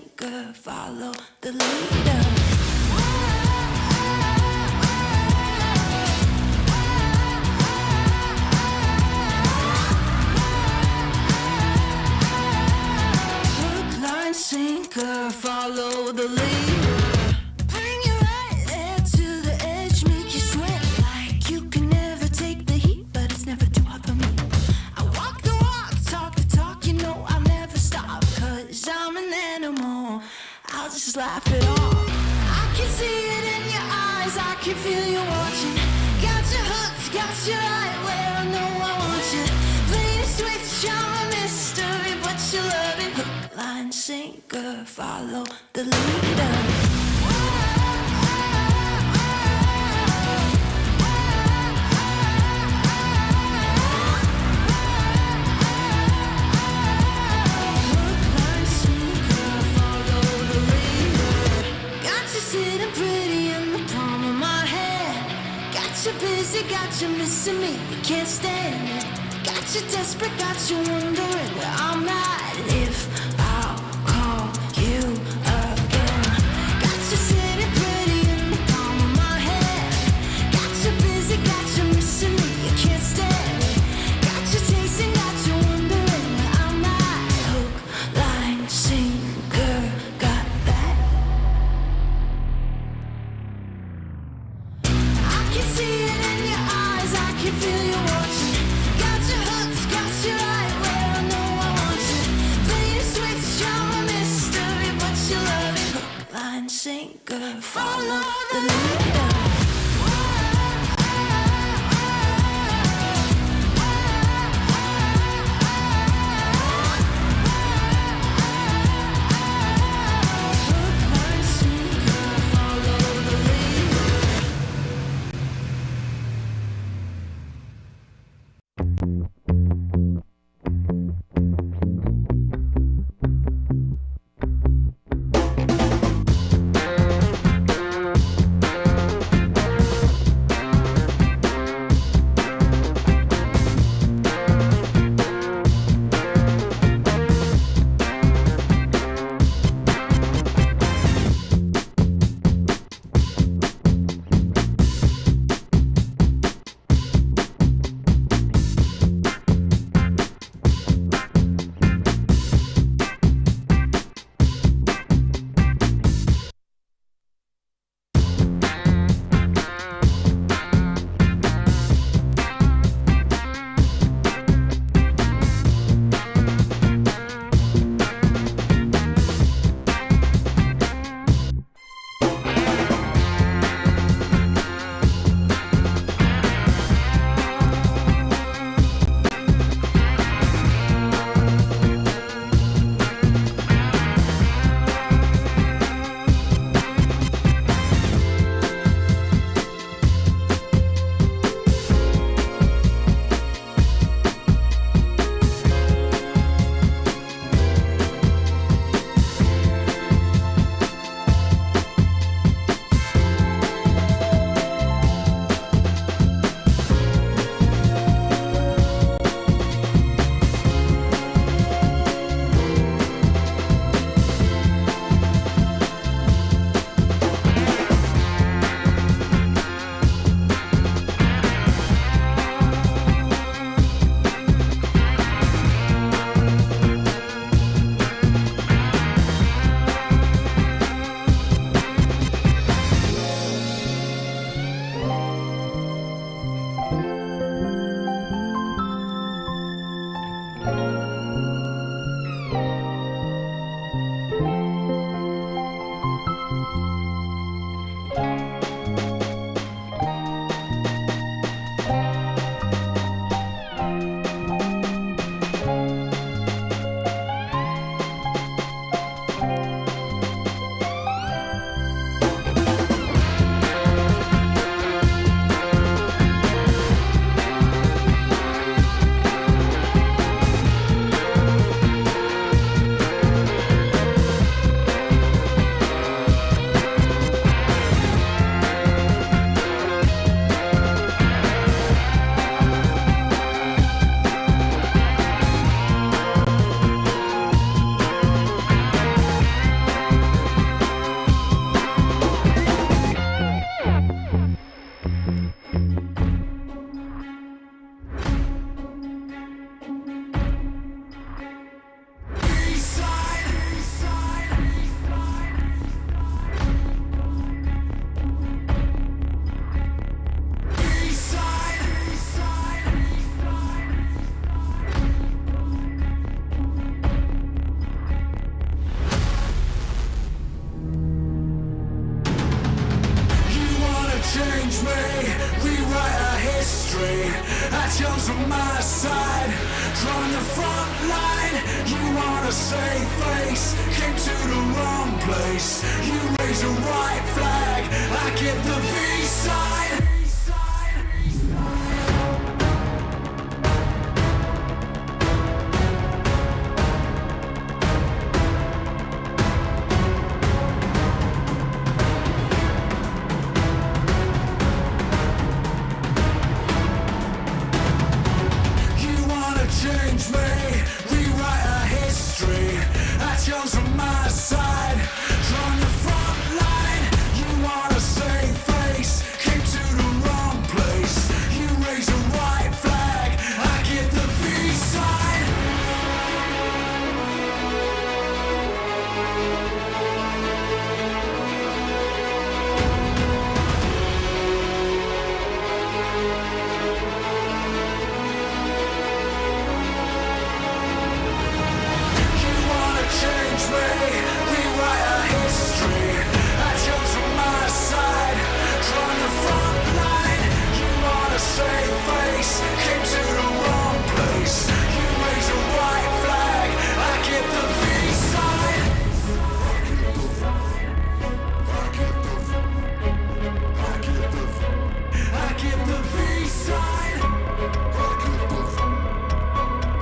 sinker, follow the leader. Hook, line, sinker, follow the leader. Bring you right there to the edge, make you sweat like you can never take the heat, but it's never too hot for me. I walk the walk, talk the talk, you know I'll never stop, 'cause I'm an animal, I'll just laugh it off. I can see it in your eyes, I can feel you watching. Got your hooks, got you right where I know I want you. Play the switch, I'm a mystery, but you love it. Hook, line, sinker, follow the leader. Sitting pretty in the palm of my hand. Got you busy, got you missing me, you can't stand it. Got you desperate, got you wondering where I'm at. If I'll call you again. Got you sitting pretty in the palm of my hand. Got you busy, got you missing me, you can't stand it. Got you chasing, got you wondering where I'm at. Hook, line, sinker, got that. I can see it in your eyes, I can feel you watching. Got your hooks, got you right where I know I want you. Play the switch, I'm a mystery, but you love it. Hook, line, sinker, follow the leader. Hook, line, sinker, follow the leader. side, drawn the front line. You want a safe face, came to the wrong place. You raise a white flag, I get the V-side. Change me, rewrite our history. I chose on my side, drawn the front line. You want a safe face, came to the wrong place. You raise a white flag, I get the V-side. Change me, rewrite our history. I chose on my side, drawn the front line. You want a safe face, came to the wrong place. You raise a white flag, I get the V-side. I get the V-side. I give the V-side. I give the V-side.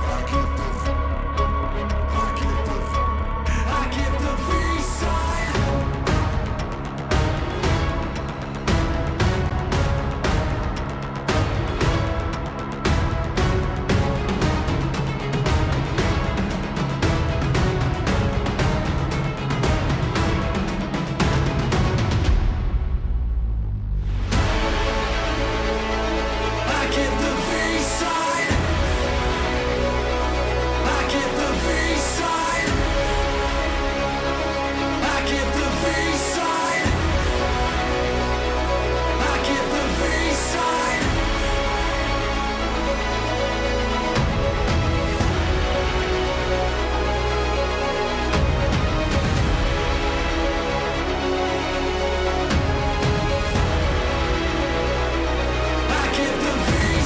I give the V-side. I give the V-side. I give the V-side. I give the V-side.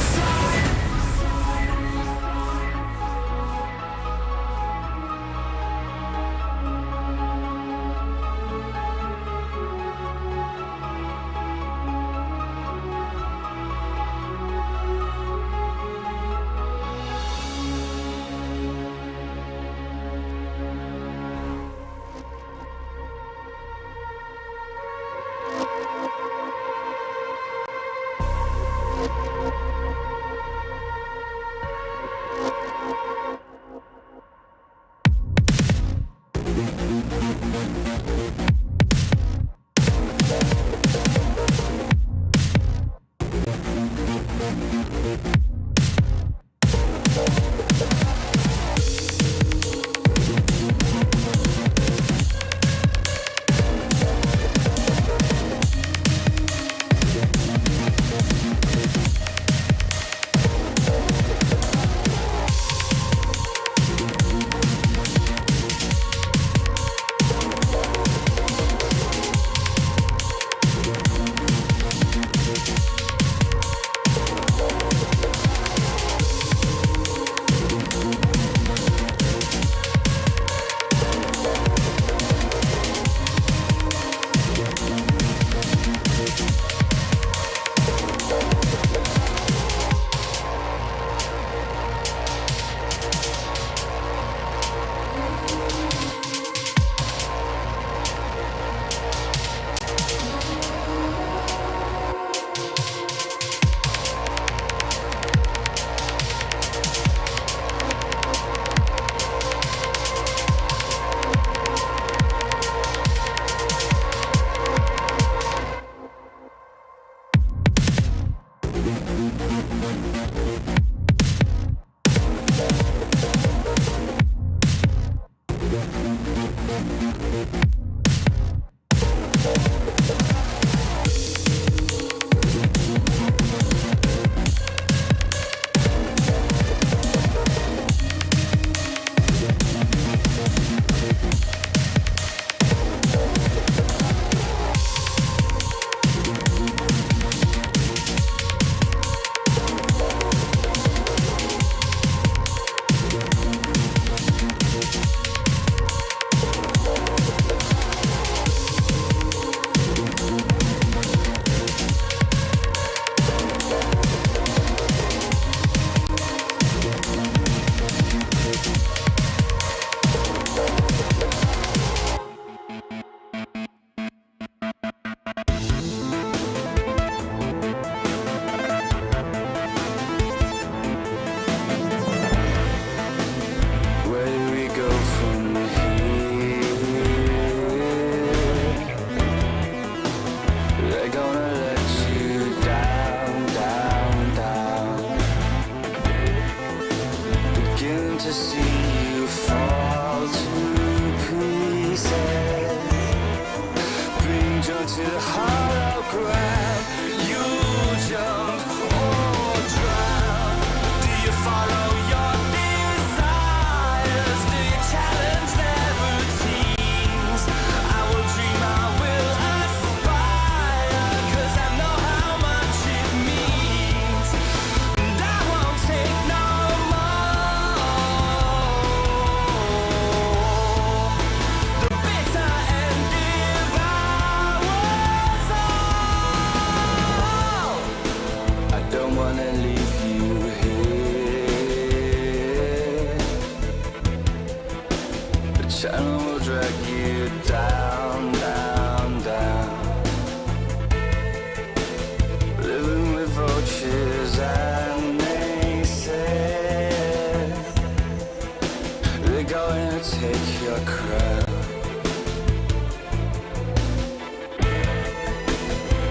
channel will drag you down, down, down. Living with vultures and maces, they're going to take your crown.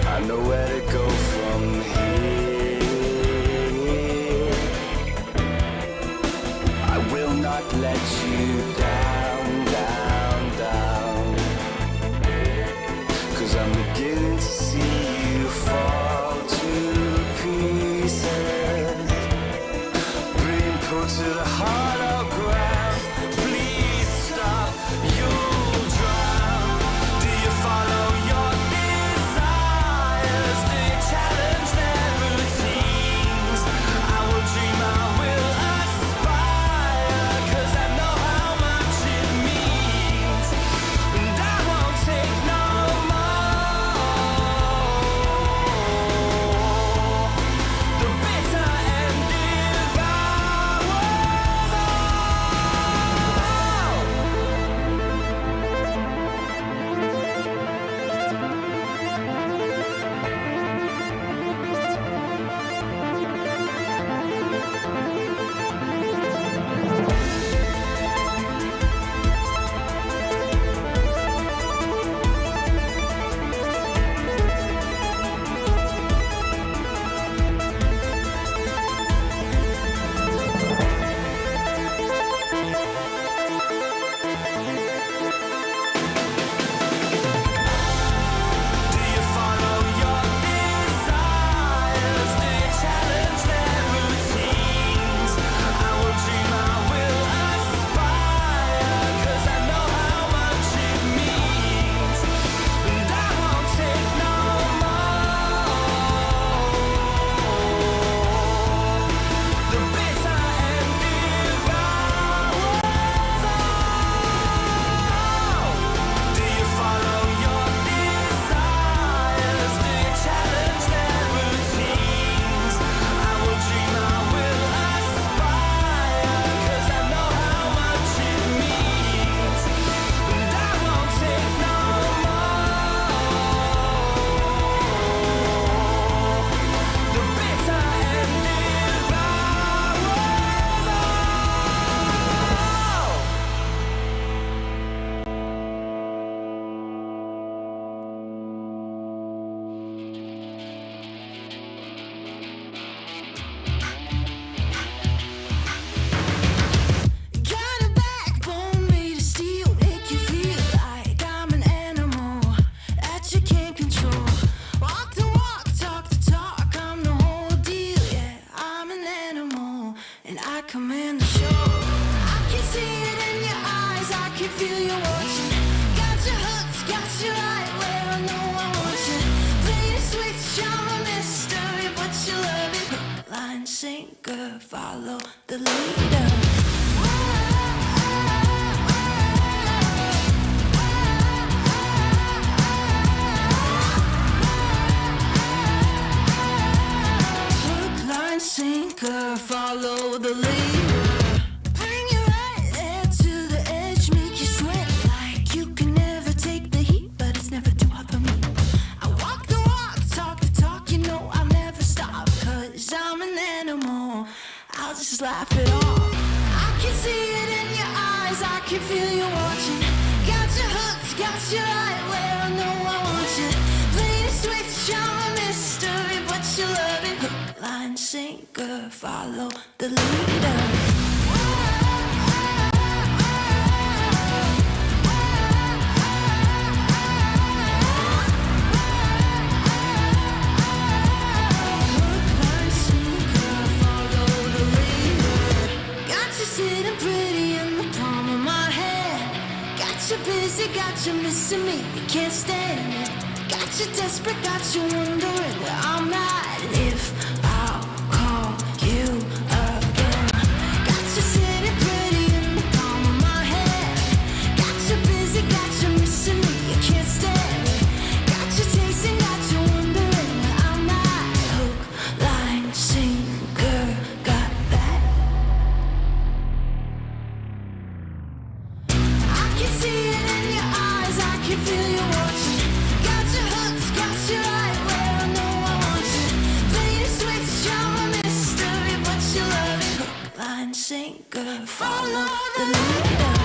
I know where to go from here. I will not let you down, down, down. 'Cause I'm beginning to see you fall to pieces, being pulled to the hollow ground. Please stop, you'll drown. Do you follow your desires? Do you challenge their routines? I will dream, I will aspire, 'cause I know how much it means. And I won't take no more. The bitter end devours all. Do you follow your desires? Do you challenge their routines? I will dream, I will aspire, 'cause I know how much it means. And I won't take no more. The bitter end devours all. Do you follow your desires? Do you challenge their routines? I will dream, I will aspire, 'cause I know how much it means. And I won't take no more. The bitter end devours all. Got a backbone made of steel, make you feel like I'm an animal that you can't control. Walk the walk, talk the talk, I'm the whole deal. Yeah, I'm an animal and I command the show. I can see it in your eyes, I can feel you watching. Got your hooks, got you right where I know I want you. Play the switch, I'm a mystery, but you love it. Hook, line, sinker, follow the leader. Hook, line, sinker, follow the leader. Bring you right there to the edge, make you sweat like you can never take the heat, but it's never too hot for me. I walk the walk, talk the talk, you know I'll never stop, 'cause I'm an animal, I'll just laugh it off. I can see it in your eyes, I can feel you watching. Got your hooks, got you right where I know I want you. Play the switch, I'm a mystery, but you love it. Hook, line, sinker, follow the leader. Hook, line, sinker, follow the leader. Got you sitting pretty in the palm of my hand. Got you busy, got you missing me, you can't stand it. Got you desperate, got you wondering where I'm at. And if I'll call you again. Got you sitting pretty in the palm of my hand. Got you busy, got you missing me, you can't stand it. Got you tasting, got you wondering where I'm at. Hook, line, sinker, got that. I see it in your eyes, I can feel you watching. Got your hooks, got you right where I know I want you. Play the switch, you're a mystery, but you love it. Hook, line, sinker, follow the leader.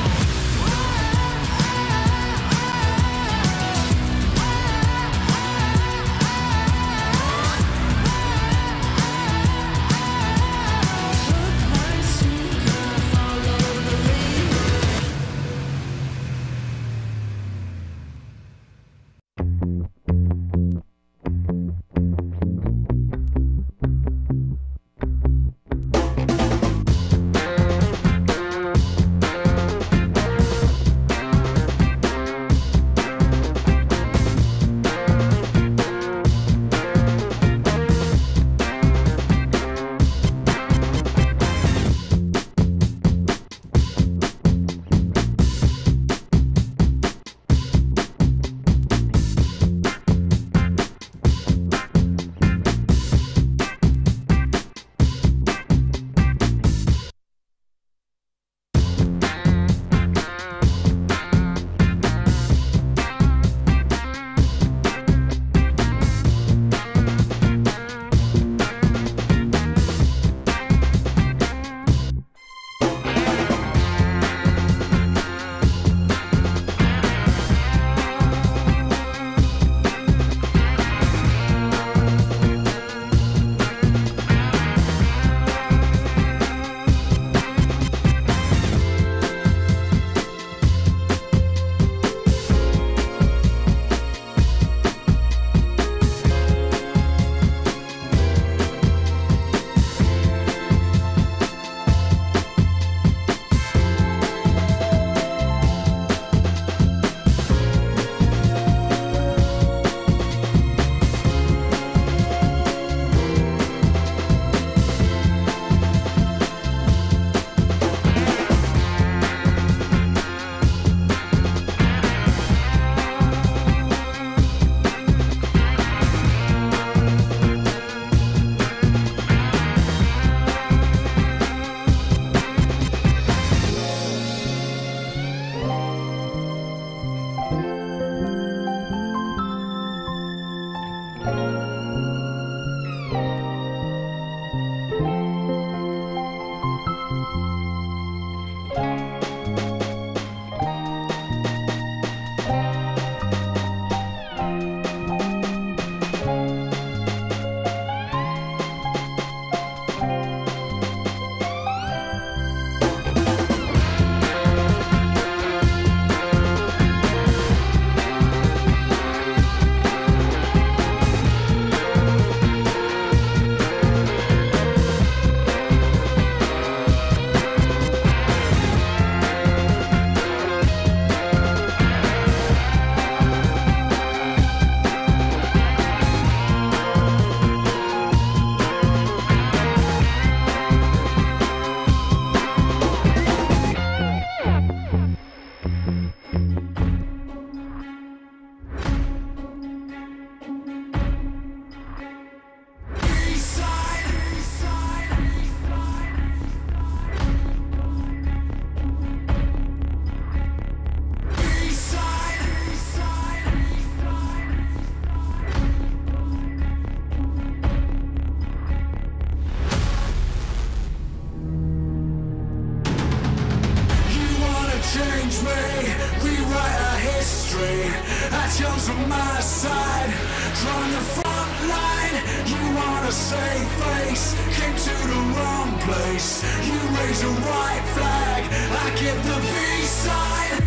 Angels on my side, drawn the front line. You want a safe face, came to the wrong place. You raise a white flag, I give the peace sign.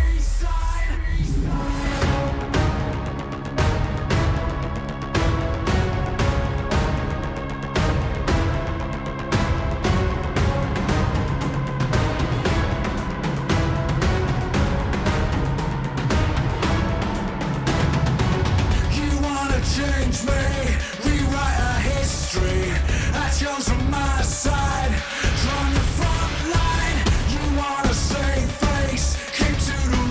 Change me, rewrite our history. Angels on my side, drawn the front line. You want a safe face, came to the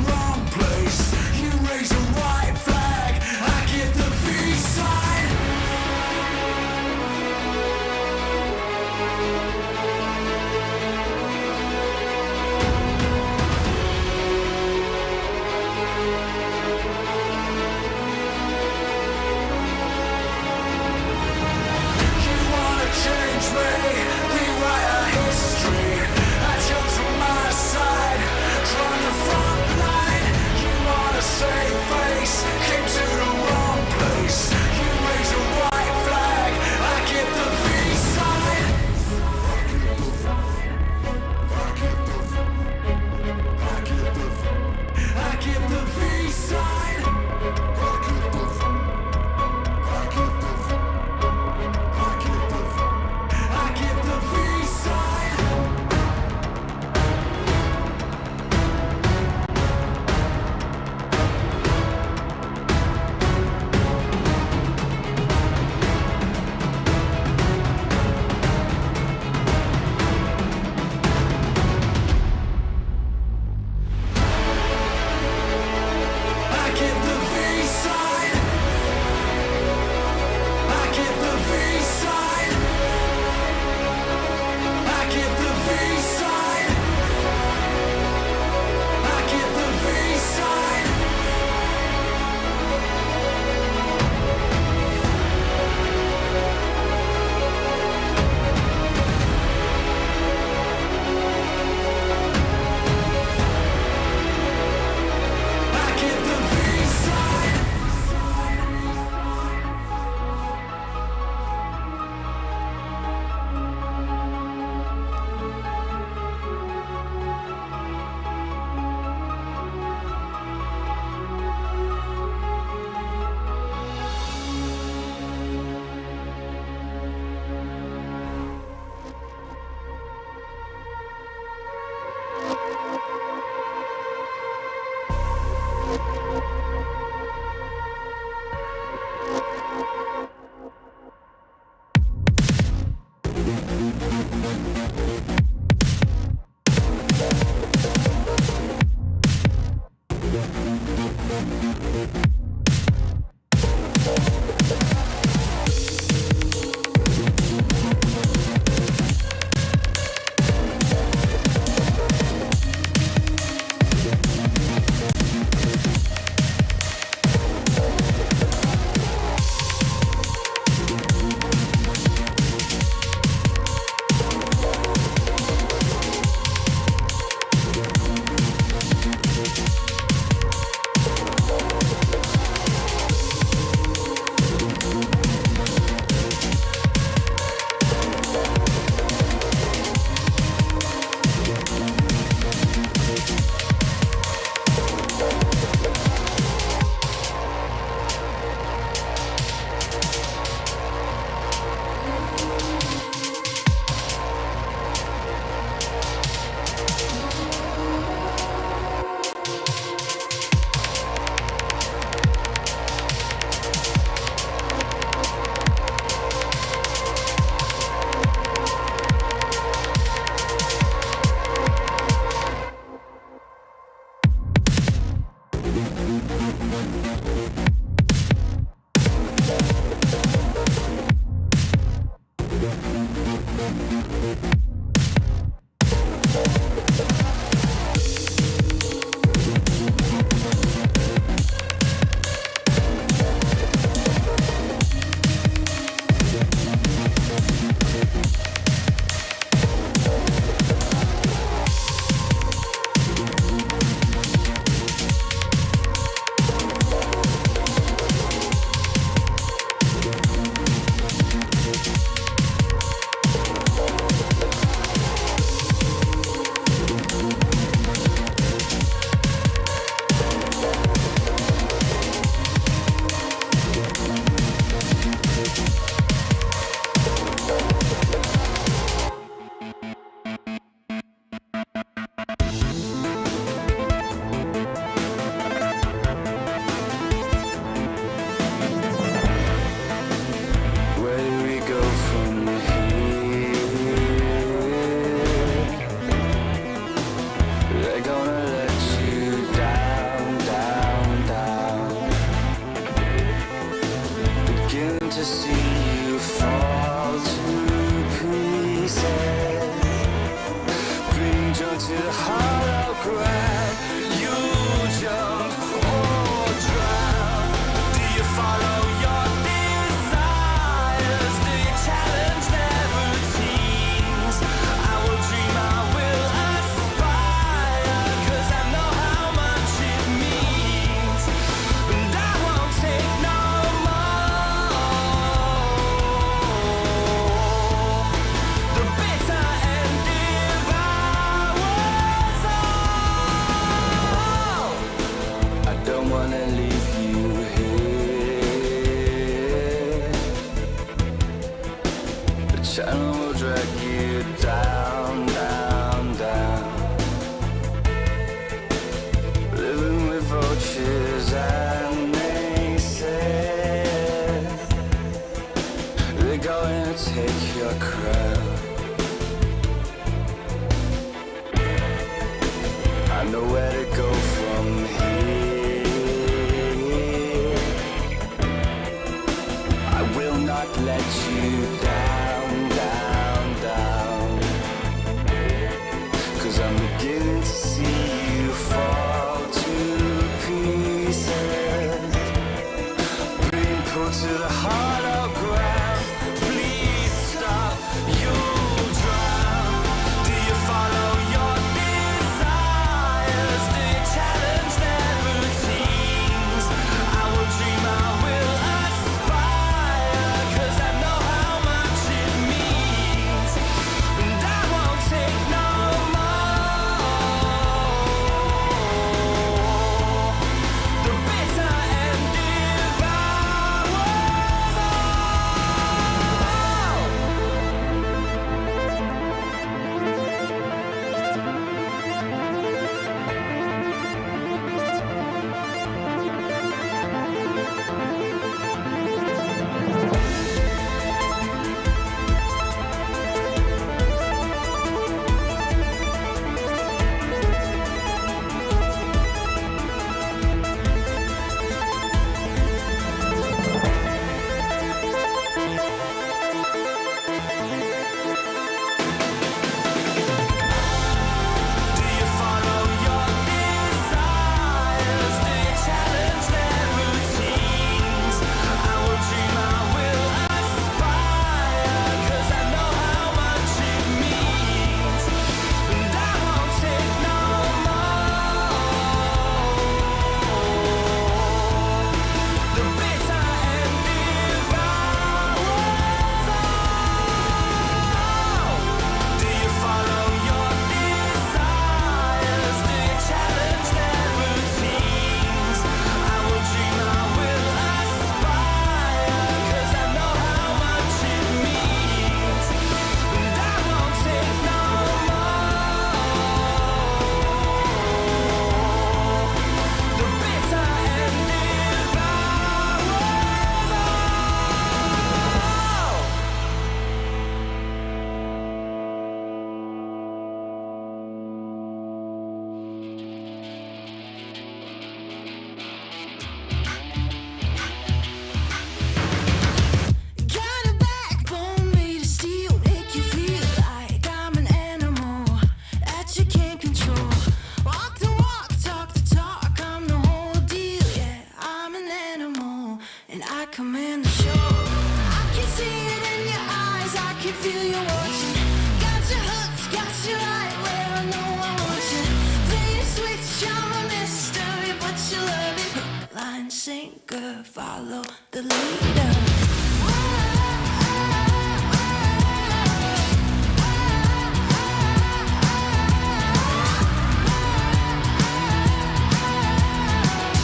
sinker, follow the leader.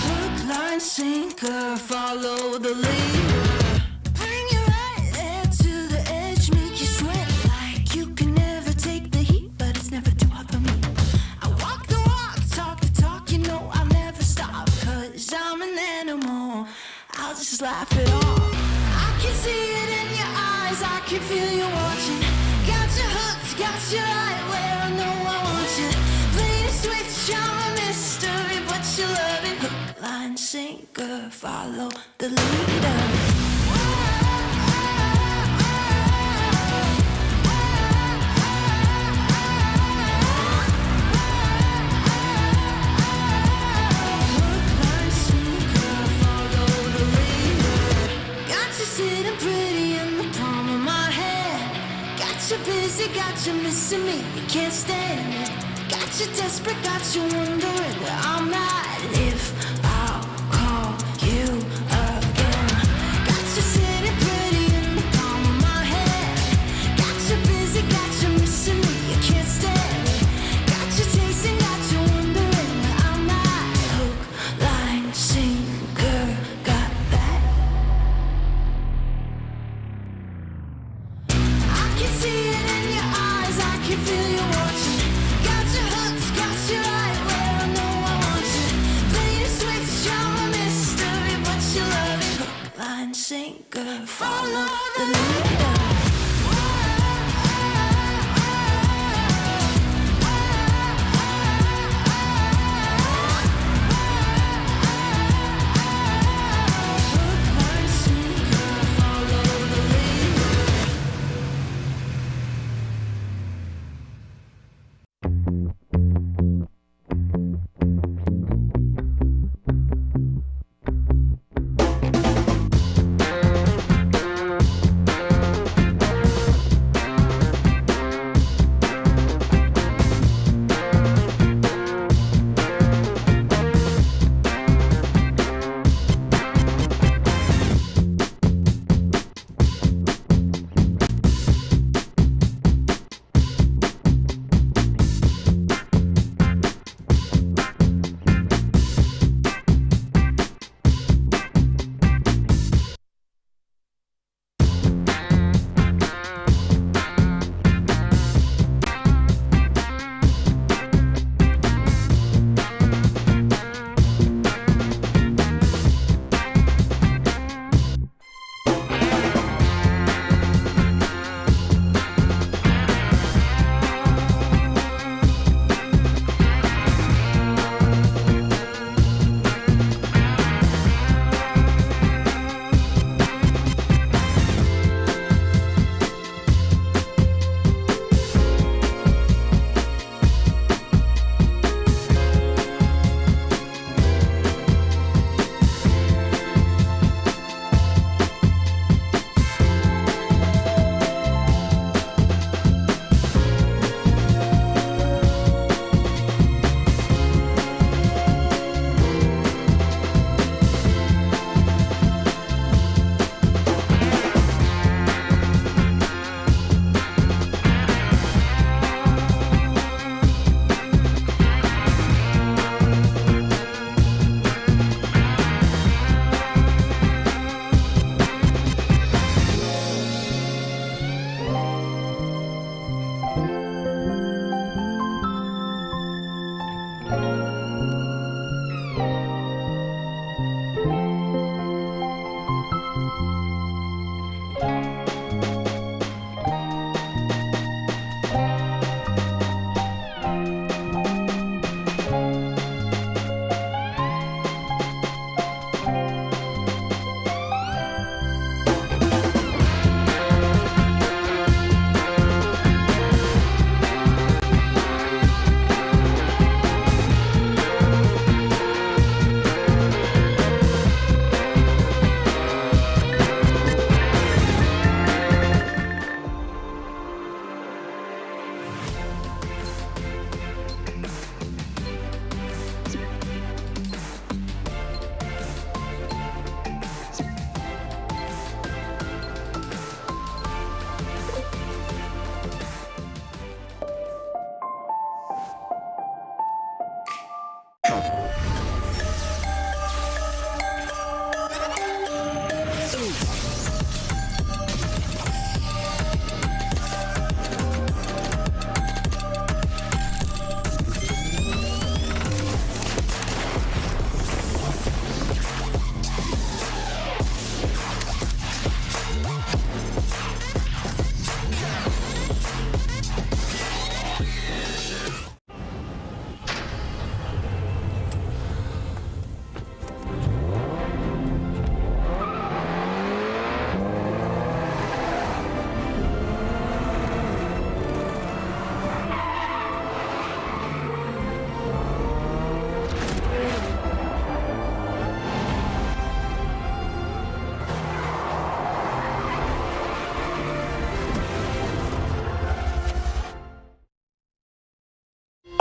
Hook, line, sinker, follow the leader. Bring you right there to the edge, make you sweat like you can never take the heat, but it's never too hot for me. I walk the walk, talk the talk, you know I'll never stop, 'cause I'm an animal, I'll just laugh it off. I can see it in your eyes, I can feel you watching. Got you hooked, got you right where I know I want you. Play the switch, I'm a mystery, but you love it. Hook, line, sinker, follow the leader. Sitting pretty in the palm of my hand. Got you busy, got you missing me, you can't stand it. Got you desperate, got you wondering where I'm at. If I'll call you again. Got you sitting pretty in the palm of my hand. Got you busy, got you missing me, you can't stand it. Got you chasing, got you wondering where I'm at. Hook, line, sinker, got that. I can see it in your eyes, I can feel you watching. Got you hooked, got you right where I know I want you. Play the switch, I'm a mystery, but you love it. Hook, line, sinker, follow the leader. Hook, line, sinker, follow the leader.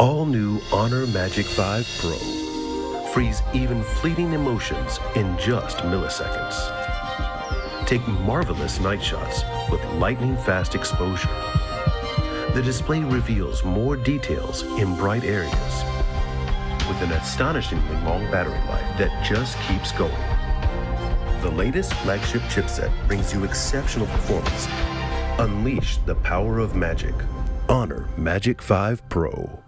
all-new Honor Magic 5 Pro. Freeze even fleeting emotions in just milliseconds. Take marvelous night shots with lightning-fast exposure. The display reveals more details in bright areas with an astonishingly long battery life that just keeps going. The latest flagship chipset brings you exceptional performance. Unleash the power of magic. Honor Magic 5 Pro.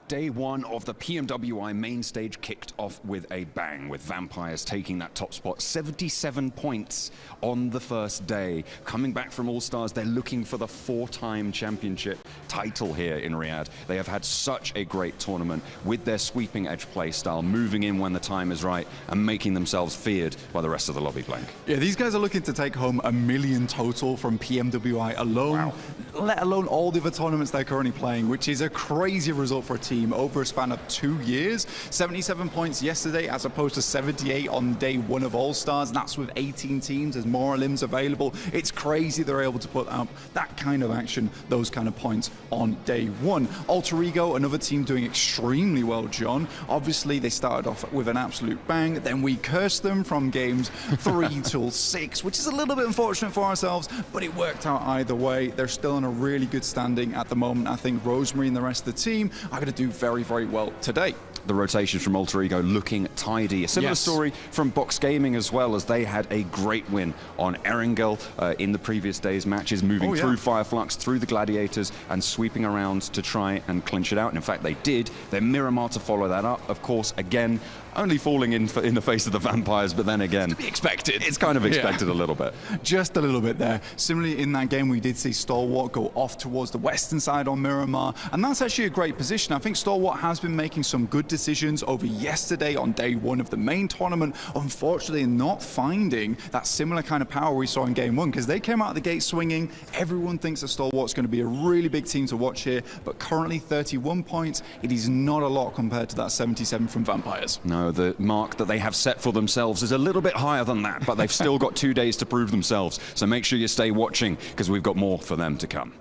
Day one of the PMWI main stage kicked off with a bang, with Vampires taking that top spot. 77 points on the first day. Coming back from All-Stars, they're looking for the 4-time championship title here in Riyadh. They have had such a great tournament with their sweeping edge play style, moving in when the time is right and making themselves feared by the rest of the lobby blank. Yeah, these guys are looking to take home $1 million total from PMWI alone, let alone all the other tournaments they're currently playing, which is a crazy result for a team over a span of 2 years. 77 points yesterday as opposed to 78 on day one of All-Stars. That's with 18 teams. There's more limbs available. It's crazy they're able to put out that kind of action, those kind of points on day one. Alter Ego, another team doing extremely well, John. Obviously, they started off with an absolute bang. Then we cursed them from games 3 till 6, which is a little bit unfortunate for ourselves, but it worked out either way. They're still in a really good standing at the moment. I think Rosemary and the rest of the team are going to do very, very well today. The rotation from Alter Ego looking tidy. A similar story from Box Gaming as well, as they had a great win on Erangel in the previous day's matches, moving through Fireflux, through the Gladiators, and sweeping around to try and clinch it out. And in fact, they did. Then Miramar to follow that up. Of course, again, only falling in the face of the vampires, but then again, Expected. it's kind of expected a little bit. Just a little bit there. Similarly, in that game, we did see Stalwart go off towards the western side on Miramar, and that's actually a great position. I think Stalwart has been making some good decisions over yesterday on day one of the main tournament. Unfortunately, not finding that similar kind of power we saw in game one, because they came out of the gate swinging. Everyone thinks that Stalwart's going to be a really big team to watch here, but currently 31 points. It is not a lot compared to that 77 from Vampires. No, the mark that they have set for themselves is a little bit higher than that, but they've still got 2 days to prove themselves. So make sure you stay watching, because we've got more for them to come.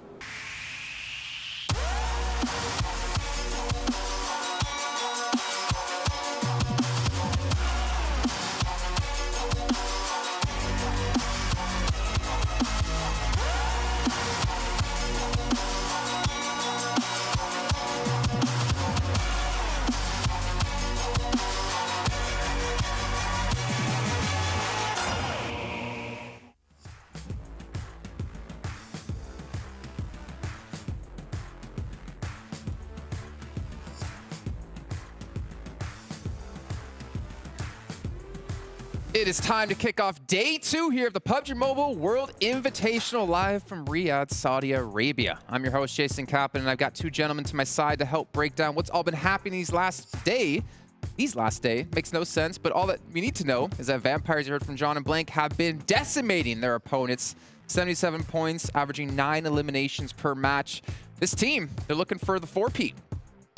It is time to kick off day 2 here of the PUBG Mobile World Invitational live from Riyadh, Saudi Arabia. I'm your host, Jason Kaplan, and I've got 2 gentlemen to my side to help break down what's all been happening these last day. Makes no sense, but all that we need to know is that Vampires, you heard from John and Blank, have been decimating their opponents. 77 points, averaging 9 eliminations per match. This team, they're looking for the 4-peat.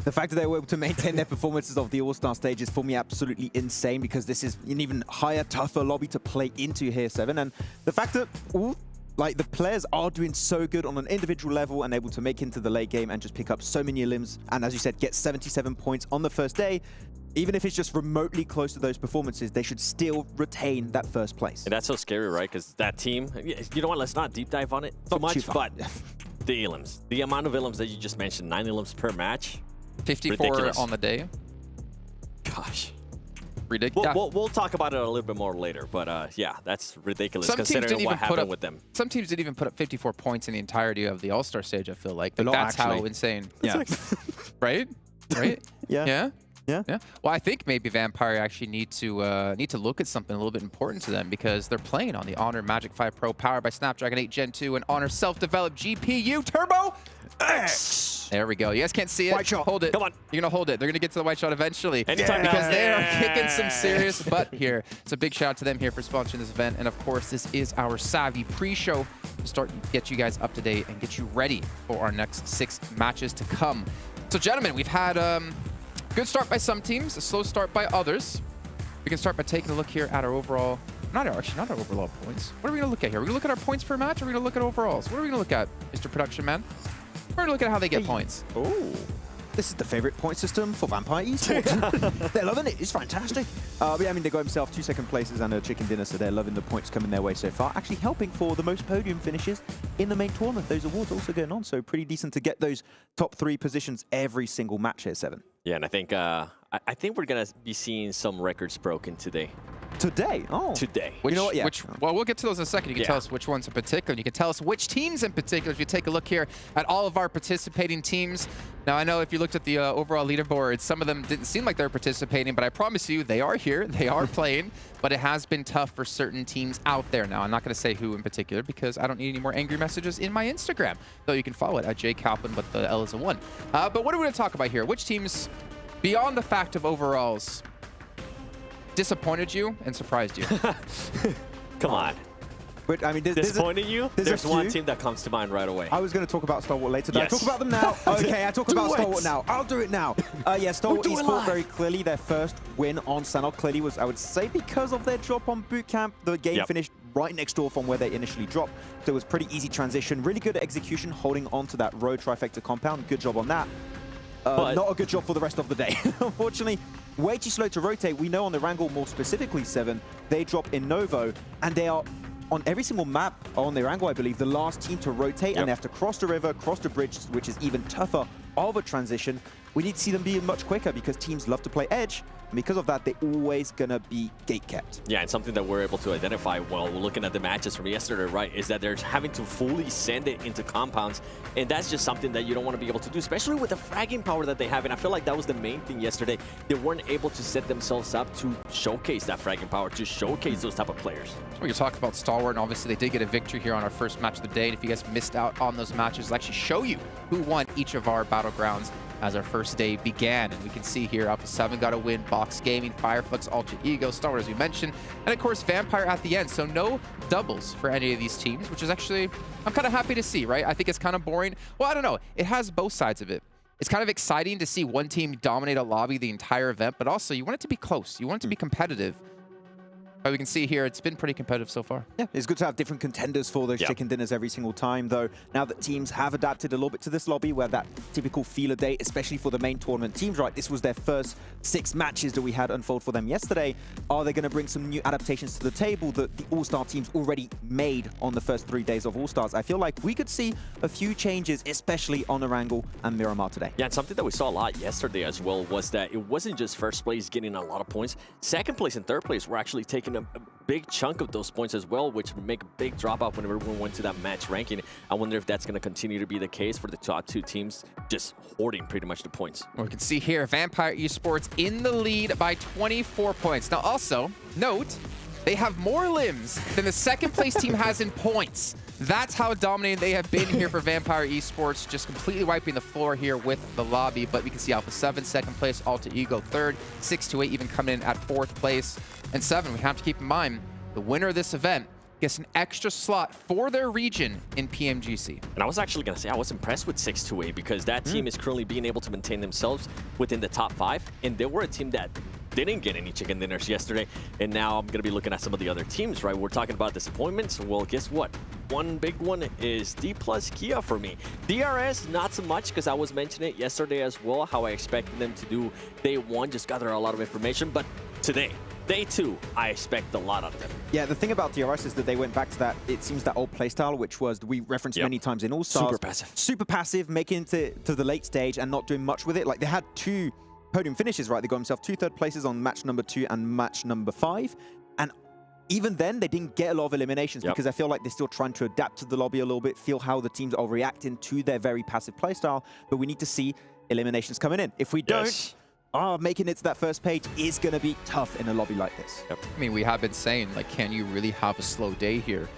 The fact that they were able to maintain their performances of the All-Star stage is for me absolutely insane, because this is an even higher, tougher lobby to play into here, Seven. And the fact that the players are doing so good on an individual level and able to make into the late game and just pick up so many limbs, and as you said, get 77 points on the first day, even if it's just remotely close to those performances, they should still retain that first place. And that's so scary, right? Because that team, you know what, let's not deep dive on it too much, but the elims, the amount of elims that you just mentioned, 9 elims per match, 54 ridiculous. on the day. Gosh. Ridiculous. We'll talk about it a little bit more later, but yeah, that's ridiculous Some teams considering didn't what even put happened up, with them. Some teams didn't even put up 54 points in the entirety of the All-Star stage, I feel like. But lot, that's how actually. insane. Yeah. Right? Right? Yeah. Yeah? Yeah. Yeah. Well, I think maybe Vampire actually need to look at something a little bit important to them, because they're playing on the Honor Magic 5 Pro powered by Snapdragon 8 Gen 2 and Honor self-developed GPU Turbo X. There we go. You guys can't see it. White shot. Hold it. Come on. You're going to hold it. They're going to get to the white shot eventually. Anytime Because now. they are kicking some serious butt here. So big shout out to them here for sponsoring this event. And of course, this is our Savvy pre-show to start get you guys up to date and get you ready for our next 6 matches to come. So gentlemen, we've had good start by some teams, a slow start by others. We can start by taking a look here at our overall, not our overall points. What are we going to look at here? Are we going to look at our points per match, or are we going to look at overalls? What are we going to look at, Mr. Production Man? We're going to look at how they get points. Oh, this is the favorite point system for Vampire Esports. They're loving it. It's fantastic. But yeah, I mean, they got himself 2 second places and a chicken dinner, so they're loving the points coming their way so far. Actually helping for the most podium finishes in the main tournament. Those awards also going on, so pretty decent to get those top 3 positions every single match here, Seven. Yeah, and I think we're gonna be seeing some records broken today. Today? Oh. Today. Which, You know what? Yeah. Well, we'll get to those in a second. You can tell us which ones in particular. You can tell us which teams in particular. If you take a look here at all of our participating teams. Now, I know if you looked at the overall leaderboard, some of them didn't seem like they're participating, but I promise you, they are here. They are playing, but it has been tough for certain teams out there. Now, I'm not going to say who in particular, because I don't need any more angry messages in my Instagram, though you can follow it at jkalpin, but the L is a 1. But what are we going to talk about here? Which teams, beyond the fact of overalls, disappointed you and surprised you? Come on. But I mean, Disappointed you? there's a There's one few. team that comes to mind right away. I was going to talk about Stalwart later. Did I Yes. talk about them now? Okay, I talk Do about it. Stalwart now. I'll do it now. Yeah, Stalwart do it Esports live. very clearly their first win on Sanok clearly was, I would say, because of their drop on boot camp. The game Yep. finished right next door from where they initially dropped, so it was pretty easy transition. Really good at execution, holding on to that road trifecta compound. Good job on that. But- Not a good job for the rest of the day. Unfortunately, way too slow to rotate. We know on the Wrangle, more specifically 7, they drop in Novo, and they are on every single map on their angle, I believe, the last team to rotate, and they have to cross the river, cross the bridge, which is even tougher of a transition. We need to see them be much quicker, because teams love to play edge, And because of that, they're always going to be gate-kept. Yeah, and something that we're able to identify while looking at the matches from yesterday, right, is that they're having to fully send it into compounds. And that's just something that you don't want to be able to do, especially with the fragging power that they have. And I feel like that was the main thing yesterday. They weren't able to set themselves up to showcase that fragging power, to showcase those type of players. We can talk about Stalwart, and obviously they did get a victory here on our first match of the day. And if you guys missed out on those matches, we'll actually show you who won each of our battlegrounds as our first day began. And we can see here, Alpha 7 got a win, Box Gaming, Flux, Ultra Ego, Stalwart, as we mentioned, and of course Vampire at the end. So no doubles for any of these teams, which is actually, I'm kind of happy to see, right? I think it's kind of boring. Well, I don't know. It has both sides of it. It's kind of exciting to see one team dominate a lobby the entire event, but also you want it to be close. You want it to be competitive. But we can see here, it's been pretty competitive so far. Yeah, it's good to have different contenders for those chicken dinners every single time, though. Now that teams have adapted a little bit to this lobby, where that typical feeler day, especially for the main tournament teams, right? This was their first 6 matches that we had unfold for them yesterday. Are they going to bring some new adaptations to the table that the All-Star teams already made on the first 3 days of All-Stars? I feel like we could see a few changes, especially on Erangel and Miramar today. Yeah, and something that we saw a lot yesterday as well was that it wasn't just first place getting a lot of points. Second place and third place were actually taking a big chunk of those points as well, which would make a big drop off whenever we went to that match ranking. I wonder if that's going to continue to be the case for the top 2 teams, just hoarding pretty much the points. Well, we can see here, Vampire Esports in the lead by 24 points. Now also, note, they have more limbs than the second place team has in points. That's how dominating they have been here for Vampire Esports, just completely wiping the floor here with the lobby. But we can see Alpha 7 second place, Alter Ego third, 628 even coming in at 4th place. And 7, we have to keep in mind, the winner of this event gets an extra slot for their region in PMGC. And I was actually going to say, I was impressed with 628 because that team is currently being able to maintain themselves within the top 5. And they were a team that didn't get any chicken dinners yesterday. And now I'm going to be looking at some of the other teams, right? We're talking about disappointments. Well, guess what? One big one is D+ Kia for me. DRS, not so much, because I was mentioning it yesterday as well, how I expected them to do day 1, just gather a lot of information. But today, day 2, I expect a lot out of them. Yeah, the thing about DRS is that they went back to that, it seems, that old playstyle, which was, we referenced many times in All-Stars. Super passive. Super passive, making it to the late stage and not doing much with it. Like, they had 2 podium finishes, right? They got themselves 2 third places on match number 2 and match number 5. And even then, they didn't get a lot of eliminations because I feel like they're still trying to adapt to the lobby a little bit, feel how the teams are reacting to their very passive playstyle. But we need to see eliminations coming in. If we don't, making it to that first page is going to be tough in a lobby like this. I mean, we have been saying, like, can you really have a slow day here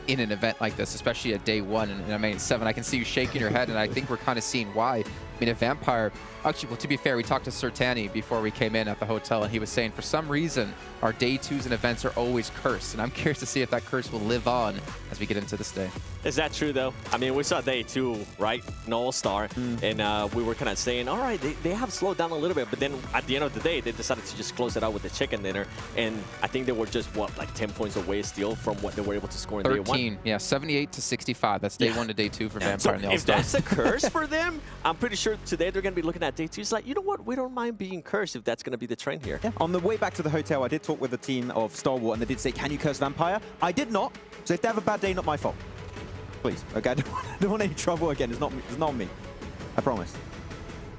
in an event like this, especially at day 1? And I mean, 7, I can see you shaking your head, and I think we're kind of seeing why. I mean, a Vampire, actually, well, to be fair, we talked to Sertani before we came in at the hotel, and he was saying for some reason our day 2s and events are always cursed, and I'm curious to see if that curse will live on as we get into this day. Is that true, though? I mean, we saw day 2, right? An All-Star, and we were kind of saying, all right, they have slowed down a little bit, but then at the end of the day, they decided to just close it out with the chicken dinner, and I think they were just, what, like 10 points away still from what they were able to score in 13, day 1? Yeah, 78 to 65. That's day 1 to day 2 for Vampire So in the if All-Star. that's a curse for them, I'm pretty sure today they're going to be looking at day 2. It's like, you know what? We don't mind being cursed if that's going to be the trend here. Yeah. On the way back to the hotel, I did talk with the team of Stalwart, and they did say, can you curse Vampire? I did not. So if they have a bad day, not my fault. Please. Okay, I don't want any trouble again. It's not me. I promise.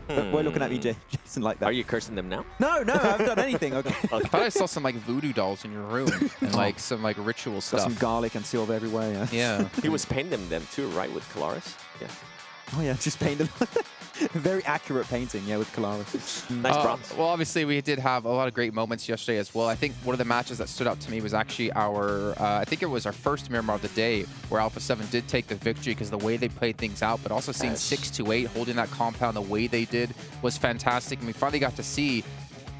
We're looking at me, Jason, like that. Are you cursing them now? No, I haven't done anything. Okay. I thought I saw some like voodoo dolls in your room and like some like ritual Got stuff. some garlic and silver everywhere. Yeah. He was painting them too, right, with Colaris? Yeah. Oh yeah, just painted. Very accurate painting, yeah, with Colaris. Nice bronze. Well, obviously, we did have a lot of great moments yesterday as well. I think one of the matches that stood out to me was actually our, I think it was our first Miramar of the day, where Alpha 7 did take the victory because of the way they played things out, but also seeing 628 holding that compound the way they did was fantastic. And we finally got to see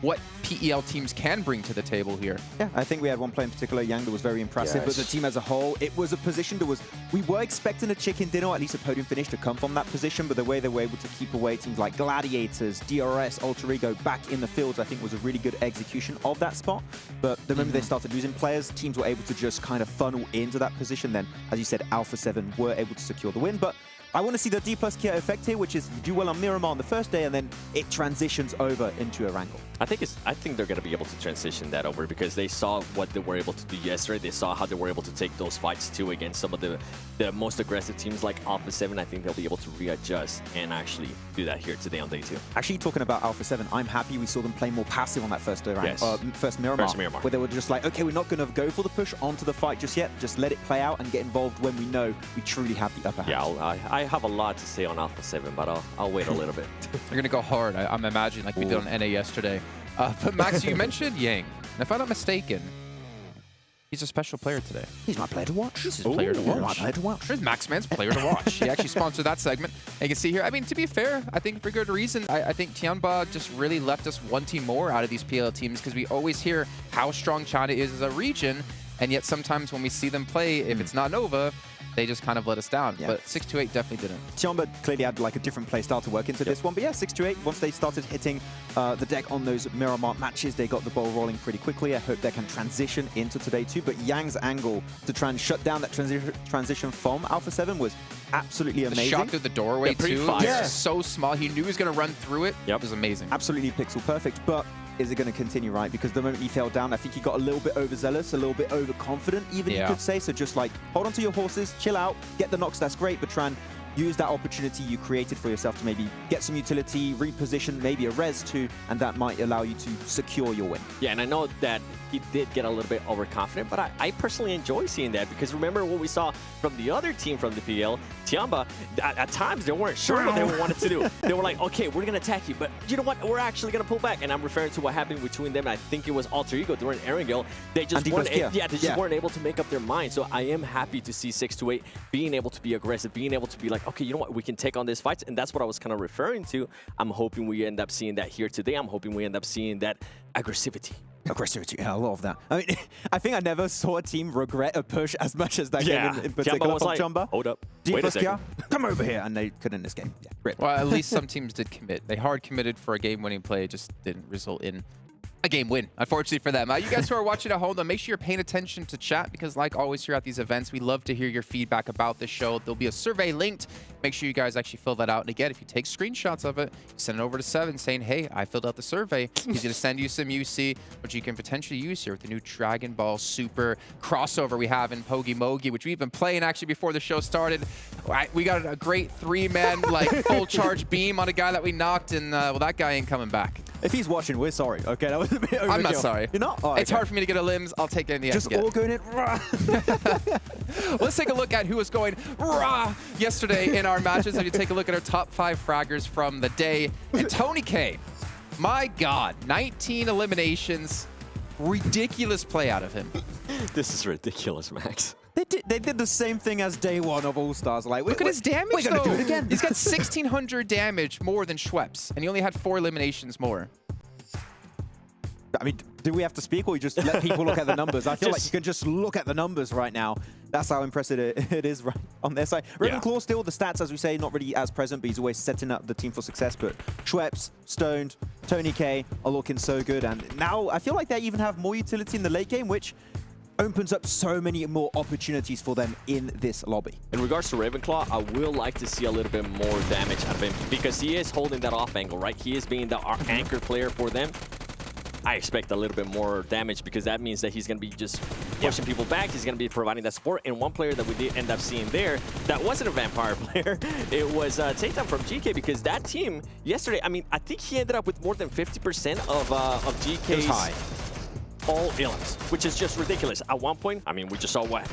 what PEL teams can bring to the table here. Yeah, I think we had one player in particular, Yang, that was very impressive, but the team as a whole, it was a position that was, we were expecting a chicken dinner, or at least a podium finish to come from that position, but the way they were able to keep away teams like Gladiators, DRS, Alter Ego back in the fields, I think was a really good execution of that spot. But the moment they started losing players, teams were able to just kind of funnel into that position. Then, as you said, Alpha 7 were able to secure the win, but I want to see the D plus Kia effect here, which is you do well on Miramar on the first day, and then it transitions over into Erangel. I think they're going to be able to transition that over because they saw what they were able to do yesterday. They saw how they were able to take those fights too against some of the most aggressive teams like Alpha 7. I think they'll be able to readjust and actually do that here today on day 2. Actually, talking about Alpha 7, I'm happy we saw them play more passive on that first first Miramar, where they were just like, okay, we're not going to go for the push onto the fight just yet. Just let it play out and get involved when we know we truly have the upper hand. Yeah, I have a lot to say on Alpha 7, but I'll wait a little bit. They're going to go hard, I'm imagining, like we did on NA yesterday. But Max, you mentioned Yang. And if I'm not mistaken, he's a special player today. He's my player to watch. He's his player to watch. My player to watch. Here's Maxman's player to watch. He actually sponsored that segment. And you can see here, I mean, to be fair, I think for good reason. I think Tianba just really left us wanting more out of these PL teams because we always hear how strong China is as a region. And yet sometimes when we see them play, if it's not Nova, they just kind of let us down. Yeah. But 628 definitely didn't. Tianba clearly had like a different play style to work into this one. But yeah, 628, once they started hitting the deck on those Miramar matches, they got the ball rolling pretty quickly. I hope they can transition into today too. But Yang's angle to try and shut down that transition from Alpha 7 was absolutely amazing. The shot through the doorway too. Yeah. So small. He knew he was going to run through it. It was amazing. Absolutely pixel perfect. But is it going to continue, right? Because the moment he fell down, I think he got a little bit overzealous, a little bit overconfident, even you could say. So just like, hold on to your horses, chill out, get the knocks, that's great, but try and use that opportunity you created for yourself to maybe get some utility, reposition, maybe a res too, and that might allow you to secure your win. Yeah, and I know that he did get a little bit overconfident, but I personally enjoy seeing that because remember what we saw from the other team from the PL, Tianba, at times they weren't sure what they wanted to do. They were like, okay, we're going to attack you, but you know what? We're actually going to pull back. And I'm referring to what happened between them. I think it was Alter Ego during Erangel. They just weren't able to make up their mind. So I am happy to see 628 being able to be aggressive, being able to be like, okay, you know what? We can take on this fight. And that's what I was kind of referring to. I'm hoping we end up seeing that here today. I'm hoping we end up seeing that aggressivity. Aggressivity, yeah, I love that. I mean, I think I never saw a team regret a push as much as that game in particular from Tianba. Hold up. Wait a second. Come over here, and they couldn't escape. Yeah, great. Well, at least some teams did commit. They hard committed for a game-winning play. It just didn't result in a game win, unfortunately for them. You guys who are watching at home, though, make sure you're paying attention to chat because like always here at these events, we love to hear your feedback about the show. There'll be a survey linked. Make sure you guys actually fill that out. And again, if you take screenshots of it, send it over to 7 saying, hey, I filled out the survey. He's going to send you some UC, which you can potentially use here with the new Dragon Ball Super crossover we have in PUBG Mobile, which we've been playing actually before the show started. We got a great 3-man like full charge beam on a guy that we knocked, and well, that guy ain't coming back. If he's watching, we're sorry. Okay, that was a bit overkill. I'm not sorry. You're not? Oh, it's hard for me to get a limbs. I'll take any just all going in. Let's take a look at who was going rah yesterday in our matches. And you take a look at our top 5 fraggers from the day. And Tony K, my God, 19 eliminations. Ridiculous play out of him. This is ridiculous, Max. They did the same thing as day 1 of All-Stars. Like, look at his damage, we're going to do it again. He's got 1,600 damage more than Schweppes, and he only had 4 eliminations more. I mean, do we have to speak or you just let people look at the numbers? I feel like you can just look at the numbers right now. That's how impressive it is right on their side. Ravenclaw still, the stats, as we say, not really as present, but he's always setting up the team for success. But Schweppes, Stoned, Tony K are looking so good. And now I feel like they even have more utility in the late game, which opens up so many more opportunities for them in this lobby. In regards to Ravenclaw, I will like to see a little bit more damage out of him because he is holding that off angle, right? He is being the anchor player for them. I expect a little bit more damage because that means that he's going to be just pushing people back. He's going to be providing that support. And one player that we did end up seeing there that wasn't a Vampire player, it was Takedown from Geekay because that team yesterday, I mean, I think he ended up with more than 50% of Geekay's all ilms, which is just ridiculous. At one point, I mean, we just saw what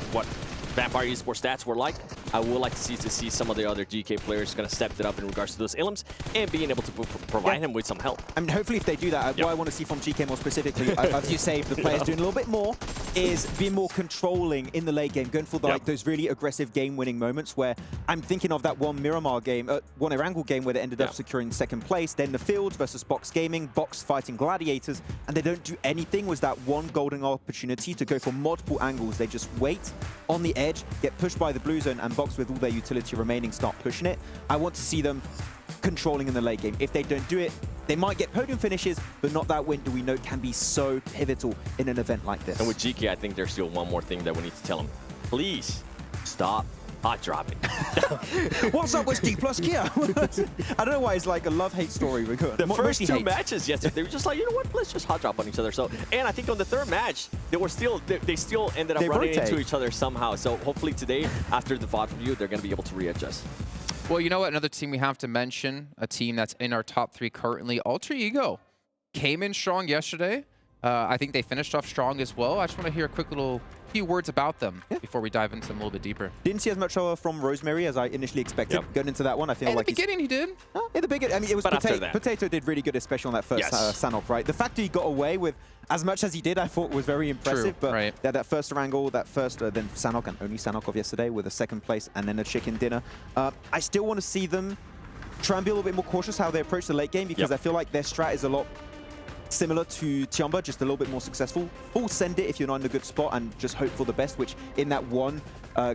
Vampire Esports stats were like. I would like to see some of the other GK players going to step it up in regards to those ilms and being able to provide him with some help. I mean, hopefully if they do that, what I want to see from GK more specifically, as you say, if the players doing a little bit more, is being more controlling in the late game, going for like those really aggressive game-winning moments where I'm thinking of that one Miramar game, one Erangel game where they ended up securing 2nd place, then the Field versus Box Gaming, Box fighting Gladiators, and they don't do anything. Was that one golden opportunity to go for multiple angles. They just wait on the edge, get pushed by the blue zone, and Box with all their utility remaining start pushing it. I want to see them controlling in the late game. If they don't do it, they might get podium finishes, but not that win do we know can be so pivotal in an event like this. And with GK, I think there's still one more thing that we need to tell them. Please stop hot dropping. What's up with D plus Kia? I don't know why it's like a love-hate story. The first two matches yesterday, they were just like, you know what, let's just hot drop on each other. So, and I think on the third match, they still ended up running into each other somehow. So hopefully today, after the VOD review, they're going to be able to readjust. Well, you know what? Another team we have to mention, a team that's in our top 3 currently, Alter Ego, came in strong yesterday. I think they finished off strong as well. I just want to hear a quick few words about them before we dive into them a little bit deeper. Didn't see as much from Rosemary as I initially expected. Going into that one, I feel like in the beginning he did. In the beginning, I mean, it was Potato did really good, especially on that first Sanok, right? The fact that he got away with as much as he did, I thought was very impressive. True, but that first wrangle, that first then Sanok and only Sanok of yesterday with a second place and then a chicken dinner. I still want to see them try and be a little bit more cautious how they approach the late game because I feel like their strat is a lot similar to Tianba, just a little bit more successful. Full send it if you're not in a good spot and just hope for the best, which in that one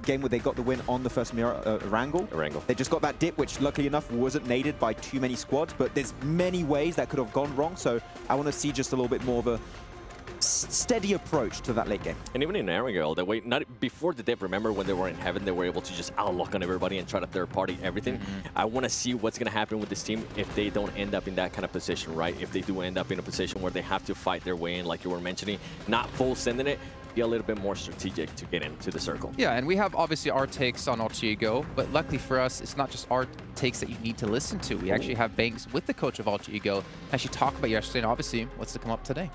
game where they got the win on the first mirror wrangle, they just got that dip, which luckily enough wasn't naded by too many squads, but there's many ways that could have gone wrong, so I want to see just a little bit more of a steady approach to that late game. And even in Erangel, the way, not before the dip, remember when they were in heaven, they were able to just outlook on everybody and try to third party everything. I want to see what's going to happen with this team if they don't end up in that kind of position, right? If they do end up in a position where they have to fight their way in, like you were mentioning, not full sending it, be a little bit more strategic to get into the circle. Yeah, and we have obviously our takes on Alter Ego, but luckily for us, it's not just our takes that you need to listen to. We actually have Banks with the coach of Alter Ego, actually talk about yesterday and obviously what's to come up today.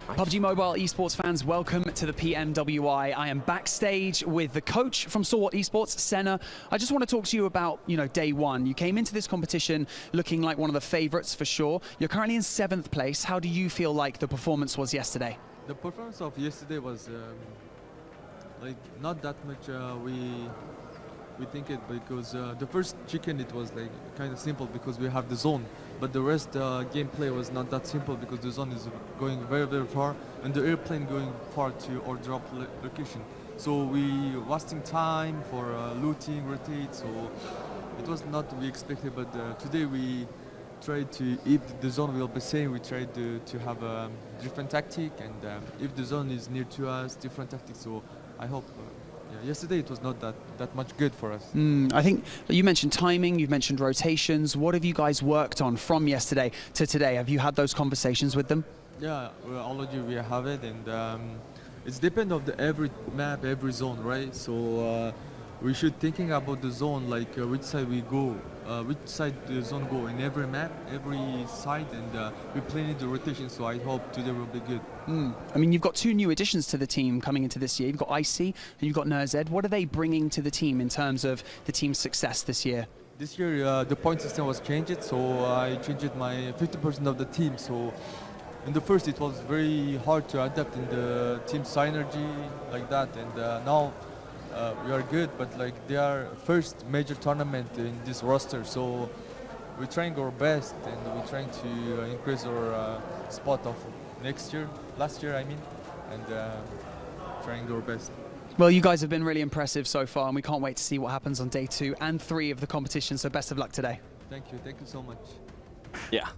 PUBG Mobile esports fans, welcome to the PMWI. I am backstage with the coach from Stalwart Esports, Senna. I just want to talk to you about, day one. You came into this competition looking like one of the favorites for sure. You're currently in 7th place. How do you feel like the performance was yesterday? The performance of yesterday was like not that much we think it, because the first chicken, it was like kind of simple because we have the zone, but the rest gameplay was not that simple because the zone is going very, very far and the airplane going far to our drop location. So we wasting time for looting, rotate, so it was not what we expected, but today we tried to, if the zone will be same, we tried to have a different tactic, and if the zone is near to us, different tactics. So I hope yesterday it was not that much good for us. I think you mentioned timing, you've mentioned rotations. What have you guys worked on from yesterday to today? Have you had those conversations with them? Yeah, already we have it, and it's depend of the every map, every zone, right? So we should thinking about the zone, like which side we go, which side the zone go in every map, every side, and we planning the rotation. So I hope today will be good. I mean, you've got 2 new additions to the team coming into this year. You've got Icy and you've got Nerzed. What are they bringing to the team in terms of the team's success this year? This year, the point system was changed, so I changed my 50% of the team. So in the first, it was very hard to adapt in the team synergy like that, and now we are good, but like they are first major tournament in this roster, so we're trying our best and we're trying to increase our spot of last year I mean, and trying our best. Well, you guys have been really impressive so far, and we can't wait to see what happens on day 2 and 3 of the competition, so best of luck today. Thank you so much. Yeah.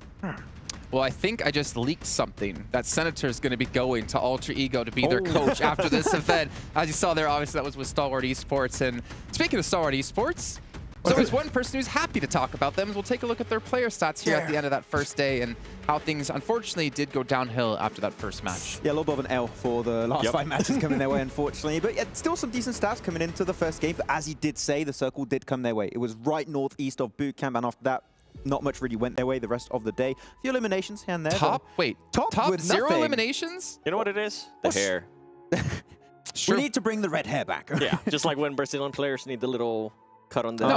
Well, I think I just leaked something. That Senator is going to be going to Alter Ego to be their coach after this event. As you saw there, obviously that was with Stalwart Esports. And speaking of Stalwart Esports, there's always one person who's happy to talk about them. We'll take a look at their player stats here at the end of that first day and how things, unfortunately, did go downhill after that first match. Yeah, a little bit of an L for the last 5 matches coming their way, unfortunately. But yeah, still some decent stats coming into the first game. But as he did say, the circle did come their way. It was right northeast of boot camp, and after that, not much really went their way the rest of the day. A few eliminations here and there. Top 0 nothing. eliminations? You know what it is? The hair. We need to bring the red hair back. Yeah, just like when Brazilian players need the little cut on the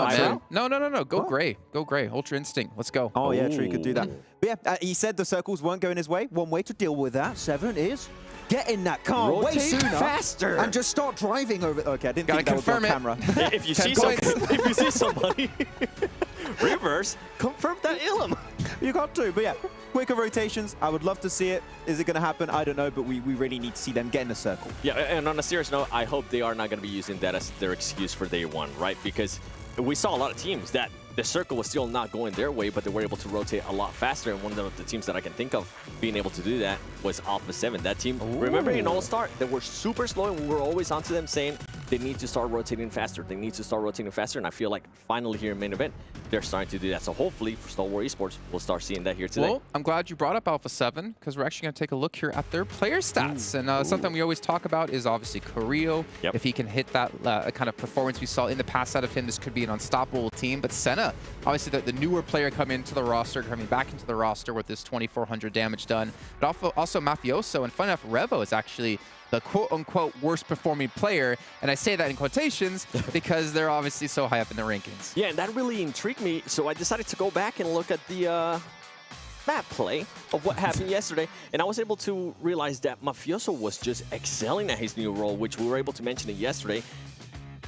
No. Go gray. Go gray. Ultra Instinct. Let's go. Oh, yeah, true. You could do that. But yeah, he said the circles weren't going his way. One way to deal with that, 7, is get in that car way sooner, faster, and just start driving over. Okay, I didn't think that was on camera. If you see somebody reverse, confirm that ilum. You got to, but yeah, quicker rotations. I would love to see it. Is it going to happen? I don't know, but we really need to see them get in the circle. Yeah, and on a serious note, I hope they are not going to be using that as their excuse for day 1, right? Because we saw a lot of teams that the circle was still not going their way, but they were able to rotate a lot faster. And one of the teams that I can think of being able to do that was Alpha 7. That team, remember in All-Star, they were super slow, and we were always onto them saying, they need to start rotating faster. They need to start rotating faster, and I feel like finally here in main event, they're starting to do that. So hopefully for Stalwart Esports, we'll start seeing that here today. Well, I'm glad you brought up Alpha 7 because we're actually going to take a look here at their player stats. And something we always talk about is obviously Carrillo. Yep. If he can hit that kind of performance we saw in the past out of him, this could be an unstoppable team. But Senna, obviously the newer player coming into the roster, coming back into the roster with this 2,400 damage done. But also Mafioso, and fun enough, Revo is actually the quote-unquote worst performing player. And I say that in quotations because they're obviously so high up in the rankings. Yeah, and that really intrigued me. So I decided to go back and look at the map play of what happened yesterday. And I was able to realize that Mafioso was just excelling at his new role, which we were able to mention it yesterday.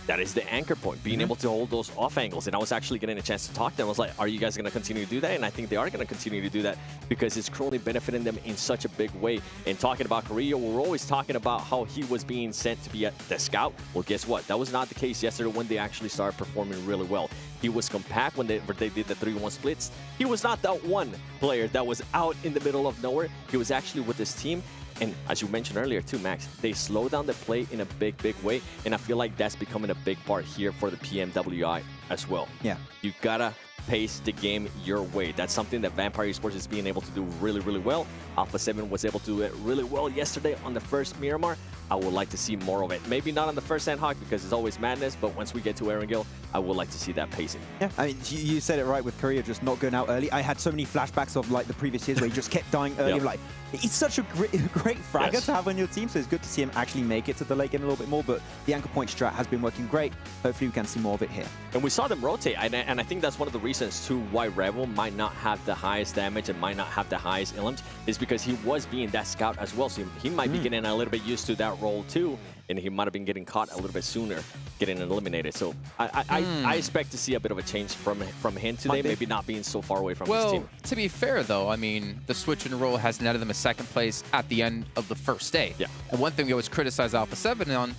That is the anchor point, being able to hold those off angles. And I was actually getting a chance to talk to them. I was like, are you guys going to continue to do that? And I think they are going to continue to do that because it's currently benefiting them in such a big way. And talking about Carrillo, we're always talking about how he was being sent to be at the scout. Well, guess what? That was not the case yesterday when they actually started performing really well. He was compact when they did the 3-1 splits. He was not that one player that was out in the middle of nowhere. He was actually with his team. And as you mentioned earlier too, Max, they slow down the play in a big way. And I feel like that's becoming a big part here for the PMWI as well. Yeah. You gotta pace the game your way. That's something that Vampire Esports is being able to do really well. Alpha 7 was able to do it really well yesterday on the first Miramar. I would like to see more of it. Maybe not on the first Sandhawk because it's always madness, but once we get to Erangel, I would like to see that pacing. Yeah, I mean, you said it right with Korea just not going out early. I had so many flashbacks of like the previous years where he just kept dying early. Yep. Like, he's such a great fragger Yes. to have on your team, so it's good to see him actually make it to the late game a little bit more, but the anchor point strat has been working great. Hopefully we can see more of it here. And we saw them rotate, and I think that's one of the reasons too why Rebel might not have the highest damage and might not have the highest elims is because he was being that scout as well. So he might be getting a little bit used to that role too, and he might have been getting caught a little bit sooner, getting eliminated. So I expect to see a bit of a change from him today, maybe not being so far away from his team. Well, to be fair though, I mean, the switch and roll has netted them a second place at the end of the first day. Yeah. And one thing we always criticize Alpha 7 on,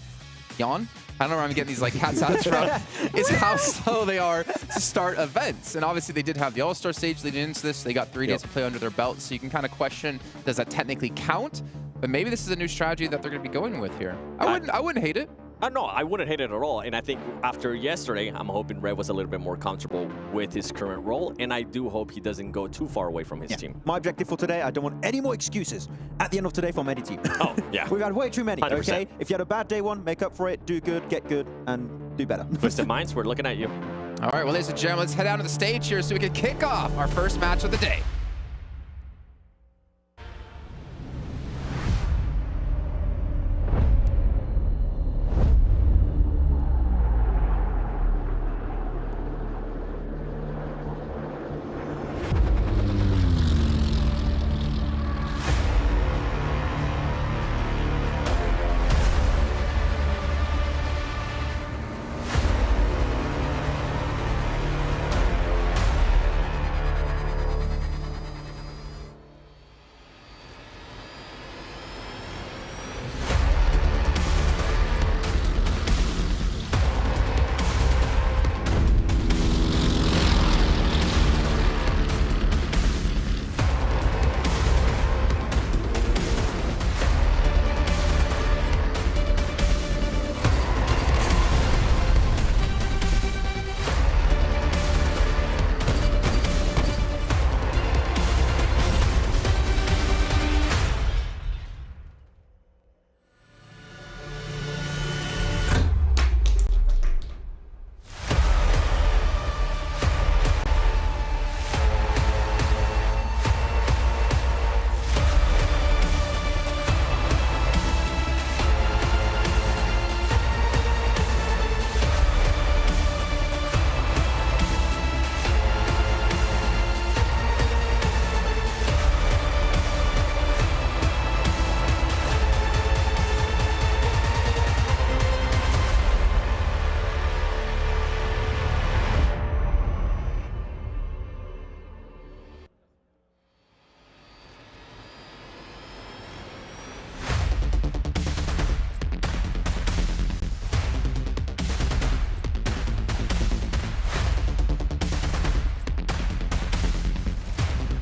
Jan? I don't know where I'm getting these like cat sounds from, is how slow they are to start events. And obviously they did have the All-Star stage leading into this. They got 3 days to play under their belt, so you can kind of question, does that technically count? But maybe this is a new strategy that they're going to be going with here. I wouldn't hate it. No, I wouldn't hate it at all. And I think after yesterday, I'm hoping Red was a little bit more comfortable with his current role. And I do hope he doesn't go too far away from his team. My objective for today, I don't want any more excuses at the end of today from any team. Oh, yeah. We've had way too many, 100%. okay? If you had a bad day one, make up for it, do good, get good, and do better. Twisted Minds, we're looking at you. All right, well, ladies and gentlemen, let's head out to the stage here so we can kick off our first match of the day.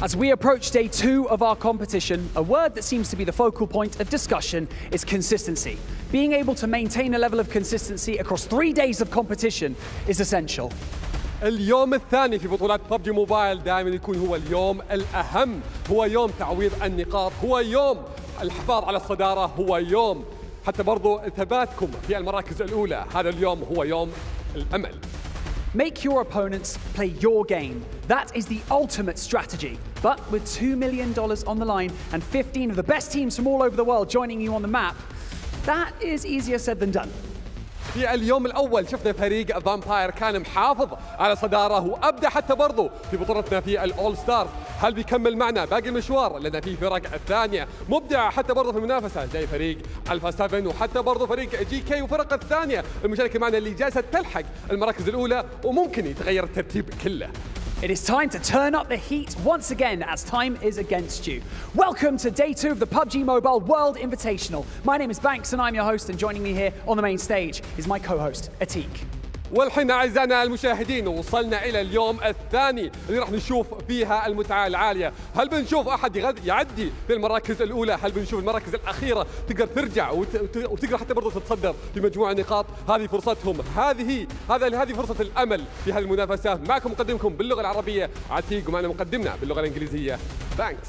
As we approach day 2 of our competition, a word that seems to be the focal point of discussion is consistency. Being able to maintain a level of consistency across 3 days of competition is essential. اليوم الثاني في بطولات PUBG موبايل دائما يكون هو اليوم الأهم، هو يوم تعويض النقاط، هو يوم الحفاظ على الصدارة، هو يوم حتى برضو ثباتكم في المراكز الأولى. هذا اليوم هو يوم الأمل. Make your opponents play your game. That is the ultimate strategy. But with $2 million on the line and 15 of the best teams from all over the world joining you on the map, that is easier said than done. في اليوم الأول شفنا فريق فامباير كان محافظ على صدارة وأبدأ حتى برضو في بطولتنا في الأول ستارز. هل بيكمل معنا باقي المشوار؟ لأن في فرق الثانية مبدعة حتى برضو في المنافسة زي فريق الفا 7 وحتى برضو فريق جي كي وفرق الثانية المشاركة معنا اللي جالسة تلحق المراكز الأولى وممكن يتغير الترتيب كله. It is time to turn up the heat once again as time is against you. Welcome to day 2 of the PUBG Mobile World Invitational. My name is Banks and I'm your host, and joining me here on the main stage is my co-host, Atik. والحين أعزائنا المشاهدين وصلنا إلى اليوم الثاني اللي راح نشوف فيها المتعة العالية. هل بنشوف أحد يعدي في المراكز الأولى؟ هل بنشوف المراكز الأخيرة تقدر ترجع وتقدر حتى برضه تتصدر بمجموعة نقاط؟ هذه فرصتهم، هذه فرصة الأمل في هذه المنافسة. معكم مقدمكم باللغة العربية عتيق ومعنا مقدمنا باللغة الإنجليزية بانكس.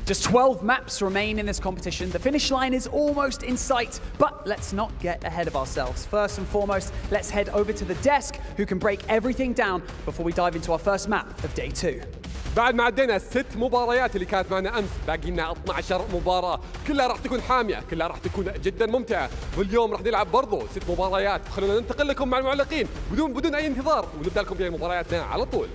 Just 12 maps remain in this competition. The finish line is almost in sight, but let's not get ahead of ourselves. First and foremost, let's head over to the desk who can break everything down before we dive into our first map of day 2. بعد ما عدينا 6 مباريات اللي كانت معنا امس، باقي لنا 12 مباراه، كلها راح تكون حاميه، كلها راح تكون جدا ممتعه، واليوم راح نلعب برضو 6 مباريات. خلونا ننتقل لكم مع المعلقين بدون اي انتظار ونبدا لكم في مبارياتنا على طول.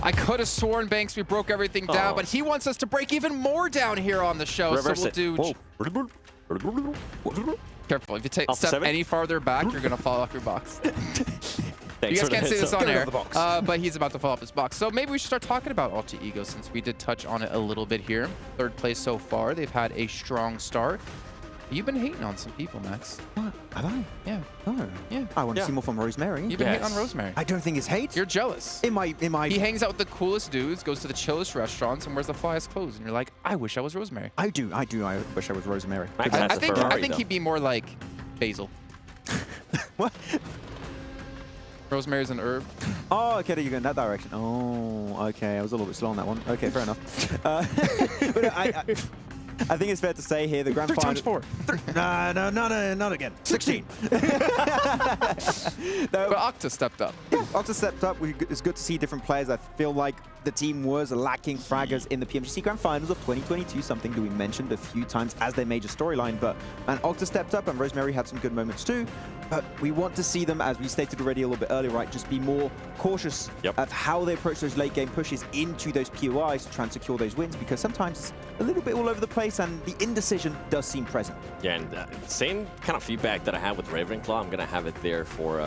I could have sworn, Banks, we broke everything down, but he wants us to break even more down here on the show. Reverse so we'll do. Careful, if you step any farther back, you're going to fall off your box. You guys can't see this on air, but he's about to fall off his box. So maybe we should start talking about Alter Ego, since we did touch on it a little bit here. 3rd place so far. They've had a strong start. You've been hating on some people, Max. What? Have I? Yeah. Oh. Yeah. I want to see more from Rosemary. You've been hating on Rosemary. I don't think it's hate. You're jealous. In my... He hangs out with the coolest dudes, goes to the chillest restaurants, and wears the flyest clothes. And you're like, I wish I was Rosemary. I do. I wish I was Rosemary. I think he'd be more like Basil. What? Rosemary's an herb. Oh, okay, you're going that direction. Oh, okay. I was a little bit slow on that one. Okay, fair enough. But I think it's fair to say here the grand final. 3 times 4. No, not again. 16. But Octa stepped up. Yeah, Octa stepped up. It's good to see different players. I feel like the team was lacking fraggers in the PMGC Grand Finals of 2022, something that we mentioned a few times as their major storyline. But Octa stepped up, and Rosemary had some good moments too. But we want to see them, as we stated already a little bit earlier, right, just be more cautious of how they approach those late game pushes into those POIs to try and secure those wins, because sometimes it's a little bit all over the place and the indecision does seem present. Yeah, and same kind of feedback that I had with Ravenclaw, I'm going to have it there for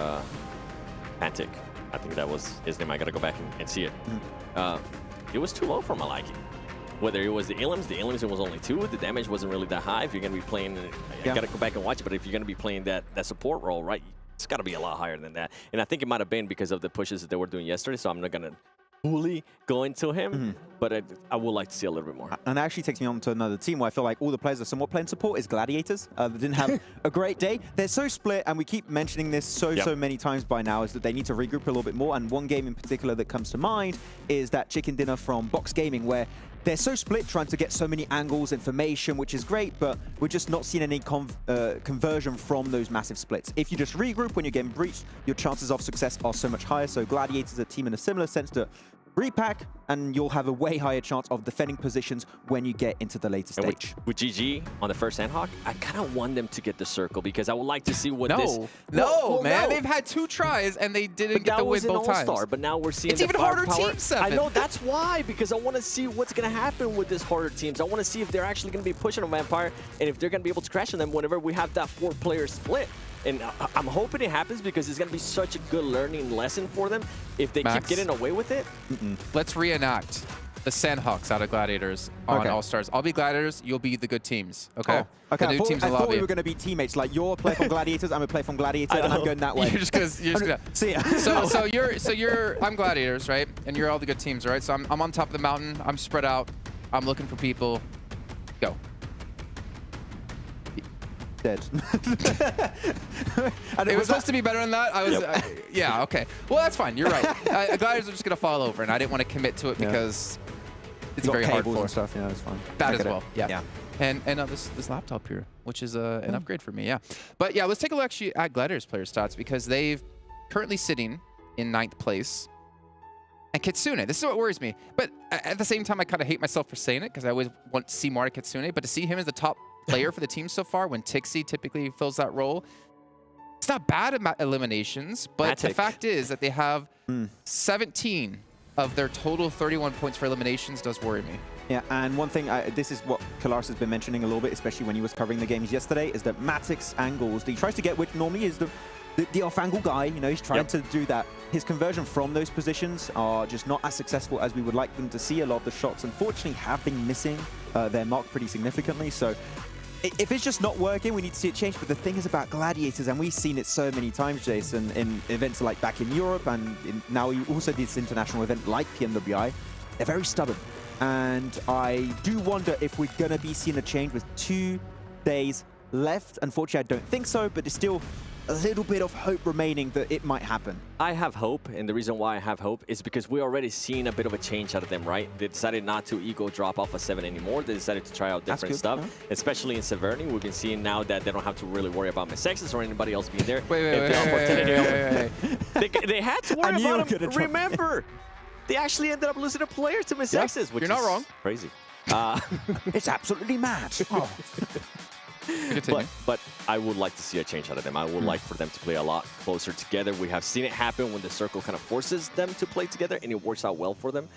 Pantic. I think that was his name. I got to go back and see it. It was too low for my liking. Whether it was the Elims it was only 2. The damage wasn't really that high. If you're going to be playing, I got to go back and watch it, but if you're going to be playing that support role, right, it's got to be a lot higher than that. And I think it might have been because of the pushes that they were doing yesterday, so I'm not going to fully go into him, but I would like to see a little bit more. And that actually takes me on to another team where I feel like all the players are somewhat playing support is Gladiators. They didn't have a great day. They're so split, and we keep mentioning this so many times by now, is that they need to regroup a little bit more. And one game in particular that comes to mind is that chicken dinner from Box Gaming, where they're so split, trying to get so many angles, information, which is great, but we're just not seeing any conversion from those massive splits. If you just regroup when you're getting breached, your chances of success are so much higher. So Gladiators are a team in a similar sense to repack, and you'll have a way higher chance of defending positions when you get into the later stage. With GG on the first Sandhawk, I kind of want them to get the circle because I would like to see what this... No, man. They've had 2 tries and they didn't get the win both times. But now we're seeing it's even harder team 7. I know, that's why, because I want to see what's going to happen with this harder teams. I want to see if they're actually going to be pushing on Vampire and if they're going to be able to crash on them whenever we have that 4-player split. And I'm hoping it happens because it's going to be such a good learning lesson for them if they keep getting away with it. Let's reenact the Sandhawks out of Gladiators on All-Stars. I'll be Gladiators, you'll be the good teams, okay? Oh, okay. The new teams in I the thought lobby. we were going to be teammates. Like, you're a player from Gladiators, I'm a player from Gladiator, and I'm going that way. You're just gonna See ya. I'm Gladiators, right? And you're all the good teams, right? So I'm on top of the mountain, I'm spread out, I'm looking for people. Go. Dead. It was supposed to be better than that. I was, yeah, okay. Well, that's fine. You're right. Gladiators are just gonna fall over, and I didn't want to commit to it because it's very hard for and stuff. Yeah, it's fine. that as well. Yeah. And this laptop here, which is an upgrade for me. Yeah. But yeah, let's take a look actually at Gladiators player stats because they've currently sitting in 9th place. And Kitsune, this is what worries me. But at the same time, I kind of hate myself for saying it because I always want to see more of Kitsune. But to see him as the top player for the team so far, when Tixie typically fills that role, it's not bad at eliminations. But the fact is that they have 17 of their total 31 points for eliminations does worry me. Yeah, and one thing, this is what Kalaris has been mentioning a little bit, especially when he was covering the games yesterday, is that Matic's angles that he tries to get, which normally is the off-angle guy, you know, he's trying to do that. His conversion from those positions are just not as successful as we would like them to see. A lot of the shots, unfortunately, have been missing their mark pretty significantly. So if it's just not working, we need to see it change. But the thing is about Gladiators, and we've seen it so many times, Jason, in events like back in Europe, and now we also did this international event like PMWI, they're very stubborn. And I do wonder if we're going to be seeing a change with 2 days left. Unfortunately, I don't think so, but it's still a little bit of hope remaining that it might happen. I have hope, and the reason why I have hope is because we already seen a bit of a change out of them, right? They decided not to ego drop off a 7 anymore. They decided to try out different stuff, especially in Severny. We've been seeing now that they don't have to really worry about Misexes or anybody else being there. Wait. They had to worry about them. Remember, they actually ended up losing a player to Misexes, which you're not wrong. Crazy. It's absolutely mad. But I would like to see a change out of them. I would like for them to play a lot closer together. We have seen it happen when the circle kind of forces them to play together, and it works out well for them.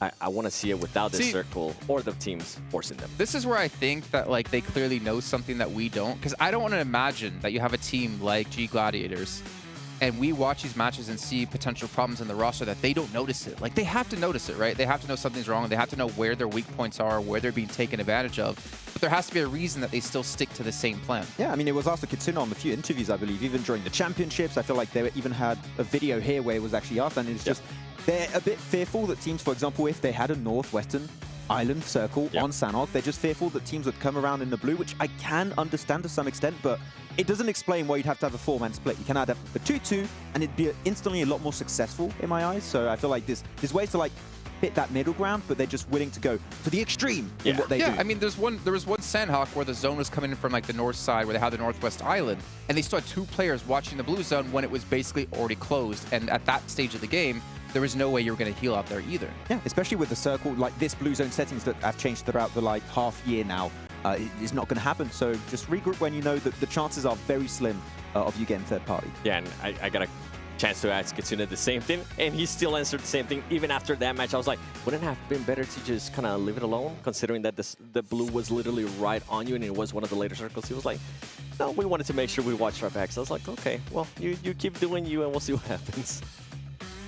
I want to see it without the circle or the teams forcing them. This is where I think that like they clearly know something that we don't, because I don't want to imagine that you have a team like G Gladiators and we watch these matches and see potential problems in the roster that they don't notice it. Like, they have to notice it, right? They have to know something's wrong. They have to know where their weak points are, where they're being taken advantage of. But there has to be a reason that they still stick to the same plan. Yeah, I mean, it was asked to Kitsune on a few interviews, I believe, even during the championships. I feel like they even had a video here where it was actually asked, and it's just, they're a bit fearful that teams, for example, if they had a Northwestern Island circle on Sanhok, they're just fearful that teams would come around in the blue, which I can understand to some extent, but it doesn't explain why you'd have to have a 4-man split. You can add a 2-2, and it'd be instantly a lot more successful in my eyes. So I feel like there's ways to like hit that middle ground, but they're just willing to go to the extreme in what they do. Yeah, I mean, there was one Sandhawk where the zone was coming in from like the north side where they had the Northwest Island, and they still had 2 players watching the blue zone when it was basically already closed. And at that stage of the game, there was no way you were going to heal out there either. Yeah, especially with the circle, like this blue zone settings that have changed throughout the like half year now. It's not going to happen. So just regroup when you know that the chances are very slim of you getting third party. Yeah, and I got a chance to ask Kitsune the same thing, and he still answered the same thing. Even after that match, I was like, wouldn't it have been better to just kind of leave it alone, considering that the blue was literally right on you and it was one of the later circles? He was like, no, we wanted to make sure we watched our backs. I was like, okay, well, you keep doing you and we'll see what happens.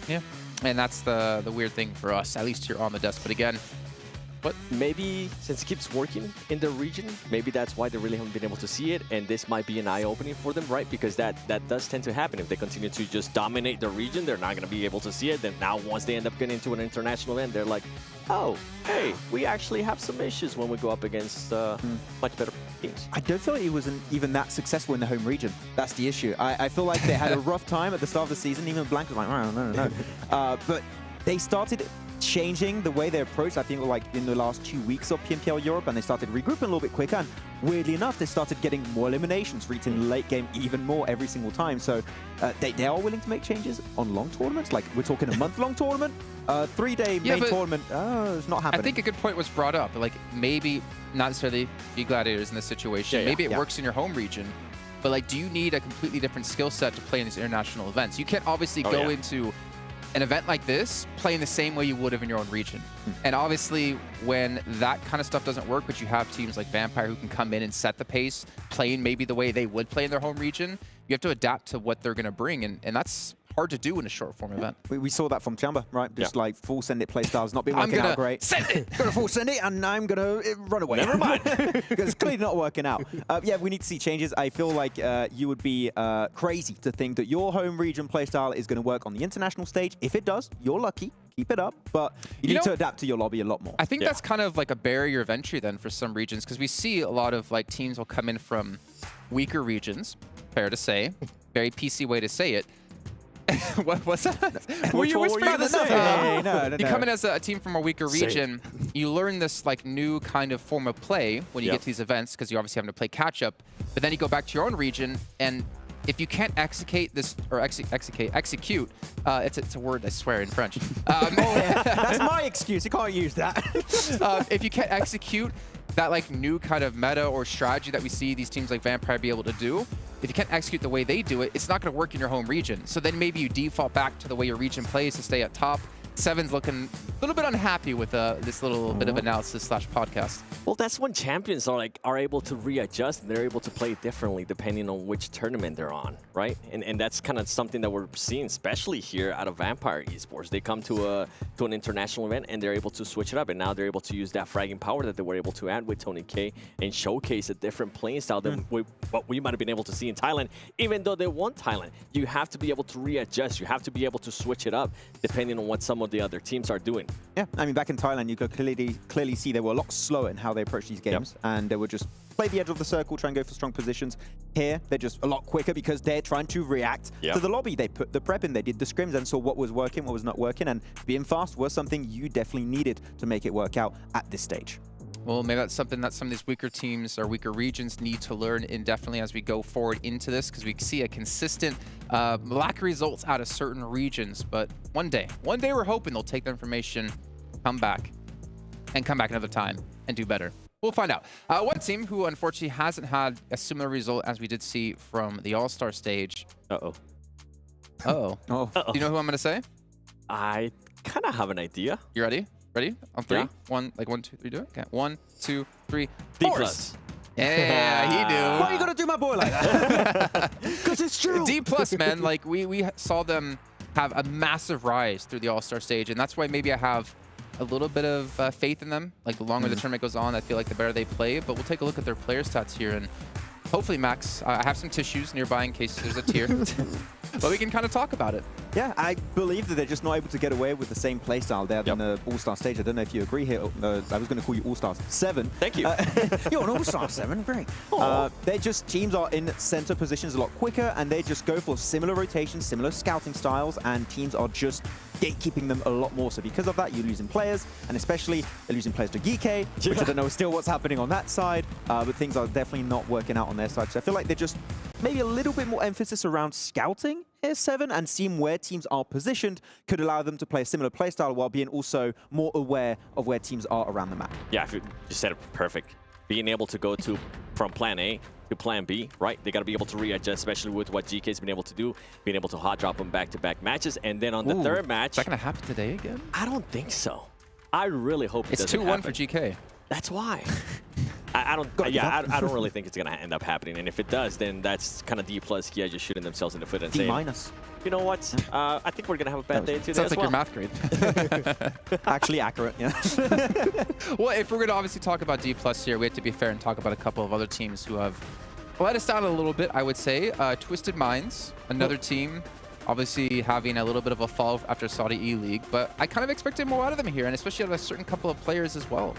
Yeah, and that's the weird thing for us, at least here on the desk. But again, but maybe since it keeps working in the region, maybe that's why they really haven't been able to see it, and this might be an eye-opening for them, right? Because that does tend to happen. If they continue to just dominate the region, they're not going to be able to see it. Then now once they end up getting into an international event, they're like, oh, hey, we actually have some issues when we go up against much better teams. I don't feel like he wasn't even that successful in the home region. That's the issue. I feel like they had a rough time at the start of the season. Even Blank was like, oh, no. But they started changing the way they approach, I think, like in the last 2 weeks of PMPL Europe, and they started regrouping a little bit quicker, and weirdly enough, they started getting more eliminations, reaching the late game even more every single time. So they are willing to make changes on long tournaments. Like, we're talking a month-long tournament, 3-day main tournament. It's not happening. I think a good point was brought up. Like, maybe not necessarily be Gladiators in this situation. Maybe it works in your home region, but like, do you need a completely different skill set to play in these international events? You can't obviously go into an event like this playing the same way you would have in your own region. And obviously, when that kind of stuff doesn't work, but you have teams like Vampire who can come in and set the pace, playing maybe the way they would play in their home region, you have to adapt to what they're going to bring. And that's hard to do in a short form event. We saw that from Tianba, right? Just like full send it playstyles not been working out great. Send it. Gonna full send it, and I'm gonna run away. Never mind, because it's clearly not working out. Yeah, we need to see changes. I feel like you would be crazy to think that your home region playstyle is going to work on the international stage. If it does, you're lucky. Keep it up, but you need to adapt to your lobby a lot more. I think that's kind of like a barrier of entry then for some regions, because we see a lot of like teams will come in from weaker regions. Fair to say, very PC way to say it. What's that? Were you whispering this? No. You come in as a team from a weaker region, you learn this like new kind of form of play when you get to these events, because you're obviously having to play catch up. But then you go back to your own region, and if you can't execute this or execute, it's a word I swear in French. That's my excuse. You can't use that. If you can't execute that like new kind of meta or strategy that we see these teams like Vampire be able to do, if you can't execute the way they do it, it's not going to work in your home region. So then maybe you default back to the way your region plays to stay at top. Seven's looking a little bit unhappy with this little bit of analysis / podcast. Well, that's when champions are able to readjust, and they're able to play differently depending on which tournament they're on, right? And that's kind of something that we're seeing, especially here out of Vampire Esports. They come to an international event, and they're able to switch it up, and now they're able to use that fragging power that they were able to add with Tony K and showcase a different playing style than what we might have been able to see in Thailand. Even though they won Thailand, you have to be able to readjust. You have to be able to switch it up depending on what some of the other teams are doing. Yeah, I mean, back in Thailand, you could clearly see they were a lot slower in how they approach these games, and they would just play the edge of the circle, try and go for strong positions. Here, they're just a lot quicker because they're trying to react to the lobby. They put the prep in, they did the scrims, and saw what was working, what was not working, and being fast was something you definitely needed to make it work out at this stage. Well, maybe that's something that some of these weaker teams or weaker regions need to learn indefinitely as we go forward into this, because we see a consistent lack of results out of certain regions. But one day we're hoping they'll take the information, come back another time and do better. We'll find out. One team who unfortunately hasn't had a similar result as we did see from the All-Star stage. Uh-oh. Do you know who I'm going to say? I kind of have an idea. You ready? Ready? On three? Yeah. 1, 2, 3, do it? Okay. 1, 2, 3. D+. Yeah, he do. Why are you gonna do my boy like that? Because it's true. D+, man. Like, we saw them have a massive rise through the All-Star stage, and that's why maybe I have a little bit of faith in them. Like, the longer the tournament goes on, I feel like the better they play. But we'll take a look at their player stats here, and hopefully, Max, I have some tissues nearby in case there's a tear. But we can kind of talk about it. Yeah, I believe that they're just not able to get away with the same playstyle there than the All-Star stage. I don't know if you agree here. I was going to call you All-Stars 7. Thank you. You're an All-Star 7, great. They're just, teams are in center positions a lot quicker, and they just go for similar rotations, similar scouting styles, and teams are just gatekeeping them a lot more. So because of that, you're losing players, and especially they're losing players to Geekay, which I don't know still what's happening on that side, but things are definitely not working out on their side. So I feel like they're just maybe a little bit more emphasis around scouting here, 7, and seeing where teams are positioned could allow them to play a similar playstyle while being also more aware of where teams are around the map. Yeah, you said it perfect. Being able to go from plan A to plan B, right? They got to be able to readjust, especially with what GK's been able to do, being able to hot drop them back-to-back matches, and then on the third match... Is that going to happen today again? I don't think so. I really hope it doesn't happen. It's 2-1 for GK. That's why. I don't really think it's going to end up happening. And if it does, then that's kind of D+, yeah, just shooting themselves in the foot and saying, D-. You know what? I think we're going to have a bad day today. Sounds like your math grade. Actually accurate, yeah. Well, if we're going to obviously talk about D+ here, we have to be fair and talk about a couple of other teams who have let us down a little bit, I would say. Twisted Minds, another team, obviously having a little bit of a fall after Saudi E-League, but I kind of expected more out of them here, and especially out of a certain couple of players as well.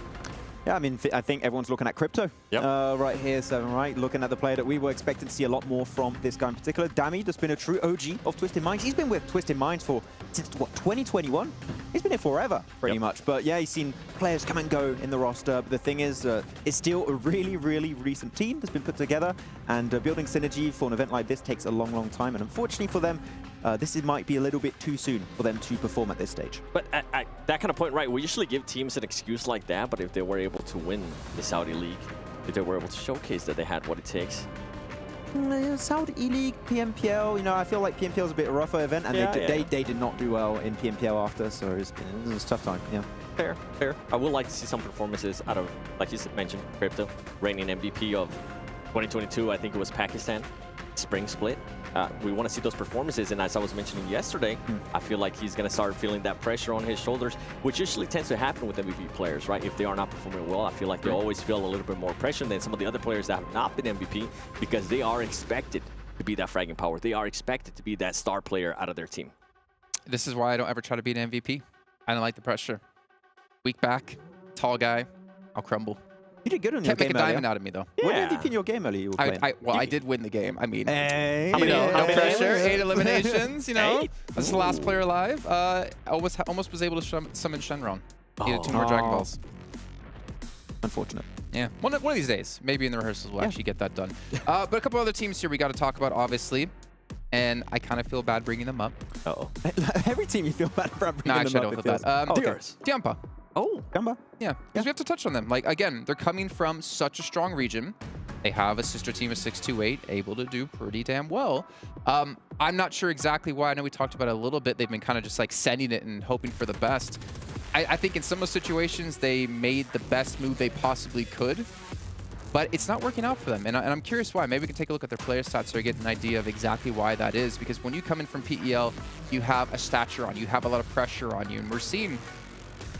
Yeah, I mean, I think everyone's looking at Crypto right here, 7, right? Looking at the player that we were expecting to see a lot more from this guy in particular. Dammy, that's been a true OG of Twisted Minds. He's been with Twisted Minds since, what, 2021? He's been here forever, pretty much. But yeah, he's seen players come and go in the roster. But the thing is, it's still a really, really recent team that's been put together. And building synergy for an event like this takes a long, long time. And unfortunately for them, this might be a little bit too soon for them to perform at this stage. But at that kind of point, right, we usually give teams an excuse like that, but if they were able to win the Saudi League, if they were able to showcase that they had what it takes. Saudi E-League, PMPL, you know, I feel like PMPL is a bit rougher event, and they did not do well in PMPL after, so it was a tough time, yeah. Fair, fair. I would like to see some performances out of, like you mentioned, Crypto, reigning MVP of 2022, I think it was Pakistan, Spring Split. We want to see those performances, and as I was mentioning yesterday, I feel like he's going to start feeling that pressure on his shoulders, which usually tends to happen with MVP players, right? If they are not performing well, I feel like they always feel a little bit more pressure than some of the other players that have not been MVP, because they are expected to be that fragging power. They are expected to be that star player out of their team. This is why I don't ever try to be an MVP. I don't like the pressure. Weak back, tall guy, I'll crumble. You did good on your Can't make game a diamond earlier. out of me, though. What do you think in your game earlier you were playing? I did win the game. I mean, Hey, How many- no how many pressure, eliminations? 8 eliminations, you know. 8? That's the last player alive. Almost was able to summon Shenron. Needed 2 more Dragon Balls. Unfortunate. Yeah, one of these days. Maybe in the rehearsals we'll actually get that done. But a couple other teams here we got to talk about, obviously. And I kind of feel bad bringing them up. Uh-oh. Every team you feel bad for bringing No, them actually, I up, don't it feel bad. feels. Okay. Tianba. Oh, Tianba? Yeah, because we have to touch on them. Like, again, they're coming from such a strong region. They have a sister team of 628, able to do pretty damn well. I'm not sure exactly why. I know we talked about it a little bit. They've been kind of just like sending it and hoping for the best. I think in some of those situations, they made the best move they possibly could. But it's not working out for them, and I'm curious why. Maybe we can take a look at their player stats so I get an idea of exactly why that is. Because when you come in from PEL, you have a stature on you, have a lot of pressure on you, and we're seeing,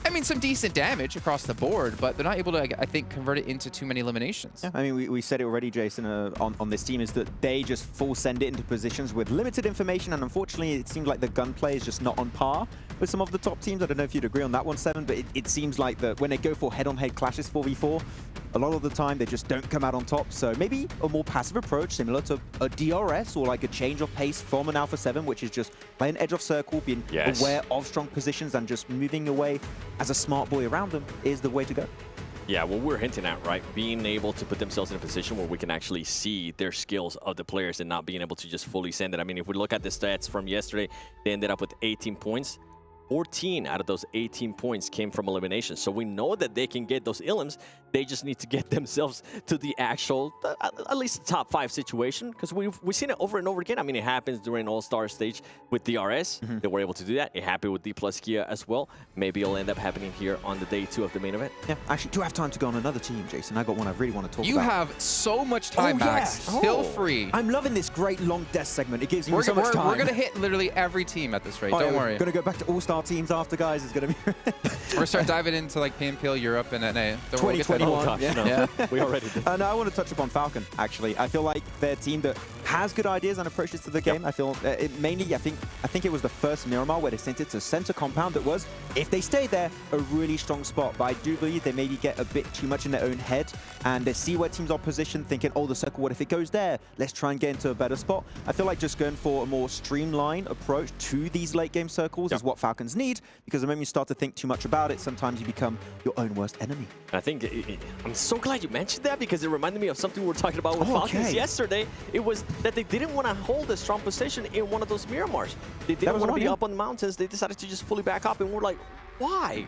I mean, some decent damage across the board, but they're not able to, I think, convert it into too many eliminations. Yeah, I mean, we said it already, Jason, on this team, is that they just full send it into positions with limited information, and unfortunately, it seems like the gunplay is just not on par with some of the top teams. I don't know if you'd agree on that one, Seven, but it seems like that when they go for head-on-head clashes 4v4, a lot of the time they just don't come out on top. So maybe a more passive approach, similar to a DRS or like a change of pace from an Alpha 7, which is just playing edge of circle, being aware of strong positions and just moving away as a smart boy around them is the way to go. Yeah, what we're hinting at, right? Being able to put themselves in a position where we can actually see their skills of the players and not being able to just fully send it. I mean, if we look at the stats from yesterday, they ended up with 18 points. 14 out of those 18 points came from elimination. So we know that they can get those elims. They just need to get themselves to the actual, at least top 5 situation, because we've seen it over and over again. I mean, it happens during All-Star stage with DRS. They were able to do that. It happened with D+ Kia as well. Maybe it'll end up happening here on the day 2 of the main event. Yeah, actually, do have time to go on another team, Jason. I got one I really want to talk about. You have so much time, Max. Feel free. I'm loving this great long death segment. It gives me so much time. We're going to hit literally every team at this rate. Don't worry. We're going to go back to All-Star teams after, guys. It's going to be... We're going to start diving into like PMPL Europe and NA. 2021. Oh, gosh, no. We already did. No, I want to touch upon Falcon, actually. I feel like they're a team that has good ideas and approaches to the game. I feel it mainly, I think it was the first Miramar where they sent it to center compound that was, if they stayed there, a really strong spot. But I do believe they maybe get a bit too much in their own head and they see where teams are positioned thinking, oh, the circle, what if it goes there? Let's try and get into a better spot. I feel like just going for a more streamlined approach to these late game circles is what Falcons need, because the moment you start to think too much about it, sometimes you become your own worst enemy. I think I'm so glad you mentioned that, because it reminded me of something we were talking about with Falcons yesterday. It was that they didn't want to hold a strong position in one of those Miramars. They didn't want to be up on the mountains. They decided to just fully back up, and we're like, why?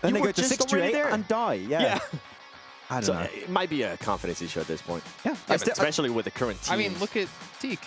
And you they go to 6-8 and die. Yeah. I don't know. It might be a confidence issue at this point. Yeah, especially with the current team. I mean, look at Teak.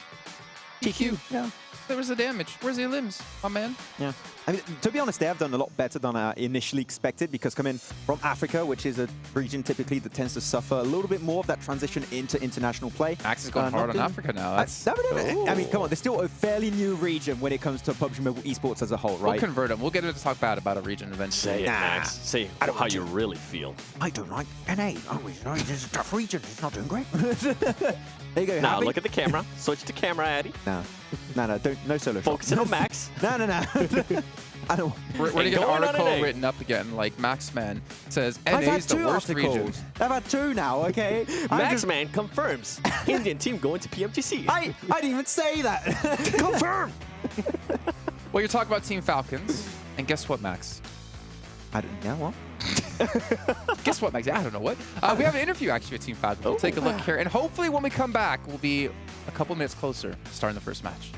TQ. Yeah. There was the damage. Where's the limbs, my man? Yeah. I mean, to be honest, they have done a lot better than I initially expected, because coming from Africa, which is a region typically that tends to suffer a little bit more of that transition into international play. Max is going hard on Africa now. I mean, come on, they're still a fairly new region when it comes to PUBG Mobile Esports as a whole, right? We'll convert them. We'll get into talk bad about a region eventually. Say it, Max. Say how you really feel. I don't like NA. Oh, this is a tough region. It's not doing great. There you go. Now look at the camera. Switch to camera, Addy. No, don't. No solo. Focusing on Max. No. I don't. We're going to get an article written up again, like Maxman says, NA's the worst region. I've had 2 now, okay? Maxman confirms Indian team going to PMGC. I didn't even say that. Confirm. Well, you're talking about Team Falcons, and guess what, Max? I don't. Yeah, what? Guess what, Max? I don't know what. We have an interview actually with Team Falcons. We'll take a look here, and hopefully when we come back, we'll be a couple minutes closer to starting the first match.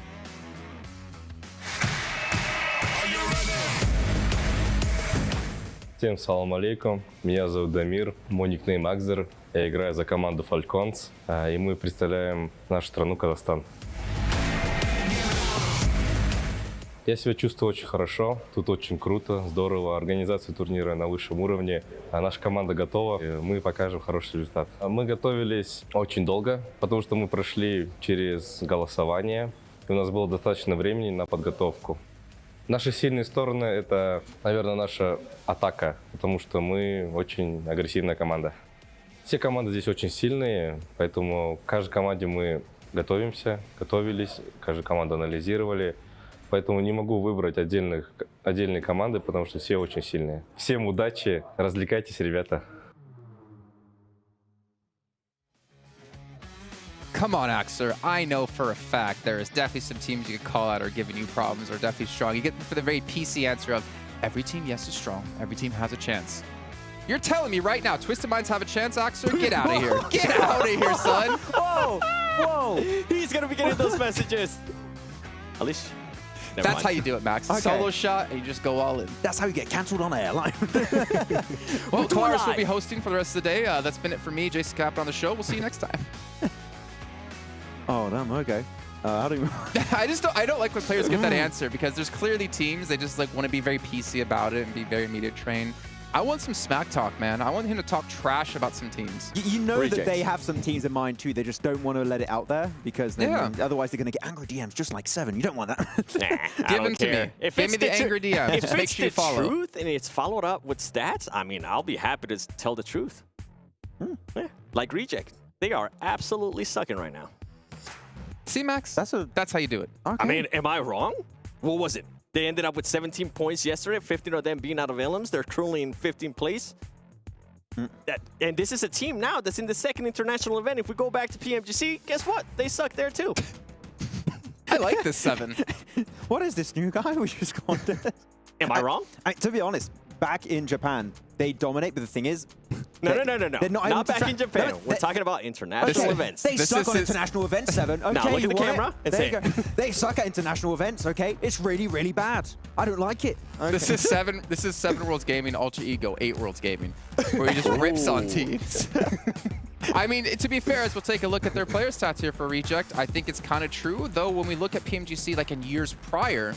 Всем салам алейкум, меня зовут Дамир, мой никнейм Акзер, я играю за команду Falcons, и мы представляем нашу страну Казахстан. Я себя чувствую очень хорошо, тут очень круто, здорово, организация турнира на высшем уровне, а наша команда готова, и мы покажем хороший результат. Мы готовились очень долго, потому что мы прошли через голосование, и у нас было достаточно времени на подготовку. Наши сильные стороны — это, наверное, наша атака, потому что мы очень агрессивная команда. Все команды здесь очень сильные, поэтому к каждой команде мы готовимся, готовились, каждую команду анализировали. Поэтому не могу выбрать отдельные команды, потому что все очень сильные. Всем удачи, развлекайтесь, ребята. Come on, Axer. I know for a fact there is definitely some teams you could call out or giving you problems or definitely strong. You get for the very PC answer of every team, yes, is strong. Every team has a chance. You're telling me right now Twisted Minds have a chance, Axer? Get out of here. Get out of here, son. Whoa! Whoa! He's going to be getting those messages. At least... That's how you do it, Max. Okay. Solo shot, and you just go all in. That's how you get cancelled on air. Like. Well, Taurus will be hosting for the rest of the day. That's been it for me, Jason Captain, on the show. We'll see you next time. Oh, damn, okay. How do you... I don't like when players get that answer because there's clearly teams, they just like want to be very PC about it and be very media trained. I want some smack talk, man. I want him to talk trash about some teams. You know that they have some teams in mind too. They just don't want to let it out there because then, otherwise they're going to get angry DMs just like Seven. You don't want that. Nah, Give them to me. Give me the angry DMs. Just make sure you follow. If it's the truth and it's followed up with stats, I mean, I'll be happy to tell the truth. Yeah. Like Reject. They are absolutely sucking right now. See, Max? That's how you do it. Okay. I mean, am I wrong? What was it? They ended up with 17 points yesterday, 15 of them being out of elims. They're currently in 15th place. And this is a team now that's in the second international event. If we go back to PMGC, guess what? They suck there too. I like this Seven. What is this new guy we just got? Am I wrong? To be honest, back in Japan, they dominate, but the thing is... No. They're not back in Japan. No, We're talking about international events. They suck on international events, Seven. Okay, now look at the camera. There you go. They suck at international events, okay? It's really, really bad. I don't like it. Okay. This is Seven Worlds Gaming Ultra Ego 8 Worlds Gaming, where he just rips on teams. I mean, to be fair, as we'll take a look at their player stats here for Reject, I think it's kind of true, though when we look at PMGC like in years prior,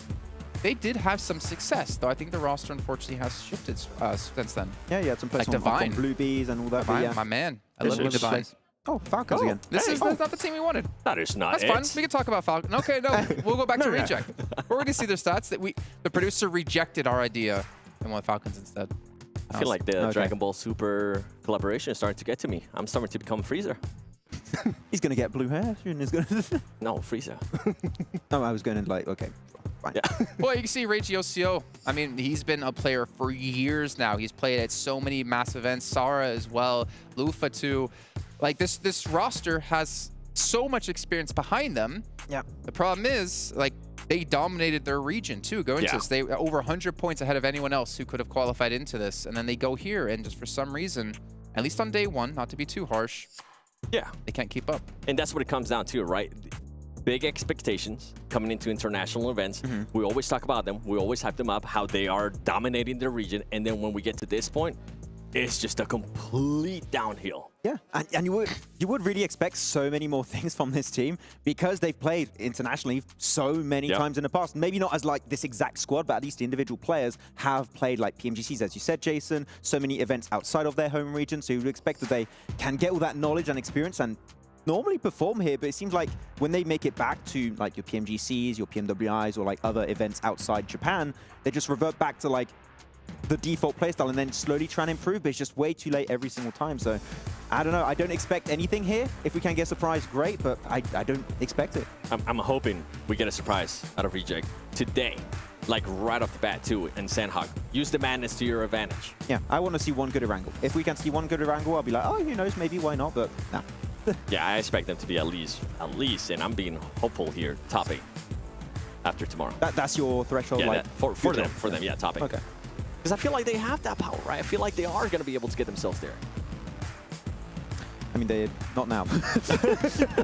they did have some success, though I think the roster unfortunately has shifted since then. Yeah, you had some players like Divine. Blue Bees and all that. Divine, yeah. my man. I love you, Divine. Oh, Falcons again. This is not the team we wanted. That is not That's fine. We can talk about Falcon. Okay, no, we'll go back to Reject. We're going to see their stats. The producer rejected our idea and went Falcons instead. I feel like the Dragon Ball Super collaboration is starting to get to me. I'm starting to become Frieza. He's going to get blue hair. No, Frieza. Oh, I was going to like, okay. Fine. Yeah. Well, you can see Rage OCO. I mean, he's been a player for years now. He's played at so many massive events. Sara as well. Lufa too. Like this roster has so much experience behind them. Yeah. The problem is, like, they dominated their region too going into this. They were over 100 points ahead of anyone else who could have qualified into this. And then they go here and just for some reason, at least on day one, not to be too harsh, they can't keep up. And that's what it comes down to, right? Big expectations coming into international events. We always talk about them. We always hype them up, how they are dominating their region. And then when we get to this point, it's just a complete downhill. Yeah, and you would really expect so many more things from this team because they've played internationally so many times in the past. Maybe not as like this exact squad, but at least the individual players have played like PMGCs, as you said, Jason, so many events outside of their home region. So you would expect that they can get all that knowledge and experience and normally perform here, but it seems like when they make it back to like your PMGCs, your PMWIs, or like other events outside Japan, they just revert back to like the default playstyle and then slowly try and improve, but it's just way too late every single time. So I don't know. I don't expect anything here. If we can get a surprise, great, but I don't expect it. I'm hoping we get a surprise out of Reject today, like right off the bat too, and Sandhog. Use the madness to your advantage. Yeah, I want to see one good Erangel. If we can see one good Erangel, I'll be like, oh, who knows, maybe, why not, but no. Yeah, I expect them to be at least, and I'm being hopeful here, top 8 after tomorrow. That's your threshold? Yeah, like, for them, yeah, top 8. Okay. Because I feel like they have that power, right? I feel like they are going to be able to get themselves there. I mean, they're not now.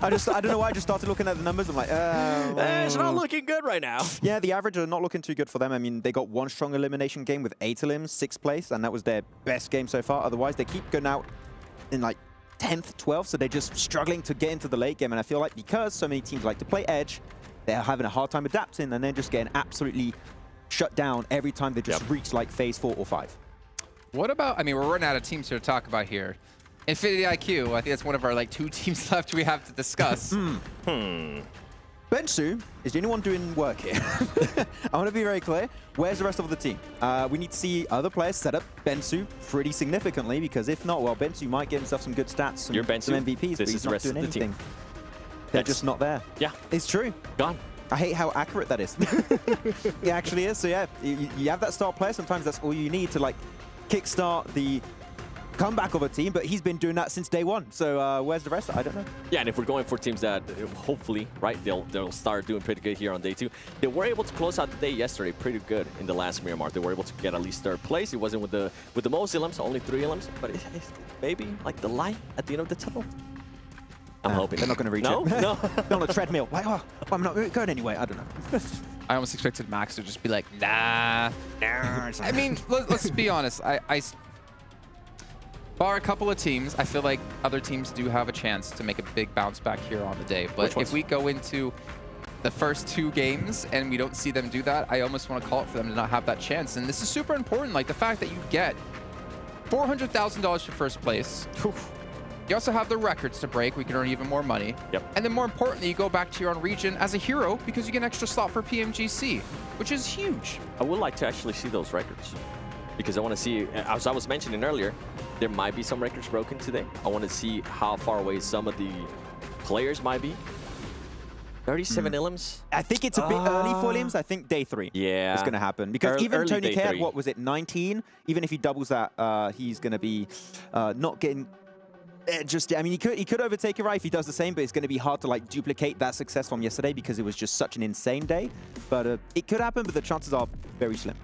I don't know why I just started looking at the numbers. I'm like, it's not looking good right now. Yeah, the average are not looking too good for them. I mean, they got one strong elimination game with 8 elims, 6th place, and that was their best game so far. Otherwise, they keep going out in like 10th, 12th, so they're just struggling to get into the late game. And I feel like because so many teams like to play Edge, they're having a hard time adapting, and they're just getting absolutely shut down every time they just reach like phase 4 or 5. What about, I mean, we're running out of teams here to talk about here. Infinity IQ, I think that's one of our like 2 teams left we have to discuss. Bensu is the only one doing work here. I want to be very clear. Where's the rest of the team? We need to see other players set up Bensu pretty significantly, because if not, well, Bensu might get himself some good stats, some MVPs, but he's not doing anything. They're just not there. Yeah. It's true. Gone. I hate how accurate that is. It actually is. So yeah, you have that star player. Sometimes that's all you need to like kickstart the comeback of a team, but he's been doing that since day 1. So where's the rest? I don't know. Yeah, and if we're going for teams that hopefully, right, they'll start doing pretty good here on day 2. They were able to close out the day yesterday pretty good in the last Miramar. They were able to get at least 3rd place. It wasn't with the most elims, only 3 elims, but it's maybe like the light at the end of the tunnel. I'm hoping. They're not going to reach it. No? They're on a treadmill. Like, oh, I'm not going anywhere. I don't know. I almost expected Max to just be like, nah. I mean, let's be honest. I bar a couple of teams, I feel like other teams do have a chance to make a big bounce back here on the day. But if we go into the first 2 games and we don't see them do that, I almost want to call it for them to not have that chance. And this is super important. Like the fact that you get $400,000 for first place. You also have the records to break. We can earn even more money. And then more importantly, you go back to your own region as a hero because you get an extra slot for PMGC, which is huge. I would like to actually see those records because I want to see, as I was mentioning earlier, there might be some records broken today. I want to see how far away some of the players might be. 37 elims? I think it's a bit early for elims. I think day 3 is going to happen. Because even Tony K had, what was it, 19? Even if he doubles that, he's going to be not getting... I mean, he could overtake it, right, if he does the same, but it's going to be hard to like duplicate that success from yesterday because it was just such an insane day. But it could happen, but the chances are very slim.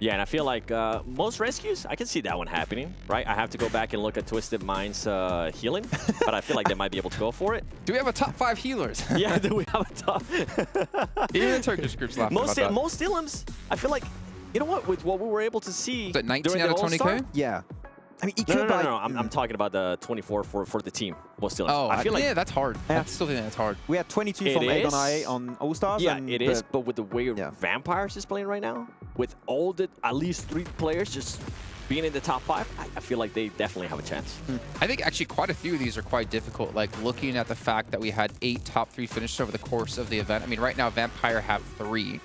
Yeah, and I feel like most rescues, I can see that one happening, right? I have to go back and look at Twisted Mind's healing, but I feel like they might be able to go for it. Do we have a top 5 healers? Yeah, do we have a top? Even the Turkish groups laughing most about that. Most elims, I feel like, you know what, with what we were able to see. Was it 19 out of 20K? Yeah. I mean, no, I'm talking about the 24 for the team. Most elims. Oh, I feel like that's hard. I still think that's hard. We had 22 from Egg on IA on All-Stars. Yeah, it is, but with the way Vampires is playing right now, with all the, at least 3 players just being in the top 5, I feel like they definitely have a chance. I think actually quite a few of these are quite difficult, like looking at the fact that we had 8 top 3 finishes over the course of the event. I mean, right now, Vampire have 3.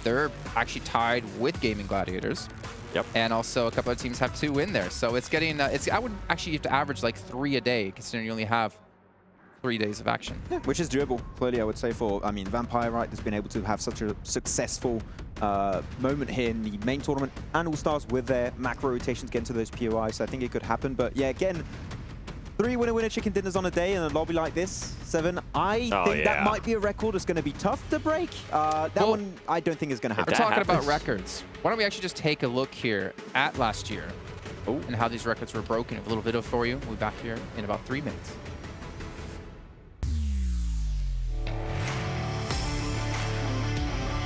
They're actually tied with Gaming Gladiators. And also a couple of teams have 2 in there. So it's getting, I would actually have to average like 3 a day, considering you only have 3 days of action. Yeah, which is doable, clearly, I would say, for, I mean, Vampire, right, has been able to have such a successful moment here in the main tournament and All-Stars with their macro rotations getting to those POIs. So I think it could happen. But yeah, again, 3 winner-winner chicken dinners on a day in a lobby like this, 7. I think that might be a record that's going to be tough to break. That one, I don't think is going to happen. We're talking about records. Why don't we actually just take a look here at last year and how these records were broken. A little video for you. We'll be back here in about 3 minutes.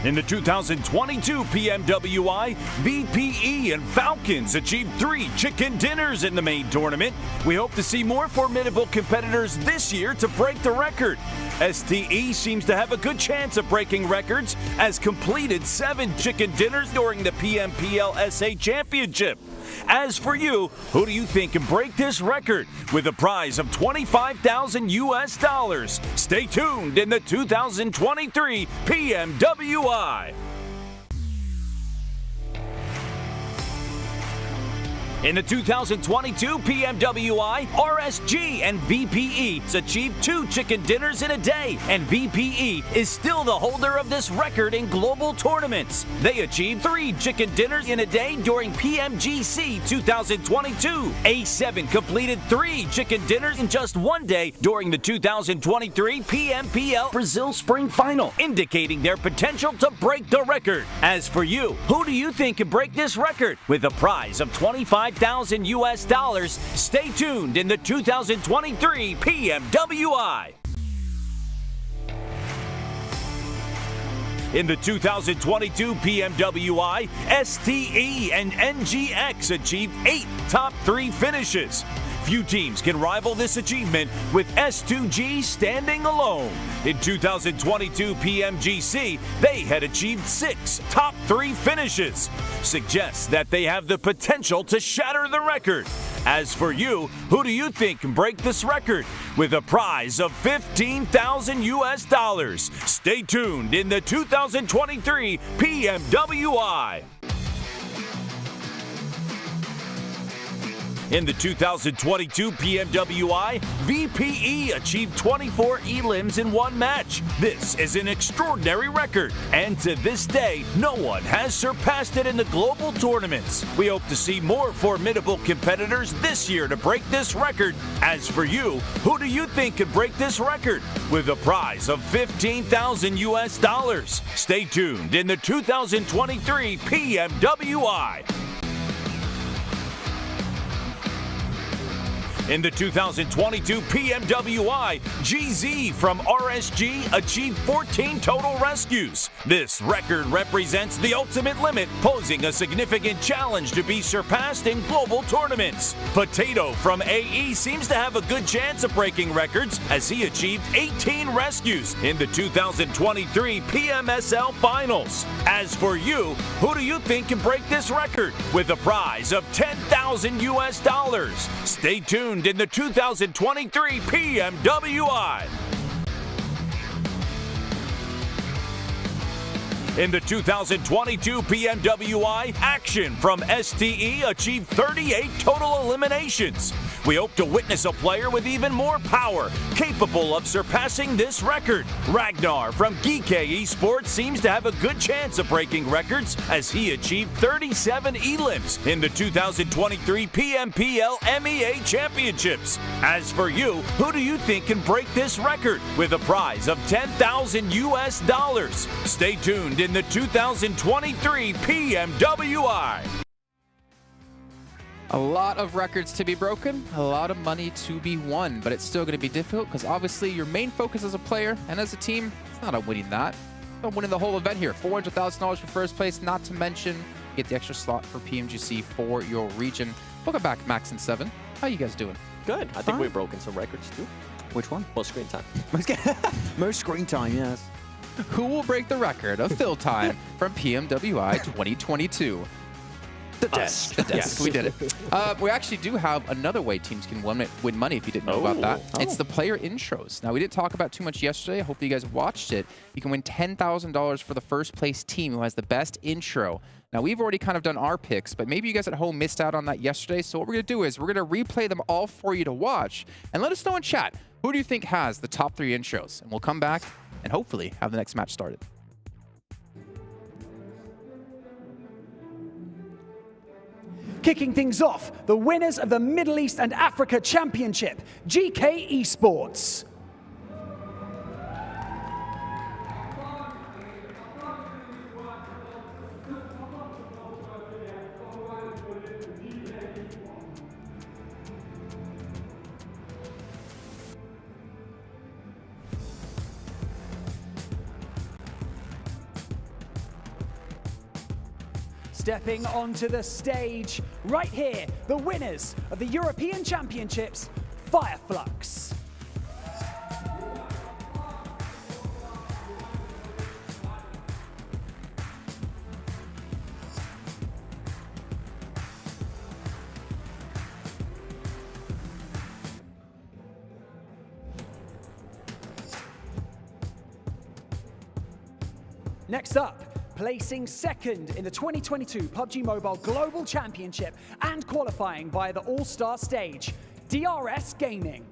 In the 2022 PMWI, VPE and Falcons achieved 3 chicken dinners in the main tournament. We hope to see more formidable competitors this year to break the record. STE seems to have a good chance of breaking records, as completed 7 chicken dinners during the PMPL SA Championship. As for you, who do you think can break this record with a prize of $25,000? Stay tuned in the 2023 PMWI. In the 2022 PMWI, RSG and VPE achieved 2 chicken dinners in a day, and VPE is still the holder of this record in global tournaments. They achieved 3 chicken dinners in a day during PMGC 2022. A7 completed 3 chicken dinners in just 1 day during the 2023 PMPL Brazil Spring Final, indicating their potential to break the record. As for you, who do you think can break this record with a prize of $25,000? Stay tuned in the 2023 PMWI. In the 2022 PMWI, STE and NGX achieved 8 top 3 finishes. Few teams can rival this achievement, with S2G standing alone. In 2022 PMGC, they had achieved 6 top 3 finishes. Suggests that they have the potential to shatter the record. As for you, who do you think can break this record? With a prize of $15,000. Stay tuned in the 2023 PMWI. In the 2022 PMWI, VPE achieved 24 elims in one match. This is an extraordinary record, and to this day, no one has surpassed it in the global tournaments. We hope to see more formidable competitors this year to break this record. As for you, who do you think could break this record? With a prize of $15,000. Stay tuned in the 2023 PMWI. In the 2022 PMWI, GZ from RSG achieved 14 total rescues. This record represents the ultimate limit, posing a significant challenge to be surpassed in global tournaments. Potato from AE seems to have a good chance of breaking records, as he achieved 18 rescues in the 2023 PMSL Finals. As for you, who do you think can break this record? With a prize of $10,000. Stay tuned in the 2023 PMWI. In the 2022 PMWI, Action from STE achieved 38 total eliminations. We hope to witness a player with even more power, capable of surpassing this record. Ragnar from Geekay Esports seems to have a good chance of breaking records, as he achieved 37 elims in the 2023 PMPL MEA Championships. As for you, who do you think can break this record? With a prize of $10,000. Stay tuned in the 2023 PMWI. A lot of records to be broken, a lot of money to be won, but it's still going to be difficult because obviously your main focus as a player and as a team, it's not on winning that. It's on winning the whole event here. $400,000 for first place, not to mention get the extra slot for PMGC for your region. Welcome back, Max and Seven. How you guys doing? Good. I think we've broken some records too. Which one? Most screen time. Most screen time, yes. Who will break the record of fill time from PMWI 2022? The desk. The desk. Yes, we did it. We actually do have another way teams can win money if you didn't know about that. It's the player intros. Now, we didn't talk about too much yesterday. Hopefully you guys watched it. You can win $10,000 for the first place team who has the best intro. Now, we've already kind of done our picks, but maybe you guys at home missed out on that yesterday. So what we're going to do is we're going to replay them all for you to watch. And let us know in chat, who do you think has the top 3 intros? And we'll come back and hopefully have the next match started. Kicking things off, the winners of the Middle East and Africa Championship, Geekay Esports. Stepping onto the stage, right here, the winners of the European Championships, Flux. Next up, placing second in the 2022 PUBG Mobile Global Championship and qualifying via the All-Star stage, DRS Gaming.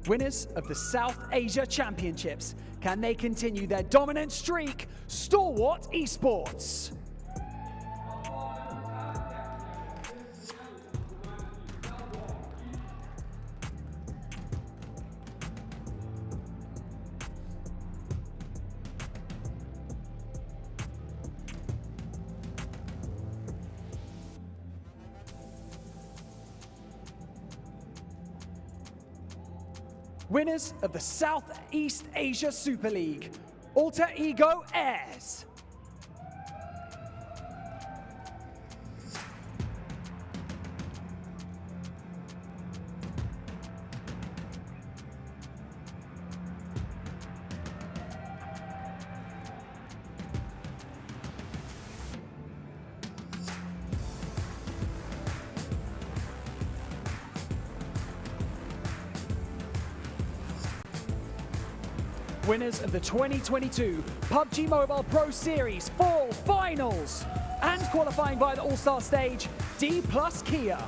Winners of the South Asia Championships. Can they continue their dominant streak? Stalwart Esports. winners of the Southeast Asia Super League, Alter Ego Airs. Winners of the 2022 PUBG Mobile Pro Series Fall Finals and qualifying via the All-Star stage, D+ Kia.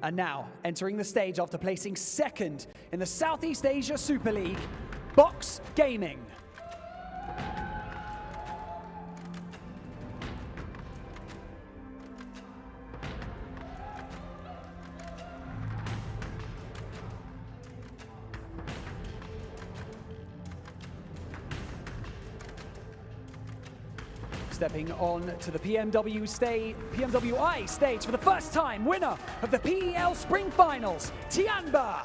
And now, entering the stage after placing second in the Southeast Asia Super League, Box Gaming. Stepping on to the PMWI stage for the first time, winner of the PEL Spring Finals, Tianba.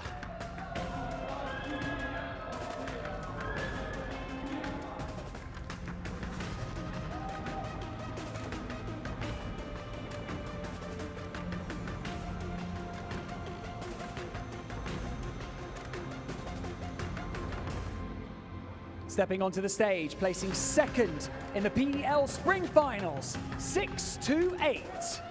Stepping onto the stage, placing second in the PEL Spring Finals, 6-8.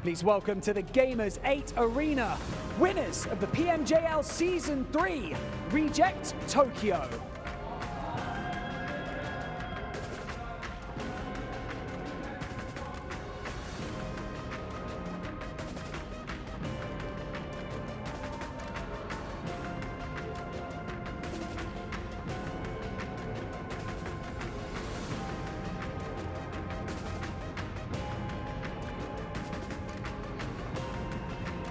Please welcome to the Gamers8 Arena, winners of the PMJL Season 3, Reject Tokyo.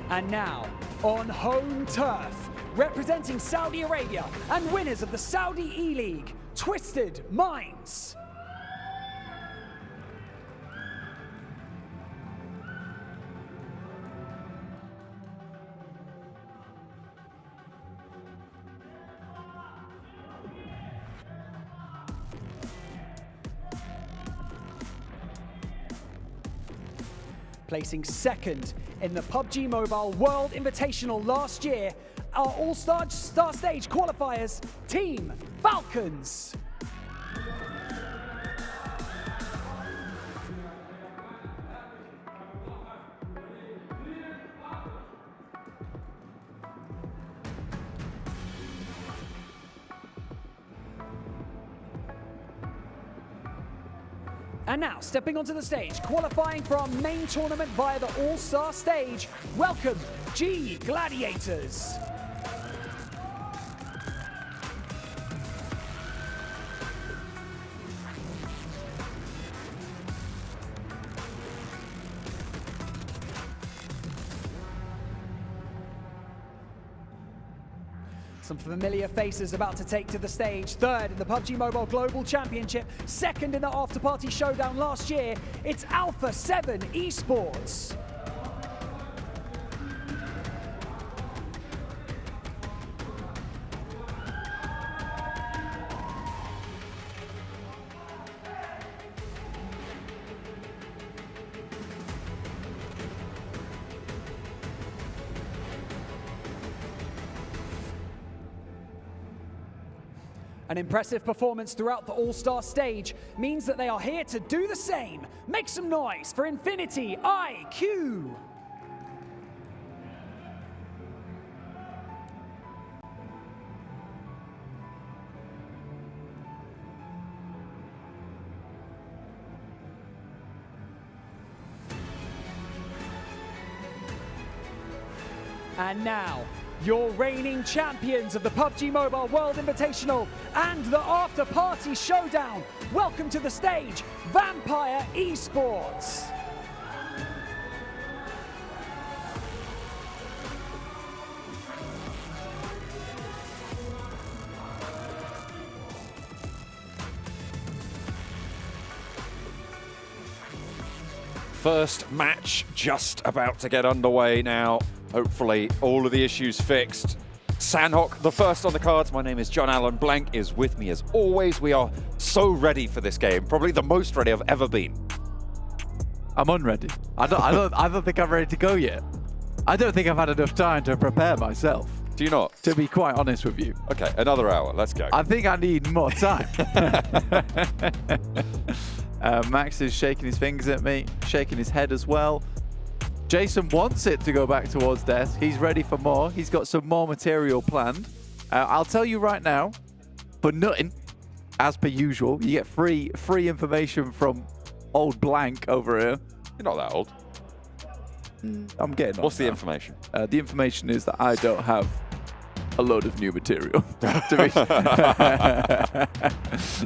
And now, on home turf, representing Saudi Arabia and winners of the Saudi E-League, Twisted Minds. Placing second in the PUBG Mobile World Invitational last year, our All-Star Stage qualifiers, Team Falcons. And now, stepping onto the stage, qualifying for our main tournament via the All-Star stage, welcome, G Gladiators. Some familiar faces about to take to the stage. Third in the PUBG Mobile Global Championship, second in the After Party Showdown last year, it's Alpha 7 Esports. An impressive performance throughout the All-Star stage means that they are here to do the same. Make some noise for Infinity IQ. And now, your reigning champions of the PUBG Mobile World Invitational and the After Party Showdown. Welcome to the stage, Vampire Esports. First match just about to get underway now. Hopefully all of the issues fixed. Sanhok, the first on the cards. My name is John Allen. Blank is with me as always. We are so ready for this game. Probably the most ready I've ever been. I'm unready. I don't think I'm ready to go yet. I don't think I've had enough time to prepare myself. Do you not? To be quite honest with you. Okay, another hour. Let's go. I think I need more time. Max is shaking his fingers at me, shaking his head as well. Jason wants it to go back towards desk. He's ready for more. He's got some more material planned. I'll tell you right now, for nothing, as per usual, you get free information from old Blank over here. You're not that old. I'm getting on. What's the information? The information is that I don't have a load of new material.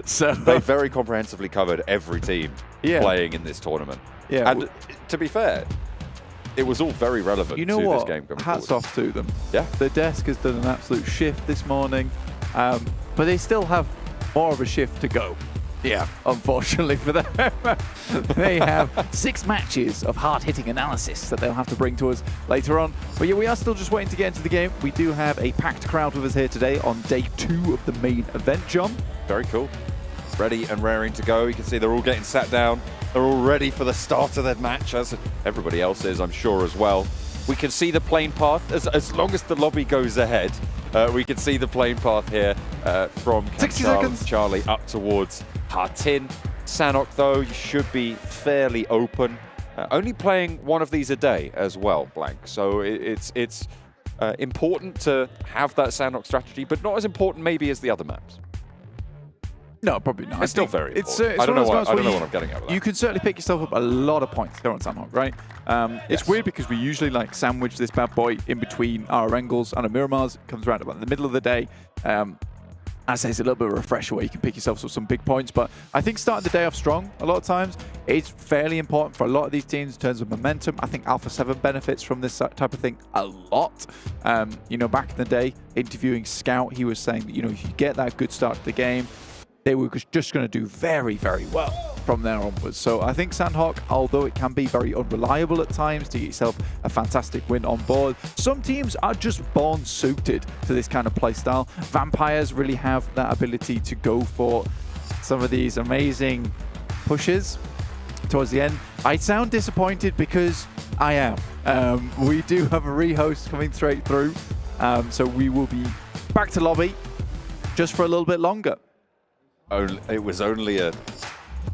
So they very comprehensively covered every team playing in this tournament. Yeah, and to be fair, it was all very relevant you know to what? this game going Hats forward. off to them. Yeah. The desk has done an absolute shift this morning, but they still have more of a shift to go. Yeah, unfortunately for them. They have 6 matches of hard-hitting analysis that they'll have to bring to us later on. But yeah, we are still just waiting to get into the game. We do have a packed crowd with us here today on day 2 of the main event, John. Very cool. Ready and raring to go. You can see they're all getting sat down. They're all ready for the start of their match, as everybody else is, I'm sure, as well. We can see the plane path. As long as the lobby goes ahead, we can see the plane path here from 60 seconds. Charlie up towards Hartin. Sanhok, though, should be fairly open. Only playing one of these a day as well, Blank. So it's important to have that Sanhok strategy, but not as important maybe as the other maps. No, probably not. It's still very important. It's I don't know what I'm getting at with that. You can certainly pick yourself up a lot of points here on Sanhok, right? It's weird because we usually like sandwich this bad boy in between our Engels and a Miramars. It comes around about the middle of the day. I say it's a little bit of a refresher where you can pick yourself up some big points, but I think starting the day off strong a lot of times is fairly important for a lot of these teams in terms of momentum. I think Alpha 7 benefits from this type of thing a lot. You know, back in the day, interviewing Scout, he was saying that, you know, if you get that good start to the game, they were just going to do very, very well from there onwards. So I think Sanhok, although it can be very unreliable at times to get yourself a fantastic win on board, some teams are just born suited to this kind of play style. Vampires really have that ability to go for some of these amazing pushes towards the end. I sound disappointed because I am. We do have a rehost coming straight through, so we will be back to lobby just for a little bit longer. It was only a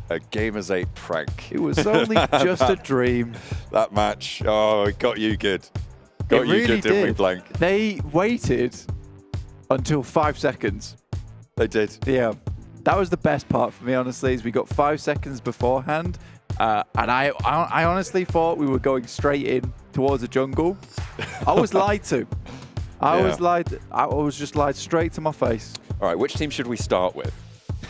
Gamers8 prank. It was only just a dream. That match, oh, it got you good. Got you good, didn't we, Blank? They waited until 5 seconds. They did. Yeah. That was the best part for me, honestly, is we got 5 seconds beforehand. And I honestly thought we were going straight in towards the jungle. I was lied to. I was just lied straight to my face. All right, which team should we start with?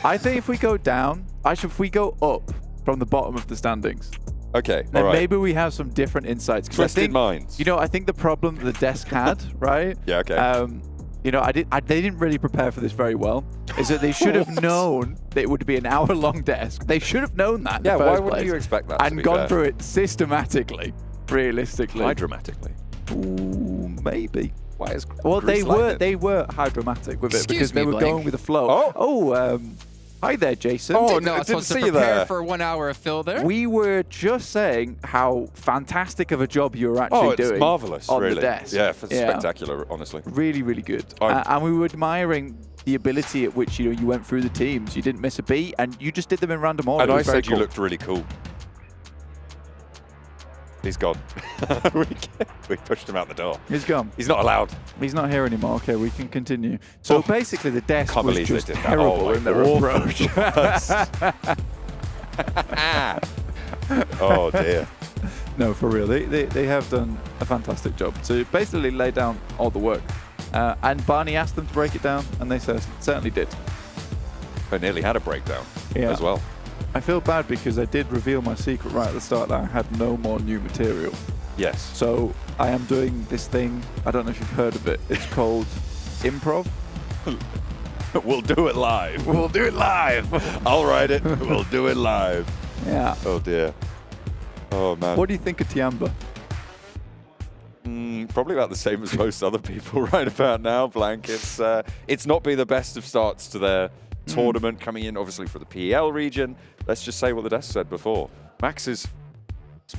I think if we go down, if we go up from the bottom of the standings. Okay, then all right. maybe we have some different insights. Twisted minds. You know, I think the problem that the desk had, right? Yeah, okay. You know, they didn't really prepare for this very well. Is that they should have known that it would be an hour-long desk. They should have known that. Yeah, in the why first wouldn't place, you expect that? And gone through it systematically, realistically, hydromatically. Ooh, maybe. Why is well, Greece they were hydromatic with it because they were Blank. going with the flow. Hi there, Jason. Oh, no, I was supposed to prepare for 1 hour of fill there. We were just saying how fantastic of a job you were actually doing. It's marvelous, on really. the desk. Yeah, spectacular, honestly. Really, really good. And we were admiring the ability at which you went through the teams. You didn't miss a beat, and you just did them in random order. And I said cool. you looked really cool. He's gone. we pushed him out the door. He's gone. He's not allowed. He's not here anymore. Okay, we can continue. So basically, the desk Can't was believe just they did that. terrible in their approach. Oh dear. No, for real. They have done a fantastic job to basically lay down all the work. And Barney asked them to break it down, and they certainly did. They nearly had a breakdown as well. I feel bad because I did reveal my secret right at the start that I had no more new material. Yes. So I am doing this thing. I don't know if you've heard of it. It's called improv. We'll do it live. We'll do it live. I'll write it. We'll do it live. Yeah. Oh dear. Oh man. What do you think of Tianba? Probably about the same as most other people right about now, Blank. It's not been the best of starts to their tournament, coming in obviously for the PEL region. Let's just say what the desk said before. What's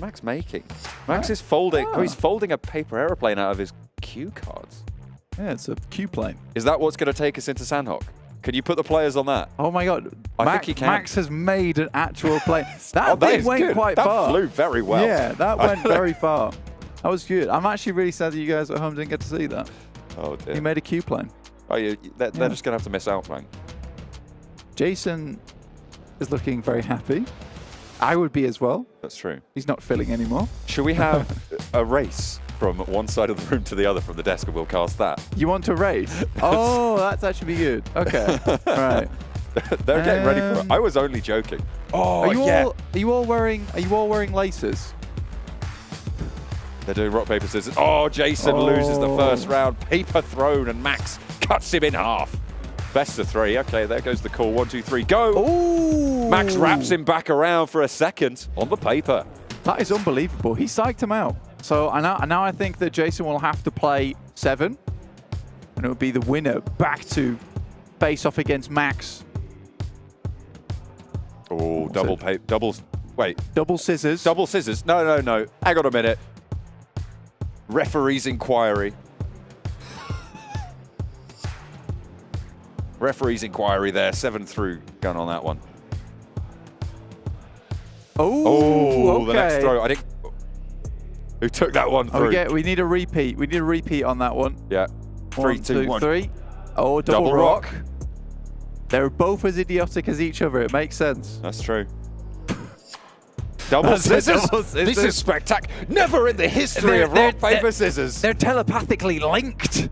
Max making? Max is folding. Oh, he's folding a paper aeroplane out of his cue cards. Yeah, it's a cue plane. Is that what's going to take us into Sandhawk? Can you put the players on that? Oh my God. I think he can. Max has made an actual plane. That went good. quite far. That flew very well. Yeah, that went very far. That was good. I'm actually really sad that you guys at home didn't get to see that. Oh dear. He made a cue plane. Oh, they're just going to have to miss out, Blank. Jason is looking very happy. I would be as well. That's true. He's not filling anymore. Should we have a race from one side of the room to the other from the desk, and we'll cast that? You want to race? Oh, that's actually good. Okay. Right. They're getting ready for it. I was only joking. Oh, are you all wearing laces? They're doing rock, paper, scissors. Oh, Jason loses the first round. Paper thrown, and Max cuts him in half. Best of 3. Okay, there goes the call. 1, 2, 3, go. Ooh. Max wraps him back around for a second on the paper. That is unbelievable. He psyched him out. So now I think that Jason will have to play 7. And it would be the winner back to face off against Max. Oh, double scissors. Double scissors. No. Hang on a minute. Referee's inquiry. Referee's inquiry there. 7 through gun on that one. Oh, okay. The next throw. I think. Who took that one through? We need a repeat. We need a repeat on that one. Yeah. 3, 2, 1. 3. Oh, double rock. They're both as idiotic as each other. It makes sense. That's true. Double scissors? This is spectacular. Never in the history of rock, paper, scissors. They're telepathically linked.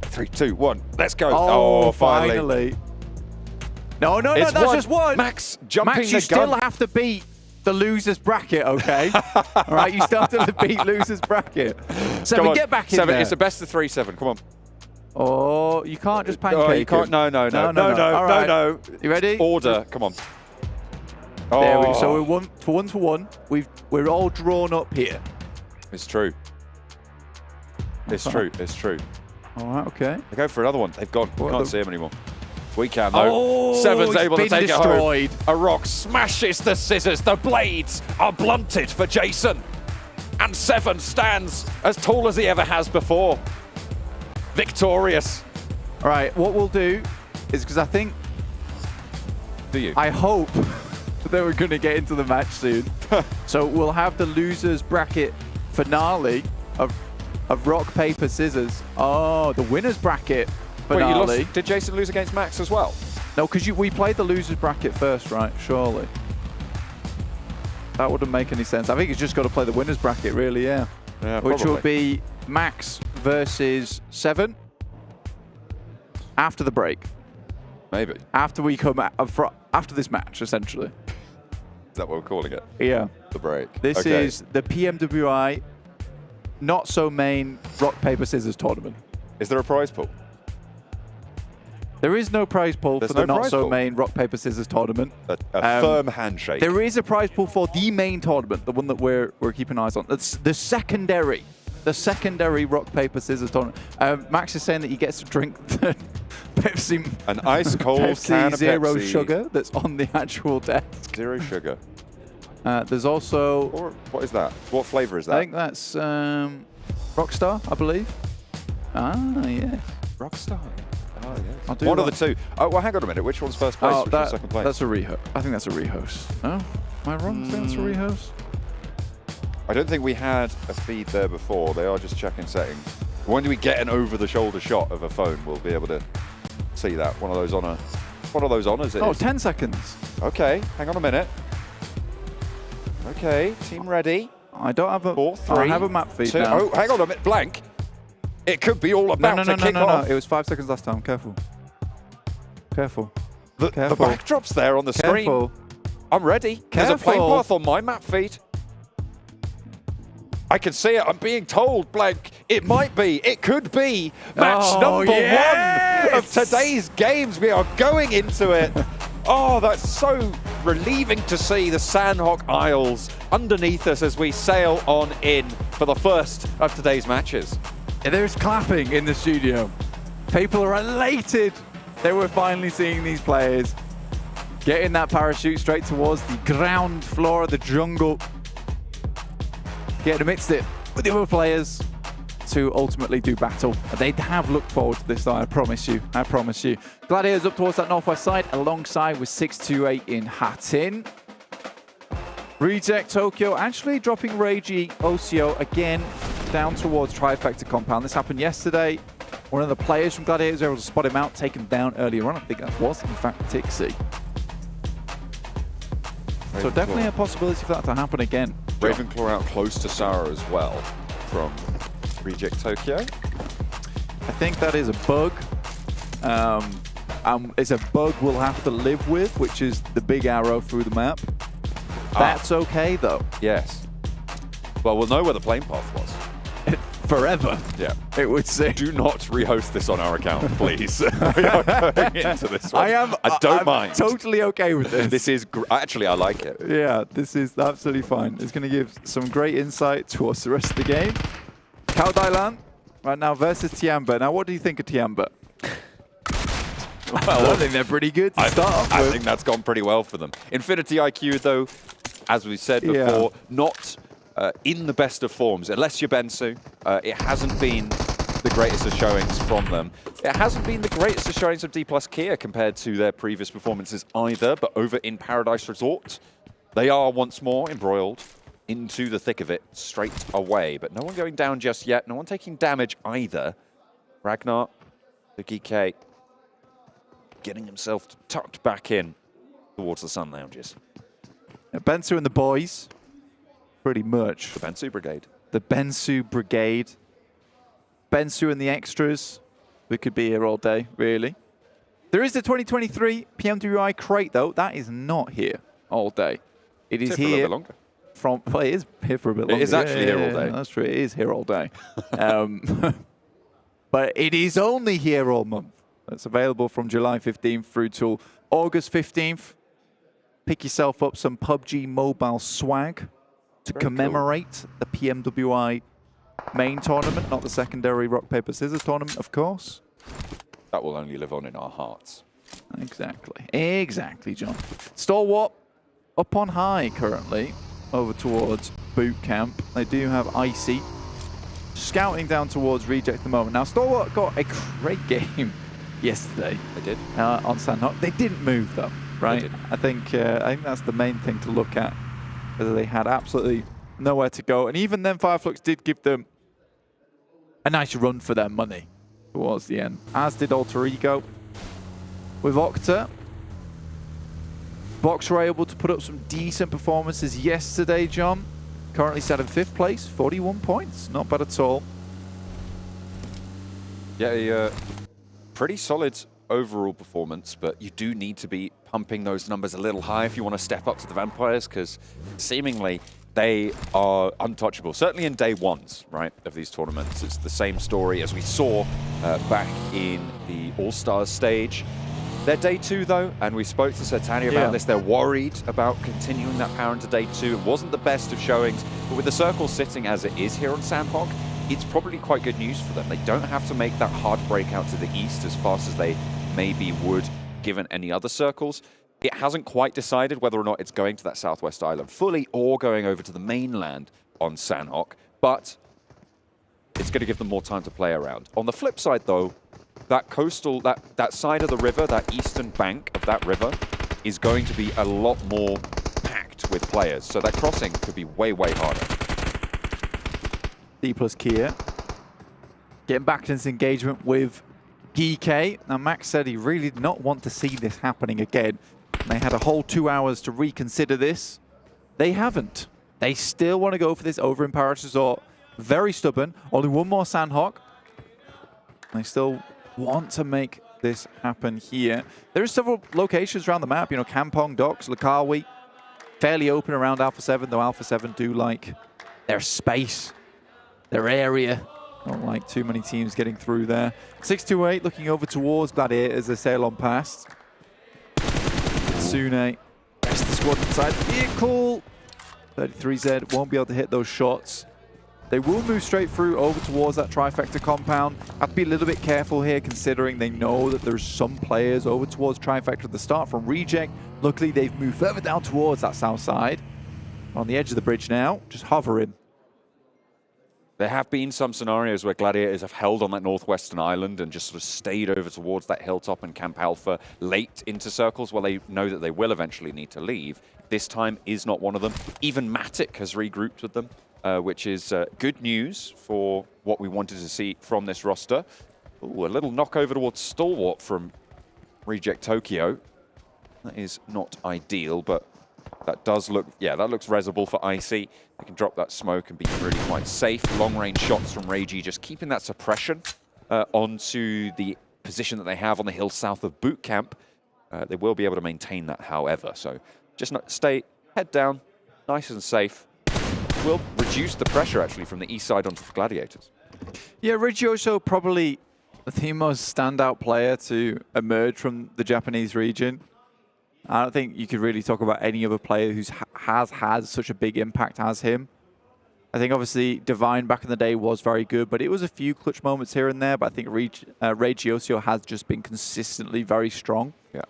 3, 2, 1. Let's go. Oh, finally. No, that's just one. Max jumping Max, you still have to beat the loser's bracket, okay? All right, you still have to beat loser's bracket. 7, get back in 7, there. it's a best of 3, 7. Come on. Oh, you can't just pancake. Oh, you can't. No. All right. No. You ready? Order. Come on. There we go. So we're 1 to 1. We're all drawn up here. It's true. It's true. All right, okay. They go for another one. They've gone. We can't see them anymore. We can, though. 7's able to take destroyed. it home. A rock smashes the scissors. The blades are blunted for Jason. And 7 stands as tall as he ever has before. Victorious. All right, what we'll do is, because I think... Do you? I hope that we're going to get into the match soon. So we'll have the losers bracket finale of rock, paper, scissors. Oh, the winners bracket finale. Wait, did Jason lose against Max as well? No, because we played the losers bracket first, right? Surely. That wouldn't make any sense. I think he's just got to play the winners bracket, really, yeah. Which will be Max versus 7 after the break. Maybe. After we come after this match, essentially. Is that what we're calling it? Yeah. The break. This is the PMWI not so main rock, paper, scissors tournament. Is there a prize pool? There is no prize pool for the not so main rock, paper, scissors tournament. A firm handshake. There is a prize pool for the main tournament, the one that we're keeping eyes on. It's the secondary rock, paper, scissors tournament. Max is saying that he gets to drink the Pepsi, an ice cold Pepsi can of Zero Pepsi. Sugar that's on the actual desk. Zero sugar. There's also... What is that? What flavor is that? I think that's Rockstar, I believe. Ah, yes. Rockstar. Oh, yes. One of the two. Oh, well, hang on a minute. Which one's first place? Which one's second place? That's a rehost. I think that's a rehost. Oh, am I wrong? I think that's a rehost. I don't think we had a feed there before. They are just checking settings. When do we get an over-the-shoulder shot of a phone, we'll be able to see that. One of those honors. It 10 seconds. Okay, hang on a minute. Okay, team ready. I don't have a 4, 3, I have a map feed 2. now. Oh, hang on a minute, blank. It could be all about to kick off. It was 5 seconds last time. Careful. Careful. The backdrop's there on the screen. I'm ready. There's a plane path on my map feed. I can see it. I'm being told, blank. It might be. It could be match number 1 of today's games. We are going into it. Oh, that's so relieving to see the Sandhawk Isles underneath us as we sail on in for the first of today's matches. There's clapping in the studio. People are elated that we're finally seeing these players getting that parachute straight towards the ground floor of the jungle. Get amidst it with the other players to ultimately do battle. They have looked forward to this, I promise you. I promise you. Gladiators up towards that northwest side, alongside with 628 in Hattin. Reject Tokyo actually dropping Reiji Osio again down towards Trifecta compound. This happened yesterday. One of the players from Gladiators was able to spot him out, take him down earlier on. I think that was, in fact, Tixie. So definitely a possibility for that to happen again. Ravenclaw out close to Sarah as well from Reject Tokyo. I think that is a bug. It's a bug we'll have to live with, which is the big arrow through the map. That's okay, though. Yes. Well, we'll know where the plane path was. Forever. Yeah. It would say. Do not rehost this on our account, please. We are going into this one. I don't mind. Totally okay with this. This is actually, I like it. Yeah, this is absolutely fine. It's going to give some great insight towards the rest of the game. Cao Dailan right now versus Tianba. Now, what do you think of Tianba? Well, I think they're pretty good to start off with. I think that's gone pretty well for them. Infinity IQ, though, as we said before, not in the best of forms. Unless you're Bensu, it hasn't been the greatest of showings from them. It hasn't been the greatest of showings of D+ Kia compared to their previous performances either, but over in Paradise Resort, they are once more embroiled into the thick of it straight away. But no one going down just yet, no one taking damage either. Ragnar, the Geekay, getting himself tucked back in towards the Sun Lounges. Bensu and the boys, pretty much. The Bensu Brigade. The Bensu Brigade. Bensu and the extras. We could be here all day, really. There is the 2023 PMWI crate, though. That is not here all day. It is here. For a little bit longer. Well, it is here for a bit longer. It is actually here all day. That's true. It is here all day. But it is only here all month. It's available from July 15th through till August 15th. Pick yourself up some PUBG Mobile swag to commemorate the PMWI main tournament, not the secondary rock, paper, scissors tournament, of course. That will only live on in our hearts. Exactly. Exactly, John. Stalwart up on high currently, over towards boot camp. They do have Icy scouting down towards Reject at the moment. Now, Stalwart got a great game yesterday. They did. On Sandhawk. They didn't move, though, right? I think that's the main thing to look at. Whether they had absolutely nowhere to go. And even then, Flux did give them a nice run for their money towards the end, as did Alter Ego. With Octa, Box were able to put up some decent performances yesterday, John. Currently set in 5th place, 41 points. Not bad at all. Yeah, pretty solid overall performance, but you do need to be pumping those numbers a little high if you want to step up to the Vampires, because seemingly they are untouchable. Certainly in day ones, right, of these tournaments. It's the same story as we saw back in the All-Stars stage. They're day 2, though, and we spoke to Sertania about this. They're worried about continuing that power into day 2. It wasn't the best of showings, but with the circle sitting as it is here on Sandhawk, it's probably quite good news for them. They don't have to make that hard break out to the east as fast as they maybe would given any other circles. It hasn't quite decided whether or not it's going to that southwest island fully or going over to the mainland on Sandhawk, but it's going to give them more time to play around. On the flip side, though, that coastal, that side of the river, that eastern bank of that river, is going to be a lot more packed with players. So that crossing could be way, way harder. D+ Kia getting back to this engagement with Geekay. Now, Max said he really did not want to see this happening again. They had a whole 2 hours to reconsider this. They haven't. They still want to go for this over in Paradise Resort. Very stubborn. Only one more Sandhawk. They still want to make this happen here. There are several locations around the map. You know, Kampong, Docks, Lakawi. Fairly open around Alpha 7, though Alpha 7 do like their space, their area. Not like too many teams getting through there. 628 looking over towards Gladiator as they sail on past. Sune, rest of the squad inside the vehicle. 33Z won't be able to hit those shots. They will move straight through over towards that trifecta compound. Have to be a little bit careful here considering they know that there's some players over towards trifecta at the start from Reject. Luckily, they've moved further down towards that south side. On the edge of the bridge now, just hovering. There have been some scenarios where Gladiators have held on that northwestern island and just sort of stayed over towards that hilltop and Camp Alpha late into circles where they know that they will eventually need to leave. This time is not one of them. Even Matic has regrouped with them, which is good news for what we wanted to see from this roster. Ooh, a little knock over towards Stalwart from Reject Tokyo. That is not ideal, but that does look, yeah, that looks resable for Icy. They can drop that smoke and be really quite safe. Long-range shots from Reiji, just keeping that suppression onto the position that they have on the hill south of Boot Camp. They will be able to maintain that, however. So just stay head down, nice and safe. Will reduce the pressure, actually, from the east side onto the Gladiators. Yeah, Regioso probably the most standout player to emerge from the Japanese region. I don't think you could really talk about any other player who has had such a big impact as him. I think obviously Divine back in the day was very good, but it was a few clutch moments here and there. But I think Regioso has just been consistently very strong. Yeah.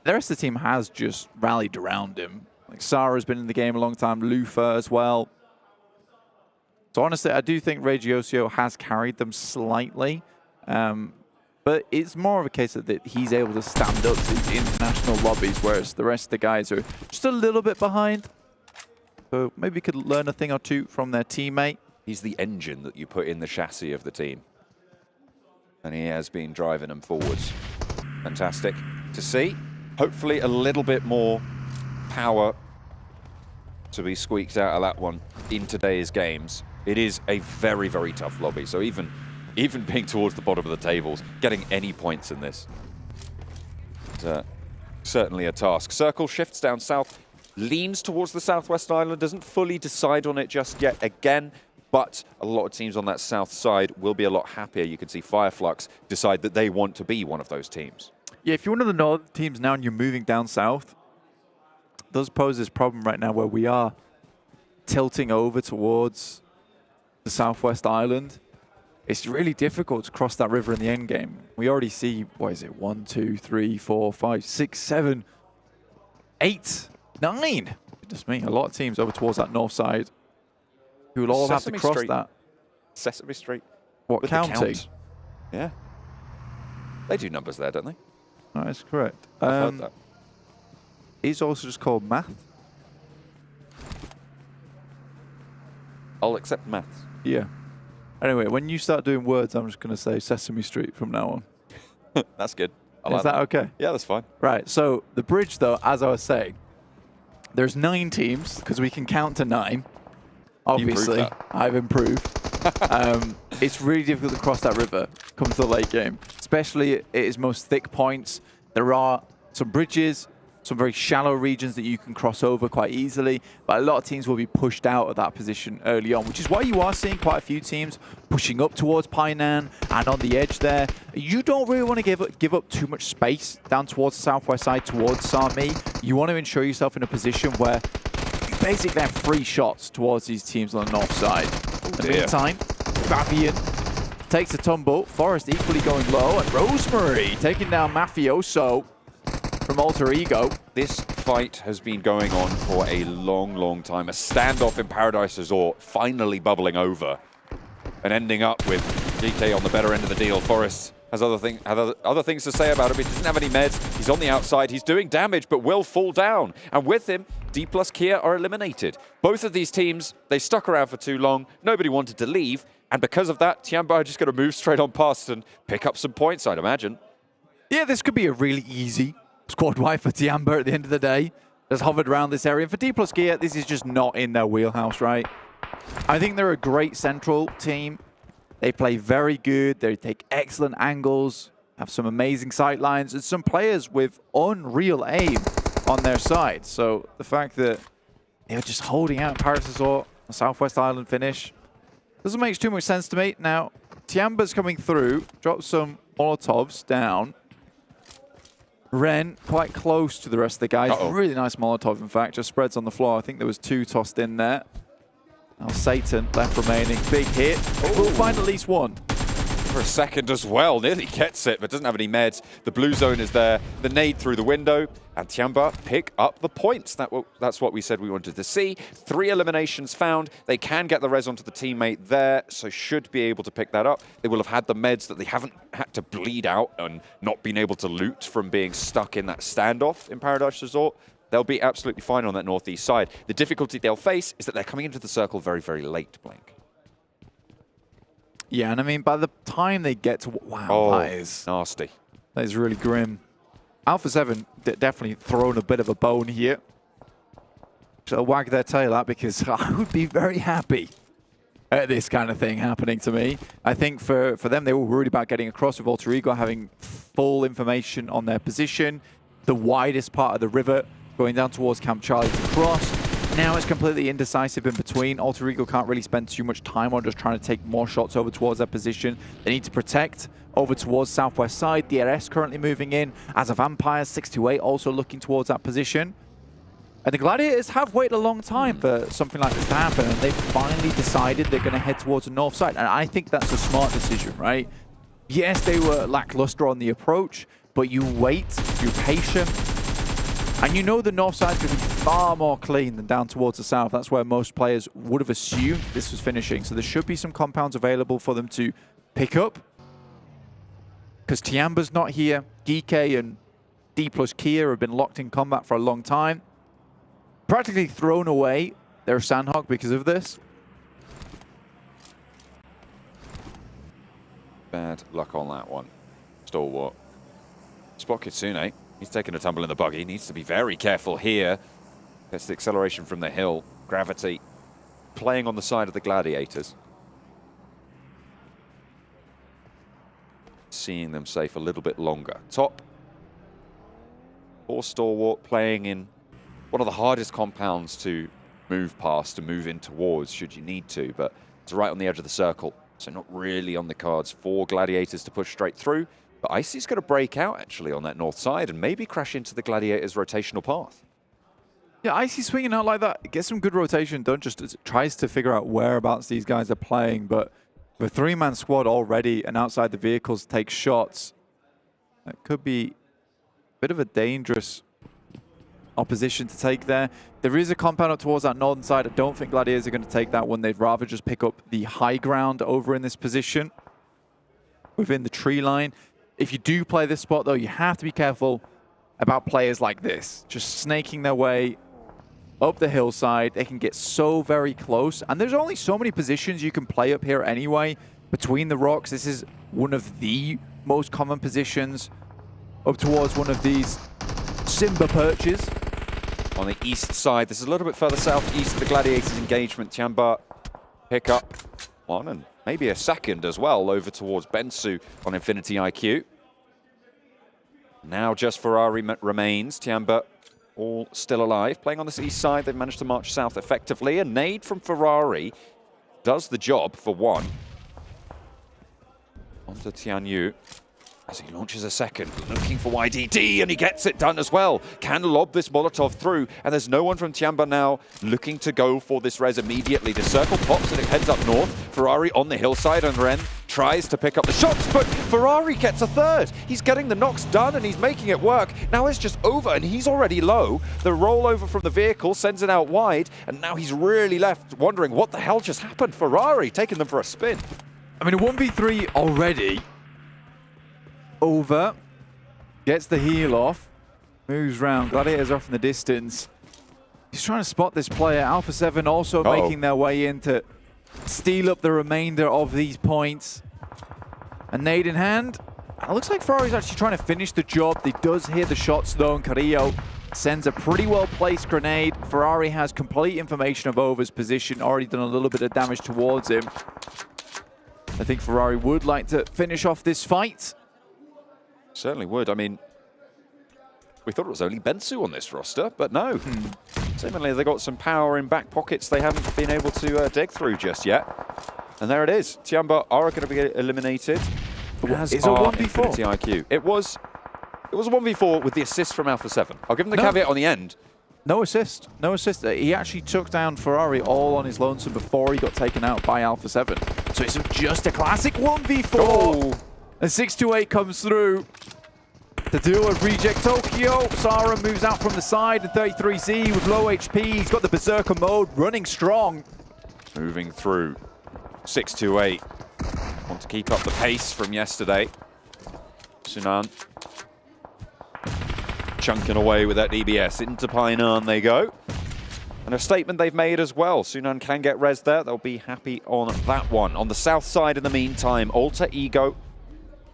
The rest of the team has just rallied around him. Like Sarah's been in the game a long time, Lufa as well. So honestly, I do think Regioso has carried them slightly. But it's more of a case that he's able to stand up to these international lobbies, whereas the rest of the guys are just a little bit behind. So maybe could learn a thing or two from their teammate. He's the engine that you put in the chassis of the team. And he has been driving them forwards. Fantastic to see. Hopefully a little bit more power to be squeaked out of that one in today's games. It is a very, very tough lobby. So even being towards the bottom of the tables, getting any points in this is certainly a task. Circle shifts down south, leans towards the southwest island, doesn't fully decide on it just yet again, but a lot of teams on that south side will be a lot happier. You can see Fireflux decide that they want to be one of those teams. Yeah, if you're one of the northern teams now and you're moving down south, it does pose this problem right now where we are tilting over towards the southwest island. It's really difficult to cross that river in the end game. We already see, what is it, 1, 2, 3, 4, 5, 6, 7, 8, 9. Just me, a lot of teams over towards that north side who will all have to cross that. Sesame Street. What, county? Yeah. They do numbers there, don't they? No, that's correct. I've heard that. It's also just called math. I'll accept maths. Yeah. Anyway, when you start doing words, I'm just going to say Sesame Street from now on. That's good. Is that okay? Yeah, that's fine. Right, so the bridge, though, as I was saying, there's 9 teams, because we can count to 9. Obviously, I've improved. It's really difficult to cross that river, come to the late game, especially at its most thick points. There are some bridges, some very shallow regions that you can cross over quite easily, but a lot of teams will be pushed out of that position early on, which is why you are seeing quite a few teams pushing up towards Painan and on the edge there. You don't really want to give up too much space down towards the southwest side, towards Sami. You want to ensure yourself in a position where you basically have free shots towards these teams on the north side. In the meantime, Fabian takes a tumble. Forest equally going low, and Rosemary taking down Mafioso from Alter Ego. This fight has been going on for a long, long time. A standoff in Paradise Resort finally bubbling over and ending up with Geekay on the better end of the deal. Forest has other things to say about him. He doesn't have any meds. He's on the outside. He's doing damage, but will fall down. And with him, D plus Kia are eliminated. Both of these teams, they stuck around for too long. Nobody wanted to leave. And because of that, Tianba are just going to move straight on past and pick up some points, I'd imagine. Yeah, this could be a really easy squad wipe for Tianba at the end of the day. Just hovered around this area. And for D plus Gear, this is just not in their wheelhouse, right? I think they're a great central team. They play very good. They take excellent angles, have some amazing sight lines, and some players with unreal aim on their side. So the fact that they're just holding out Paris Resort, a Southwest Island finish, doesn't make too much sense to me. Now, Tianba's coming through, drops some Molotovs down. Ren quite close to the rest of the guys. Really nice Molotov, in fact, just spreads on the floor. I think there was 2 tossed in there. Now Satan left remaining. Big hit. We'll find at least one. For a second as well, nearly gets it, but doesn't have any meds. The blue zone is there. The nade through the window, and Tianba pick up the points. That's what we said we wanted to see. 3 eliminations found. They can get the res onto the teammate there, so should be able to pick that up. They will have had the meds that they haven't had to bleed out and not been able to loot from being stuck in that standoff in Paradise Resort. They'll be absolutely fine on that northeast side. The difficulty they'll face is that they're coming into the circle very, very late, Blank. Yeah, and I mean, by the time they get to... Wow, that is... nasty. That is really grim. Alpha 7 definitely thrown a bit of a bone here. So wag their tail at, because I would be very happy at this kind of thing happening to me. I think for them, they were worried about getting across with Alter Ego, having full information on their position, the widest part of the river, going down towards Camp Charlie to cross. Now it's completely indecisive in between. Alter Ego can't really spend too much time on just trying to take more shots over towards their position. They need to protect over towards southwest side. DRS currently moving in as a Vampire. 628 also looking towards that position. And the Gladiators have waited a long time for something like this to happen, and they've finally decided they're going to head towards the north side. And I think that's a smart decision, right? Yes, they were lackluster on the approach, but you wait, you're patient, and you know the north side's going to be far more clean than down towards the south. That's where most players would have assumed this was finishing. So there should be some compounds available for them to pick up. Because Tianba's not here. Geekay and D plus Kia have been locked in combat for a long time. Practically thrown away their Sandhawk because of this. Bad luck on that one. Stalwart. Spot Kitsune. He's taking a tumble in the buggy. He needs to be very careful here. Gets the acceleration from the hill. Gravity playing on the side of the Gladiators. Seeing them safe a little bit longer. Top. Or Stalwart playing in one of the hardest compounds to move past, to move in towards, should you need to. But it's right on the edge of the circle. So not really on the cards for Gladiators to push straight through. But Icy's going to break out, actually, on that north side and maybe crash into the Gladiators' rotational path. Yeah, Icy swinging out like that. Gets some good rotation done. Just tries to figure out whereabouts these guys are playing. But the 3-man squad already and outside the vehicles take shots. That could be a bit of a dangerous opposition to take there. There is a compound up towards that northern side. I don't think Gladiators are going to take that one. They'd rather just pick up the high ground over in this position within the tree line. If you do play this spot, though, you have to be careful about players like this. Just snaking their way up the hillside. They can get so very close. And there's only so many positions you can play up here anyway. Between the rocks, this is one of the most common positions. Up towards one of these Simba perches. On the east side, this is a little bit further southeast of the Gladiators' engagement. Tianba pick up one and maybe a second as well over towards Bensu on Infinity IQ. Now just Ferrari remains. Tianba all still alive. Playing on this east side, they've managed to march south effectively. A nade from Ferrari does the job for one. Onto Tianyu as he launches a second, looking for YDD, and he gets it done as well. Can lob this Molotov through, and there's no one from Tianba now looking to go for this res immediately. The circle pops and it heads up north. Ferrari on the hillside, and Ren tries to pick up the shots, but Ferrari gets a third. He's getting the knocks done, and he's making it work. Now it's just over, and he's already low. The rollover from the vehicle sends it out wide, and now he's really left wondering what the hell just happened. Ferrari taking them for a spin. I mean, a 1v3 already. Over, gets the heel off, moves round, Gladiators off in the distance. He's trying to spot this player. Alpha 7 also making their way in to steal up the remainder of these points. A nade in hand. And it looks like Ferrari's actually trying to finish the job. He does hear the shots though, and Carrillo sends a pretty well-placed grenade. Ferrari has complete information of Over's position, already done a little bit of damage towards him. I think Ferrari would like to finish off this fight. Certainly would. I mean, we thought it was only Bensu on this roster, but no. Seemingly they got some power in back pockets they haven't been able to dig through just yet. And there it is. Tianba are going to be eliminated. It's a 1v4. IQ. It was a 1v4 with the assist from Alpha 7. I'll give him the caveat on the end. No assist. No assist. He actually took down Ferrari all on his lonesome before he got taken out by Alpha 7. So it's just a classic 1v4. Oh. And 628 comes through to deal with Reject Tokyo. Sara moves out from the side, and 33Z with low HP. He's got the Berserker mode running strong. Moving through. 628. Want to keep up the pace from yesterday. Sunan chunking away with that DBS. Into Painan they go. And a statement they've made as well. Sunan can get res there. They'll be happy on that one. On the south side in the meantime, Alter Ego,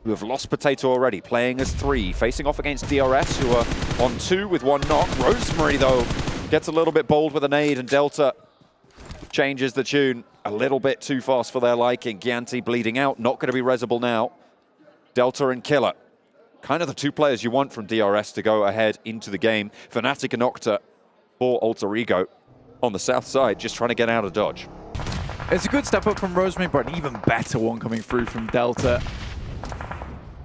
who have lost Potato already, playing as 3, facing off against DRS, who are on 2 with 1 knock. Rosemary, though, gets a little bit bold with a nade, and Delta changes the tune a little bit too fast for their liking. Gianti bleeding out, not going to be resable now. Delta and Killer, kind of the 2 players you want from DRS to go ahead into the game. Fnatic and Octa for Alter Ego on the south side, just trying to get out of dodge. It's a good step up from Rosemary, but an even better one coming through from Delta.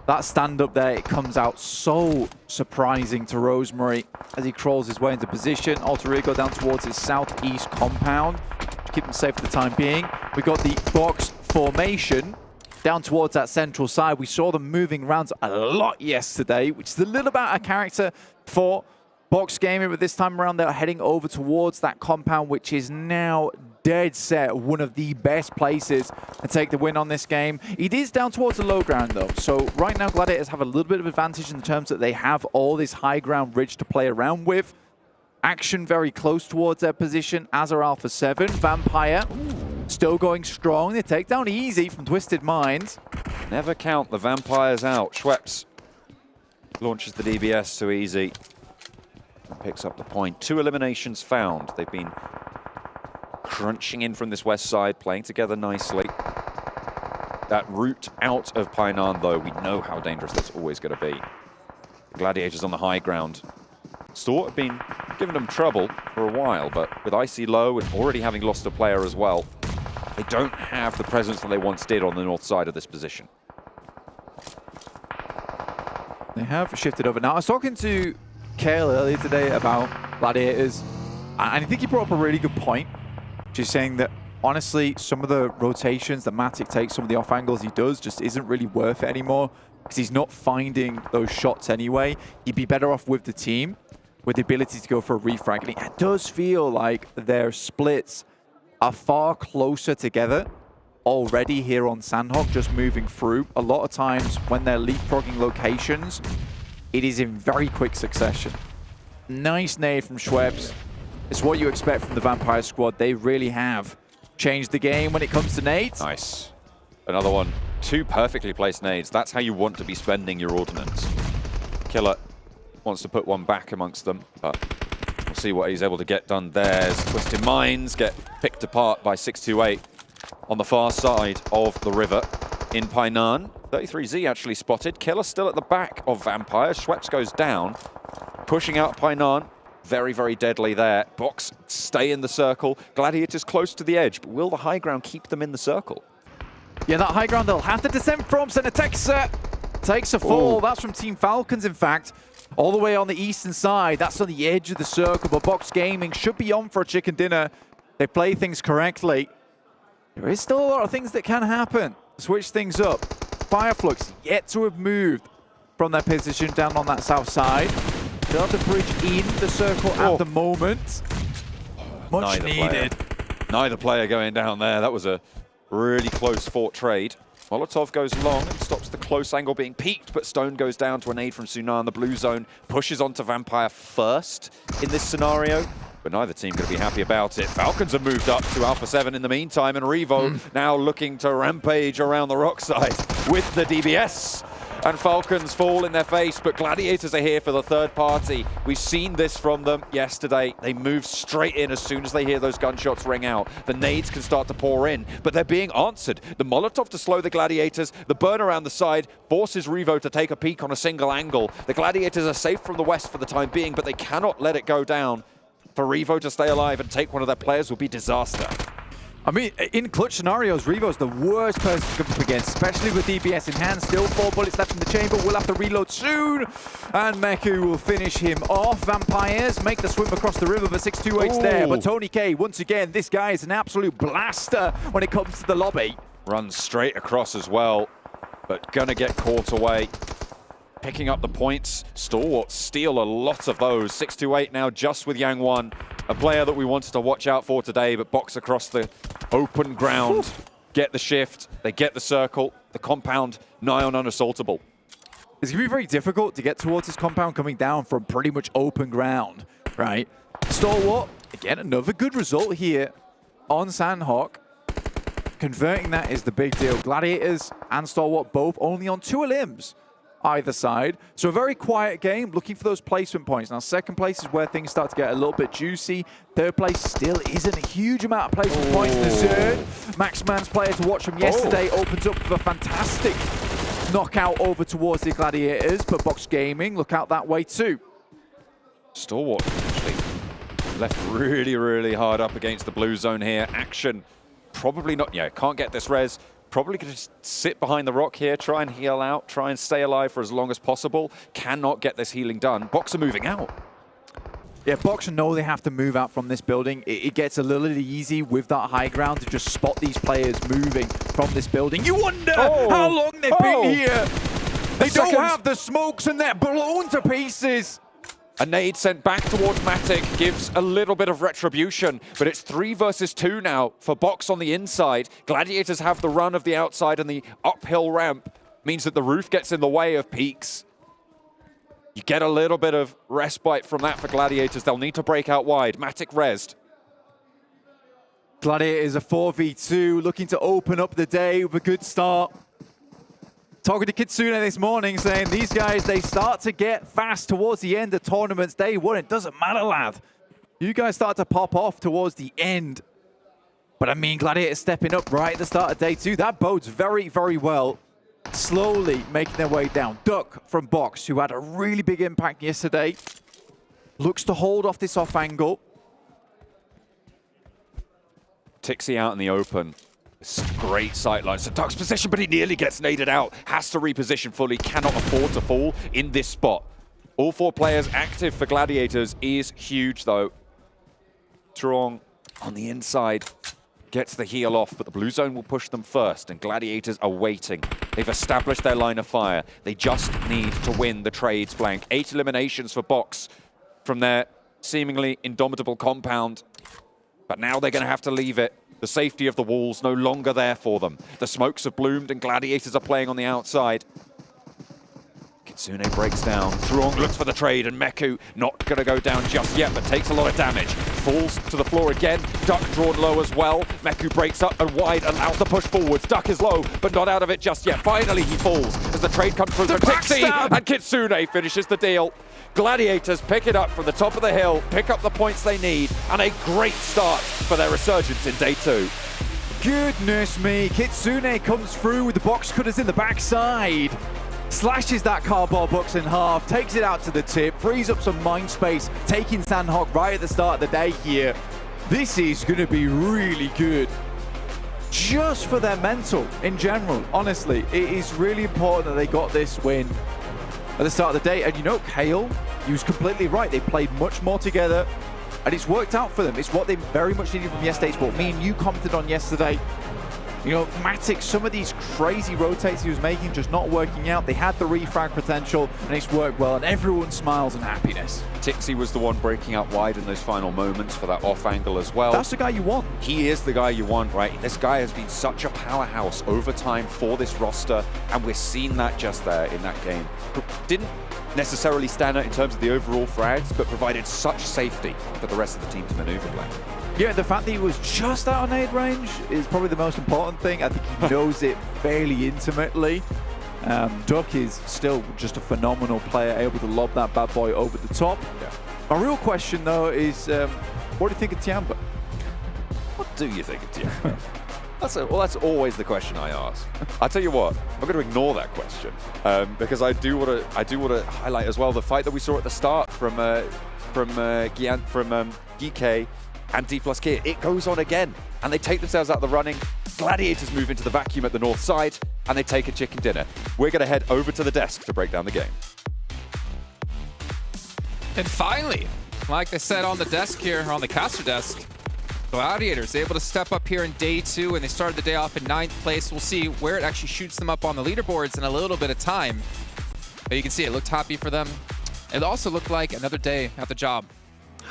That stand-up there, it comes out so surprising to Rosemary as he crawls his way into position. Alter Ego down towards his southeast compound to keep him safe for the time being. We got the box formation down towards that central side. We saw them moving around a lot yesterday, which is a little bit out of character for Box Gaming, but this time around they're heading over towards that compound, which is now dead set one of the best places to take the win on this game. It is down towards the low ground though, so right now Gladiators have a little bit of advantage in terms that they have all this high ground ridge to play around with. Action very close towards their position, as are Alpha 7. Vampire still going strong. They take down easy from Twisted Minds. Never count the Vampires out. Schweppes launches the DBS to easy. And picks up the point. 2 eliminations found. They've been crunching in from this west side, playing together nicely. That route out of Painan, though, we know how dangerous that's always going to be. Gladiators on the high ground. Stalwart have been giving them trouble for a while, but with Icy low and already having lost a player as well, they don't have the presence that they once did on the north side of this position. They have shifted over. Now, I was talking to Kale earlier today about Gladiators, and I think he brought up a really good point, which is saying that honestly, some of the rotations that Matic takes, some of the off angles he does, just isn't really worth it anymore because he's not finding those shots anyway. He'd be better off with the team, with the ability to go for a refrag. And it does feel like their splits are far closer together already here on Sandhawk, just moving through. A lot of times when they're leapfrogging locations, it is in very quick succession. Nice nade from Schweppes. It's what you expect from the Vampire squad. They really have changed the game when it comes to nades. Nice. Another one. 2 perfectly placed nades. That's how you want to be spending your ordnance. Killer wants to put one back amongst them, but we'll see what he's able to get done there. As Twisted Minds get picked apart by 628 on the far side of the river in Painan. 33Z actually spotted. Killer still at the back of Vampire. Schweppes goes down, pushing out Painan. Very, very deadly there. Box stay in the circle. Gladiators close to the edge, but will the high ground keep them in the circle? Yeah, that high ground they'll have to descend from. Senetexa takes a fall. Ooh. That's from Team Falcons, in fact. All the way on the eastern side. That's on the edge of the circle, but Box Gaming should be on for a chicken dinner. They play things correctly. There is still a lot of things that can happen. Switch things up. Fireflux yet to have moved from their position down on that south side. They'll have to bridge in the circle at the moment. Much needed. Neither player going down there. That was a really close fought trade. Molotov goes long and stops the close angle being peaked, but Stone goes down to an aid from Sunan. The blue zone pushes onto Vampire first in this scenario, but neither team going to be happy about it. Falcons have moved up to Alpha 7 in the meantime, and Revo now looking to rampage around the rock side with the DBS. and Falcons fall in their face, but Gladiators are here for the third party. We've seen this from them yesterday. They move straight in as soon as they hear those gunshots ring out. The nades can start to pour in, but they're being answered. The Molotov to slow the Gladiators, the burn around the side forces Revo to take a peek on a single angle. The Gladiators are safe from the west for the time being, but they cannot let it go down. For Revo to stay alive and take one of their players will be disaster. I mean, in clutch scenarios, Revo's the worst person to come up against, especially with DBS in hand. Still 4 bullets left in the chamber. We'll have to reload soon. And Meku will finish him off. Vampires make the swim across the river, but 628's there. But Tony K, once again, this guy is an absolute blaster when it comes to the lobby. Runs straight across as well, but gonna get caught away. Picking up the points. Stalwart steal a lot of those. 628 now just with Yang One. A player that we wanted to watch out for today, but box across the open ground. Get the shift, they get the circle, the compound nigh on unassaultable. It's going to be very difficult to get towards this compound coming down from pretty much open ground, right? Stalwart, again, another good result here on Sandhawk. Converting that is the big deal. Gladiators and Stalwart both only on 2 limbs either side. So a very quiet game, looking for those placement points. Now, second place is where things start to get a little bit juicy. Third place still isn't a huge amount of placement points in the third. Max Mann's player to watch from yesterday opens up with a fantastic knockout over towards the Gladiators, but Box Gaming look out that way too. Stalwart actually left really, really hard up against the blue zone here. Action probably not, yeah, can't get this res. Probably could just sit behind the rock here, try and heal out, try and stay alive for as long as possible. Cannot get this healing done. Box are moving out. Yeah, Box know they have to move out from this building. It gets a little easy with that high ground to just spot these players moving from this building. You wonder how long they've been here. They don't have the smokes and they're blown to pieces. A nade sent back towards Matic gives a little bit of retribution, but it's 3 versus 2 now for Box on the inside. Gladiators have the run of the outside, and the uphill ramp means that the roof gets in the way of Peaks. You get a little bit of respite from that for Gladiators. They'll need to break out wide. Matic rezzed. Gladiators a 4v2, looking to open up the day with a good start. Talking to Kitsune this morning, saying these guys, they start to get fast towards the end of tournaments. Day 1, it doesn't matter, lad. You guys start to pop off towards the end. But I mean, Gladiators stepping up right at the start of day 2. That bodes very, very well. Slowly making their way down. Duck from Box, who had a really big impact yesterday, looks to hold off this off angle. Tixie out in the open. Great sightlines to Duck's position, but he nearly gets naded out. Has to reposition fully, cannot afford to fall in this spot. All 4 players active for Gladiators is huge, though. Truong on the inside gets the heal off, but the blue zone will push them first, and Gladiators are waiting. They've established their line of fire. They just need to win the trades blank. 8 eliminations for Box from their seemingly indomitable compound, but now they're going to have to leave it. The safety of the walls no longer there for them. The smokes have bloomed and Gladiators are playing on the outside. Kitsune breaks down. Truong looks for the trade and Meku not going to go down just yet, but takes a lot of damage. Falls to the floor again. Duck drawn low as well. Meku breaks up and wide, allowed to push forwards. Duck is low, but not out of it just yet. Finally he falls as the trade comes through for Tixie, and Kitsune finishes the deal. Gladiators pick it up from the top of the hill, pick up the points they need, and a great start for their resurgence in day 2. Goodness me, Kitsune comes through with the box cutters in the backside. Slashes that cardboard box in half, takes it out to the tip, frees up some mind space, taking Sandhawk right at the start of the day here. This is going to be really good. Just for their mental in general, honestly. It is really important that they got this win at the start of the day. And you know, Kale, he was completely right. They played much more together, and it's worked out for them. It's what they very much needed from yesterday's sport. Me and you commented on yesterday. You know, Matic, some of these crazy rotates he was making just not working out. They had the refrag potential, and it's worked well, and everyone smiles in happiness. Tixie was the one breaking out wide in those final moments for that off angle as well. That's the guy you want. He is the guy you want, right? This guy has been such a powerhouse over time for this roster, and we're seeing that just there in that game. Didn't necessarily stand out in terms of the overall frags, but provided such safety for the rest of the team to maneuver play. Yeah, the fact that he was just out of nade range is probably the most important thing. I think he knows it fairly intimately. Duck is still just a phenomenal player, able to lob that bad boy over the top. My real question, though, is what do you think of Tianba? What do you think of Tianba? That's always the question I ask. I tell you what, I'm going to ignore that question because I do want to highlight as well the fight that we saw at the start from Geekay and D+ Kia. It goes on again, and they take themselves out of the running. Gladiators move into the vacuum at the north side, and they take a chicken dinner. We're going to head over to the desk to break down the game. And finally, like they said on the desk here, on the caster desk, Gladiators able to step up here in day 2, and they started the day off in 9th place. We'll see where it actually shoots them up on the leaderboards in a little bit of time. But you can see it looked happy for them. It also looked like another day at the job.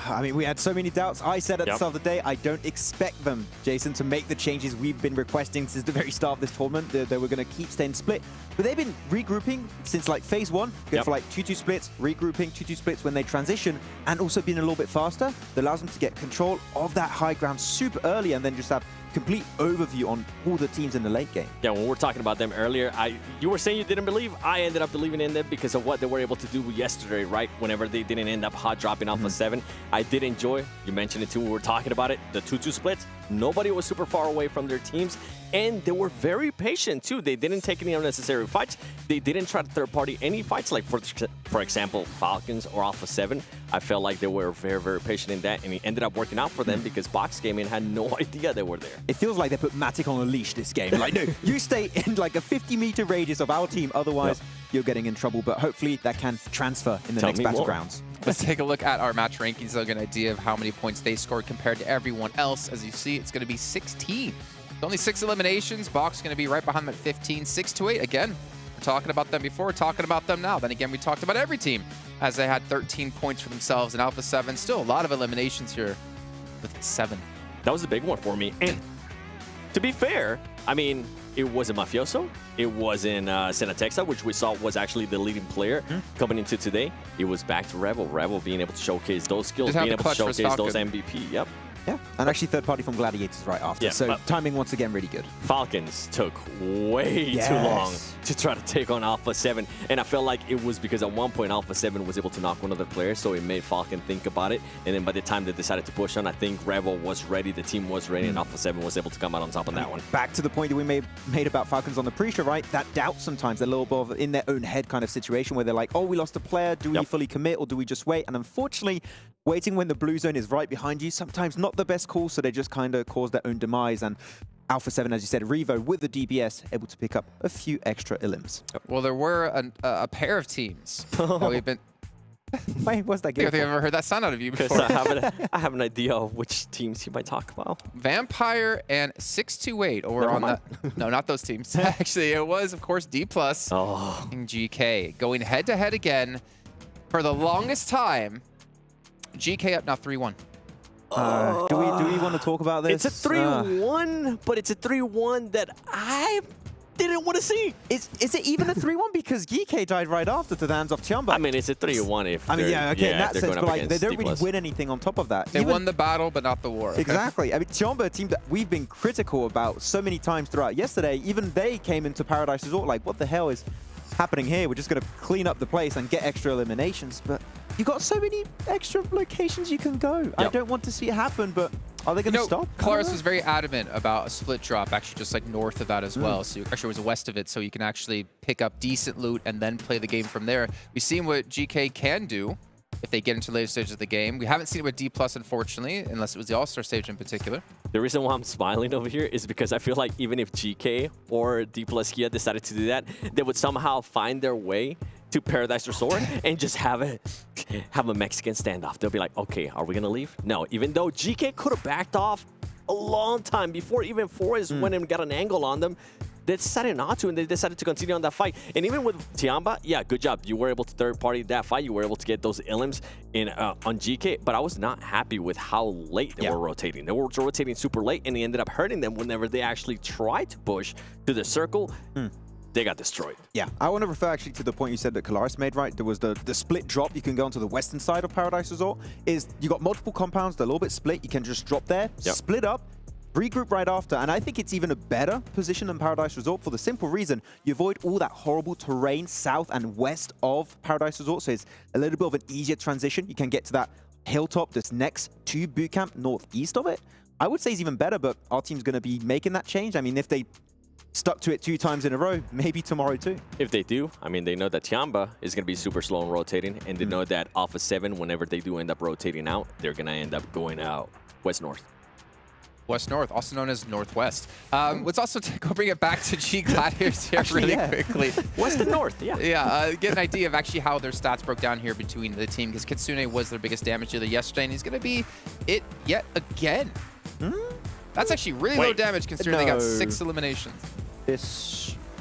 I mean, we had so many doubts. I said at the start of the day, I don't expect them, Jason, to make the changes we've been requesting since the very start of this tournament. They were going to keep staying split. But they've been regrouping since like phase 1, going for like 2-2 splits, regrouping, 2-2 splits when they transition, and also being a little bit faster. That allows them to get control of that high ground super early and then just have complete overview on all the teams in the late game. Yeah, when we were talking about them earlier, you were saying you didn't believe. I ended up believing in them because of what they were able to do yesterday, right? Whenever they didn't end up hot dropping Alpha 7. I did enjoy, you mentioned it too when we were talking about it, the 2-2 splits. Nobody was super far away from their teams, and they were very patient too. They didn't take any unnecessary fights. They didn't try to third-party any fights, like for example, Falcons or Alpha 7. I felt like they were very, very patient in that, and it ended up working out for them because Box Gaming had no idea they were there. It feels like they put Matic on a leash this game. Like, no, you stay in like a 50-meter radius of our team, otherwise you're getting in trouble. But hopefully that can transfer in the next battlegrounds. Let's take a look at our match rankings to get an idea of how many points they scored compared to everyone else. As you see, it's going to be 16. Only 6 eliminations. Box going to be right behind them at 15. 6-8. Again, we're talking about them before, we're talking about them now. Then again, we talked about every team as they had 13 points for themselves in Alpha 7. Still a lot of eliminations here with 7. That was a big one for me. And to be fair, I mean, it wasn't Mafioso. It wasn't Senatexa, which we saw was actually the leading player coming into today. It was back to Rebel. Rebel being able to showcase those skills, being able to showcase those MVP. Yep. Yeah, and actually third party from Gladiators right after. Yeah, so timing once again really good. Falcons took way too long to try to take on Alpha 7. And I felt like it was because at one point Alpha 7 was able to knock one of their players, so it made Falcon think about it. And then by the time they decided to push on, I think Rebel was ready, the team was ready, and Alpha 7 was able to come out on top on that one. Back to the point that we made about Falcons on the pre-show, right? That doubt sometimes, a little bit of in their own head kind of situation where they're like, oh, we lost a player, do we fully commit or do we just wait? And unfortunately, waiting when the blue zone is right behind you, sometimes not the best call, so they just kind of cause their own demise. And Alpha 7, as you said, Revo with the DBS, able to pick up a few extra elims. Well, there were a pair of teams that we've been... Wait, what's that? I don't think I've ever heard that sound out of you before. I have an idea of which teams you might talk about. Vampire and 628 over on the... No, not those teams. Actually, it was, of course, D+ and GK going head-to-head again for the longest time. GK up now 3-1. Do we want to talk about this? It's a 3-1, but it's a 3-1 that I didn't want to see. Is it even a 3-1? Because Geekay died right after to the hands of Tianba. I mean, it's a 3-1 if I mean, yeah, okay, in that sense, but like, they don't D+. really win anything on top of that. They won the battle, but not the war. Okay? Exactly. I mean, Tianba, a team that we've been critical about so many times throughout yesterday, even they came into Paradise Resort like, what the hell is happening here? We're just going to clean up the place and get extra eliminations. But you got so many extra locations you can go. I don't want to see it happen, but are they going to stop? Claris was very adamant about a split drop, actually just like north of that as well. So actually it was west of it, so you can actually pick up decent loot and then play the game from there. We've seen what GK can do if they get into later stages of the game. We haven't seen it with D+, unfortunately, unless it was the All-Star stage in particular. The reason why I'm smiling over here is because I feel like even if GK or D+ Kia decided to do that, they would somehow find their way to Paradise Resort and just have a Mexican standoff. They'll be like, okay, are we going to leave? No, even though GK could have backed off a long time before even Forrest went and got an angle on them. They decided not to, and they decided to continue on that fight. And even with Tianba, yeah, good job. You were able to third-party that fight. You were able to get those elims in on GK, but I was not happy with how late they were rotating. They were rotating super late, and it ended up hurting them whenever they actually tried to push to the circle. They got destroyed. Yeah, I want to refer actually to the point you said that Claris made, right? There was the split drop. You can go onto the western side of Paradise Resort. Is you got multiple compounds, they're a little bit split. You can just drop there, split up, regroup right after, and I think it's even a better position than Paradise Resort for the simple reason you avoid all that horrible terrain south and west of Paradise Resort, so it's a little bit of an easier transition. You can get to that hilltop that's next to bootcamp northeast of it. I would say it's even better, but our team's going to be making that change. I mean, if they stuck to it 2 times in a row, maybe tomorrow too. If they do, I mean, they know that Tianba is going to be super slow and rotating, and they know that Alpha 7, whenever they do end up rotating out, they're going to end up going out west-north. West-north, also known as northwest. Let's also go bring it back to G Gladiators here really quickly. West and north, yeah. Yeah, get an idea of actually how their stats broke down here between the team, because Kitsune was their biggest damage dealer yesterday, and he's going to be it yet again. That's actually really low damage considering they got 6 eliminations.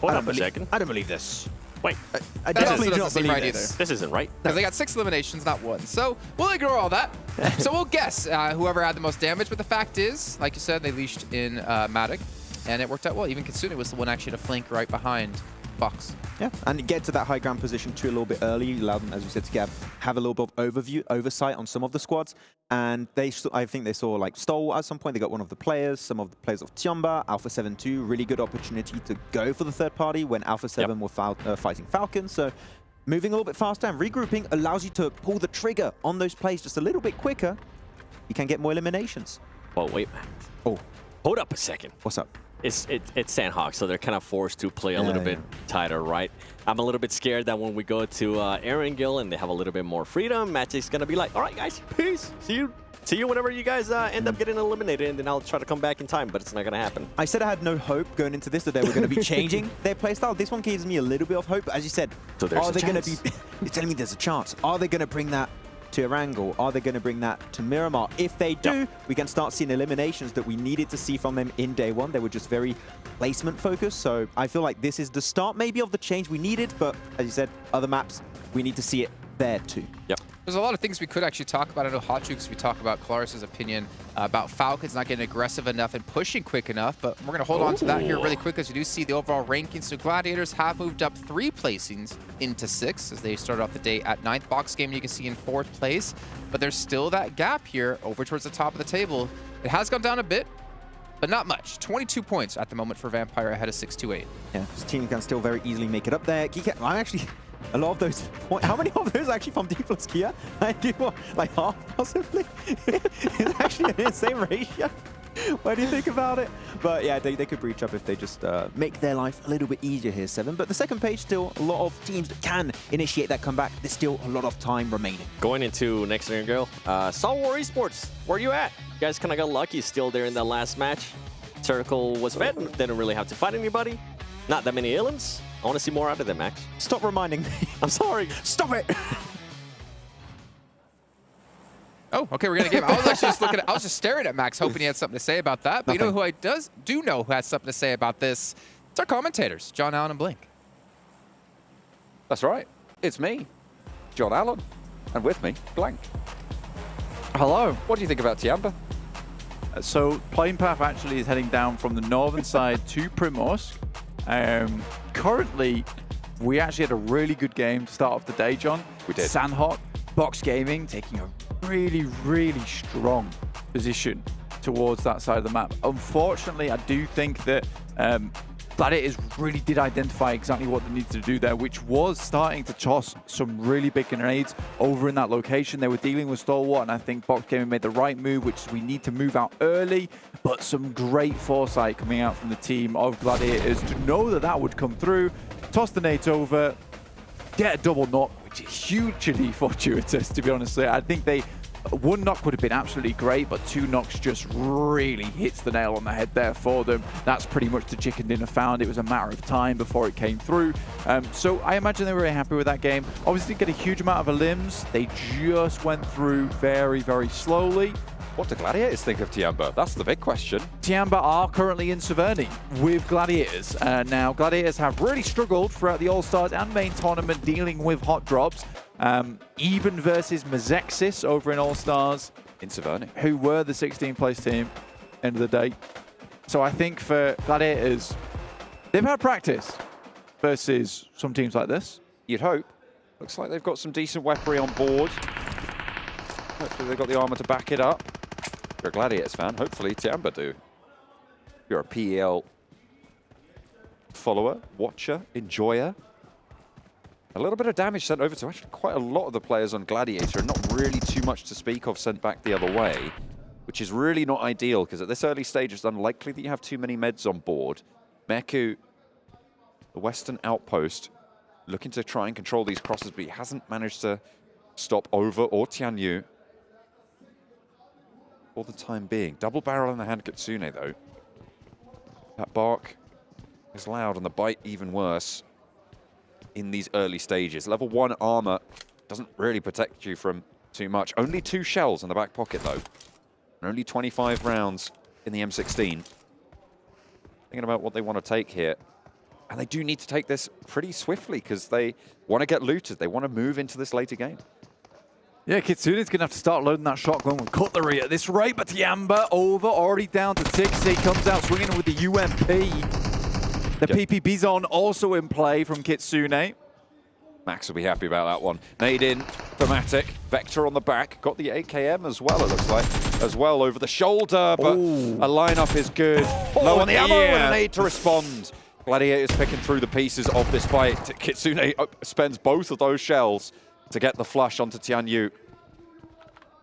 Hold up a second. I don't believe this. Wait, I definitely doesn't don't seem believe right this. either. this isn't right. Because they got 6 eliminations, not 1. So we'll ignore all that. So we'll guess whoever had the most damage. But the fact is, like you said, they leashed in Matic, and it worked out well. Even Kitsune was the one actually to flank right behind Fox. Yeah, and get to that high ground position too a little bit early, allowed them, as we said, to have a little bit of oversight on some of the squads. And I think they saw like Stalwart at some point. They got one of the players, some of the players of Tianba, Alpha 7 too. Really good opportunity to go for the third party when Alpha 7 were fighting Falcons. So moving a little bit faster and regrouping allows you to pull the trigger on those plays just a little bit quicker. You can get more eliminations. Well, wait. Oh, hold up a second. What's up? It's Sandhawk, so they're kind of forced to play a little bit tighter, right? I'm a little bit scared that when we go to Erangel and they have a little bit more freedom, Magic's going to be like, all right, guys, peace. See you whenever you guys end up getting eliminated, and then I'll try to come back in time, but it's not going to happen. I said I had no hope going into this, that they were going to be changing their playstyle. This one gives me a little bit of hope. As you said, so there's are they going to chance. be... You're telling me there's a chance. Are they going to bring that to Erangel? Are they going to bring that to Miramar? If they do, we can start seeing eliminations that we needed to see from them in day 1. They were just very placement focused. So I feel like this is the start maybe of the change we needed. But as you said, other maps, we need to see it there too. Yep. There's a lot of things we could actually talk about. I know Hot Jukes, we talk about Claris's opinion about Falcons not getting aggressive enough and pushing quick enough, but we're going to hold on to that here really quick as we do see the overall rankings. So Gladiators have moved up 3 placings into 6 as they started off the day at 9th. Box Game you can see in 4th place, but there's still that gap here over towards the top of the table. It has gone down a bit, but not much. 22 points at the moment for Vampire ahead of 628. Yeah, this team can still very easily make it up there. Geekay, I'm actually... A lot of those points. How many of those are actually from D plus Kia? I do like half possibly. It's actually an insane ratio. What do you think about it? But yeah, they could breach up if they just make their life a little bit easier here, 7. But the second page, still a lot of teams that can initiate that comeback. There's still a lot of time remaining. Going into next year, girl, Stalwart Esports, where you at? You guys kind of got lucky still there in that last match. Circle was fed, didn't really have to fight anybody. Not that many elims. I want to see more out of them, Max. Stop reminding me. I'm sorry. Stop it. Oh, okay, we're gonna game. I was actually just looking at, I was just staring at Max, hoping he had something to say about that. But you know who I do know who has something to say about this? It's our commentators, John Allen and Blink. That's right. It's me, John Allen, and with me, Blank. Hello. What do you think about Tianba? So Plane Path actually is heading down from the northern side to Primorsk. Currently, we actually had a really good game to start off the day, John. We did. Sandhawk, Box Gaming taking a really, really strong position towards that side of the map. Unfortunately, I do think that Gladiators really did identify exactly what they needed to do there, which was starting to toss some really big grenades over in that location. They were dealing with Stalwart, and I think Box Gaming made the right move, which is we need to move out early, but some great foresight coming out from the team of Gladiators to know that that would come through, toss the nades over, get a double knock, which is hugely fortuitous, to be honest. I think one knock would have been absolutely great, but 2 knocks just really hits the nail on the head there for them. That's pretty much the chicken dinner found. It was a matter of time before it came through. So I imagine they were very happy with that game. Obviously didn't get a huge amount of elims. They just went through very, very slowly. What do Gladiators think of Tianba? That's the big question. Tianba are currently in Severny with Gladiators. Now, Gladiators have really struggled throughout the All-Stars and main tournament dealing with hot drops. Even versus Mazexis over in All-Stars. In Severny. Who were the 16th place team, end of the day. So I think for Gladiators, they've had practice versus some teams like this. You'd hope. Looks like they've got some decent weaponry on board. Hopefully they've got the armor to back it up. If you're a Gladiators fan, hopefully Tianba do. you're a PEL follower, watcher, enjoyer. A little bit of damage sent over to actually quite a lot of the players on Gladiator, and not really too much to speak of sent back the other way, which is really not ideal, because at this early stage it's unlikely that you have too many meds on board. Meku, the Western outpost, looking to try and control these crosses, but he hasn't managed to stop Over or Tianyu for the time being. Double barrel in the hand Kitsune, though. That bark is loud and the bite even worse in these early stages. Level 1 armor doesn't really protect you from too much. Only 2 shells in the back pocket, though. And only 25 rounds in the M16. Thinking about what they want to take here. And they do need to take this pretty swiftly, because they want to get looted. They want to move into this later game. Yeah, Kitsune's going to have to start loading that shotgun with cutlery at this rate, but Tianba over, already down to Tixi, comes out swinging with the UMP. The PPB's on, also in play from Kitsune. Max will be happy about that one. Nade in, Thematic, Vector on the back, got the AKM as well, it looks like, as well over the shoulder, but a lineup is good. Low on the ammo and a nade to respond. Gladiator's picking through the pieces of this fight. Kitsune spends both of those shells to get the flush onto Tianyu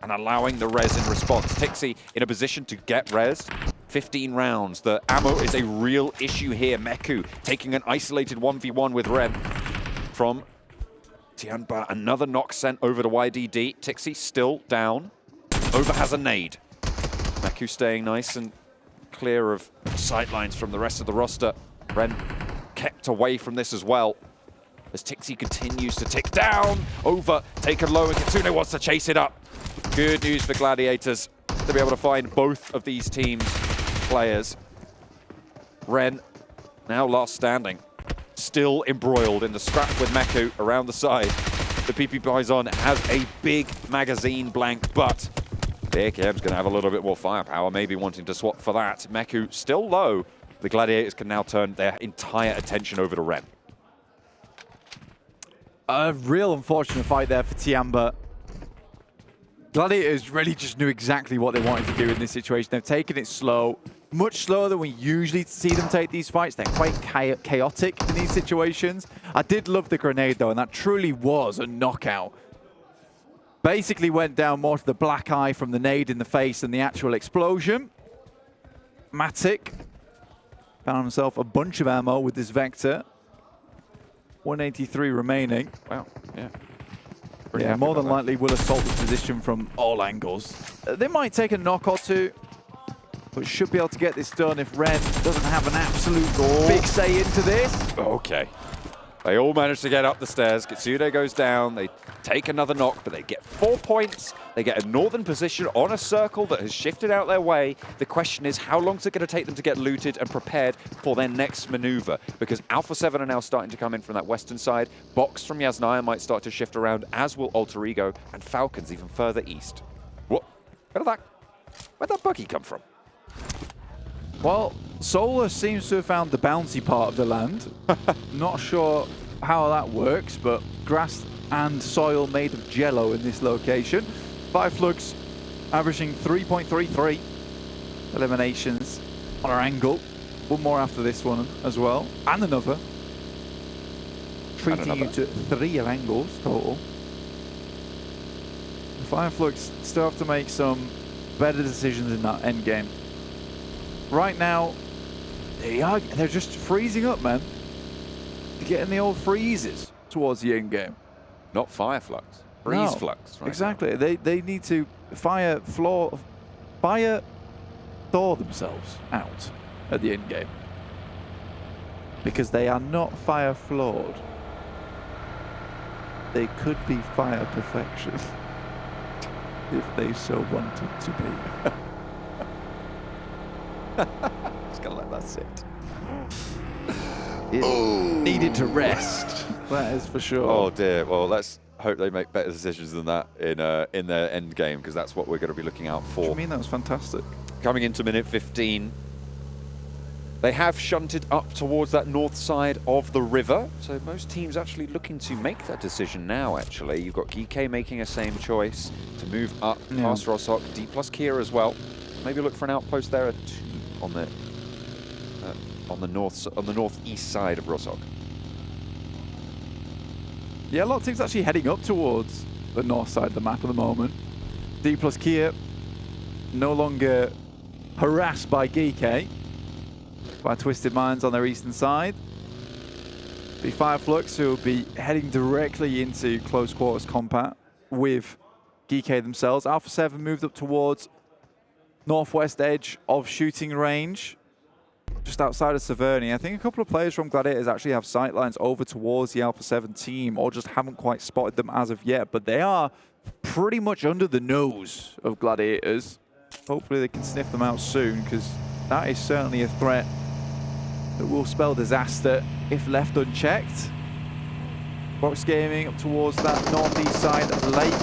and allowing the res in response. Tixi in a position to get res. 15 rounds. The ammo is a real issue here. Meku taking an isolated 1v1 with Ren from Tianba. Another knock sent over to YDD. Tixi still down. Over has a nade. Meku staying nice and clear of sightlines from the rest of the roster. Ren kept away from this as well, as Tixi continues to tick down. Over, taken low, and Kitsune wants to chase it up. Good news for Gladiators to be able to find both of these teams' players. Ren, now last standing, still embroiled in the scrap with Meku around the side. The PP Bison has a big magazine blank, but the AKM's going to have a little bit more firepower, maybe wanting to swap for that. Meku still low. The Gladiators can now turn their entire attention over to Ren. A real unfortunate fight there for Tianba. Gladiators really just knew exactly what they wanted to do in this situation. They've taken it slow, much slower than we usually see them take these fights. They're quite chaotic in these situations. I did love the grenade, though, and that truly was a knockout. Basically went down more to the black eye from the nade in the face than the actual explosion. Matic found himself a bunch of ammo with this Vector. 183 remaining. Wow, yeah. Yeah, more than likely will assault this position from all angles. They might take a knock or two, but should be able to get this done if Ren doesn't have an absolute big say into this. Okay. They all manage to get up the stairs. Kitsune goes down. They take another knock, but they get 4 points. They get a northern position on a circle that has shifted out their way. The question is, how long is it going to take them to get looted and prepared for their next maneuver? Because Alpha 7 are now starting to come in from that western side. Box from Yasnaya might start to shift around, as will Alter Ego, and Falcons even further east. What? Where'd that buggy come from? Well, Solar seems to have found the bouncy part of the land. Not sure how that works, but grass and soil made of jello in this location. 5 Flux averaging 3.33 eliminations on our angle. One more after this one as well, and another. Treating you to 3 of angles total. The 5 Flux still have to make some better decisions in that end game. Right now, they're just freezing up, man. They're getting the old freezes towards the end game. Not fire flux. Freeze flux. Right exactly. Now. They need to fire thaw themselves out at the end game. Because they are not fire flawed. They could be fire perfection if they so wanted to be. Just gonna let that sit. It needed to rest. That is for sure. Oh dear. Well, let's hope they make better decisions than that in their end game, because that's what we're going to be looking out for. What do you mean? That was fantastic. Coming into minute 15, they have shunted up towards that north side of the river. So most teams actually looking to make that decision now. Actually, you've got Geekay making a same choice to move up past Rossok, D plus Kira as well. Maybe look for an outpost there on the on the northeast side of Rostock. Yeah, a lot of teams actually heading up towards the north side of the map at the moment. D plus Kia no longer harassed by Geekay, by Twisted Minds on their eastern side. The Fire Flux, who will be heading directly into close quarters combat with Geekay themselves. Alpha 7 moved up towards northwest edge of shooting range, just outside of Severny. I think a couple of players from Gladiators actually have sightlines over towards the Alpha 7 team, or just haven't quite spotted them as of yet, but they are pretty much under the nose of Gladiators. Hopefully they can sniff them out soon, because that is certainly a threat that will spell disaster if left unchecked. Box Gaming up towards that northeast side of the lake.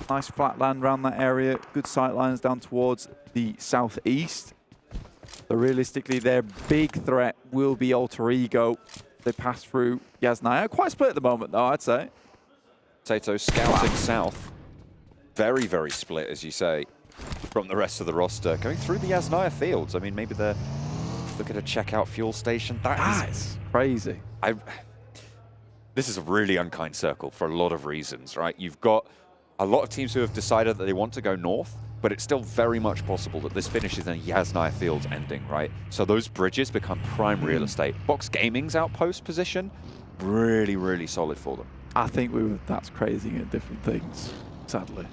Nice flat land around that area. Good sight lines down towards the southeast. So realistically, their big threat will be Alter Ego. They pass through Yasnaya. Quite split at the moment, though, I'd say. Tato scouting south. Very, very split, as you say, from the rest of the roster. Going through the Yasnaya fields. I mean, maybe they're looking to check out fuel station. That is crazy. This is a really unkind circle for a lot of reasons, right? You've got a lot of teams who have decided that they want to go north, but it's still very much possible that this finishes in a Yasnaya Fields ending, right? So those bridges become prime real estate. Box Gaming's outpost position, really, really solid for them. I think we were that's crazying at different things, sadly.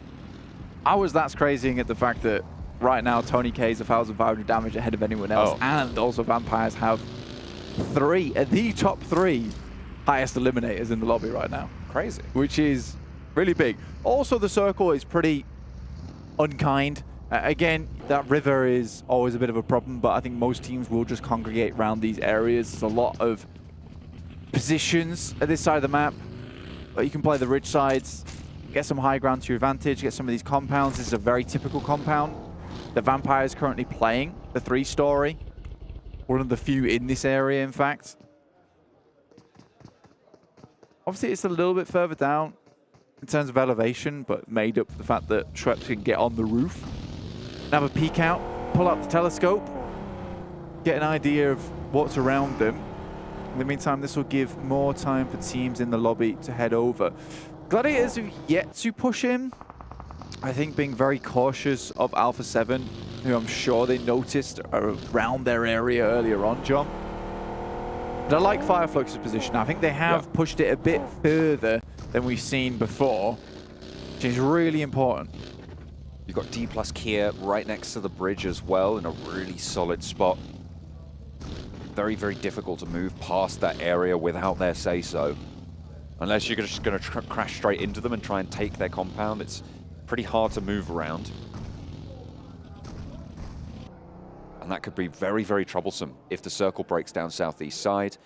I was that's crazying at the fact that right now Tony K is 1,500 damage ahead of anyone else, and also Vampires have the top three highest eliminators in the lobby right now. Crazy. Which is really big. Also, the circle is pretty unkind. Again, that river is always a bit of a problem, but I think most teams will just congregate around these areas. There's a lot of positions at this side of the map, but you can play the rich sides, get some high ground to your advantage, get some of these compounds. This is a very typical compound. The Vampire is currently playing the 3-story. One of the few in this area, in fact. Obviously, it's a little bit further down in terms of elevation, but made up for the fact that Shreps can get on the roof and have a peek out, pull up the telescope, get an idea of what's around them. In the meantime, this will give more time for teams in the lobby to head over. Gladiators have yet to push in. I think being very cautious of Alpha 7, who I'm sure they noticed around their area earlier on, John. But I like Fireflux's position. I think they have pushed it a bit further than we've seen before, which is really important. You've got D plus Kia right next to the bridge as well in a really solid spot. Very, very difficult to move past that area without their say-so. Unless you're just going to crash straight into them and try and take their compound, it's pretty hard to move around. And that could be very, very troublesome if the circle breaks down southeast side.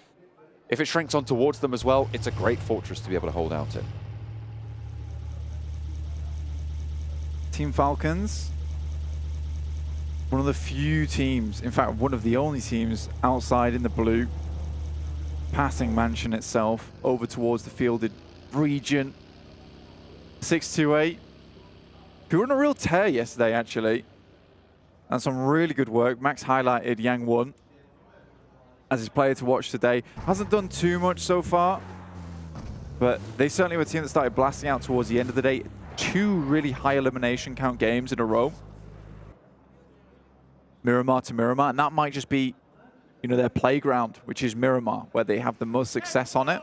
If it shrinks on towards them as well, it's a great fortress to be able to hold out in. Team Falcons, one of the few teams, in fact, one of the only teams outside in the blue, passing Mansion itself over towards the fielded region. 628, who were on a real tear yesterday, actually. And some really good work. Max highlighted Yang 1 as his player to watch today. Hasn't done too much so far, but they certainly were a team that started blasting out towards the end of the day. 2 really high elimination count games in a row. Miramar to Miramar, and that might just be, you know, their playground, which is Miramar, where they have the most success on it.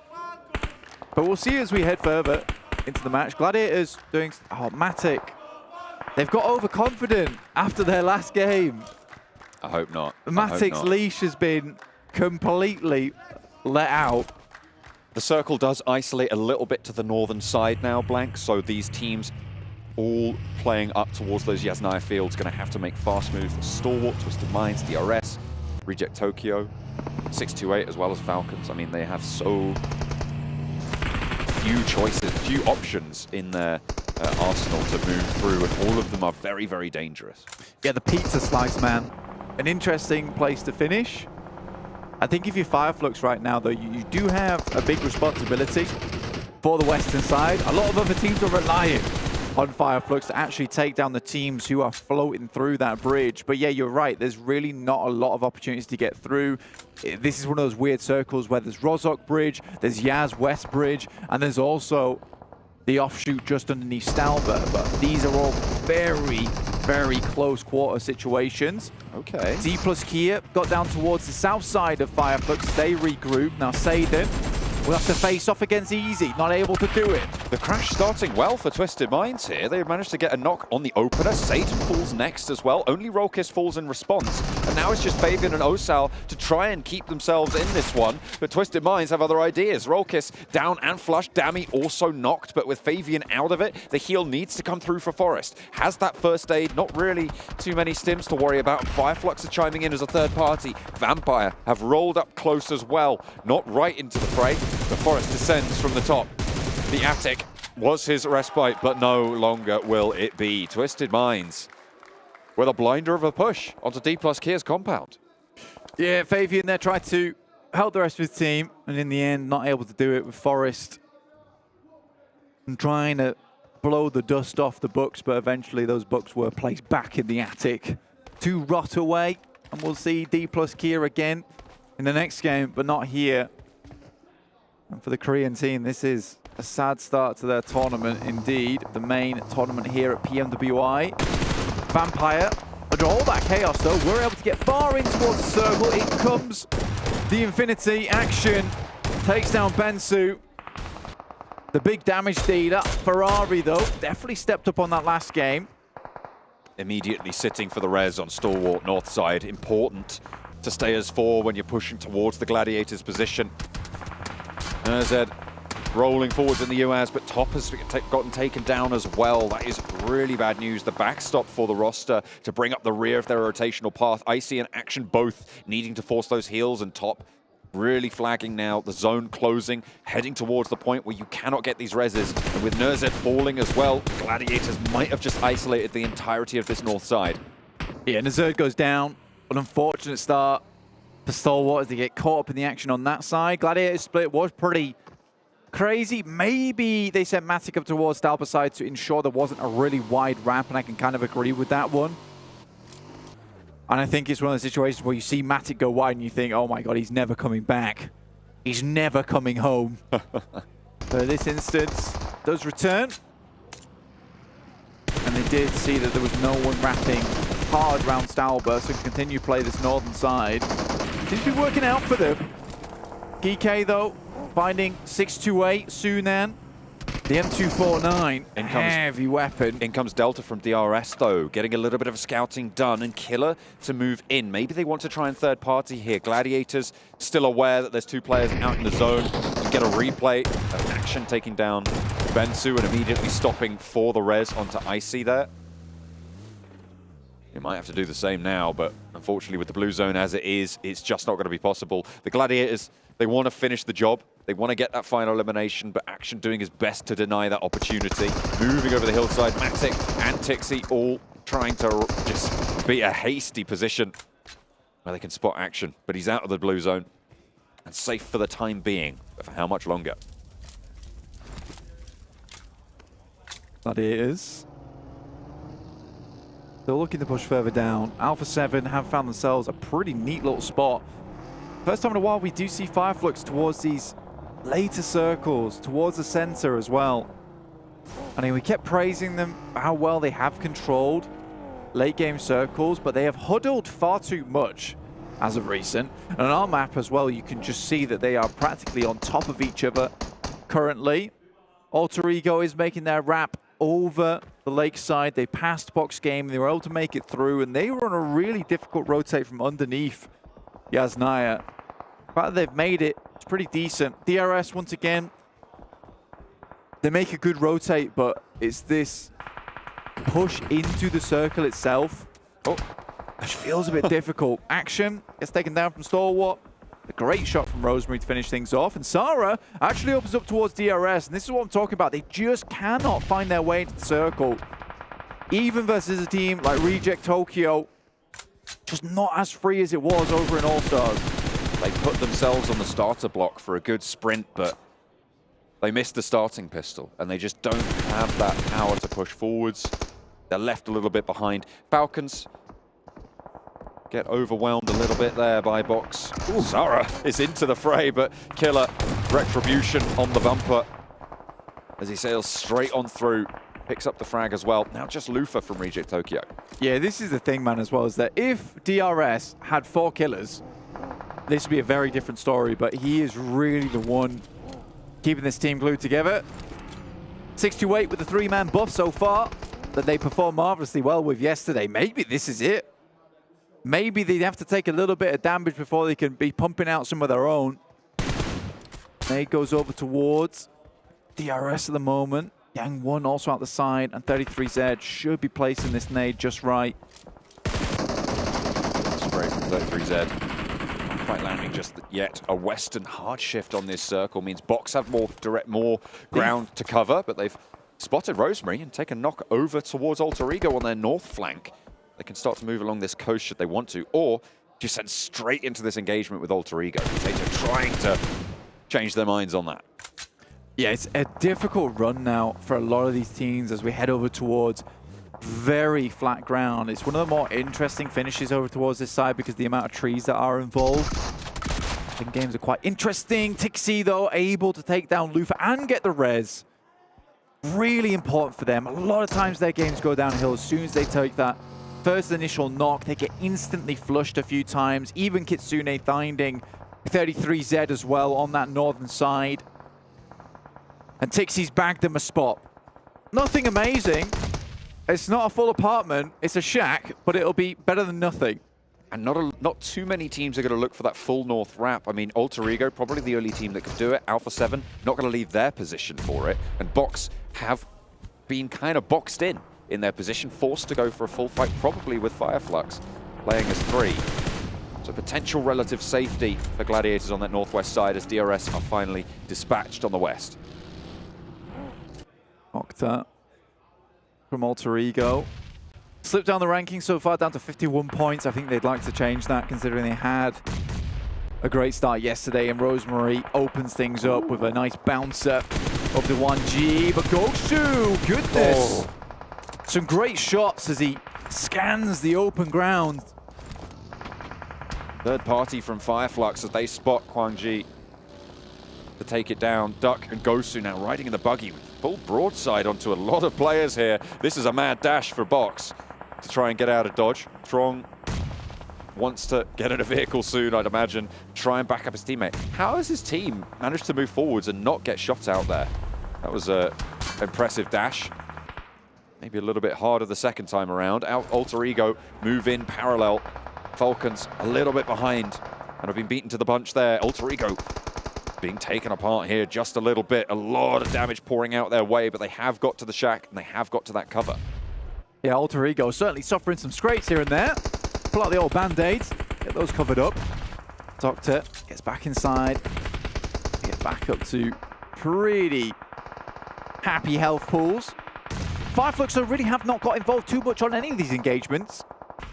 But we'll see as we head further into the match. Gladiators doing, oh, Matic. They've got overconfident after their last game. I hope not. Matic's leash has been completely let out. The circle does isolate a little bit to the northern side now, Blank, so these teams all playing up towards those Yasnaya fields going to have to make fast moves. Stalwart, Twisted Minds, DRS, Reject Tokyo, 628 as well as Falcons. I mean, they have so few choices, few options in their arsenal to move through, and all of them are very, very dangerous. Yeah, the pizza slice, man. An interesting place to finish. I think if you're Fireflux right now, though, you do have a big responsibility for the western side. A lot of other teams are relying on Fireflux to actually take down the teams who are floating through that bridge. But yeah, you're right. There's really not a lot of opportunities to get through. This is one of those weird circles where there's Rozhok Bridge, there's Yaz West Bridge, and there's also the offshoot just underneath Stalwart. But these are all very, very close quarter situations. Okay. D plus Kia got down towards the south side of Fireflux. They regroup. Now Seyden will have to face off against Easy, not able to do it. The crash starting well for Twisted Minds here. They managed to get a knock on the opener. Satan falls next as well. Only Rolkis falls in response. And now it's just Fabian and Osal to try and keep themselves in this one. But Twisted Minds have other ideas. Rolkis down and flushed. Dami also knocked, but with Fabian out of it, the heal needs to come through for Forest. Has that first aid, not really too many stims to worry about. Fireflux are chiming in as a third party. Vampire have rolled up close as well. Not right into the fray. The Forest descends from the top. The attic was his respite, but no longer will it be. Twisted Minds with a blinder of a push onto D plus Kia's compound. Yeah, Fabian there tried to help the rest of his team, and in the end, not able to do it with Forest. And trying to blow the dust off the books, but eventually those books were placed back in the attic to rot away. And we'll see D plus Kia again in the next game, but not here. And for the Korean team, this is a sad start to their tournament indeed. The main tournament here at PMWI. Vampire, under all that chaos though, we're able to get far in towards the circle. In comes the Infinity action. Takes down Bensu. The big damage dealer. Ferrari though, definitely stepped up on that last game. Immediately sitting for the res on Stalwart north side. Important to stay as 4 when you're pushing towards the Gladiators position. Nerzed rolling forwards in the UAS, but Top has gotten taken down as well. That is really bad news. The backstop for the roster to bring up the rear of their rotational path. Icy and Action both needing to force those heals, and Top really flagging now. The zone closing, heading towards the point where you cannot get these reses. And with Nerzed falling as well, Gladiators might have just isolated the entirety of this north side. Yeah, Nerzed goes down. An unfortunate start for Stalwart as they get caught up in the action on that side. Gladiator split was pretty crazy. Maybe they sent Matic up towards Stalwart side to ensure there wasn't a really wide ramp, and I can kind of agree with that one. And I think it's one of the situations where you see Matic go wide and you think, oh my god, he's never coming back. He's never coming home. But in this instance, does return. And they did see that there was no one wrapping hard around Stalwart, so can continue to play this northern side. Seems to be working out for them. Geekay though, finding 628 Sunan. The M249, heavy weapon. In comes Delta from DRS though, getting a little bit of scouting done, and Killer to move in. Maybe they want to try and third party here. Gladiators still aware that there's 2 players out in the zone. To get a replay of Action taking down Bensu and immediately stopping for the res onto Icy there. You might have to do the same now, but unfortunately with the blue zone as it is, it's just not going to be possible. The Gladiators, they want to finish the job. They want to get that final elimination, but Action doing his best to deny that opportunity. Moving over the hillside, Matic and Tixie all trying to just be a hasty position where they can spot Action, but he's out of the blue zone and safe for the time being, but for how much longer? Gladiators. They're looking to push further down. Alpha 7 have found themselves a pretty neat little spot. First time in a while we do see Fireflux towards these later circles, towards the center as well. I mean, we kept praising them for how well they have controlled late game circles, but they have huddled far too much as of recent. And on our map as well, you can just see that they are practically on top of each other currently. Alter Ego is making their wrap over the lakeside. They passed box game, they were able to make it through, and they were on a really difficult rotate from underneath Yasnaya. The fact that they've made it, it's pretty decent. DRS, once again, they make a good rotate, but it's this push into the circle itself, which feels a bit difficult. Action gets taken down from Stalwart. A great shot from Rosemary to finish things off. And Sarah actually opens up towards DRS. And this is what I'm talking about. They just cannot find their way into the circle. Even versus a team like Reject Tokyo, just not as free as it was over in All-Stars. They put themselves on the starter block for a good sprint, but They missed the starting pistol, and they just don't have that power to push forwards. They're left a little bit behind. Falcons get overwhelmed a little bit there by Box. Ooh, Zara is into the fray, but Killer, retribution on the bumper as he sails straight on through. Picks up the frag as well. Now just Lufa from Reject Tokyo. Yeah, this is the thing, man, as well, is that if DRS had 4 killers, this would be a very different story, but he is really the one keeping this team glued together. 628 with the 3-man buff so far that they performed marvelously well with yesterday. Maybe this is it. Maybe they have to take a little bit of damage before they can be pumping out some of their own. Nade goes over towards DRS at the moment. Yang 1 also out the side, and 33Z should be placing this nade just right. Spray from 33Z. Not quite landing just yet. A Western hard shift on this circle means Box have more ground to cover, but they've spotted Rosemary and taken knock over towards Alter Ego on their north flank. They can start to move along this coast should they want to, or just send straight into this engagement with Alter Ego. They're trying to change their minds on that. Yeah, it's a difficult run now for a lot of these teams as we head over towards very flat ground. It's one of the more interesting finishes over towards this side because of the amount of trees that are involved. I think games are quite interesting. Tixi, though, able to take down Lufa and get the res. Really important for them. A lot of times their games go downhill as soon as they take that first initial knock. They get instantly flushed a few times. Even Kitsune finding 33Z as well on that northern side. And Tixi's bagged them a spot. Nothing amazing. It's not a full apartment. It's a shack, but it'll be better than nothing. And not too many teams are going to look for that full north wrap. I mean, Alter Ego, probably the only team that could do it. Alpha 7, not going to leave their position for it. And Box have been kind of boxed in their position, forced to go for a full fight, probably with Fireflux playing as 3. So potential relative safety for Gladiators on that northwest side as DRS are finally dispatched on the west. Octa from Alter Ego. Slipped down the rankings so far, down to 51 points. I think they'd like to change that, considering they had a great start yesterday. And Rosemary opens things up with a nice bouncer of the 1G. But Gosu, goodness. Oh. Some great shots as he scans the open ground. Third party from Fireflux as they spot Kwangji to take it down. Duck and Gosu now riding in the buggy with full broadside onto a lot of players here. This is a mad dash for Box to try and get out of dodge. Trong wants to get in a vehicle soon, I'd imagine, try and back up his teammate. How has his team managed to move forwards and not get shot out there? That was an impressive dash. Maybe a little bit harder the second time around. Alter Ego move in parallel. Falcons a little bit behind and have been beaten to the punch there. Alter Ego being taken apart here just a little bit. A lot of damage pouring out their way, but they have got to the shack and they have got to that cover. Yeah, Alter Ego certainly suffering some scrapes here and there. Pull out the old band-aids, get those covered up. Doctor gets back inside, get back up to pretty happy health pools. Fireflux really have not got involved too much on any of these engagements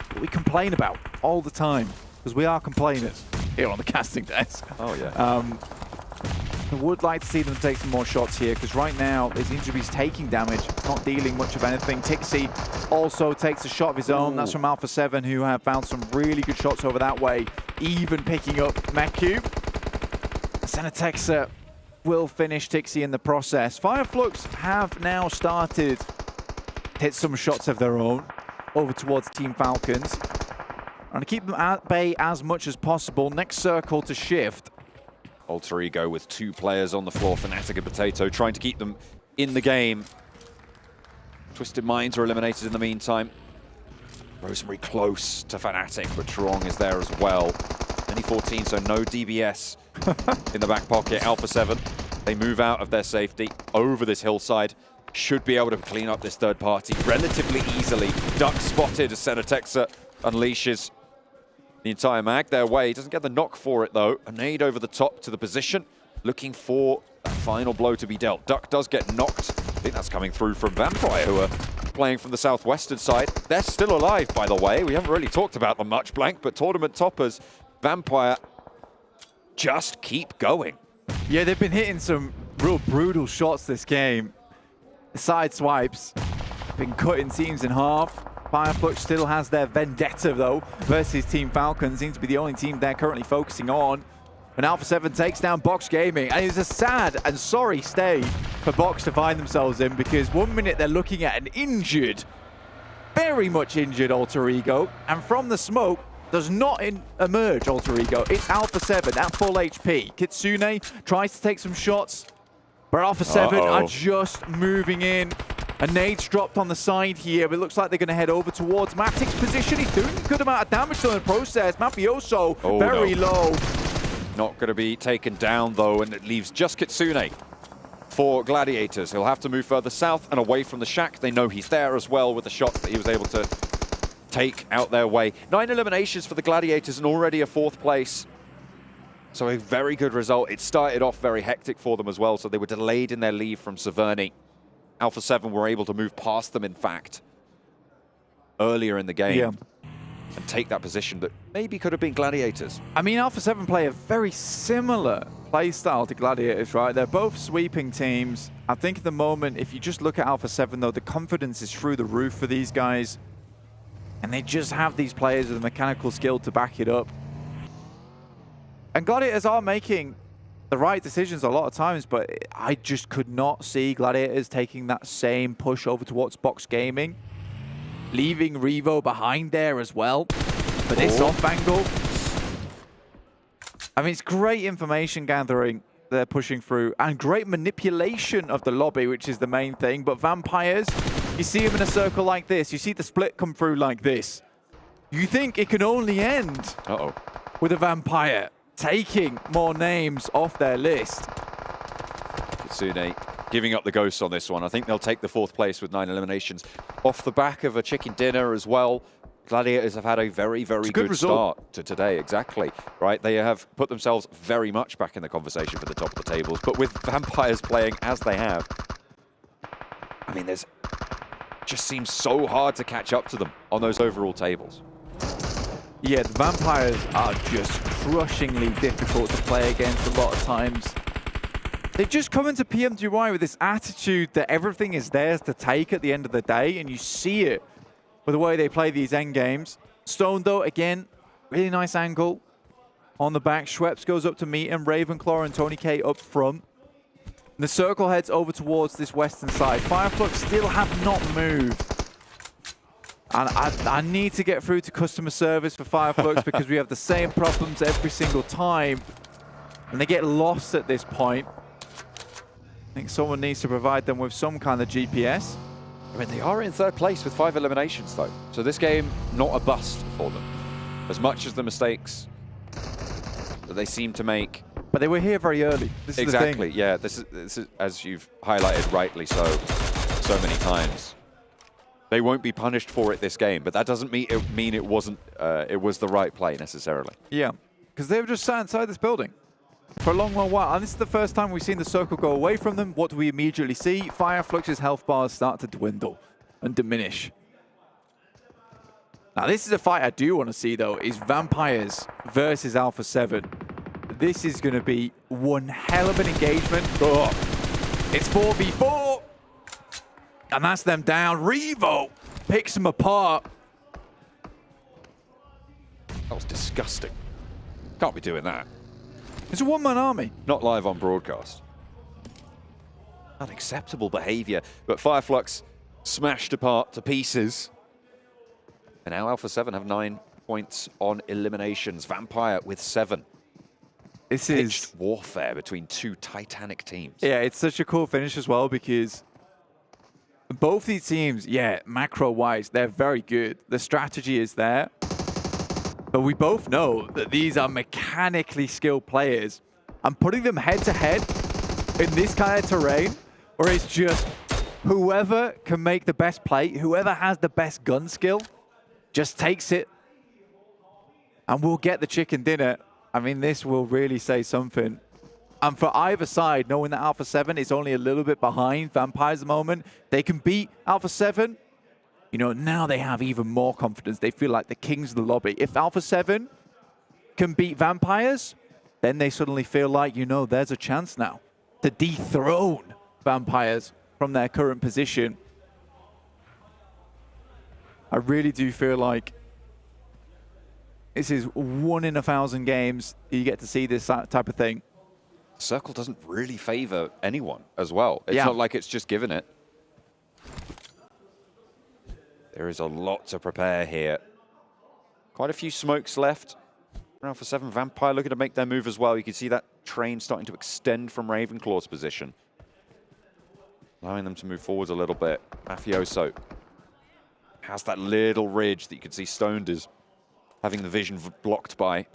that we complain about all the time, because we are complainers here on the casting desk. Oh, yeah. I would like to see them take some more shots here, because right now, his injuries taking damage, not dealing much of anything. Tixi also takes a shot of his own. Ooh. That's from Alpha 7, who have found some really good shots over that way, even picking up Meku. Senatexa will finish Tixi in the process. Fireflux have now started to hit some shots of their own over towards Team Falcons. And to keep them at bay as much as possible. Next circle to shift. Alter Ego with 2 players on the floor, Fnatic and Potato, trying to keep them in the game. Twisted Minds are eliminated in the meantime. Rosemary close to Fnatic, but Trong is there as well. Only 14, so no DBS in the back pocket. Alpha 7, they move out of their safety over this hillside. Should be able to clean up this third party relatively easily. Duck spotted as Senatexa unleashes the entire mag their way. Doesn't get the knock for it, though. A nade over the top to the position, looking for a final blow to be dealt. Duck does get knocked. I think that's coming through from Vampire, who are playing from the southwestern side. They're still alive, by the way. We haven't really talked about them much, Blank, but tournament toppers, Vampire, just keep going. Yeah, they've been hitting some real brutal shots this game. Side swipes, been cutting teams in half. Flux still has their vendetta, though, versus Team Falcon. Seems to be the only team they're currently focusing on. And Alpha 7 takes down Box Gaming. And it's a sad and sorry state for Box to find themselves in, because 1 minute they're looking at an injured, very much injured Alter Ego. And from the smoke, does not emerge Alter Ego. It's Alpha 7 at full HP. Kitsune tries to take some shots, but Alpha 7 are just moving in. A nade's dropped on the side here, but it looks like they're going to head over towards Matic's position. He's doing a good amount of damage in the process. Mafioso very low. Not going to be taken down, though, and it leaves just Kitsune for Gladiators. He'll have to move further south and away from the shack. They know he's there as well with the shots that he was able to take out their way. 9 eliminations for the Gladiators and already a 4th place. So a very good result. It started off very hectic for them as well, so they were delayed in their leave from Severny. Alpha 7 were able to move past them, in fact, earlier in the game and take that position that maybe could have been Gladiators. I mean, Alpha 7 play a very similar play style to Gladiators, right? They're both sweeping teams. I think at the moment, if you just look at Alpha 7, though, the confidence is through the roof for these guys. And they just have these players with the mechanical skill to back it up. And Gladiators are making the right decisions a lot of times, but I just could not see Gladiators taking that same push over towards Box Gaming, leaving Revo behind there as well for this off angle. I mean, it's great information gathering they're pushing through, and great manipulation of the lobby, which is the main thing. But Vampires, you see them in a circle like this, you see the split come through like this. You think it can only end with a Vampire taking more names off their list. Kitsune giving up the ghost on this one. I think they'll take the 4th place with 9 eliminations off the back of a chicken dinner as well. Gladiators have had a very, very good start to today, exactly, right? They have put themselves very much back in the conversation for the top of the tables, but with Vampires playing as they have, I mean, there's just seems so hard to catch up to them on those overall tables. Yeah, the Vampires are just crushingly difficult to play against a lot of times. They just come into PMWI with this attitude that everything is theirs to take at the end of the day, and you see it with the way they play these end games. Stone, though, again, really nice angle on the back. Schweppes goes up to meet him. Ravenclaw and Tony K up front. And the circle heads over towards this western side. Fireflux still have not moved. And I need to get through to customer service for Fireflux because we have the same problems every single time. And they get lost at this point. I think someone needs to provide them with some kind of GPS. I mean, they are in 3rd place with 5 eliminations, though. So this game, not a bust for them. As much as the mistakes that they seem to make. But they were here very early. This is the thing. Yeah. This is, as you've highlighted rightly so many times. They won't be punished for it this game, but that doesn't mean it wasn't. It was the right play necessarily. Yeah, because they were just sat inside this building for a long, long while. And this is the first time we've seen the circle go away from them. What do we immediately see? Fireflux's health bars start to dwindle and diminish. Now, this is a fight I do want to see, though, is Vampires versus Alpha 7. This is going to be one hell of an engagement. Oh, it's 4v4. And that's them down. Revo picks them apart. That was disgusting. Can't be doing that. It's a one-man army. Not live on broadcast. Unacceptable behavior. But Fireflux smashed apart to pieces. And now Alpha 7 have 9 points on eliminations. Vampire with 7. This is warfare between 2 titanic teams. Yeah, it's such a cool finish as well because both these teams, yeah, macro-wise, they're very good. The strategy is there. But we both know that these are mechanically skilled players. And putting them head-to-head in this kind of terrain, where it's just whoever can make the best play, whoever has the best gun skill, just takes it. And we'll get the chicken dinner. I mean, this will really say something. And for either side, knowing that Alpha 7 is only a little bit behind Vampires at the moment, they can beat Alpha 7. You know, now they have even more confidence. They feel like the kings of the lobby. If Alpha 7 can beat Vampires, then they suddenly feel like, you know, there's a chance now. to dethrone Vampires from their current position. I really do feel like this is 1 in 1,000 games you get to see this type of thing. Circle doesn't really favor anyone as well. It's Yeah. not like it's just given it. There is a lot to prepare here. Quite a few smokes left. Alpha 7 Vampire looking to make their move as well. You can see that train starting to extend from Ravenclaw's position, allowing them to move forwards a little bit. Mafioso has that little ridge that you can see Stoned is having the vision blocked by.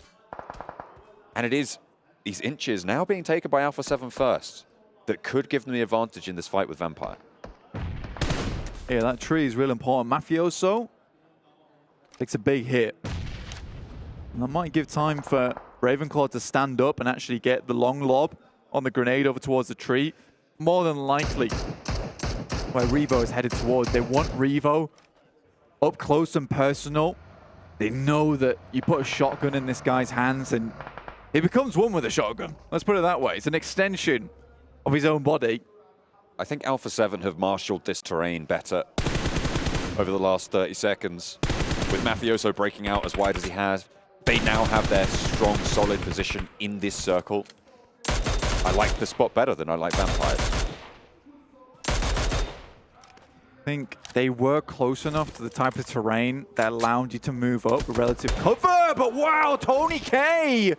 And it is these inches now being taken by Alpha 7 first that could give them the advantage in this fight with Vampire. Yeah, that tree is real important. Mafioso takes a big hit. And that might give time for Ravenclaw to stand up and actually get the long lob on the grenade over towards the tree. More than likely where Revo is headed towards. They want Revo up close and personal. They know that you put a shotgun in this guy's hands and he becomes one with a shotgun. Let's put it that way. It's an extension of his own body. I think Alpha 7 have marshaled this terrain better over the last 30 seconds. With Mafioso breaking out as wide as he has, they now have their strong, solid position in this circle. I like the spot better than I like Vampires. I think they were close enough to the type of terrain that allowed you to move up with relative cover, but wow, Tony K!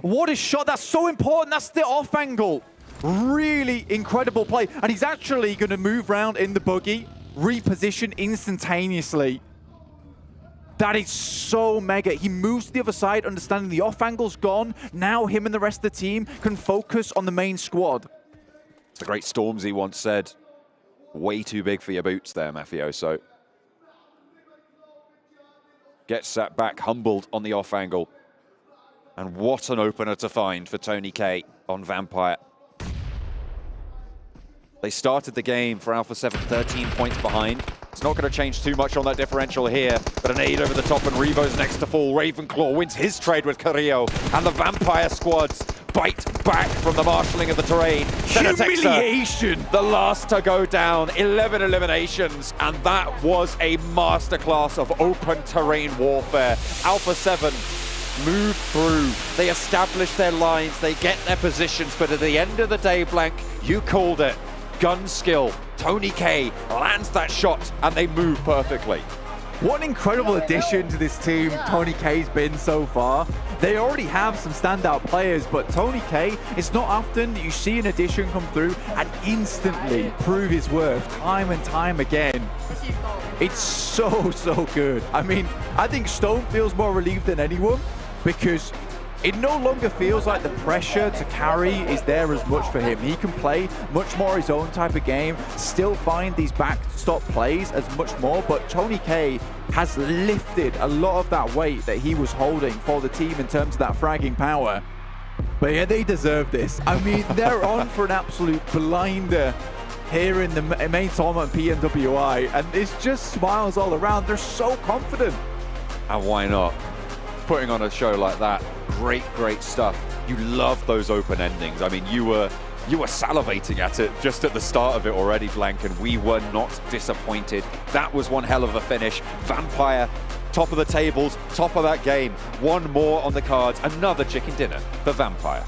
What a shot, that's so important, that's the off angle. Really incredible play, and he's actually going to move around in the buggy, reposition instantaneously. That is so mega. He moves to the other side, understanding the off angle's gone. Now him and the rest of the team can focus on the main squad. It's the great Stormzy once said, way too big for your boots there, Mafioso. Gets sat back, humbled on the off angle. And what an opener to find for Tony K on Vampire. They started the game for Alpha 7 13 points behind. It's not going to change too much on that differential here, but an aid over the top and Revo's next to fall. Ravenclaw wins his trade with Carrillo, and the Vampire squads bite back from the marshalling of the terrain. Humiliation! The last to go down, 11 eliminations, and that was a masterclass of open terrain warfare. Alpha 7 move through, they establish their lines, they get their positions, but at the end of the day, Blank, you called it. Gun skill, Tony K lands that shot, and they move perfectly. What an incredible addition to this team Tony K's been so far. They already have some standout players, but Tony K, it's not often that you see an addition come through and instantly prove his worth time and time again. It's so good. I mean, I think Stone feels more relieved than anyone because it no longer feels like the pressure to carry is there as much for him. He can play much more his own type of game, still find these backstop plays as much more, but Tony K has lifted a lot of that weight that he was holding for the team in terms of that fragging power. But yeah, they deserve this. I mean, they're on for an absolute blinder here in the main tournament PMWI, and it's just smiles all around. They're so confident. And why not? Putting on a show like that, great stuff. You love those open endings. I mean, you were salivating at it just at the start of it already, Blank, and we were not disappointed. That was one hell of a finish. Vampire, top of the tables, top of that game. One more on the cards, another chicken dinner for Vampire.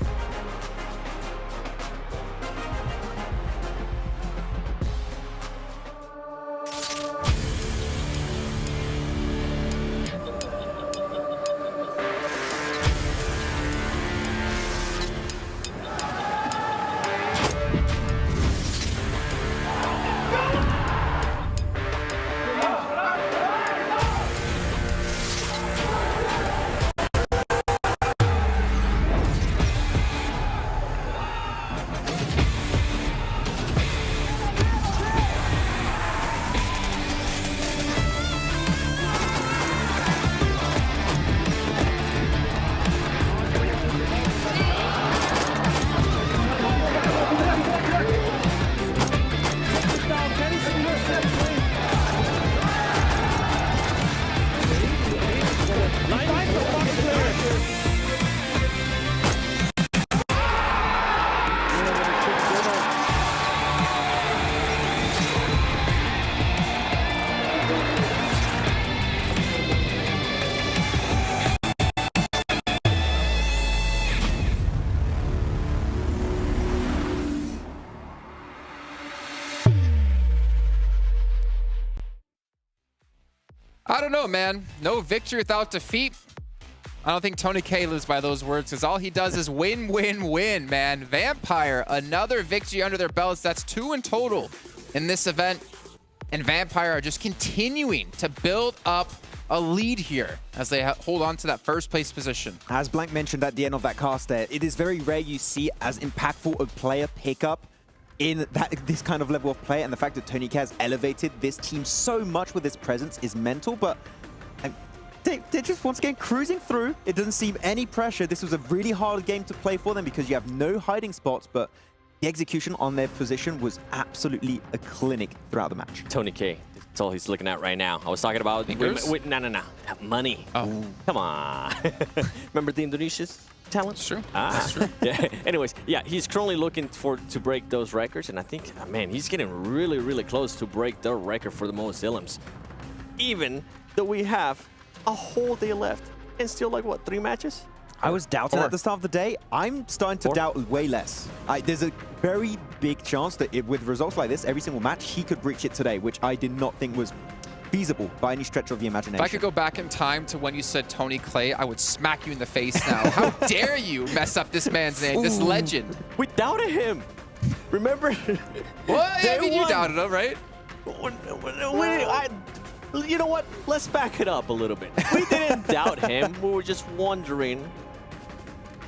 I don't know, man. No victory without defeat. I don't think Tony K lives by those words because all he does is win, win, win, man. Vampire, another victory under their belts. That's 2 in total in this event. And Vampire are just continuing to build up a lead here as they hold on to that first place position. As Blank mentioned at the end of that cast there, it is very rare you see as impactful a player pickup in this kind of level of play, and the fact that Tony K has elevated this team so much with his presence is mental, but they're just once again cruising through. It doesn't seem any pressure. This was a really hard game to play for them because you have no hiding spots, but the execution on their position was absolutely a clinic throughout the match. Tony K, that's all he's looking at right now. I was talking about no. Money. Oh. Come on. Remember the Indonesia's talent? That's true. That's true. Yeah. Anyways, yeah, he's currently looking to break those records, and I think, man, he's getting really, really close to break the record for the most Illims. Even though we have a whole day left and still, like, what, 3 matches? I was doubting at the start of the day. I'm starting to doubt way less. There's a very big chance that with results like this, every single match, he could reach it today, which I did not think was feasible by any stretch of the imagination. If I could go back in time to when you said Tony Clay, I would smack you in the face now. How dare you mess up this man's name, this legend. We doubted him. Remember? Well, I mean, you doubted him, right? You know what? Let's back it up a little bit. We didn't doubt him. We were just wondering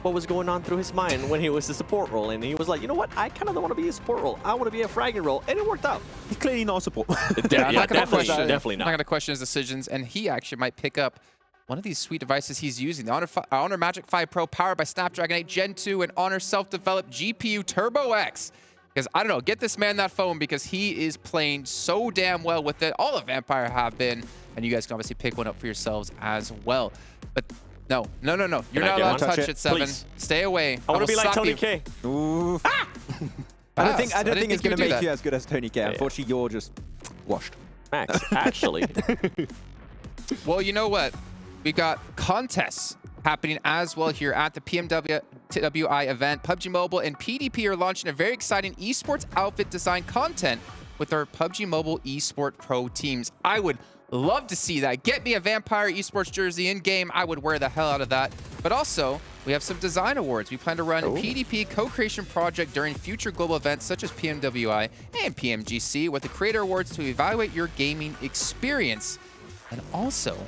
what was going on through his mind when he was the support role. And he was like, you know what? I kind of don't want to be a support role. I want to be a fragging role. And it worked out. He's clearly not a support. I'm not going to question. Definitely not. I'm not going to question his decisions. And he actually might pick up one of these sweet devices he's using. The Honor Magic 5 Pro powered by Snapdragon 8 Gen 2 and Honor self-developed GPU Turbo X. Because, I don't know, get this man that phone because he is playing so damn well with it. All of Vampire have been. And you guys can obviously pick one up for yourselves as well. But no. You're not allowed to touch it, Seven. Please. Stay away. I want to be like Tony K. Ooh. Ah! I don't think it's going to make you you as good as Tony K. Unfortunately, you're just washed. Max, actually. Well, you know what? We got contests happening as well here at the PMWI event. PUBG Mobile and PDP are launching a very exciting esports outfit design content with our PUBG Mobile Esport Pro teams. I would love to see that. Get me a Vampire Esports jersey in game. I would wear the hell out of that. But also, we have some design awards. We plan to run a PDP co-creation project during future global events such as PMWI and PMGC with the Creator Awards to evaluate your gaming experience. And also,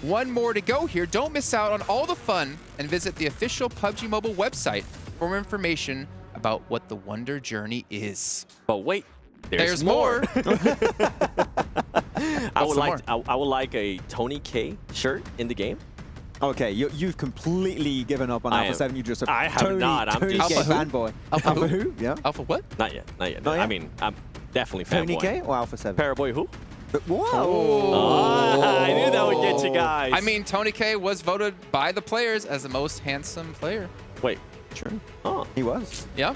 one more to go here. Don't miss out on all the fun and visit the official PUBG Mobile website for more information about what the Wonder Journey is. But wait, there's more. I would like a Tony K shirt in the game. Okay, you've completely given up on Alpha 7. You just I have not. I'm Tony just K fanboy. Alpha who? Yeah. Alpha what? Not yet. I mean, I'm definitely Tony fanboy. K or Alpha 7? Paraboy who? Whoa! Oh, I knew that would get you guys. I mean, Tony K was voted by the players as the most handsome player. Wait. True. Oh, he was. Yeah.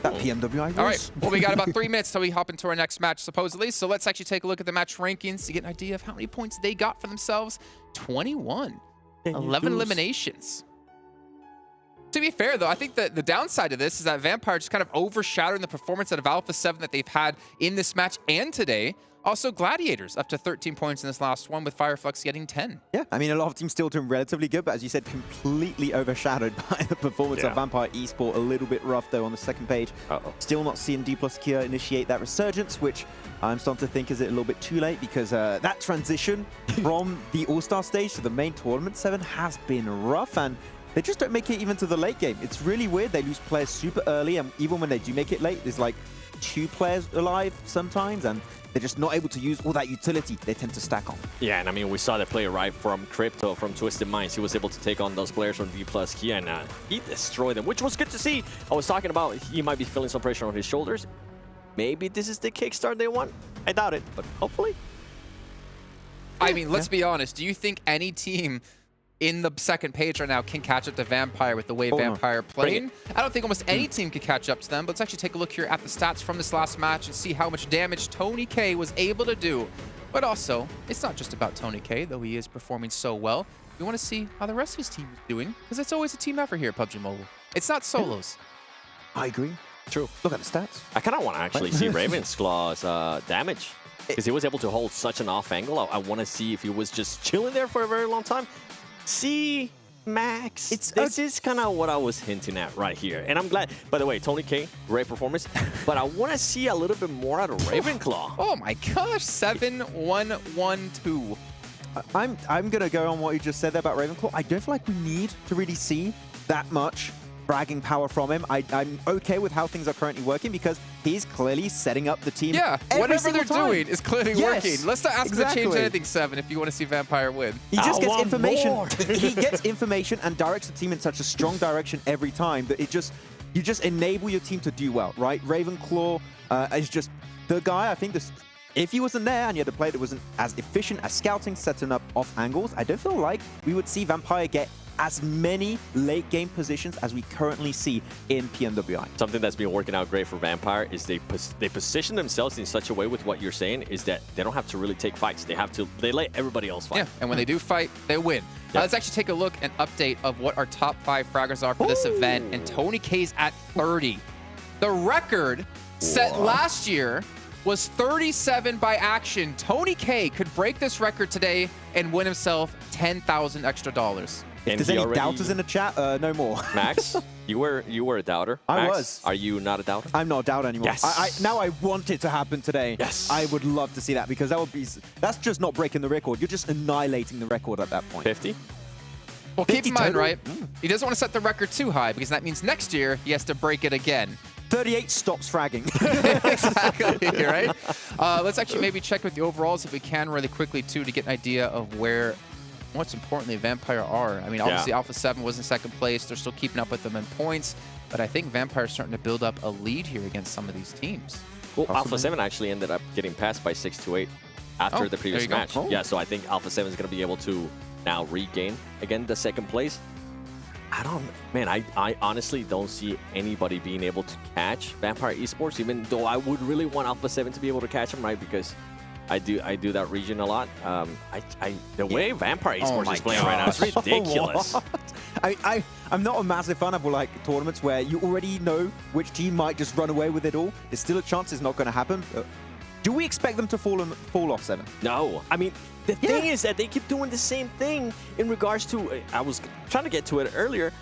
That PMWI was. All right. Well, we got about 3 minutes till we hop into our next match, supposedly. So let's actually take a look at the match rankings to get an idea of how many points they got for themselves. 21. 11 eliminations. To be fair, though, I think that the downside of this is that Vampire just kind of overshadowing the performance out of Alpha 7 that they've had in this match and today. Also, Gladiators up to 13 points in this last one, with Fireflux getting 10. Yeah, I mean, a lot of teams still doing relatively good, but as you said, completely overshadowed by the performance of Vampire Esport. A little bit rough, though, on the second page. Still not seeing D+ Kia initiate that resurgence, which I'm starting to think is it a little bit too late, because that transition from the All-Star stage to the main tournament 7 has been rough, and they just don't make it even to the late game. It's really weird. They lose players super early, and even when they do make it late, there's like 2 players alive sometimes, and they're just not able to use all that utility they tend to stack on. Yeah, and I mean, we saw the play arrive from Crypto, from Twisted Minds. He was able to take on those players from D+ Kia, and he destroyed them, which was good to see. I was talking about he might be feeling some pressure on his shoulders. Maybe this is the kickstart they want. I doubt it, but hopefully. I mean, let's be honest. Do you think any team in the second page right now can catch up to Vampire with the way Vampire playing? I don't think almost any team could catch up to them, but let's actually take a look here at the stats from this last match and see how much damage Tony K was able to do. But also, it's not just about Tony K, though he is performing so well. We want to see how the rest of his team is doing, because it's always a team effort here at PUBG Mobile. It's not solos. I agree. True. Look at the stats. I kind of want to actually see Ravensclaw's damage because he was able to hold such an off angle. I want to see if he was just chilling there for a very long time. See, Max, this is kind of what I was hinting at right here. And I'm glad, by the way, Tony K, great performance. But I want to see a little bit more out of Ravenclaw. Oh my gosh, 7-1-1-2. I'm going to go on what you just said there about Ravenclaw. I don't feel like we need to really see that much bragging power from him. I'm okay with how things are currently working because he's clearly setting up the team. Yeah, whatever they're time. doing is clearly working. Let's not ask him to change anything, Seven, if you want to see Vampire win. He just gets information. He gets information and directs the team in such a strong direction every time that you just enable your team to do well, right? Ravenclaw is just the guy. I think if he wasn't there and you had a player that wasn't as efficient as scouting, setting up off angles, I don't feel like we would see Vampire get as many late game positions as we currently see in PMWI. Something that's been working out great for Vampire is they position themselves in such a way with what you're saying is that they don't have to really take fights. They let everybody else fight. Yeah, and when they do fight, they win. Let's actually take a look and update of what our top 5 fraggers are for this event. And Tony K's at 30. The record set last year was 37 by action. Tony K could break this record today and win himself $10,000 extra. If there's any doubters in the chat, no more. Max, you were a doubter. I Max, was. Are you not a doubter? I'm not a doubter anymore. Yes. Now I want it to happen today. Yes. I would love to see that because that's just not breaking the record. You're just annihilating the record at that point. 50? Well, keep in mind, right? He doesn't want to set the record too high because that means next year he has to break it again. 38 stops fragging. Exactly, right? Let's actually maybe check with the overalls if we can really quickly, too, to get an idea of where, what's importantly, Vampire are. I mean, obviously, Alpha 7 was in second place. They're still keeping up with them in points. But I think Vampire's starting to build up a lead here against some of these teams. Well, Alpha 7 actually ended up getting passed by 6 to 8 after the previous match. Yeah, so I think Alpha 7 is going to be able to now regain, again, the second place. I honestly don't see anybody being able to catch Vampire Esports, even though I would really want Alpha 7 to be able to catch them, right? Because I do that region a lot. The way Vampire Esports is playing right now is ridiculous. I'm not a massive fan of like tournaments where you already know which team might just run away with it all. There's still a chance it's not going to happen. Do we expect them to fall off 7? No. I mean, the thing is that they keep doing the same thing in regards to, I was trying to get to it earlier,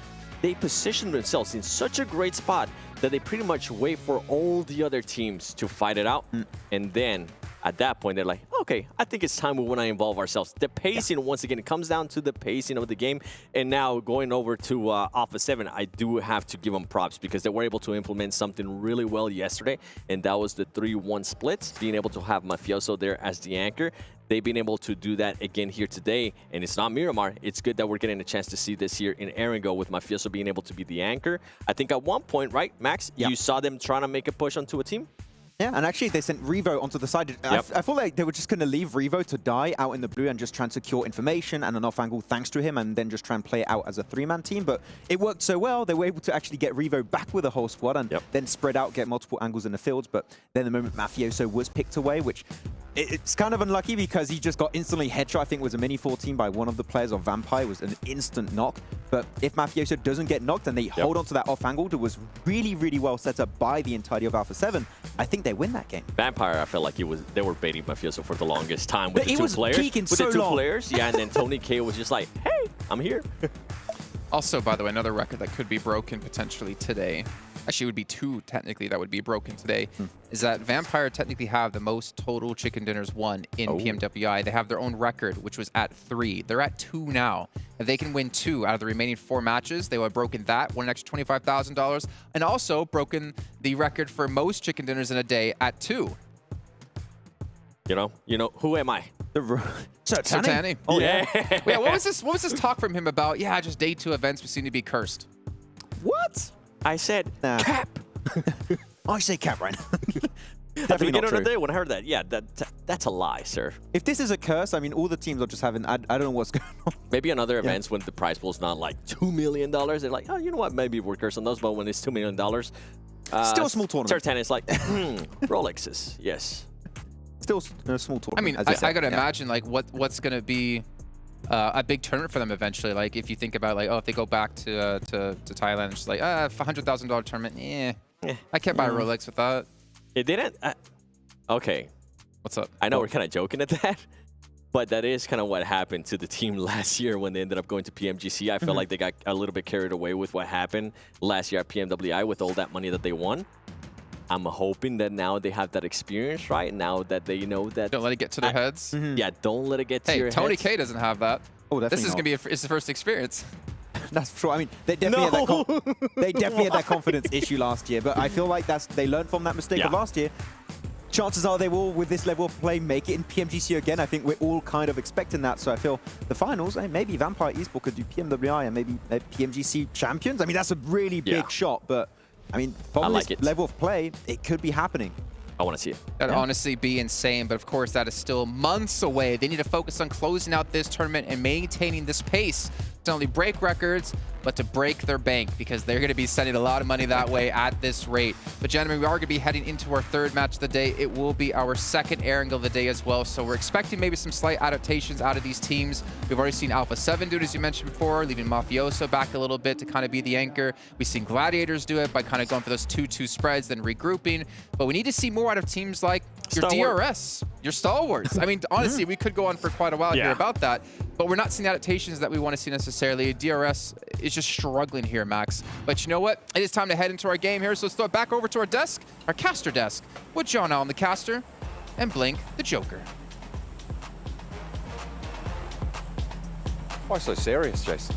they position themselves in such a great spot that they pretty much wait for all the other teams to fight it out. And then at that point, they're like, okay, I think it's time we want to involve ourselves. The pacing, once again, it comes down to the pacing of the game. And now going over to Alpha 7, I do have to give them props because they were able to implement something really well yesterday. And that was the 3-1 splits, being able to have Mafioso there as the anchor. They've been able to do that again here today. And it's not Miramar. It's good that we're getting a chance to see this here in Erangel with Mafioso being able to be the anchor. I think at one point, right, Max, you saw them trying to make a push onto a team? Yeah, and actually they sent Revo onto the side. I thought like they were just going to leave Revo to die out in the blue and just try and secure information and an off angle thanks to him and then just try and play it out as a 3-man team. But it worked so well, they were able to actually get Revo back with a whole squad and then spread out, get multiple angles in the fields. But then the moment Mafioso was picked away, which it's kind of unlucky because he just got instantly headshot. I think it was a mini 14 by one of the players of Vampire. It was an instant knock. But if Mafioso doesn't get knocked and they hold on to that off angle that was really, really well set up by the entirety of Alpha 7, I think they win that game. Vampire, I felt like they were baiting Mafioso for the longest time with the two players. With the two players, and then Tony K was just like, hey, I'm here. Also, by the way, another record that could be broken potentially today, actually it would be 2 technically that would be broken today, is that Vampire technically have the most total chicken dinners won in PMWI. They have their own record, which was at 3. They're at 2 now. If they can win 2 out of the remaining 4 matches, they would have broken that, won an extra $25,000, and also broken the record for most chicken dinners in a day at 2. You know, who am I? Sertani. Oh, yeah. Yeah, what was this talk from him about? Yeah, just day 2 events we seem to be cursed. What? I said cap. I say cap right now. At the beginning of the day when I heard that, yeah, that's a lie, sir. If this is a curse, I mean, all the teams are just having, I don't know what's going on. Maybe on other events when the prize pool's not like $2 million, they're like, oh, you know what, maybe we're cursing those, but when it's $2 million, still a small tournament. Sertani is like, Rolexes, yes. Still a small tournament. I mean, I gotta imagine like what's gonna be a big tournament for them eventually. Like if you think about like, oh, if they go back to Thailand, it's just like $100,000 tournament. I can't buy a Rolex with that. It didn't. Okay. What's up? I know we're kind of joking at that, but that is kind of what happened to the team last year when they ended up going to PMGC. I felt like they got a little bit carried away with what happened last year at PMWI with all that money that they won. I'm hoping that now they have that experience, right? Now that they know that... Don't let it get to their heads. Yeah, don't let it get to your heads. Tony K doesn't have that. Oh, this is definitely going to be his first experience. That's for sure. I mean, they definitely, had that confidence issue last year, but I feel like they learned from that mistake of last year. Chances are they will, with this level of play, make it in PMGC again. I think we're all kind of expecting that. So I feel the finals, maybe Vampire Esports could do PMWI and maybe PMGC champions. I mean, that's a really big shot, but I mean, from this level of play, it could be happening. I want to see it. That'd honestly be insane, but of course that is still months away. They need to focus on closing out this tournament and maintaining this pace to not only break records, but to break their bank, because they're going to be sending a lot of money that way at this rate. But gentlemen, we are going to be heading into our third match of the day. It will be our second air angle of the day as well, so we're expecting maybe some slight adaptations out of these teams. We've already seen Alpha 7 do it, as you mentioned before, leaving Mafioso back a little bit to kind of be the anchor. We've seen Gladiators do it by kind of going for those 2-2 spreads, then regrouping. But we need to see more out of teams like your DRS, your Stalwarts. I mean, honestly, we could go on for quite a while here about that, but we're not seeing adaptations that we want to see necessarily. DRS is just struggling here, Max. But you know what? It is time to head into our game here, so let's throw it back over to our desk, our caster desk, with John Allen, the caster, and Blink, the Joker. Why so serious, Jason?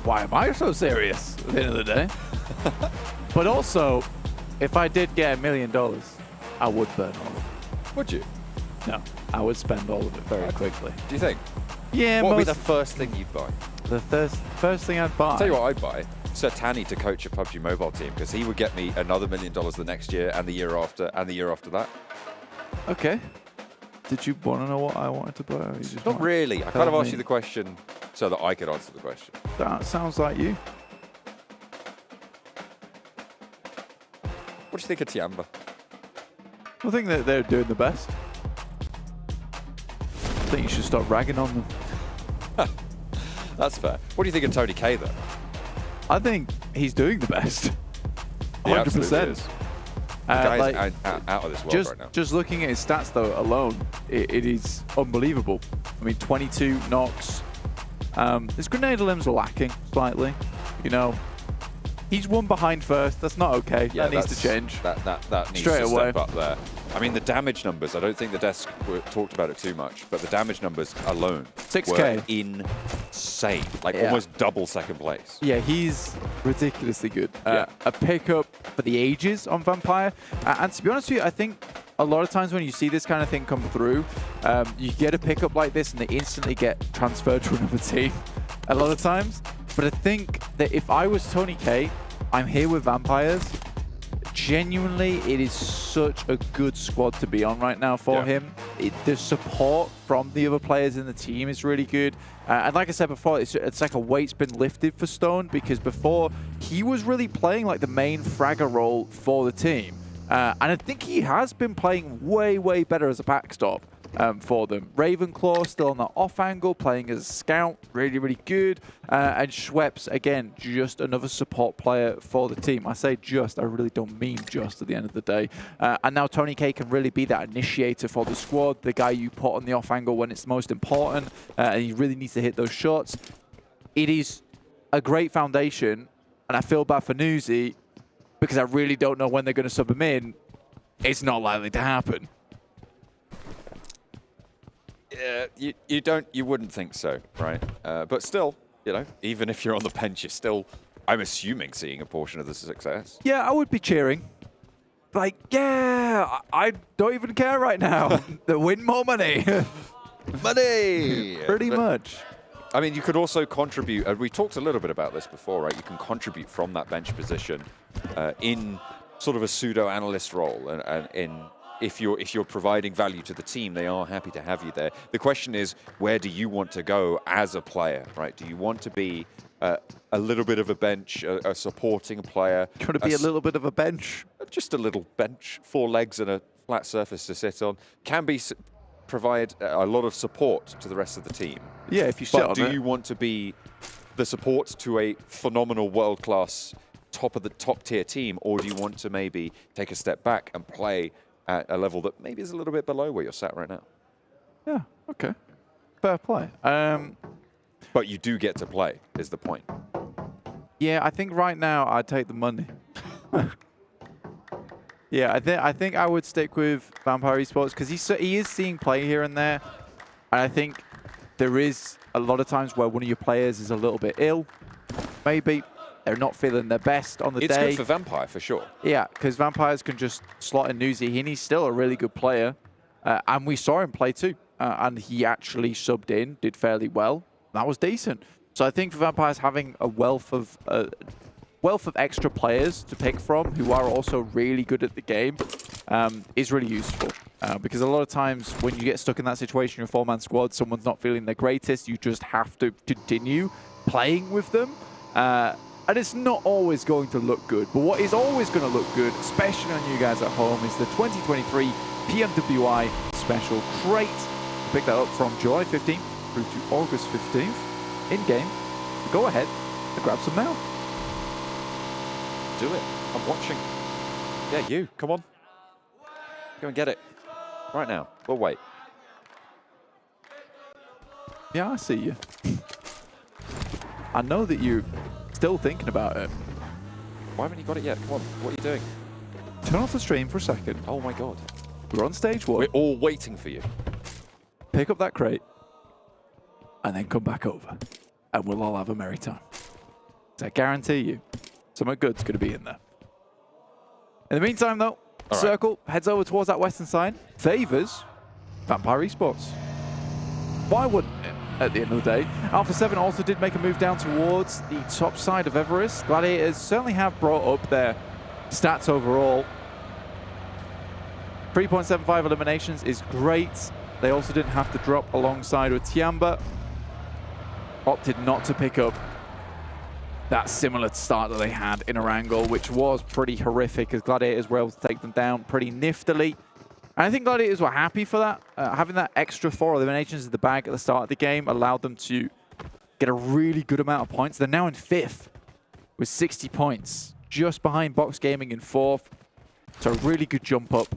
Why am I so serious at the end of the day? But also, if I did get $1 million, I would burn all of it. Would you? No, I would spend all of it very quickly. Do you think? Yeah, what would be the first thing you'd buy? The first thing I'd buy? I'll tell you what I'd buy. Sertani to coach a PUBG Mobile team, because he would get me another $1 million the next year and the year after and the year after that. Okay. Did you want to know what I wanted to buy? Or you just Not really. I kind of asked you the question so that I could answer the question. That sounds like you. What do you think of Tianba? I think that they're doing the best. I think you should stop ragging on them. That's fair. What do you think of Tony K, though? I think he's doing the best. 100%. The guy's out of this world right now. Just looking at his stats, though, alone, it is unbelievable. I mean, 22 knocks. His grenade limbs are lacking slightly. You know, he's one behind first. That's not okay. Yeah, that needs to change. That needs Straight to away. step up there. I mean, the damage numbers, I don't think the desk talked about it too much, but the damage numbers alone 6K. were insane. Like almost double second place. Yeah, he's ridiculously good. A pickup for the ages on Vampire. And to be honest with you, I think a lot of times when you see this kind of thing come through, you get a pickup like this and they instantly get transferred to another team a lot of times. But I think that if I was Tony K, I'm here with Vampires. Genuinely, it is such a good squad to be on right now for him. The support from the other players in the team is really good. And like I said before, it's like a weight's been lifted for Stone, because before he was really playing like the main fragger role for the team. And I think he has been playing way, way better as a backstop for them. Ravenclaw still on the off angle, playing as a scout, really, really good. And Schweppes, again, just another support player for the team. I say just, I really don't mean just at the end of the day. And now Tony K can really be that initiator for the squad, the guy you put on the off angle when it's most important, and he really needs to hit those shots. It is a great foundation, and I feel bad for Newsy, because I really don't know when they're going to sub him in. It's not likely to happen. You wouldn't think so, right? But still, you know, even if you're on the bench, you're still, I'm assuming, seeing a portion of the success. Yeah, I would be cheering. Like, yeah, I don't even care right now. They win more money. Money! Pretty much. I mean, you could also contribute, and we talked a little bit about this before, right? You can contribute from that bench position in sort of a pseudo-analyst role, and if you're providing value to the team, they are happy to have you there. The question is, where do you want to go as a player, right? Do you want to be a little bit of a bench, a supporting player? You want to be a little bit of a bench? Just a little bench, 4 legs and a flat surface to sit on. Can be provide a lot of support to the rest of the team. Yeah, if you sit on it. But do you want to be the support to a phenomenal world-class top tier team, or do you want to maybe take a step back and play at a level that maybe is a little bit below where you're sat right now. Yeah, okay. Fair play. But you do get to play, is the point. Yeah, I think right now I'd take the money. Yeah, I think I would stick with Vampire Esports because he is seeing play here and there. And I think there is a lot of times where one of your players is a little bit ill. Maybe they're not feeling their best on the day. It's good for Vampire, for sure. Yeah, because Vampires can just slot in Newsy. He's still a really good player. And we saw him play too. And he actually subbed in, did fairly well. That was decent. So I think for Vampires, having a wealth of extra players to pick from who are also really good at the game is really useful. Because a lot of times when you get stuck in that situation, your four-man squad, someone's not feeling their greatest, you just have to continue playing with them. And it's not always going to look good. But what is always going to look good, especially on you guys at home, is the 2023 PMWI Special Crate. Pick that up from July 15th through to August 15th in-game. Go ahead and grab some now. Do it. I'm watching. Yeah, you. Come on. Go and get it. Right now. We'll wait. Yeah, I see you. I know that you're still thinking about it. Why haven't you got it yet? Come on. What are you doing? Turn off the stream for a second. Oh my god. We're on stage 1. We're all waiting for you. Pick up that crate. And then come back over. And we'll all have a merry time. I guarantee you, something good's going to be in there. In the meantime, though, Circle heads over towards that western side. Favors Vampire Esports. Why wouldn't it, at the end of the day? Alpha 7 also did make a move down towards the top side of Everest. Gladiators certainly have brought up their stats overall. 3.75 eliminations is great. They also didn't have to drop alongside with Tianba. Opted not to pick up that similar start that they had in Erangel, which was pretty horrific as Gladiators were able to take them down pretty niftily. And I think Gladiators were happy for that. Having that extra 4 eliminations in the bag at the start of the game allowed them to get a really good amount of points. They're now in 5th with 60 points, just behind Box Gaming in 4th. So a really good jump up.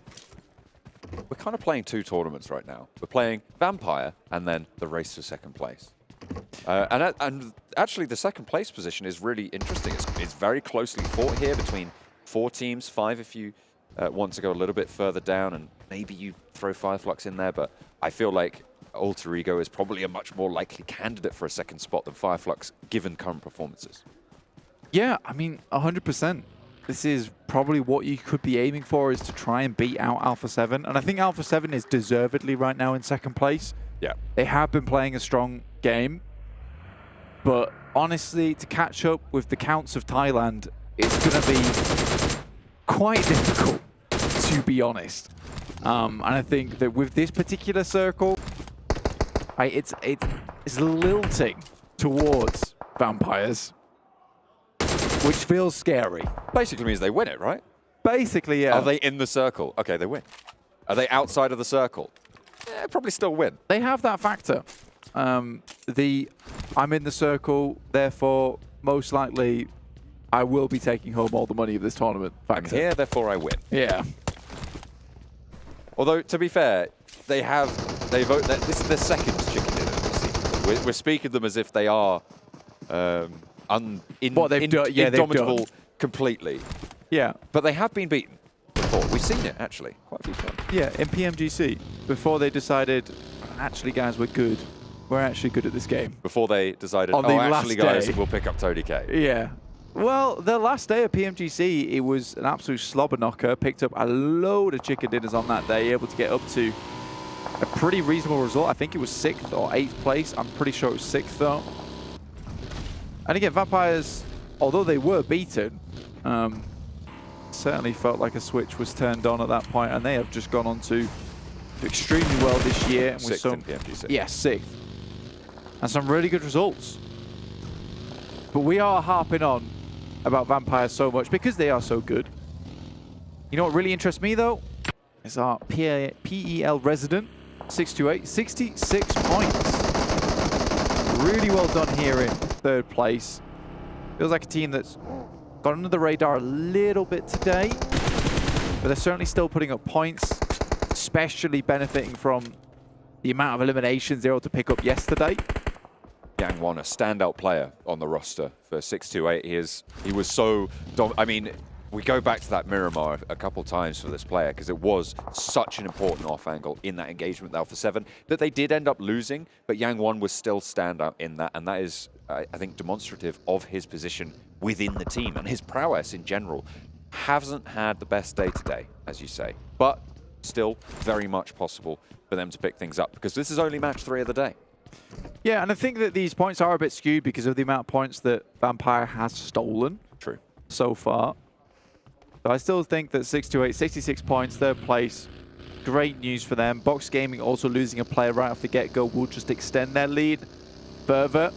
We're kind of playing 2 tournaments right now. We're playing Vampire and then the race for 2nd place. And actually, the 2nd place position is really interesting. It's very closely fought here between 4 teams, 5 if you want to go a little bit further down, and maybe you throw Fireflux in there. But I feel like Alter Ego is probably a much more likely candidate for a 2nd spot than Fireflux, given current performances. Yeah, I mean, 100%. This is probably what you could be aiming for, is to try and beat out Alpha 7. And I think Alpha 7 is deservedly right now in 2nd place. Yeah. They have been playing a strong game. But honestly, to catch up with the counts of Thailand, it's going to be quite difficult, to be honest. And I think that with this particular circle, it's lilting towards Vampires, which feels scary. Basically means they win it, right? Basically, yeah. Are they in the circle? Okay, they win. Are they outside of the circle? Yeah, probably still win. They have that factor. I'm in the circle, therefore, most likely, I will be taking home all the money of this tournament factor. I'm here, therefore I win. Yeah. Although, to be fair, they vote that this is their 2nd chicken dinner this season. We're speaking of them as if they are indomitable completely. Yeah. But they have been beaten before. We've seen it, actually, quite a few times. Yeah, in PMGC, before they decided, actually, guys, we're good. We're actually good at this game. Before they decided, actually, guys, we'll pick up Tony K. Yeah. Well, the last day of PMGC, it was an absolute slobber knocker. Picked up a load of chicken dinners on that day, able to get up to a pretty reasonable result. I think it was 6th or 8th place. I'm pretty sure it was 6th, though. And again, Vampires, although they were beaten, certainly felt like a switch was turned on at that point, and they have just gone on to do extremely well this year. And with 6th in PMGC. Yeah, 6th. And some really good results. But we are harping on about Vampires so much because they are so good. You know what really interests me, though? Is our PEL resident, 628, 66 points. Really well done here in 3rd place. Feels like a team that's got under the radar a little bit today, but they're certainly still putting up points. especially benefiting from the amount of eliminations they were able to pick up yesterday. Yang Won, a standout player on the roster for 628. He was so... I mean, we go back to that Miramar a couple times for this player because it was such an important off angle in that engagement with Alpha 7 that they did end up losing, but Yang Won was still standout in that, and that is, I think, demonstrative of his position within the team and his prowess in general. Hasn't had the best day today, as you say, but still very much possible for them to pick things up because this is only match 3 of the day. Yeah, and I think that these points are a bit skewed because of the amount of points that Vampire has stolen. True. So far. So I still think that 628, 66 points, third place. Great news for them. Box Gaming also losing a player right off the get-go will just extend their lead further.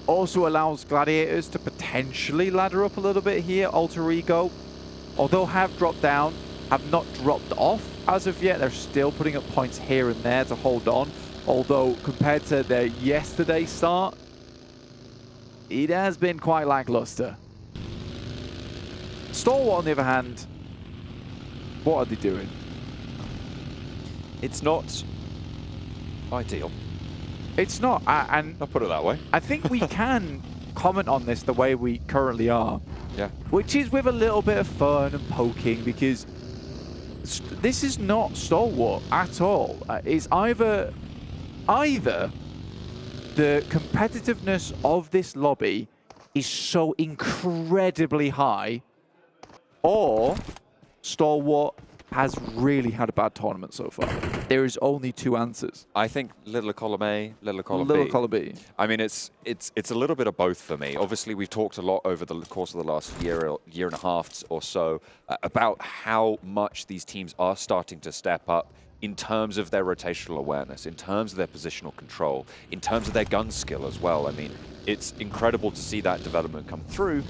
Also allows Gladiators to potentially ladder up a little bit here. Alter Ego, although have dropped down, have not dropped off as of yet. They're still putting up points here and there to hold on. Although compared to their yesterday start, it has been quite lackluster. Stalwart, on the other hand, what are they doing? It's not ideal. It's not, and I'll put it that way. I think we can comment on this the way we currently are. Yeah. Which is with a little bit of fun and poking, because this is not Stalwart at all. It's either the competitiveness of this lobby is so incredibly high, or Stalwart has really had a bad tournament so far. There is only two answers. I think little column A, little column B. Little column B. I mean, it's a little bit of both for me. Obviously, we've talked a lot over the course of the last year and a half or so about how much these teams are starting to step up in terms of their rotational awareness, in terms of their positional control, in terms of their gun skill as well. I mean, it's incredible to see that development come through.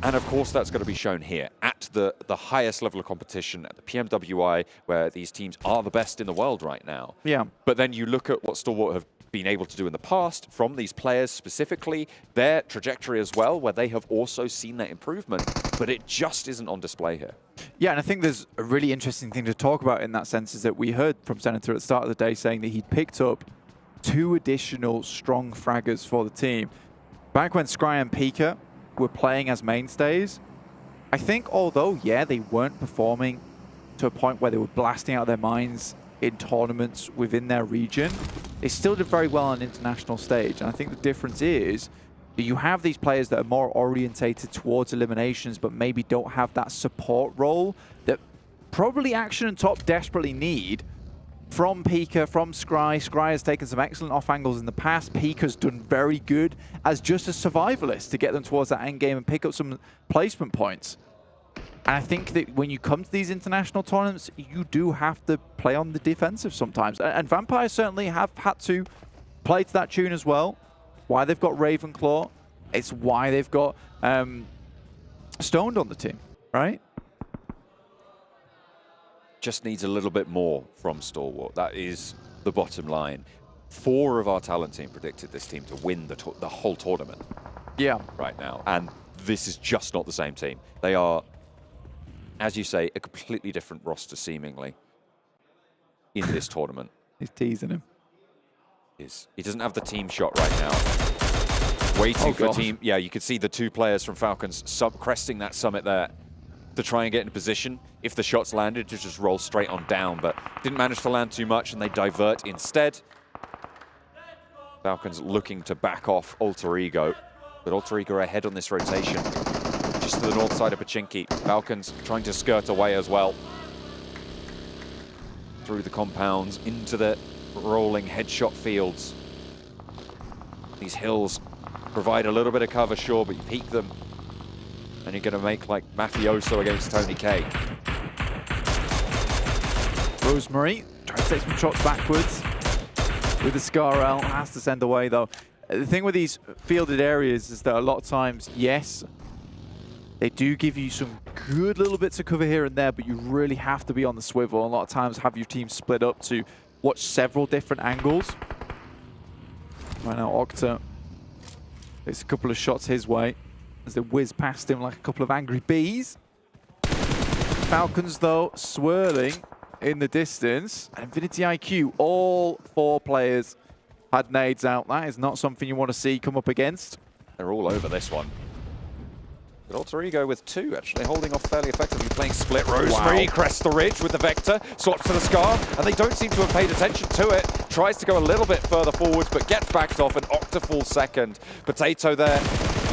And of course, that's going to be shown here at the highest level of competition, at the PMWI, where these teams are the best in the world right now. Yeah. But then you look at what Stalwart have been able to do in the past from these players specifically, their trajectory as well, where they have also seen that improvement, but it just isn't on display here. Yeah, and I think there's a really interesting thing to talk about in that sense is that we heard from Senator at the start of the day saying that he'd picked up 2 additional strong fraggers for the team. Back when Scry and Pika were playing as mainstays, I think although, yeah, they weren't performing to a point where they were blasting out their minds in tournaments within their region, they still did very well on an international stage. And I think the difference is that you have these players that are more orientated towards eliminations, but maybe don't have that support role that probably Action and Top desperately need from Pika, from Scry. Scry has taken some excellent off angles in the past. Pika's done very good as just a survivalist to get them towards that end game and pick up some placement points. And I think that when you come to these international tournaments, you do have to play on the defensive sometimes. And Vampire certainly have had to play to that tune as well. Why they've got Ravenclaw. It's why they've got Stoned on the team, right? Just needs a little bit more from Stalwart. That is the bottom line. 4 of our talent team predicted this team to win the whole tournament. Yeah. Right now. And this is just not the same team. They are, as you say, a completely different roster seemingly in this tournament. He's teasing him. He doesn't have the team shot right now. Waiting for team. Yeah, you could see the 2 players from Falcons cresting that summit there to try and get in position. If the shots landed, to just roll straight on down, but didn't manage to land too much, and they divert instead. Falcons looking to back off Alter Ego, but Alter Ego ahead on this rotation, just to the north side of Pachinki. Falcons trying to skirt away as well. Through the compounds, into the rolling headshot fields. These hills provide a little bit of cover, sure, but you peek them, and you're going to make like Mafioso against Tony K. Rosemary tries to take some shots backwards with the Scar-L. Has to send away, though. The thing with these fielded areas is that a lot of times, yes, they do give you some good little bits of cover here and there, but you really have to be on the swivel. A lot of times have your team split up to watch several different angles. Right now, Octa takes a couple of shots his way as they whiz past him like a couple of angry bees. Falcons, though, swirling in the distance. Infinity IQ, all 4 players had nades out. That is not something you want to see come up against. They're all over this one. But Alter Ego with 2, actually holding off fairly effectively, playing split. Rosemary crests the ridge with the Vector, swaps to the Scar, and they don't seem to have paid attention to it. Tries to go a little bit further forwards, but gets backed off an octafull second. Potato there,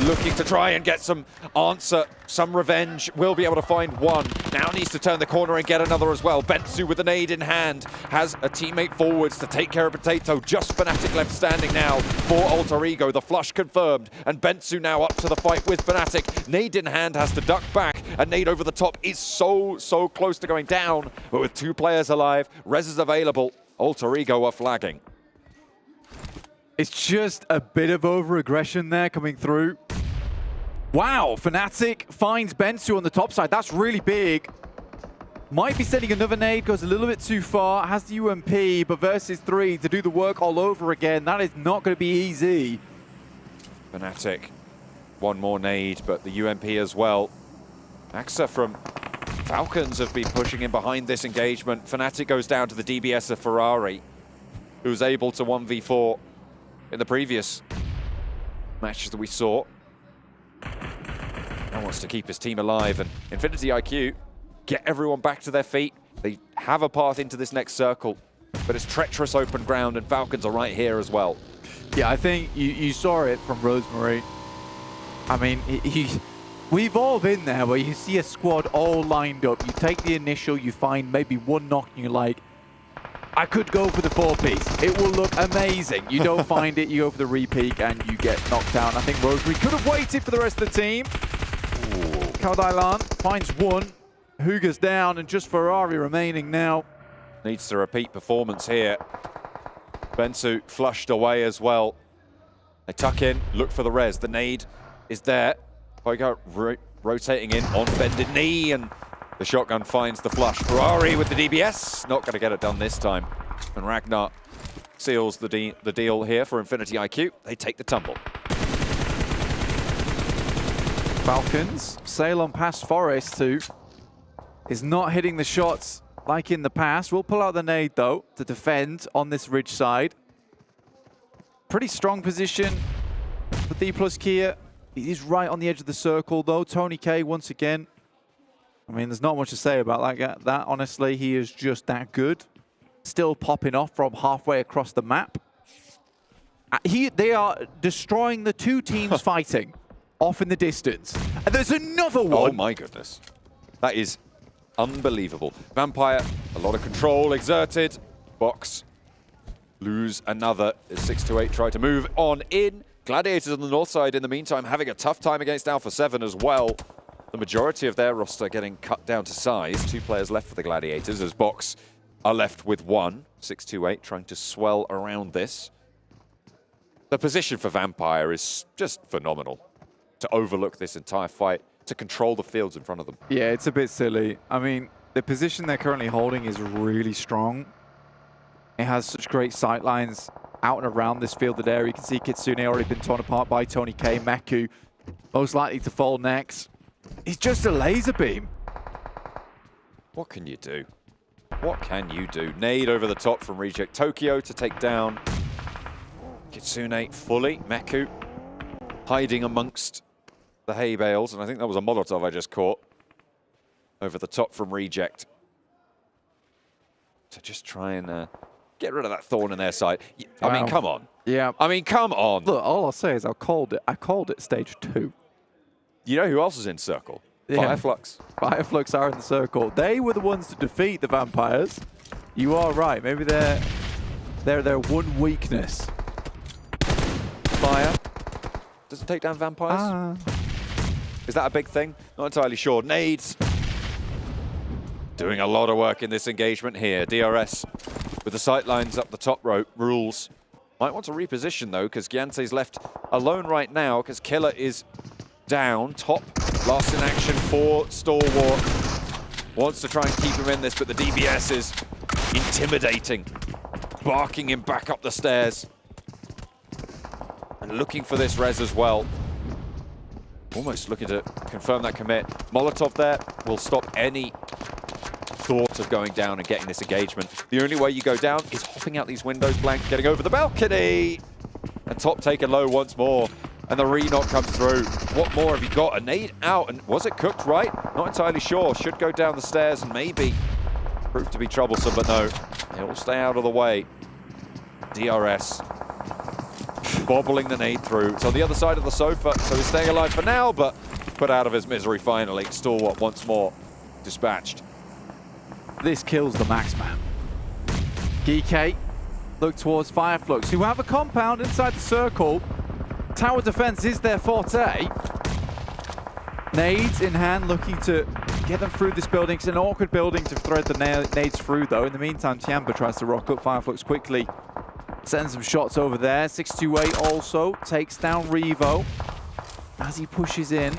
looking to try and get some answer, some revenge. Will be able to find one. Now needs to turn the corner and get another as well. Bensu with the nade in hand has a teammate forwards to take care of Potato. Just Fnatic left standing now for Alter Ego. The flush confirmed, and Bensu now up to the fight with Fnatic. Nade in hand, has to duck back, and nade over the top is so close to going down. But with 2 players alive, res is available. Alter Ego are flagging. It's just a bit of over-aggression there coming through. Wow, Fnatic finds Bensu on the top side. That's really big. Might be sending another nade, goes a little bit too far. Has the UMP, but versus 3 to do the work all over again. That is not going to be easy. Fnatic, one more nade, but the UMP as well. Axa from Falcons have been pushing in behind this engagement. Fnatic goes down to the DBS of Ferrari, who was able to 1v4 in the previous matches that we saw. Now wants to keep his team alive, and Infinity IQ get everyone back to their feet. They have a path into this next circle, but it's treacherous open ground, and Falcons are right here as well. Yeah, I think you saw it from Rosemary. I mean, we've all been there where you see a squad all lined up. You take the initial, you find maybe one knock, and you're like, I could go for the 4-piece. It will look amazing. You don't find it, you go for the repeat, and you get knocked down. I think Rosemary could have waited for the rest of the team. Kaldailan finds one. Huga's down, and just Ferrari remaining now. Needs to repeat performance here. Bensu flushed away as well. They tuck in, look for the res. The nade is there. Poigo rotating in on bended knee, and the shotgun finds the flush. Ferrari with the DBS, not going to get it done this time. And Ragnar seals the deal here for Infinity IQ. They take the tumble. Falcons sail on past Forest, who is not hitting the shots like in the past. We'll pull out the nade, though, to defend on this ridge side. Pretty strong position for D plus Kia. He is right on the edge of the circle, though. Tony K, once again. I mean, there's not much to say about that. Honestly, he is just that good. Still popping off from halfway across the map. They are destroying the 2 teams fighting off in the distance. And there's another one. Oh, my goodness. That is unbelievable. Vampire, a lot of control exerted. Box, lose another. 628 try to move on in. Gladiators on the north side, in the meantime, having a tough time against Alpha 7 as well. The majority of their roster getting cut down to size. 2 players left for the Gladiators, as Box are left with 1. 628 trying to swell around this. The position for Vampire is just phenomenal. To overlook this entire fight, to control the fields in front of them. Yeah, it's a bit silly. I mean, the position they're currently holding is really strong. It has such great sight lines out and around this fielded area. You can see Kitsune already been torn apart by Tony K. Meku, most likely to fall next. He's just a laser beam. What can you do? What can you do? Nade over the top from Reject Tokyo to take down Kitsune fully. Meku hiding amongst the hay bales, and I think that was a Molotov I just caught. Over the top from Reject. To just try and get rid of that thorn in their side. Wow. I mean, come on. Yeah. I mean, come on. Look, all I'll say is I called it stage 2. You know who else is in circle? Yeah. Fireflux. Fireflux are in the circle. They were the ones to defeat the Vampires. You are right. Maybe they're their one weakness. Fire. Does it take down Vampires? Is that a big thing? Not entirely sure. Nades. Doing a lot of work in this engagement here. DRS with the sight lines up the top rope. Rules. Might want to reposition, though, because Giante's left alone right now, because Killer is down. Top. Last in action for Stalwart. Wants to try and keep him in this, but the DBS is intimidating. Barking him back up the stairs. And looking for this res as well. Almost looking to confirm that commit. Molotov there will stop any thought of going down and getting this engagement. The only way you go down is hopping out these windows, Blank, getting over the balcony. And top taken low once more. And the re-knock comes through. What more have you got? A nade out. And was it cooked right? Not entirely sure. Should go down the stairs and maybe prove to be troublesome, but no. They all stay out of the way. DRS bobbling the nade through. It's on the other side of the sofa, so he's staying alive for now, but put out of his misery finally. Stalwart once more dispatched. This kills the max man. Geekay look towards Fireflux, who have a compound inside the circle. Tower defense is their forte. Nades in hand, looking to get them through this building. It's an awkward building to thread the nades through, though. In the meantime, Tianba tries to rock up Fireflux quickly. Sends some shots over there. 628 also takes down Revo as he pushes in.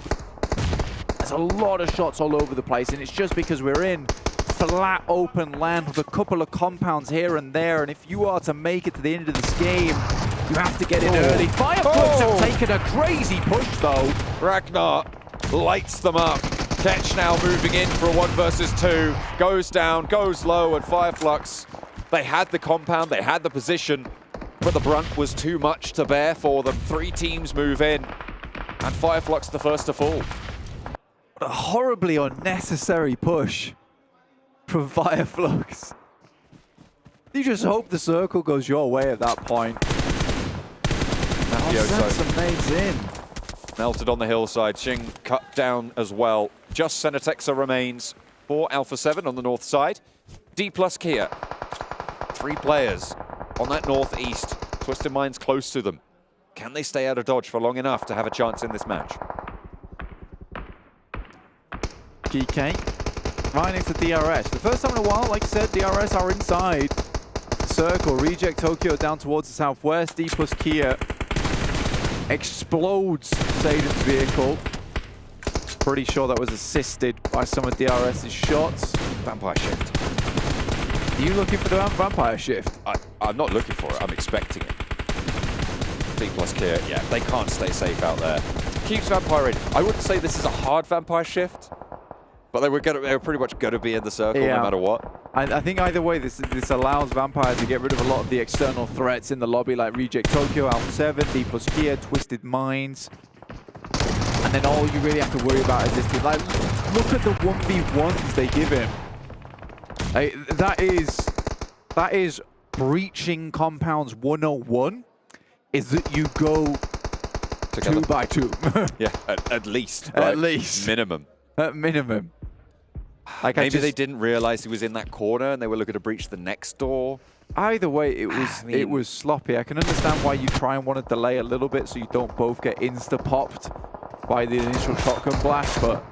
There's a lot of shots all over the place, and it's just because we're in flat open land with a couple of compounds here and there, and if you are to make it to the end of this game, you have to get in early. Fireflux have taken a crazy push, though. Ragnar lights them up. Ketch now moving in for a 1 versus 2. Goes down, goes low, and Fireflux, they had the compound, they had the position, but the brunt was too much to bear for them. 3 teams move in, and Fireflux the first to fall. What a horribly unnecessary push from Fireflux. You just hope the circle goes your way at that point. Send some nades in. Melted on the hillside. Xing cut down as well. Just Senetexa remains for Alpha 7 on the north side. D plus Kia. 3 players on that northeast. Twisted Minds close to them. Can they stay out of dodge for long enough to have a chance in this match? Geekay right into DRS. The first time in a while, like I said, DRS are inside the circle. Reject Tokyo down towards the southwest. D plus Kia explodes Saden's vehicle. Pretty sure that was assisted by some of DRS's shots. Vampire shift. Are you looking for the vampire shift? I'm not looking for it, I'm expecting it. D plus Kia, yeah, they can't stay safe out there. Keeps Vampire in. I wouldn't say this is a hard vampire shift, but they were pretty much going to be in the circle no matter what. I think either way, this allows Vampire to get rid of a lot of the external threats in the lobby, like Reject Tokyo, Alpha 7, D plus Kia, Twisted Minds. And then all you really have to worry about is this team. Like, look at the 1v1s they give him. That is breaching compounds 101, is that you go together. 2 by 2. Yeah, at least. At right? least. Minimum. At minimum. Like Maybe they didn't realize he was in that corner and they were looking to breach the next door. Either way, it was sloppy. I can understand why you try and want to delay a little bit so you don't both get insta-popped by the initial shotgun blast, but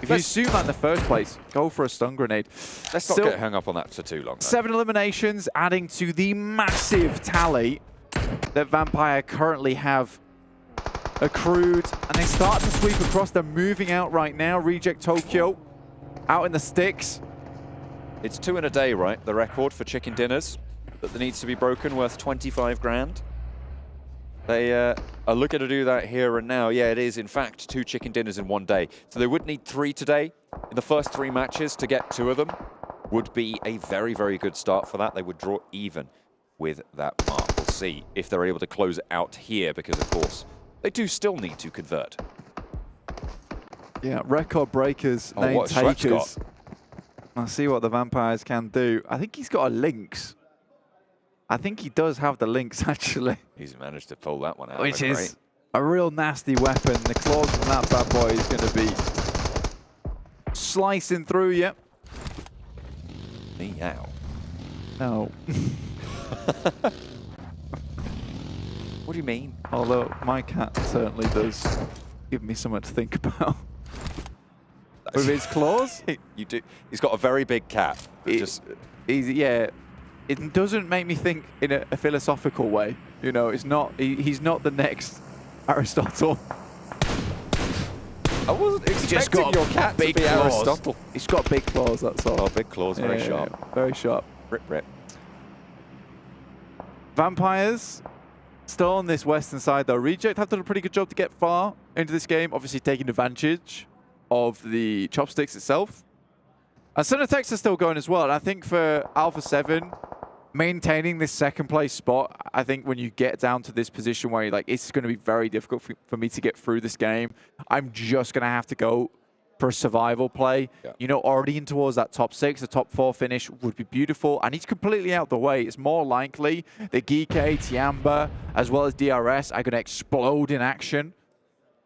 if you assume that in the first place, go for a stun grenade. Let's not get hung up on that for too long. Though. 7 eliminations, adding to the massive tally that Vampire currently have accrued, and they start to sweep across. They're moving out right now. Reject Tokyo out in the sticks. It's 2 in a day, right? The record for chicken dinners that needs to be broken, worth 25 grand. They are looking to do that here and now. Yeah, it is, in fact, 2 chicken dinners in 1 day. So they would need 3 today. In the first 3 matches, to get 2 of them would be a very, very good start for that. They would draw even with that mark. We'll see if they're able to close it out here, because, of course, they do still need to convert. Yeah, record breakers, name takers. I'll see what the Vampires can do. I think he's got a Lynx. I think he does have the Lynx, actually. He's managed to pull that one out. Which is a real nasty weapon. The claws from that bad boy is going to be slicing through you. Meow. No. What do you mean? Although my cat certainly does give me something to think about. With his claws? You do. He's got a very big cat. Yeah, it doesn't make me think in a philosophical way. You know, it's not. He's not the next Aristotle. I wasn't expecting your cat to be Aristotle. He's got big claws, that's all. Oh, big claws, very sharp. Yeah, very sharp. Rip, rip. Vampires still on this western side, though. Reject have done a pretty good job to get far into this game, obviously taking advantage of the chopsticks itself. And Senatech's are still going as well. And I think for Alpha 7, maintaining this second place spot, I think when you get down to this position where you're like, it's going to be very difficult for me to get through this game, I'm just going to have to go for a survival play. Yeah. You know, already in towards that top 6, the top 4 finish would be beautiful. And he's completely out the way. It's more likely that Geekay, Tianba, as well as DRS are going to explode in action,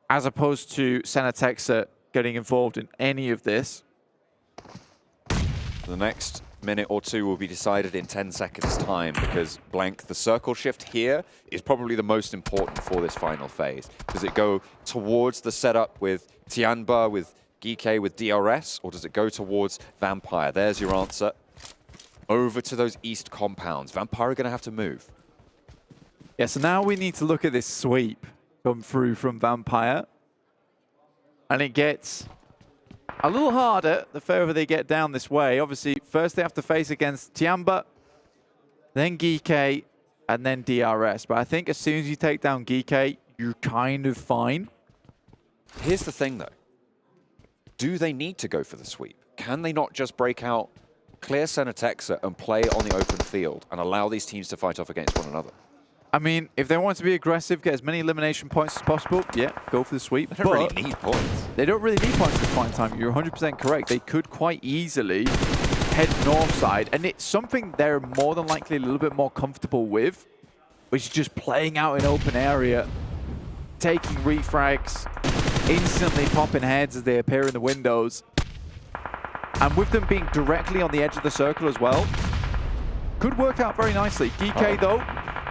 as opposed to Senatech getting involved in any of this. The next minute or two will be decided in 10 seconds time, because Blank, the circle shift here is probably the most important for this final phase. Does it go towards the setup with Tianba, with Geekay, with DRS, or does it go towards Vampire? There's your answer. Over to those east compounds. Vampire are going to have to move. Yeah, so now we need to look at this sweep come through from Vampire. And it gets a little harder the further they get down this way. Obviously, first they have to face against Tianba, then Geekay, and then DRS. But I think as soon as you take down Geekay, you're kind of fine. Here's the thing, though. Do they need to go for the sweep? Can they not just break out, clear Senatech and play on the open field and allow these teams to fight off against one another? I mean, if they want to be aggressive, get as many elimination points as possible, yeah, go for the sweep. They don't really need points. They don't really need points at this point in time. You're 100% correct. They could quite easily head north side, and it's something they're more than likely a little bit more comfortable with, which is just playing out in open area, taking refrags, instantly popping heads as they appear in the windows. And with them being directly on the edge of the circle as well, could work out very nicely. Geekay, though,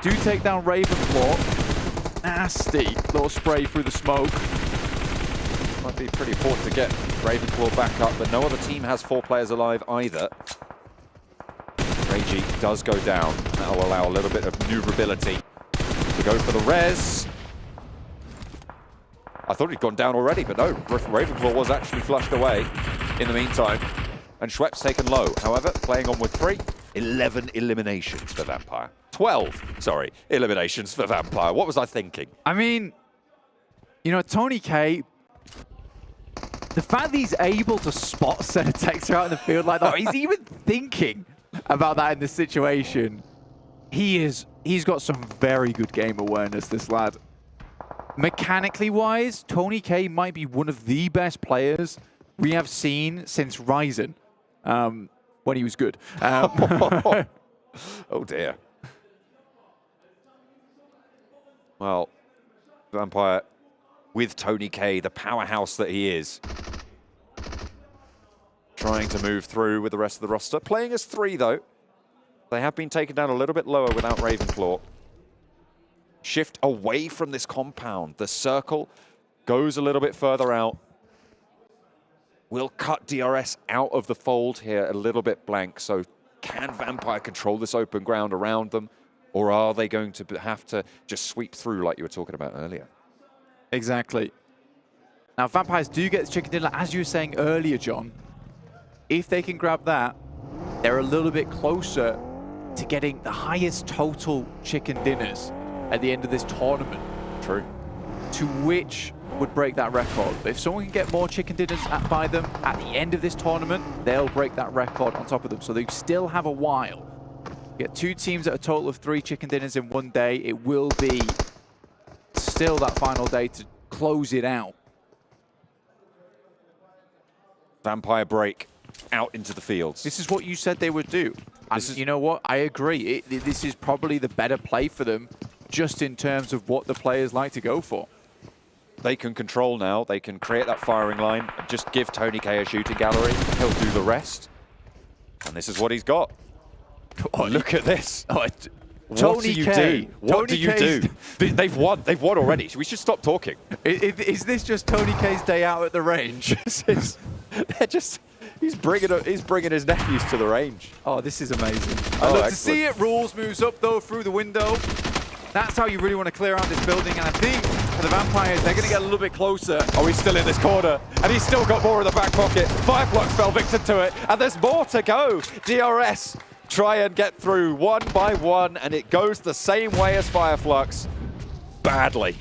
do take down Ravenclaw. Nasty little spray through the smoke. Might be pretty important to get Ravenclaw back up, but no other team has 4 players alive either. Reiji does go down. That will allow a little bit of maneuverability to go for the res. I thought he'd gone down already, but no. Ravenclaw was actually flushed away in the meantime. And Schwepp's taken low. However, playing on with 3, 11 eliminations for Vampire. 12, sorry, eliminations for Vampire. What was I thinking? I mean, you know, Tony K, the fact that he's able to spot Senatech out in the field like that, he's even thinking about that in this situation. He's got some very good game awareness, this lad. Mechanically wise, Tony K might be one of the best players we have seen since Ryzen, when he was good. Oh dear. Well, Vampire, with Tony K, the powerhouse that he is, trying to move through with the rest of the roster. Playing as 3, though. They have been taken down a little bit lower without Ravenclaw. Shift away from this compound. The circle goes a little bit further out. We'll cut DRS out of the fold here a little bit, Blank. So can Vampire control this open ground around them? Or are they going to have to just sweep through like you were talking about earlier? Exactly. Now, Vampires do get the chicken dinner, as you were saying earlier, John. If they can grab that, they're a little bit closer to getting the highest total chicken dinners at the end of this tournament. True. To which would break that record. But if someone can get more chicken dinners by them at the end of this tournament, they'll break that record on top of them. So they still have a while. Get 2 teams at a total of 3 chicken dinners in one day. It will be still that final day to close it out. Vampire break out into the fields. This is what you said they would do. And you know what? I agree. This is probably the better play for them, just in terms of what the players like to go for. They can control now. They can create that firing line. Just give Tony K a shooting gallery. He'll do the rest. And this is what he's got. Oh, look at this. What do you do? What do you do? They've won. They've won already. We should stop talking. Is this just Tony K's day out at the range? They're just... He's bringing his nephews to the range. Oh, this is amazing. Look, to see it, Rules moves up, though, through the window. That's how you really want to clear out this building. And I think for the Vampires, they're going to get a little bit closer. Oh, he's still in this corner. And he's still got more in the back pocket. Fireflux fell victim to it. And there's more to go. DRS try and get through one by one. And it goes the same way as Fireflux. Badly.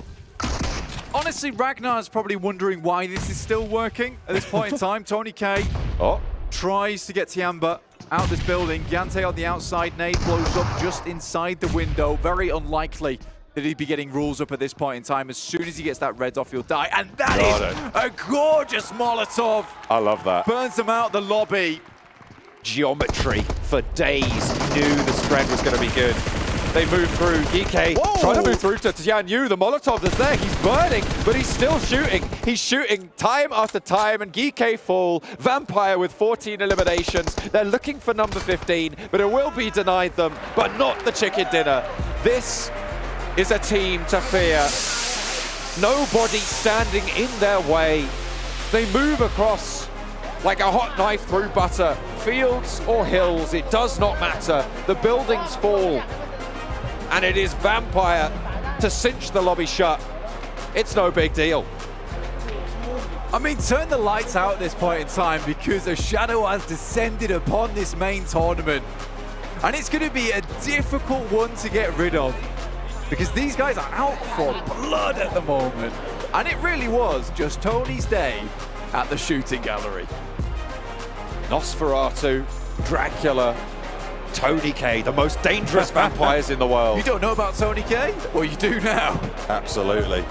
Honestly, Ragnar's probably wondering why this is still working at this point in time. Tony K. Oh, tries to get Tianba out of this building. Giante on the outside, nade blows up just inside the window. Very unlikely that he'd be getting rules up at this point in time. As soon as he gets that red off, he'll die. And that is a gorgeous Molotov. I love that. Burns them out the lobby. Geometry for days. He knew the spread was going to be good. They move through. Geekay trying to move through to Tianyu. The Molotov is there. He's burning, but he's still shooting. He's shooting time after time, and Geekay fall. Vampire with 14 eliminations. They're looking for number 15, but it will be denied them, but not the chicken dinner. This is a team to fear. Nobody standing in their way. They move across like a hot knife through butter. Fields or hills, it does not matter. The buildings fall. And it is Vampire to cinch the lobby shut. It's no big deal. I mean, turn the lights out at this point in time because a shadow has descended upon this main tournament. And it's going to be a difficult one to get rid of because these guys are out for blood at the moment. And it really was just Tony's day at the shooting gallery. Nosferatu, Dracula, Tony K, the most dangerous vampires in the world. You don't know about Tony K? Well, you do now. Absolutely.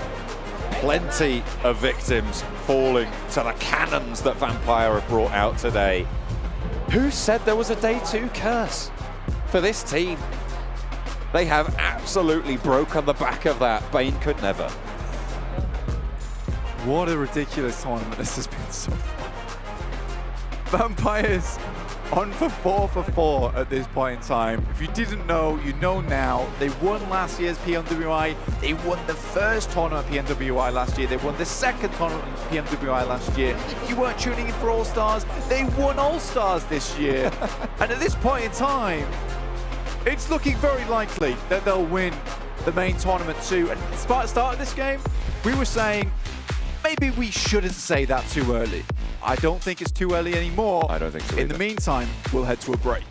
Plenty of victims falling to the cannons that Vampire have brought out today. Who said there was a day 2 curse for this team? They have absolutely broken the back of that. Bane could never. What a ridiculous tournament this has been so far. Vampires on for 4 for 4 at this point in time. If you didn't know, you know now. They won last year's PMWI. They won the first tournament at PMWI last year. They won the second tournament at PMWI last year. If you weren't tuning in for All-Stars, they won All-Stars this year. And at this point in time, it's looking very likely that they'll win the main tournament too. And at the start of this game, we were saying, maybe we shouldn't say that too early. I don't think it's too early anymore. I don't think so In either. the meantime, we'll head to a break.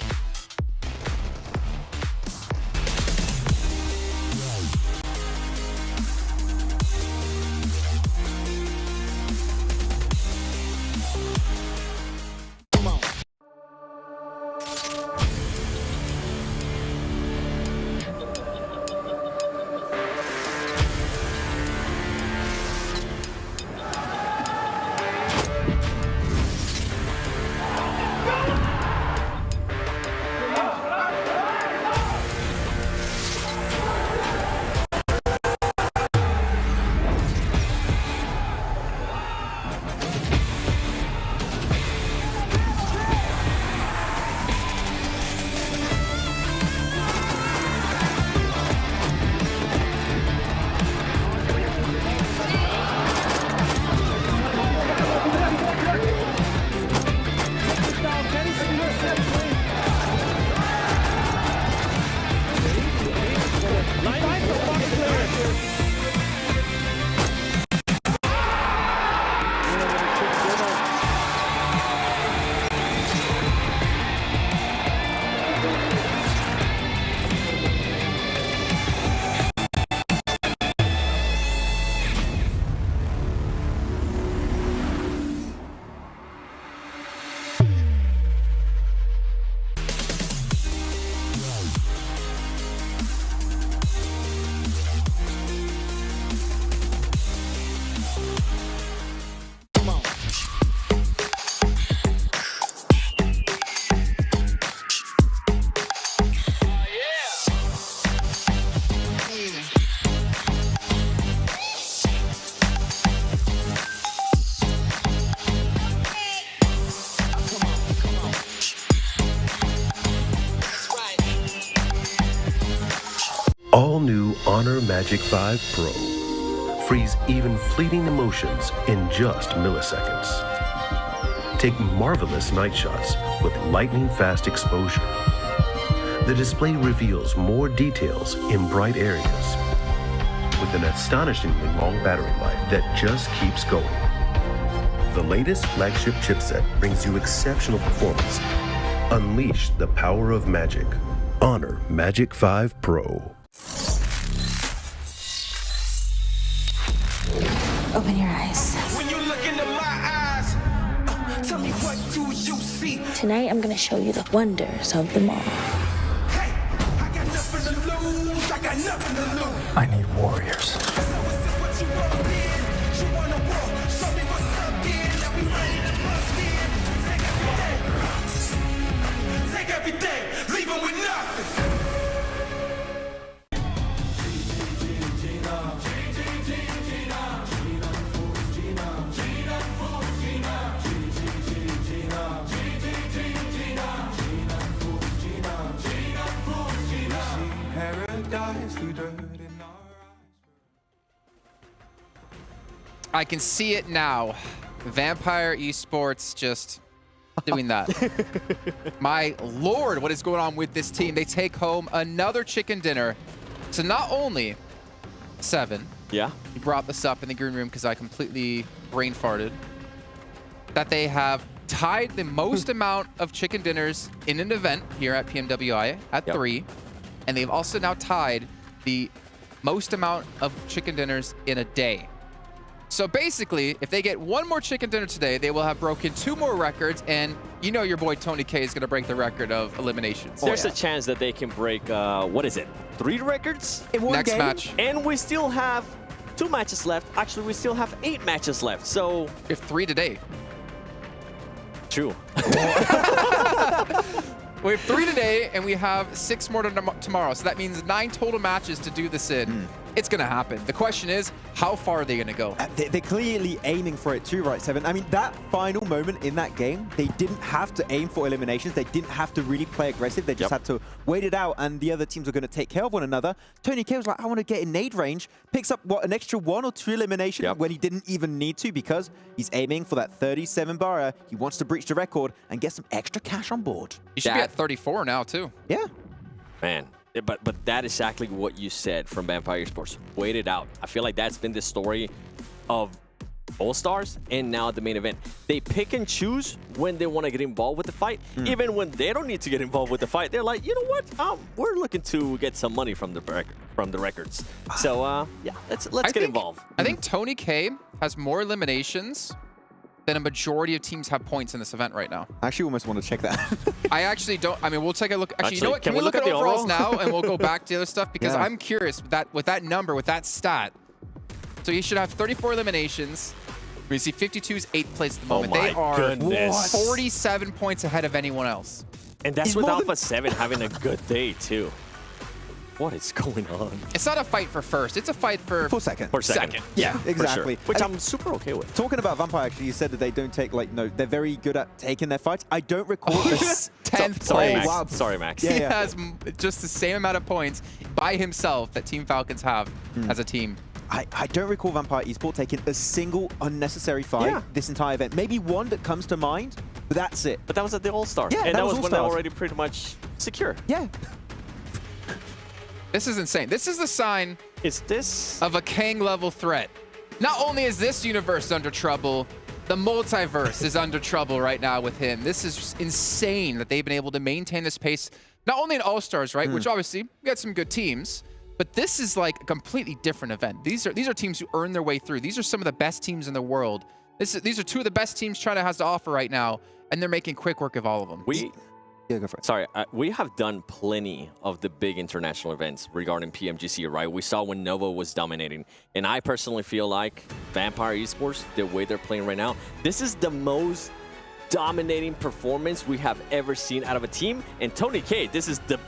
All new Honor Magic 5 Pro. Freeze even fleeting emotions in just milliseconds. Take marvelous night shots with lightning fast exposure. The display reveals more details in bright areas with an astonishingly long battery life that just keeps going. The latest flagship chipset brings you exceptional performance. Unleash the power of magic. Honor Magic 5 Pro. Open your eyes. When you look into my eyes, tell me what do you see? See, Tonight, I'm gonna show you the wonders of the mall. hey, I got nothing to lose. I got nothing to lose. I need warriors. So is this what you want in? You wanna war? Show me what's up, then. Now we ready to bust in. Take everything, leave 'em with nothing. I can see it now. Vampire Esports just doing that. My lord, what is going on with this team? They take home another chicken dinner. So not only 7. Yeah. He brought this up in the green room because I completely brain farted. That they have tied the most amount of chicken dinners in an event here at PMWI at 3. And they've also now tied the most amount of chicken dinners in a day. So basically, if they get one more chicken dinner today, they will have broken 2 more records, and you know your boy Tony K is going to break the record of eliminations. There's a chance that they can break, what is it, 3 records? In one Next game? Match. And we still have 2 matches left. Actually, we still have 8 matches left, so... We have 3 today. True. We have 3 today, and we have 6 more tomorrow. So that means 9 total matches to do this in. It's going to happen. The question is, how far are they going to go? They're clearly aiming for it too, right, Seven? I mean, that final moment in that game, they didn't have to aim for eliminations. They didn't have to really play aggressive. They just had to wait it out, and the other teams were going to take care of one another. Tony K was like, I want to get in nade range. Picks up, what, an extra 1 or 2 eliminations when he didn't even need to, because he's aiming for that 37 bar. He wants to breach the record and get some extra cash on board. He should be at 34 now, too. Yeah. Man. But that is exactly what you said from Vampire Esports. Wait it out. I feel like that's been the story of All-Stars and now the main event. They pick and choose when they want to get involved with the fight. Even when they don't need to get involved with the fight, they're like, you know what? We're looking to get some money from the records. So yeah, let's get involved. I think Tony K has more eliminations than a majority of teams have points in this event right now. I actually almost want to check that. I actually don't. I mean, we'll take a look. Actually, you know what? Can we look at the overalls now, and we'll go back to the other stuff? Because I'm curious with that number, with that stat. So he should have 34 eliminations. We see 52's 8th place at the moment. They are 47 points ahead of anyone else. And that's with Alpha 7 having a good day, too. What is going on? It's not a fight for first. It's a fight for second. For second. Yeah, exactly. Sure. Which I'm super okay with. Talking about Vampire, actually, you said that they don't take, like, no, they're very good at taking their fights. I don't recall this. 10th Sorry, place. Max. Sorry, Max. He has just the same amount of points by himself that Team Falcons have as a team. I don't recall Vampire Esports taking a single unnecessary fight this entire event. Maybe one that comes to mind, but that's it. But that was at the All-Stars. Yeah, and that was when they All-Stars. already pretty much secure. Yeah. This is insane. This is the sign of a Kang-level threat. Not only is this universe under trouble, the multiverse is under trouble right now with him. This is insane that they've been able to maintain this pace, not only in All-Stars, right, which obviously we got some good teams, but this is like a completely different event. These are teams who earn their way through. These are some of the best teams in the world. These are 2 of the best teams China has to offer right now, and they're making quick work of all of them. Yeah, go for it. Sorry, we have done plenty of the big international events regarding PMGC, right? We saw when Nova was dominating. And I personally feel like Vampire Esports, the way they're playing right now, this is the most dominating performance we have ever seen out of a team. And Tony K, this is the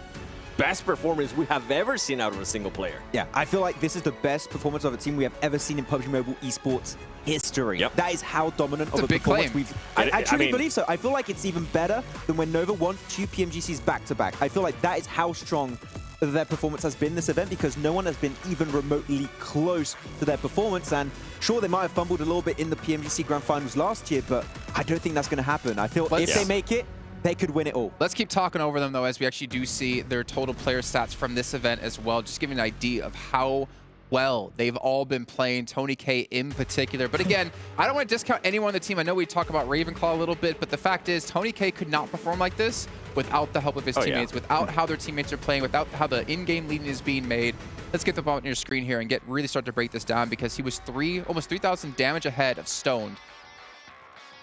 best performance we have ever seen out of a single player. Yeah, I feel like this is the best performance of a team we have ever seen in PUBG Mobile Esports history. That is how dominant of a performance we've... I truly believe so. I feel like it's even better than when Nova won 2 PMGCs back-to-back. I feel like that is how strong their performance has been this event, because no one has been even remotely close to their performance. And sure, they might have fumbled a little bit in the PMGC Grand Finals last year, but I don't think that's going to happen. I feel if they make it, they could win it all. Let's keep talking over them, though, as we actually do see their total player stats from this event as well. Just giving an idea of how well they've all been playing, Tony K in particular. But again, I don't want to discount anyone on the team. I know we talk about Ravenclaw a little bit, but the fact is Tony K could not perform like this without the help of his teammates, without how their teammates are playing, without how the in-game leading is being made. Let's get the ball on your screen here and really start to break this down, because he was almost 3,000 damage ahead of Stoned.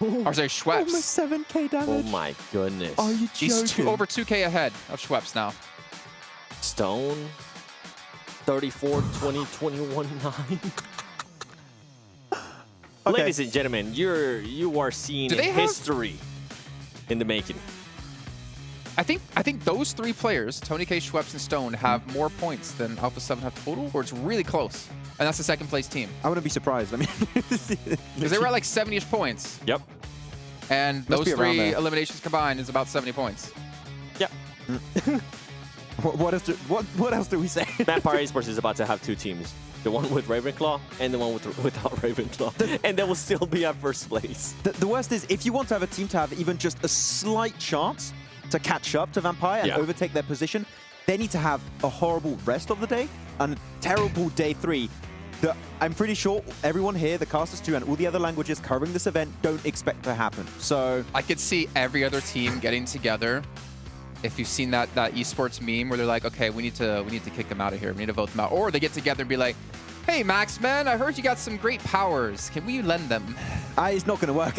Or sorry, Schweppes. Almost 7k damage. Oh my goodness. Are you He's joking? over 2k ahead of Schweppes now. Stone, 34, 20, 21, 9. Okay. Ladies and gentlemen, you are seeing history in the making. I think those three players, Tony K, Schweppes, and Stone, have more points than Alpha 7 have total, or it's really close. And that's the second place team. I wouldn't be surprised. I mean, because they were at like 70-ish points. Yep. And Must those be around three there. eliminations combined is about 70 points. Yep. what else do we say? Vampire Esports is about to have two teams. The one with Ravenclaw and the one without Ravenclaw. And they will still be at first place. The worst is, if you want to have a team to have even just a slight chance to catch up to Vampire and overtake their position, they need to have a horrible rest of the day and a terrible day 3. I'm pretty sure everyone here, the casters too, and all the other languages covering this event don't expect to happen. So I could see every other team getting together. If you've seen that esports meme where they're like, okay, we need to kick them out of here. We need to vote them out. Or they get together and be like, hey, Max, man, I heard you got some great powers. Can we lend them? It's not going to work.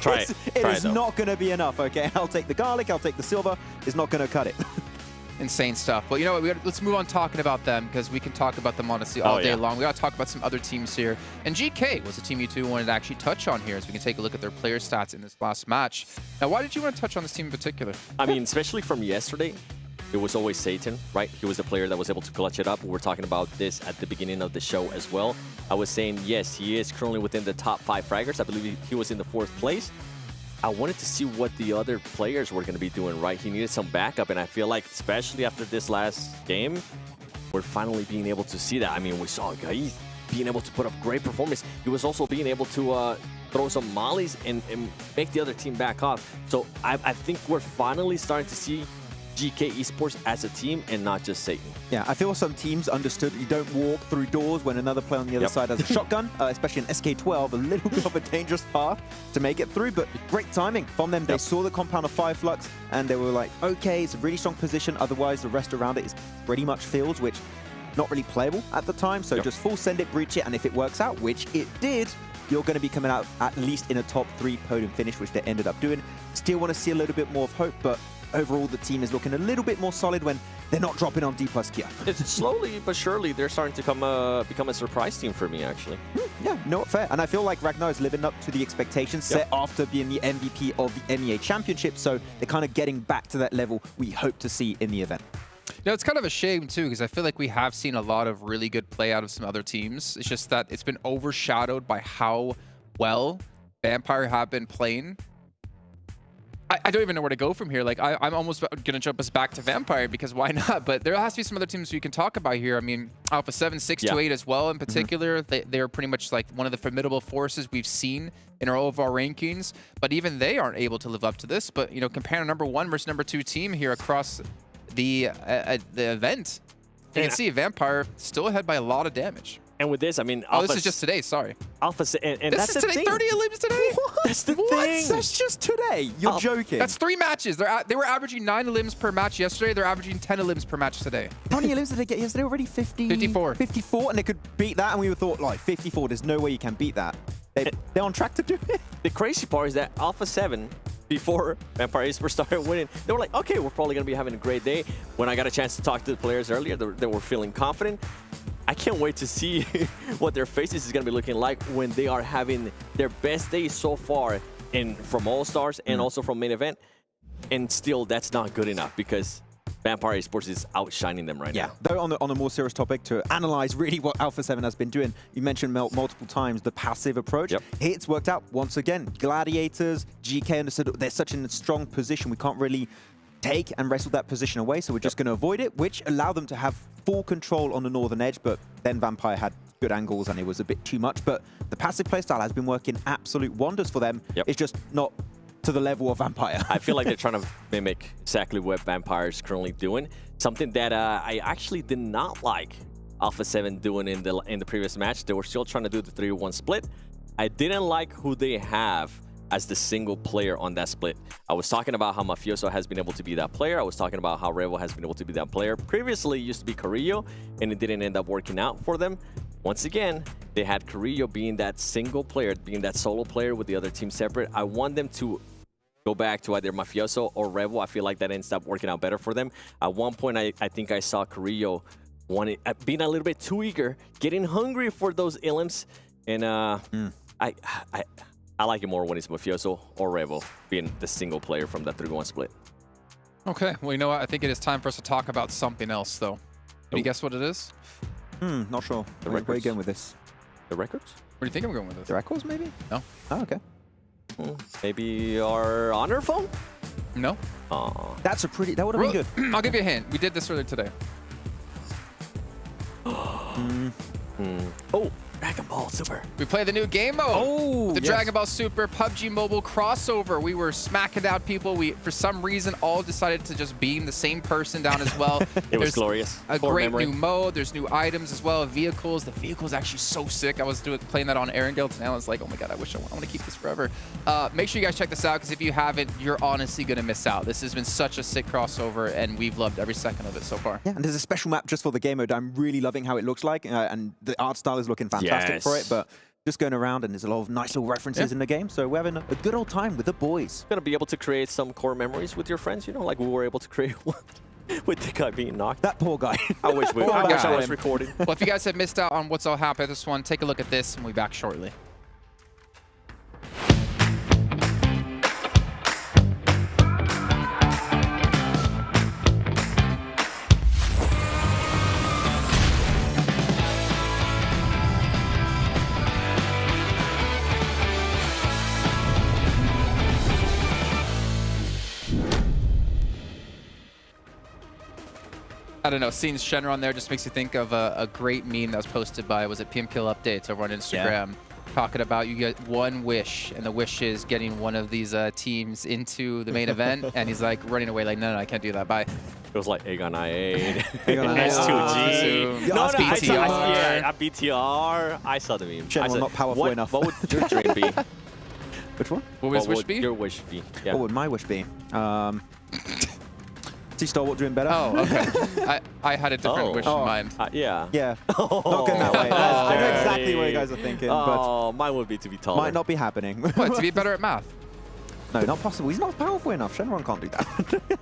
Try it. It is not going to be enough, okay? I'll take the garlic, I'll take the silver. It's not going to cut it. Insane stuff. But you know what? Let's move on talking about them, because we can talk about them honestly all day long. We got to talk about some other teams here. And Geekay was a team you two wanted to actually touch on here, so we can take a look at their player stats in this last match. Now, why did you want to touch on this team in particular? I mean, especially from yesterday, it was always Satan, right? He was the player that was able to clutch it up. We were talking about this at the beginning of the show as well. I was saying, yes, he is currently within the top 5 fraggers. I believe he was in the 4th place. I wanted to see what the other players were going to be doing, right? He needed some backup, and I feel like, especially after this last game, we're finally being able to see that. I mean, we saw Guy being able to put up great performance. He was also being able to throw some mollies and make the other team back off. So I think we're finally starting to see GK Esports as a team and not just Satan. Yeah, I feel some teams understood you don't walk through doors when another player on the other side has a shotgun, especially in SK12, a little bit of a dangerous path to make it through, but great timing from them. They saw the compound of 5 Flux, and they were like, okay, it's a really strong position, otherwise the rest around it is pretty much fields, which not really playable at the time, so just full send it, breach it, and if it works out, which it did, you're going to be coming out at least in a top 3 podium finish, which they ended up doing. Still want to see a little bit more of hope, but overall the team is looking a little bit more solid when they're not dropping on D+ Kia. It's slowly but surely they're starting to become a surprise team for me, actually. Yeah, no, fair. And I feel like Ragnar is living up to the expectations set after being the MVP of the MEA Championship, so they're kind of getting back to that level we hope to see in the event. You know, it's kind of a shame, too, because I feel like we have seen a lot of really good play out of some other teams. It's just that it's been overshadowed by how well Vampire have been playing. I don't even know where to go from here. Like, I'm almost going to jump us back to Vampire, because why not? But there has to be some other teams we can talk about here. I mean, Alpha 7, 6-8 as well in particular. They're pretty much like one of the formidable forces we've seen in all of our rankings. But even they aren't able to live up to this. But, you know, comparing number 1 versus number 2 team here across the event, you can see Vampire still ahead by a lot of damage. And with this, I mean, oh, this is just today. Sorry. Alpha, and this that's is the today. thing. 30 elims today. What? That's the thing. That's just today. You're joking. That's 3 matches. They were averaging 9 elims per match yesterday. They're averaging 10 elims per match today. How many elims did they get yesterday already? 54. 54, and they could beat that, and we thought, like, 54, there's no way you can beat that. They're on track to do it. The crazy part is that Alpha 7, before Vampire Esports started winning, they were like, okay, we're probably going to be having a great day. When I got a chance to talk to the players earlier, they were feeling confident. I can't wait to see what their faces is going to be looking like when they are having their best day so far from All-Stars and also from main event. And still, that's not good enough, because Vampire Esports is outshining them right now. Though on a more serious topic, to analyze really what Alpha 7 has been doing, you mentioned multiple times the passive approach. It's worked out once again. Gladiators, GK understood they're such in a strong position, we can't really take and wrestle that position away, so we're just going to avoid it, which allowed them to have full control on the northern edge, but then Vampire had good angles and it was a bit too much. But the passive playstyle has been working absolute wonders for them. It's just not to the level of Vampire. I feel like they're trying to mimic exactly what Vampire is currently doing. Something that I actually did not like Alpha 7 doing in the previous match. They were still trying to do the 3-1 split. I didn't like who they have as the single player on that split. I was talking about how Mafioso has been able to be that player. I was talking about how Revo has been able to be that player. Previously, it used to be Carrillo, and it didn't end up working out for them. Once again, They had Carrillo being that single player, being that solo player with the other team separate. I want them to go back to either Mafioso or Revo. I feel like that ends up working out better for them. At one point, I think I saw Carrillo being a little bit too eager, getting hungry for those illims. And I like it more when it's Mafioso or Revo being the single player from that 3-1 split. Okay, well, you know what? I think it is time for us to talk about something else, though. Can you guess what it is? Not sure. Where are you going with this? The records? Where do you think I'm going with this? The records, maybe? No. Oh, okay. Maybe our honor phone? No. That's a pretty... That would have been good. I'll give you a hint. We did this earlier today. Oh, Dragon Ball Super. We play the new game mode. Oh, the Dragon Ball Super PUBG Mobile crossover. We were smacking down people. We, for some reason, all decided to just beam the same person down as well. It was glorious. A great new mode. There's new items as well. Vehicles. The vehicle is actually so sick. I was playing that on Erangel today. I was like, oh my god, I wish I want to keep this forever. Make sure you guys check this out, because if you haven't, you're honestly gonna miss out. This has been such a sick crossover, and we've loved every second of it so far. Yeah, and there's a special map just for the game mode. I'm really loving how it looks like, and the art style is looking fantastic for it. But just going around, and there's a lot of nice little references in the game, so we're having a good old time with the boys. Gonna be able to create some core memories with your friends, you know, like we were able to create one with the guy being knocked. That poor guy. I wish I was recording. Well, if you guys have missed out on what's all happened this one, take a look at this, and we'll be back shortly. I don't know, seeing Shenron there just makes you think of a great meme that was posted by, was it PMPL Updates over on Instagram, talking about you get one wish, and the wish is getting one of these teams into the main event, and he's like running away like, no, I can't do that, bye. It was like Aegon IA, S2G, no, BTR. BTR. I saw the meme. Shenron not powerful enough. What would your dream be? Which one? What would your wish be? Yeah. What would my wish be? See Stalwart doing better? Oh, okay. I had a different wish in mind. Yeah. Yeah. Not going that way. I know exactly what you guys are thinking, but mine would be to be taller. might not be happening. What, to be better at math? No, not possible. He's not powerful enough. Shenron can't do that.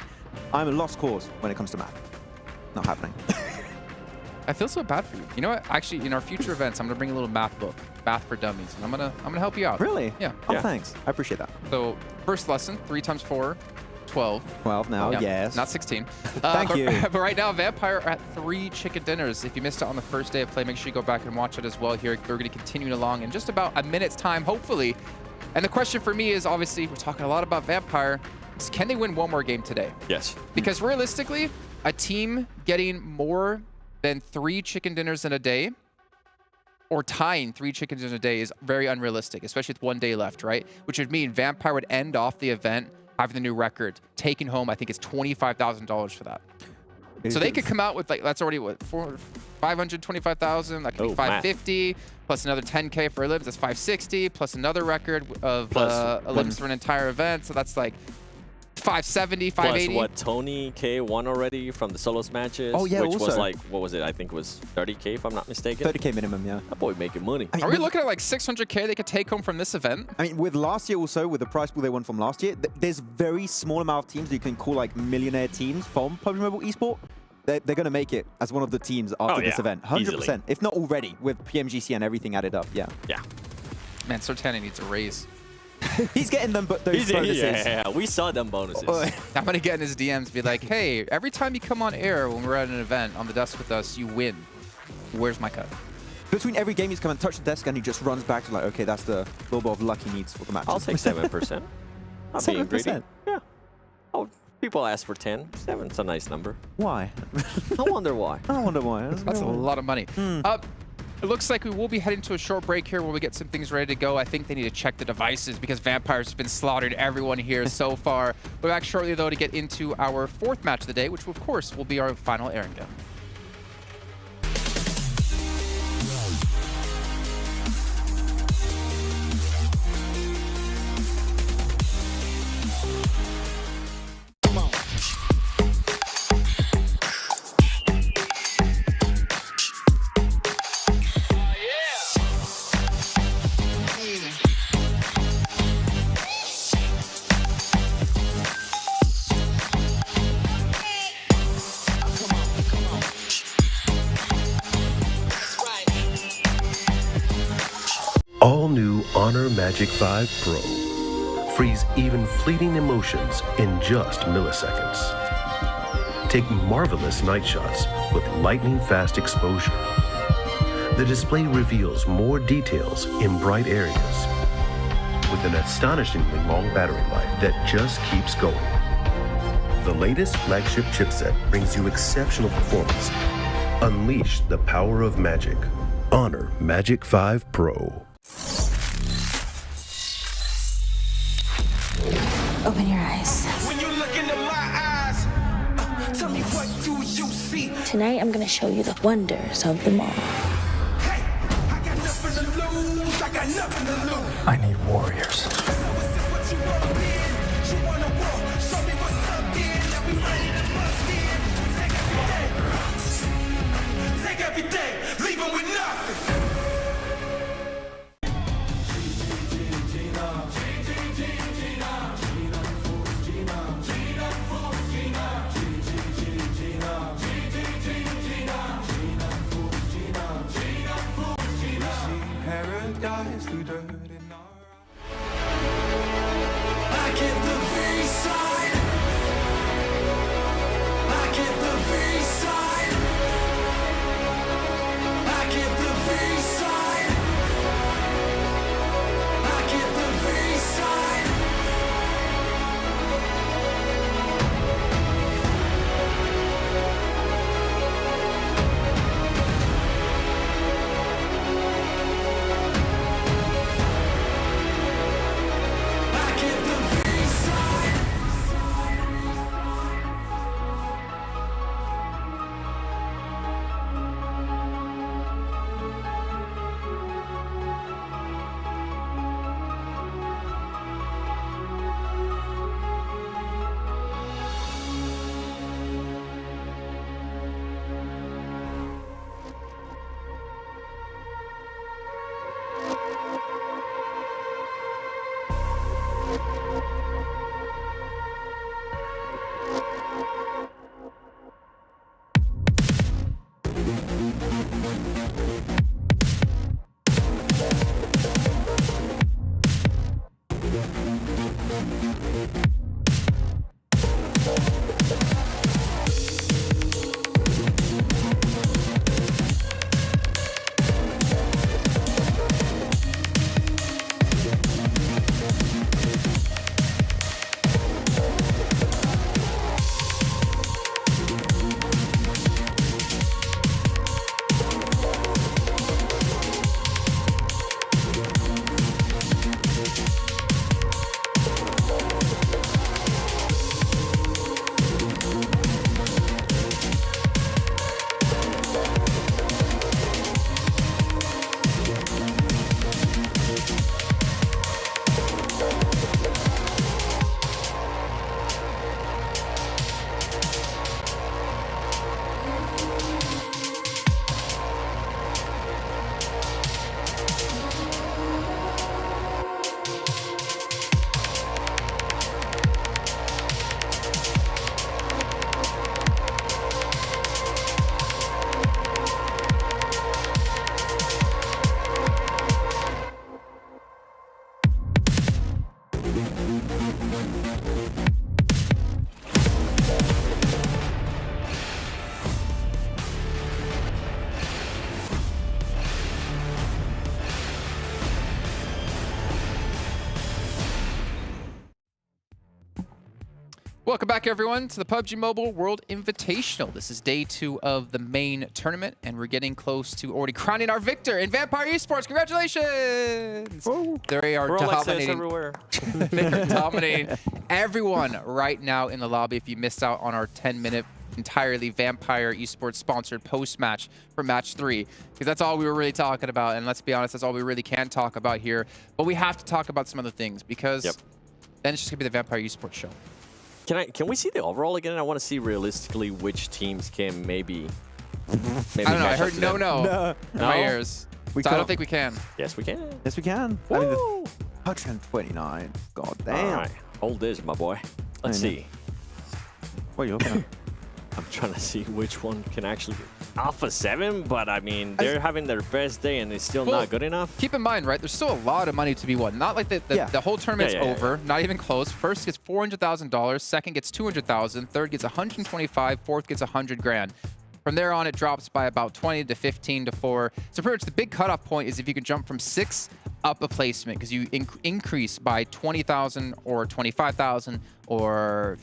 I'm a lost cause when it comes to math. Not happening. I feel so bad for you. You know what? Actually, in our future events, I'm gonna bring a little math book, Math for Dummies, and I'm gonna help you out. Really? Yeah. Oh, thanks. I appreciate that. So, first lesson: 3 times 4, 12. 12 now. Yeah, Yes. Not 16. Thank you. But right now, Vampire are at 3 chicken dinners. If you missed it on the first day of play, make sure you go back and watch it as well. Here, we're gonna continue along in just about a minute's time, hopefully. And the question for me is, obviously, we're talking a lot about Vampire. Can they win one more game today? Yes. Because realistically, a team getting more than 3 chicken dinners in a day, or tying 3 chicken dinners in a day, is very unrealistic, especially with 1 day left, right? Which would mean Vampire would end off the event having the new record, taking home, I think it's $25,000 for that. So they could come out with, like, that's already what, 525,000. That could be 550 plus another 10K for elims. That's 560 plus another record of elims for an entire event. So that's like 570, 580. Plus what Tony K won already from the solos matches. Oh, yeah, which also. was like, what was it? I think it was 30K if I'm not mistaken. 30K minimum, yeah. That boy making money. Are we looking at like 600K they could take home from this event? I mean, with last year also, with the prize pool they won from last year, there's very small amount of teams that you can call like millionaire teams from PUBG Mobile Esport. They're going to make it as one of the teams after this event. 100%. Easily. If not already, with PMGC and everything added up, yeah. Yeah. Man, Sertani needs a raise. He's getting them, but those bonuses. Yeah, we saw them bonuses. I'm going to get in his DMs, be like, hey, every time you come on air when we're at an event on the desk with us, you win. Where's my cut? Between every game, he's come and touch the desk, and he just runs back to like, okay, that's the little bit of luck he needs for the match. I'll take 7%. I'm being greedy. 7%? Yeah. Oh, people ask for 10. 7's a nice number. Why? I wonder why. I wonder why. That's a lot of money. It looks like we will be heading to a short break here where we get some things ready to go. I think they need to check the devices because Vampire's has been slaughtered everyone here so far. We're back shortly, though, to get into our 4th match of the day, which, of course, will be our final airing game. Honor Magic 5 Pro. Freeze even fleeting emotions in just milliseconds. Take marvelous night shots with lightning-fast exposure. The display reveals more details in bright areas with an astonishingly long battery life that just keeps going. The latest flagship chipset brings you exceptional performance. Unleash the power of magic. Honor Magic 5 Pro. Open your eyes. When you look into my eyes, tell me what do you see? Tonight, I'm gonna show you the wonders of them all. Hey, I got nothing to lose. I got nothing to lose. I need warriors. Take everything, leave them with nothing. Paradise through dirt and I get the V-side. I get the V-side. I get the V-side. I get the V-side. I get the V-side. Welcome back, everyone, to the PUBG Mobile World Invitational. This is day 2 of the main tournament, and we're getting close to already crowning our victor in Vampire Esports. Congratulations! They are dominating. Everywhere. They are dominating everyone right now in the lobby. If you missed out on our 10-minute entirely Vampire Esports sponsored post-match for match 3, because that's all we were really talking about, and let's be honest, that's all we really can talk about here. But we have to talk about some other things, because then it's just gonna be the Vampire Esports show. Can we see the overall again? I want to see realistically which teams can maybe I don't know. I heard no in my ears. We So I don't think we can. Yes, we can. Yes, we can. I mean, the 129. God damn. All right. Hold this, my boy. Let's see. What are you looking at? I'm trying to see which one can actually Alpha 7, but I mean, they're having their best day and it's still not good enough. Keep in mind, right, there's still a lot of money to be won. Not like the whole tournament's over, not even close. First gets $400,000, second gets $200,000, third gets $125,000, fourth gets $100,000. From there on, it drops by about 20 to 15 to 4. So pretty much the big cutoff point is if you can jump from 6 up a placement, because you increase by 20,000 or 25,000 or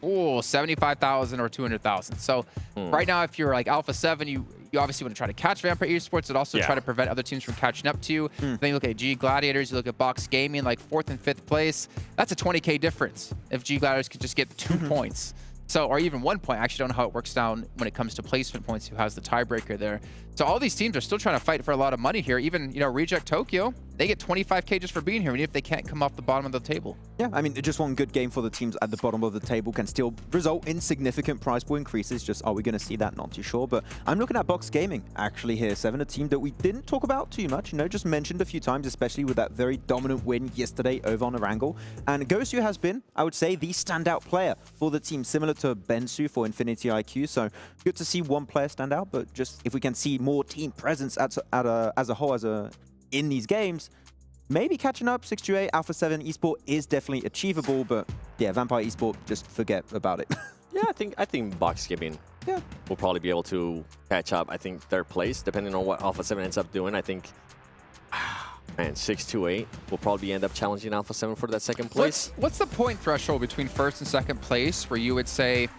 75,000 or 200,000. So right now, if you're like Alpha 7, you obviously want to try to catch Vampire Esports, and also try to prevent other teams from catching up to you. Then you look at G Gladiators, you look at Box Gaming, like 4th and 5th place. That's a 20K difference if G Gladiators could just get 2 points. So, or even 1 point. I actually don't know how it works down when it comes to placement points, who has the tiebreaker there. So all these teams are still trying to fight for a lot of money here. Even, you know, Reject Tokyo, they get 25K just for being here, even if they can't come off the bottom of the table. Yeah, I mean, just one good game for the teams at the bottom of the table can still result in significant prize pool increases. Just, are we going to see that? Not too sure. But I'm looking at Box Gaming, actually, here. 7, a team that we didn't talk about too much, you know, just mentioned a few times, especially with that very dominant win yesterday over on Erangel. And Gosu has been, I would say, the standout player for the team, similar to Bensu for Infinity IQ. So good to see one player stand out, but just if we can see more team presence as a whole, in these games, maybe catching up. 628 Alpha 7 Esport is definitely achievable, but yeah, Vampire Esport, just forget about it. Yeah, I think Box Gaming will probably be able to catch up. I think 3rd place, depending on what Alpha 7 ends up doing. I think, man, 628 will probably end up challenging Alpha 7 for that 2nd place. What's the point threshold between 1st and 2nd place where you would say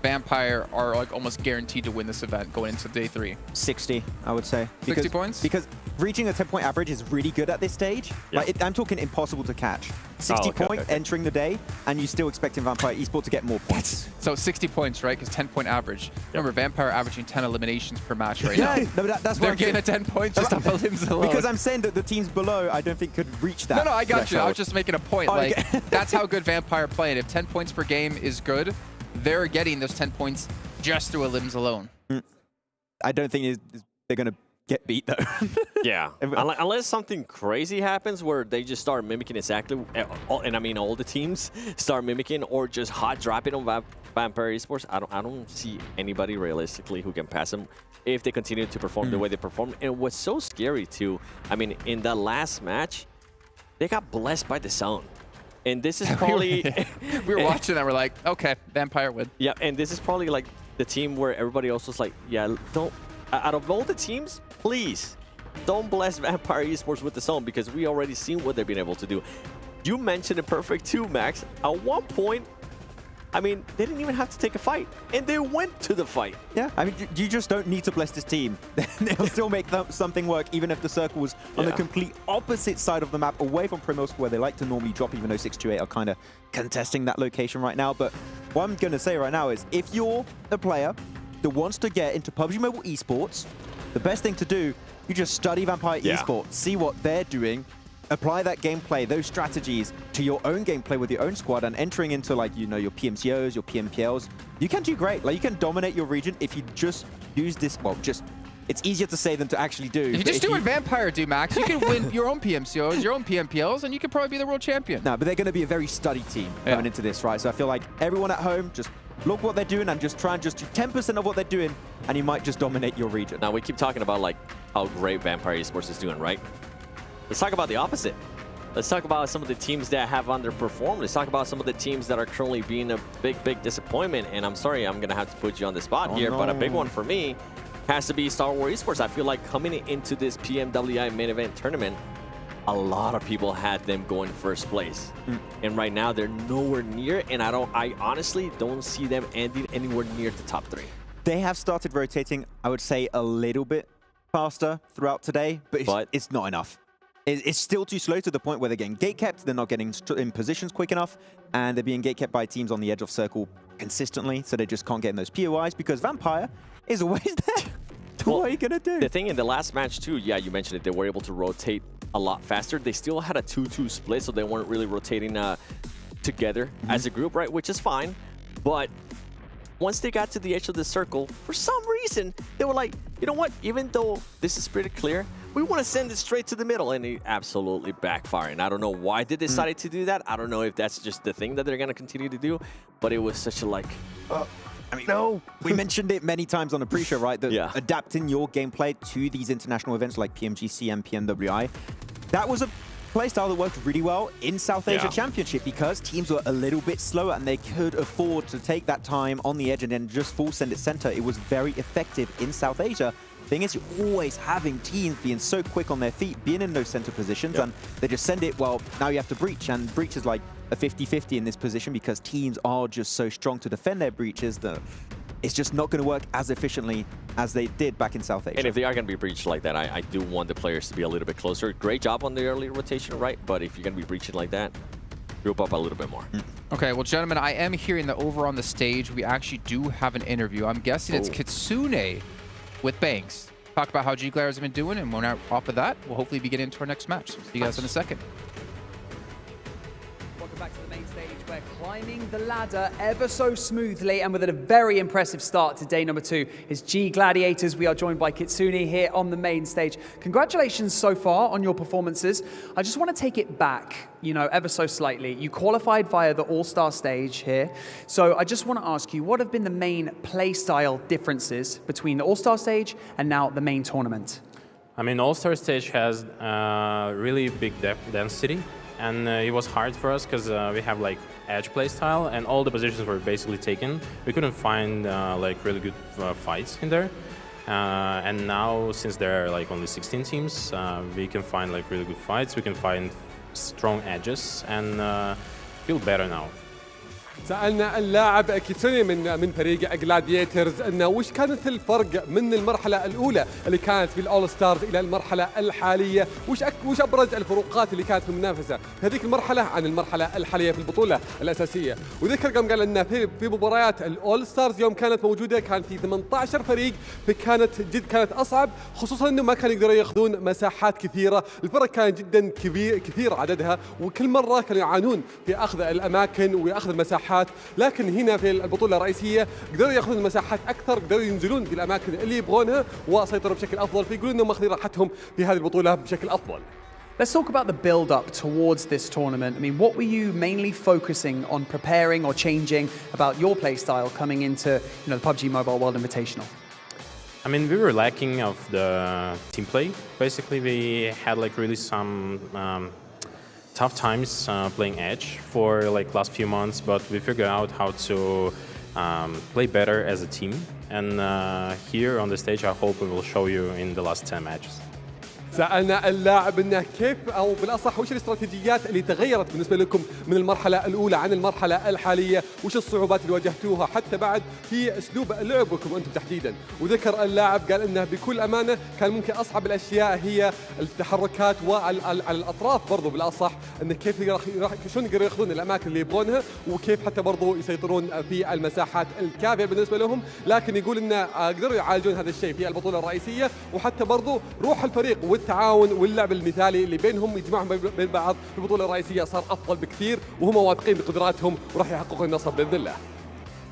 Vampire are like almost guaranteed to win this event going into day 3? 60, I would say. 60 points? Because reaching a 10-point average is really good at this stage. Like, I'm talking impossible to catch. 60 points entering the day, and you're still expecting Vampire Esport to get more points. So 60 points, right? Because 10-point average. Remember, Vampire averaging 10 eliminations per match right now. No, but that's they're getting a 10 points just off of limbs alone. Because I'm saying that the teams below, I don't think could reach that. No, I got threshold. you. I was just making a point. That's how good Vampire playing. If 10 points per game is good, they're getting those 10 points just through a limbs alone. I don't think they're going to get beat, though. Yeah, unless something crazy happens where they just start mimicking exactly, and I mean all the teams start mimicking or just hot dropping on Vampire Esports. I don't see anybody realistically who can pass them if they continue to perform the way they perform. And what's so scary too, I mean, in the last match, they got blessed by the zone. And this is probably... we were watching that, we're like, okay, Vampire win. Yeah, and this is probably like the team where everybody else was like, yeah, don't... Out of all the teams, please, don't bless Vampire Esports with the zone, because we already seen what they've been able to do. You mentioned it perfect too, Max. At one point, I mean, they didn't even have to take a fight, and they went to the fight. Yeah, I mean, you just don't need to bless this team. They'll still make something work, even if the circle was on the complete opposite side of the map, away from Primos, where they like to normally drop, even though 628 are kind of contesting that location right now. But what I'm going to say right now is, if you're a player that wants to get into PUBG Mobile Esports, the best thing to do, you just study Vampire Esports, see what they're doing, apply that gameplay, those strategies to your own gameplay with your own squad, and entering into, like, you know, your PMCOs, your PMPLs, you can do great. Like, you can dominate your region if you just use this, well, just, it's easier to say than to actually do. If you just do what Vampire do, Max, you can win your own PMCOs, your own PMPLs, and you can probably be the world champion. No, but they're going to be a very studied team coming into this, right? So I feel like everyone at home, just look what they're doing and just try and just do 10% of what they're doing, and you might just dominate your region. Now, we keep talking about, like, how great Vampire Esports is doing, right? Let's talk about the opposite. Let's talk about some of the teams that have underperformed. Let's talk about some of the teams that are currently being a big disappointment. And I'm sorry, I'm going to have to put you on the spot here, but a big one for me has to be Stalwart Esports. I feel like coming into this PMWI main event tournament, a lot of people had them going 1st place. And right now, they're nowhere near, and I honestly don't see them ending anywhere near the top 3. They have started rotating, I would say, a little bit faster throughout today, but it's not enough. It's still too slow to the point where they're getting gatekept, they're not getting in positions quick enough, and they're being gatekept by teams on the edge of circle consistently, so they just can't get in those POIs because Vampire is always there. What are you going to do? The thing in the last match too, yeah, you mentioned it, they were able to rotate a lot faster. They still had a 2-2 split, so they weren't really rotating together as a group, right? Which is fine, but once they got to the edge of the circle, for some reason, they were like, you know what, even though this is pretty clear, we want to send it straight to the middle, and it absolutely backfiring. I don't know why they decided to do that. I don't know if that's just the thing that they're going to continue to do, but it was such a, like, I mean, no, we mentioned it many times on the pre-show, right? That adapting your gameplay to these international events like PMGC and PMWI, that was a playstyle that worked really well in South Asia Championship because teams were a little bit slower and they could afford to take that time on the edge and then just full send it center. It was very effective in South Asia. Thing is, you're always having teams being so quick on their feet, being in those center positions, and they just send it, well, now you have to breach, and breach is like a 50-50 in this position because teams are just so strong to defend their breaches that it's just not going to work as efficiently as they did back in South Asia. And if they are going to be breached like that, I do want the players to be a little bit closer. Great job on the early rotation, right? But if you're going to be breaching like that, group up a little bit more. Okay, well, gentlemen, I am hearing that over on the stage, we actually do have an interview. I'm guessing it's Kitsune with Banks. Talk about how Geekay has been doing, and when off of that, we'll hopefully be getting into our next match. See you guys in a second. Welcome back to the main stage. We're climbing the ladder ever so smoothly, and with a very impressive start to day number 2 is G Gladiators. We are joined by Kitsune here on the main stage. Congratulations so far on your performances. I just want to take it back, you know, ever so slightly. You qualified via the All-Star stage here. So I just want to ask you, what have been the main playstyle differences between the All-Star stage and now the main tournament? I mean, All-Star stage has really big depth density. And it was hard for us because we have like edge play style and all the positions were basically taken. We couldn't find like really good fights in there. And now, since there are like only 16 teams, we can find like really good fights. We can find strong edges and feel better now. سألنا اللاعب كيتسوني من فريق جلاديترز انه وش كانت الفرق من المرحله الاولى اللي كانت في الاول ستارز الى المرحله الحاليه، وش ابرز الفروقات اللي كانت في المنافسه في هذيك المرحله عن المرحله الحاليه في البطوله الاساسيه. وذكر قال انه في مباريات الاول ستارز يوم كانت موجوده كان في 18 فريق، كانت اصعب، خصوصا انه ما كانوا يقدروا ياخذون مساحات كثيره، الفرق كانت جدا كثير عددها، وكل مره كانوا يعانون في اخذ الاماكن واخذ المساحات. لكن هنا في البطولة الرئيسية قدروا ياخذون مساحات أكثر، قدروا ينزلون في الأماكن اللي يبغونها وسيطروا بشكل أفضل، فيقولون إنهم ماخذين راحتهم في هذه البطولة بشكل أفضل. Let's talk about the build-up towards this tournament. I mean, what were you mainly focusing on preparing or changing about your play style coming into, you know, the PUBG Mobile World Invitational? I mean, we were lacking of the team play. Basically, we had like really some tough times playing Edge for like last few months, but we figured out how to play better as a team. And here on the stage, I hope we will show you in the last 10 matches. سألنا اللاعب انه كيف او بالاصح وش الاستراتيجيات اللي تغيرت بالنسبه لكم من المرحله الاولى عن المرحله الحاليه، وش الصعوبات اللي واجهتوها حتى بعد في اسلوب لعبكم انتم تحديدا. وذكر اللاعب قال انه بكل امانه كان ممكن اصعب الاشياء هي التحركات وعلى الاطراف برضو بالاصح، انه كيف شلون يقدروا ياخذون الاماكن اللي يبغونها وكيف حتى برضو يسيطرون في المساحات الكافيه بالنسبه لهم، لكن يقول انه قدروا يعالجون هذا الشيء في البطوله الرئيسيه، وحتى برضو روح الفريق والتعاون واللعب المثالي اللي بينهم يجمعهم بين بعض في البطولة الرئيسية صار أفضل بكثير، وهم واثقين بقدراتهم وراح يحققوا النصر بإذن الله.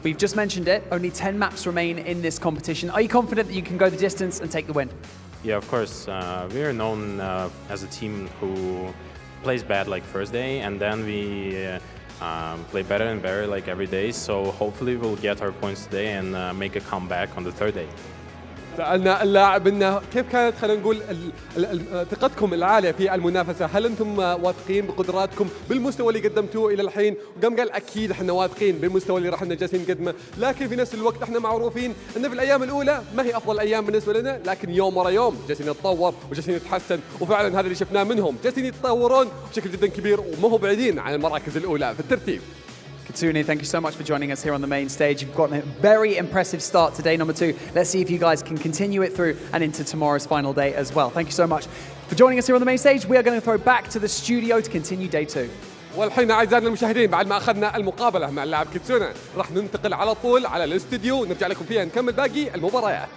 We've just mentioned it, only 10 maps remain in this competition. Are you confident that you can go the distance and take the win? Yeah, of course. We are known as a team who plays bad like first day, and then we play better and better like every day. So hopefully we'll get our points today and make a comeback on the third day. سألنا اللاعب انه كيف كانت خلينا نقول ثقتكم العاليه في المنافسه، هل انتم واثقين بقدراتكم بالمستوى اللي قدمتوه الى الحين؟ قال اكيد احنا واثقين بالمستوى اللي راح جالسين نقدمه، لكن في نفس الوقت احنا معروفين ان في الايام الاولى ما هي افضل الايام بالنسبه لنا، لكن يوم ورا يوم جالسين نتطور وجالسين نتحسن، وفعلا هذا اللي شفناه منهم، جالسين يتطورون بشكل جدا كبير وما هو بعيدين عن المراكز الاولى في الترتيب. Kitsune, thank you so much for joining us here on the main stage. You've gotten a very impressive start to day number 2. Let's see if you guys can continue it through and into tomorrow's final day as well. Thank you so much for joining us here on the main stage. We are going to throw back to the studio to continue day 2. والحين اعزائنا المشاهدين بعد ما اخذنا المقابله مع اللاعب كيتسونا راح ننتقل على طول على الاستديو ونرجع لكم فيها نكمل باقي المباريات.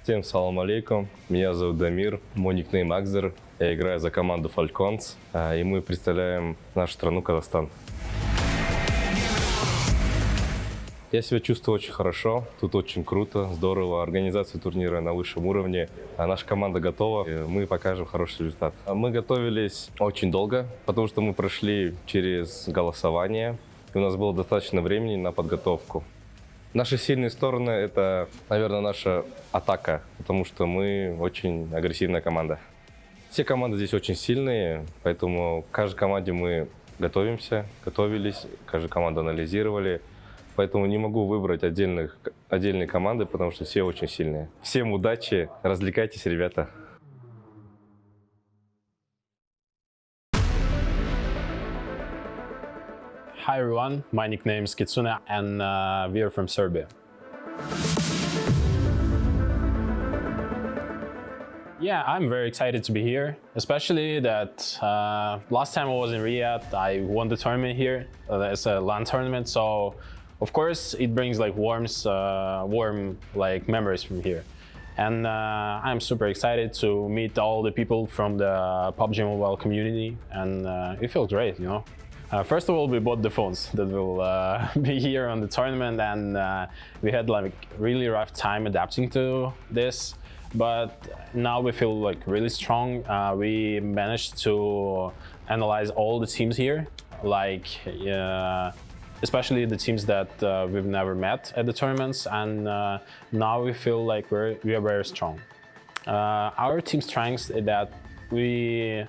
Всем салам алейкум. Меня зовут Дамир, мой никнейм Акзер. Я играю за команду Falcons, и мы представляем нашу страну Казахстан. Я себя чувствую очень хорошо, тут очень круто, здорово, организация турнира на высшем уровне, наша команда готова, и мы покажем хороший результат. Мы готовились очень долго, потому что мы прошли через голосование, и у нас было достаточно времени на подготовку. Наши сильные стороны — это, наверное, наша атака, потому что мы очень агрессивная команда. Все команды здесь очень сильные, поэтому к каждой команде мы готовились, каждую команду анализировали. Поэтому не могу выбрать отдельные команды, потому что все очень сильные. Всем удачи, развлекайтесь, ребята. Hi everyone, my nickname is Kitsune and we are from Serbia. Yeah, I'm very excited to be here, especially that last time I was in Riyadh, I won the tournament here. It's a LAN tournament, so of course, it brings like warm like memories from here. And I'm super excited to meet all the people from the PUBG Mobile community, and it feels great, you know. First of all, we bought the phones that will be here on the tournament, and we had like really rough time adapting to this. But now we feel like really strong. We managed to analyze all the teams here, like especially the teams that we've never met at the tournaments, and now we feel like we are very strong. Our team strengths is that we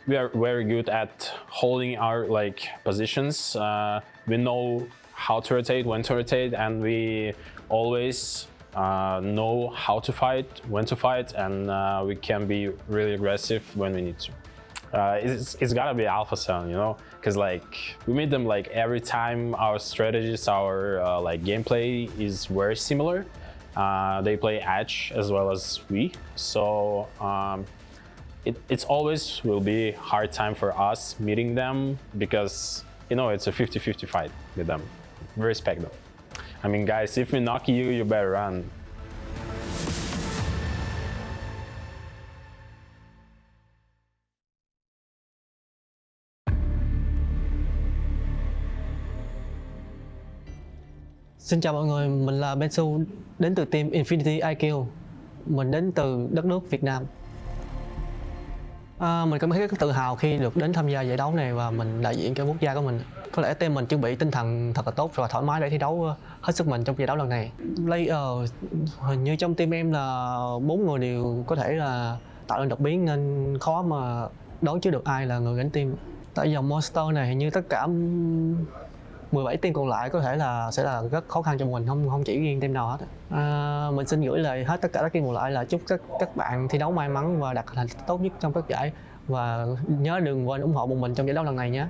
are very good at holding our positions. We know how to rotate, when to rotate, and we always know how to fight, when to fight, and we can be really aggressive when we need to. It's gotta be Alpha Sound, you know, because we meet them every time. Our strategies, our gameplay is very similar. They play Edge as well as we, so it's always will be hard time for us meeting them because you know it's a 50-50 fight with them. We respect them. I mean, guys, if we knock you, you better run. Xin chào mọi người, mình là Bensu, đến từ team Infinity IQ. Mình đến từ đất nước Việt Nam. Mình cảm thấy rất tự hào khi được đến tham gia giải đấu này và mình đại diện cho quốc gia của mình. Có lẽ team mình chuẩn bị tinh thần thật là tốt và thoải mái để thi đấu hết sức mình trong giải đấu lần này. Player hình như trong team em là 4 người đều có thể là tạo nên đột biến nên khó mà đoán trước được ai là người gánh team. Tại dòng Monster này hình như tất cả 17 team còn lại có thể là sẽ là rất khó khăn cho mình, không chỉ riêng team nào hết. Mình xin gửi lời hết tất cả các team còn lại là chúc các bạn thi đấu may mắn và đạt thành tích tốt nhất trong các giải, và nhớ đừng quên ủng hộ bọn mình trong giải đấu lần này nhé.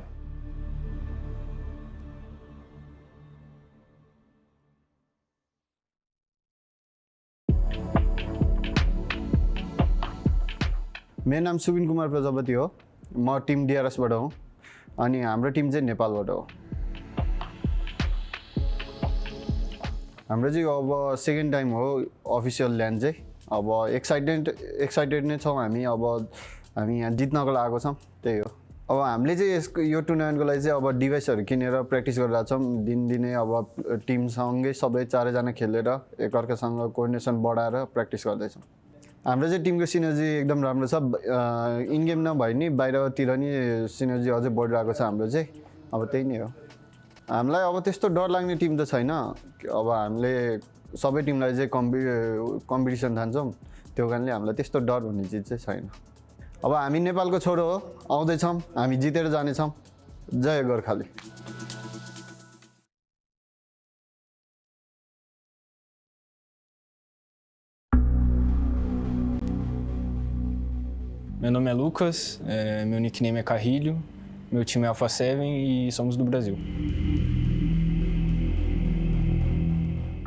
मेरो नाम सुबिन कुमार प्रजापति हो, म Tim DRS-बाट हुँ अनि हाम्रो Tim चाहिँ नेपालबाट हो। हाम्रो चाहिँ अब सेकेन्ड टाइम हो अफिसियल ल्यान्ड चाहिँ। अब एक्साइटेड नै छौँ हामी। अब हामी यहाँ जित्नको लागेको छौँ, त्यही हो। अब हामीले चाहिँ यो टुर्नामेन्टको लागि चाहिँ अब डिभाइसहरू किनेर प्र्याक्टिस गरिरहेको छौँ दिनदिनै। अब टिमसँगै सबै चारैजना खेलेर एकअर्कासँग कोअर्डिनेसन बढाएर प्र्याक्टिस गर्दैछौँ। हाम्रो चाहिँ टिमको सिनर्जी एकदम राम्रो छ। इन गेम नभए नि बाहिरतिर नि सिनर्जी अझै बढिरहेको छ हाम्रो चाहिँ। अब त्यही नै हो। हामीलाई अब त्यस्तो डर लाग्ने टिम त छैन। अब हामीले सबै टिमलाई चाहिँ कम्पिटिसन ठान्छौँ, त्यो कारणले हामीलाई त्यस्तो डर भन्ने चिज चाहिँ छैन। अब हामी नेपालको छोरो हो, आउँदैछौँ, हामी जितेर जानेछौँ। जय Gorkhali. Meu nome é Lucas, meu nickname é Carrilho, meu time é Alpha 7 e somos do Brasil.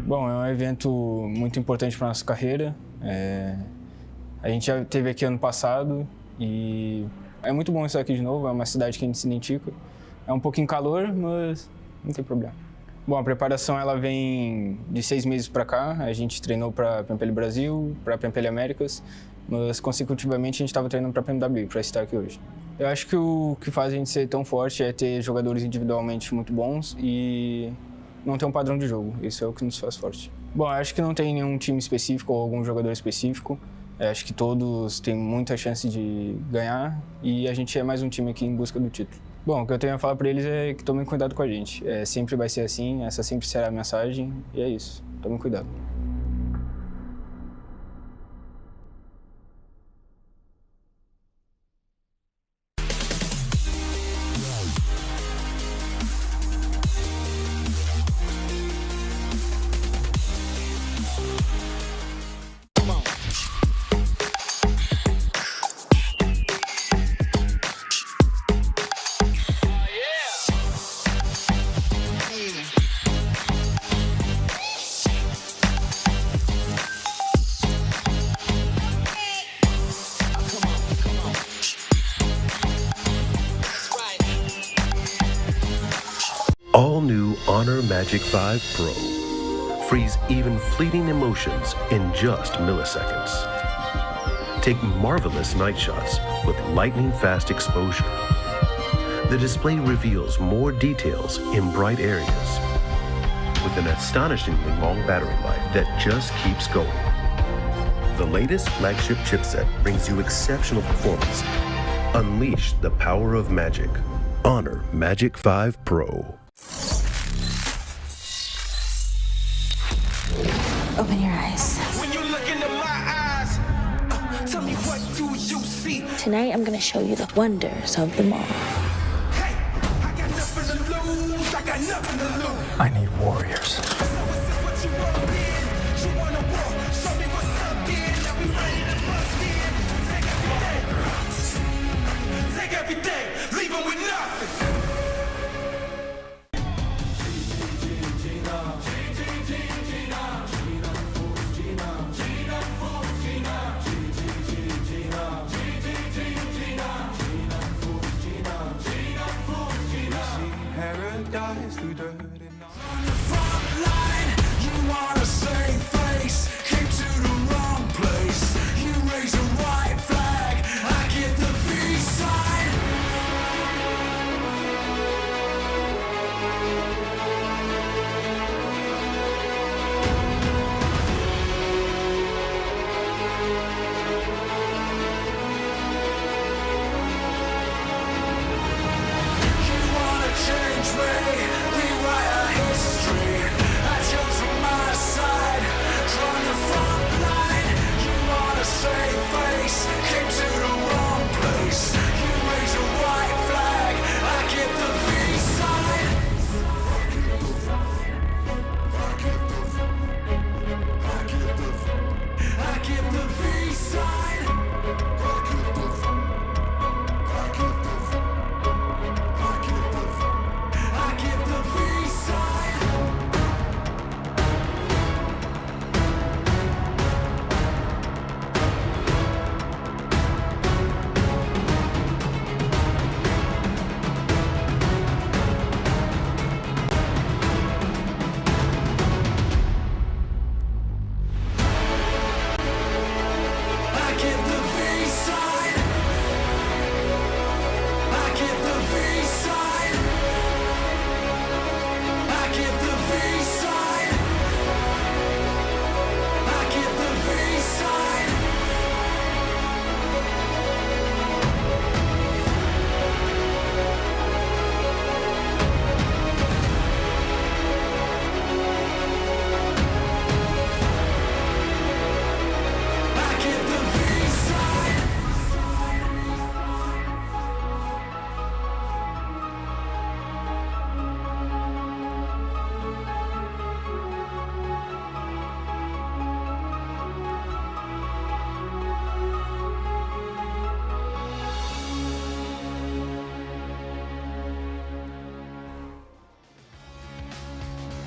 Bom, é um evento muito importante para a nossa carreira. A gente já esteve aqui ano passado e é muito bom estar aqui de novo, é uma cidade que a gente se identifica. É um pouquinho calor, mas não tem problema. Bom, a preparação ela vem de 6 meses para cá. A gente treinou para PMPL Brasil, para PMPL Américas, mas consecutivamente a gente estava treinando para PMWI, para estar aqui hoje. Eu acho que o que faz a gente ser tão forte é ter jogadores individualmente muito bons e não ter um padrão de jogo. Isso é o que nos faz forte. Bom, eu acho que não tem nenhum time específico ou algum jogador específico. Eu acho que todos têm muita chance de ganhar e a gente é mais um time aqui em busca do título. Bom, o que eu tenho a falar para eles é que tomem cuidado com a gente. Sempre vai ser assim, essa sempre será a mensagem e é isso. Tomem cuidado. All new Honor Magic 5 Pro. Freeze even fleeting emotions in just milliseconds. Take marvelous night shots with lightning fast exposure. The display reveals more details in bright areas with an astonishingly long battery life that just keeps going. The latest flagship chipset brings you exceptional performance. Unleash the power of magic. Honor Magic 5 Pro. Open your eyes. When you look into my eyes, tell me what do you see? Tonight, I'm gonna show you the wonders of the mall. I got nothing to lose. I got nothing to lose. I need warriors. Take everything, leave them with nothing. Paradise through dirt and on the front line, you want to save face, came to the wrong place. You raise a white flag, I get the peace sign. You want to change me, rewrite our history. I chose my side, drawn the front line. You want to save face, came to the wrong place. You raise a white flag, I get the peace sign. I give the peace sign. I give the peace sign. I give the peace sign. I give the peace sign. I give the peace sign. I give the peace sign. I give the peace sign.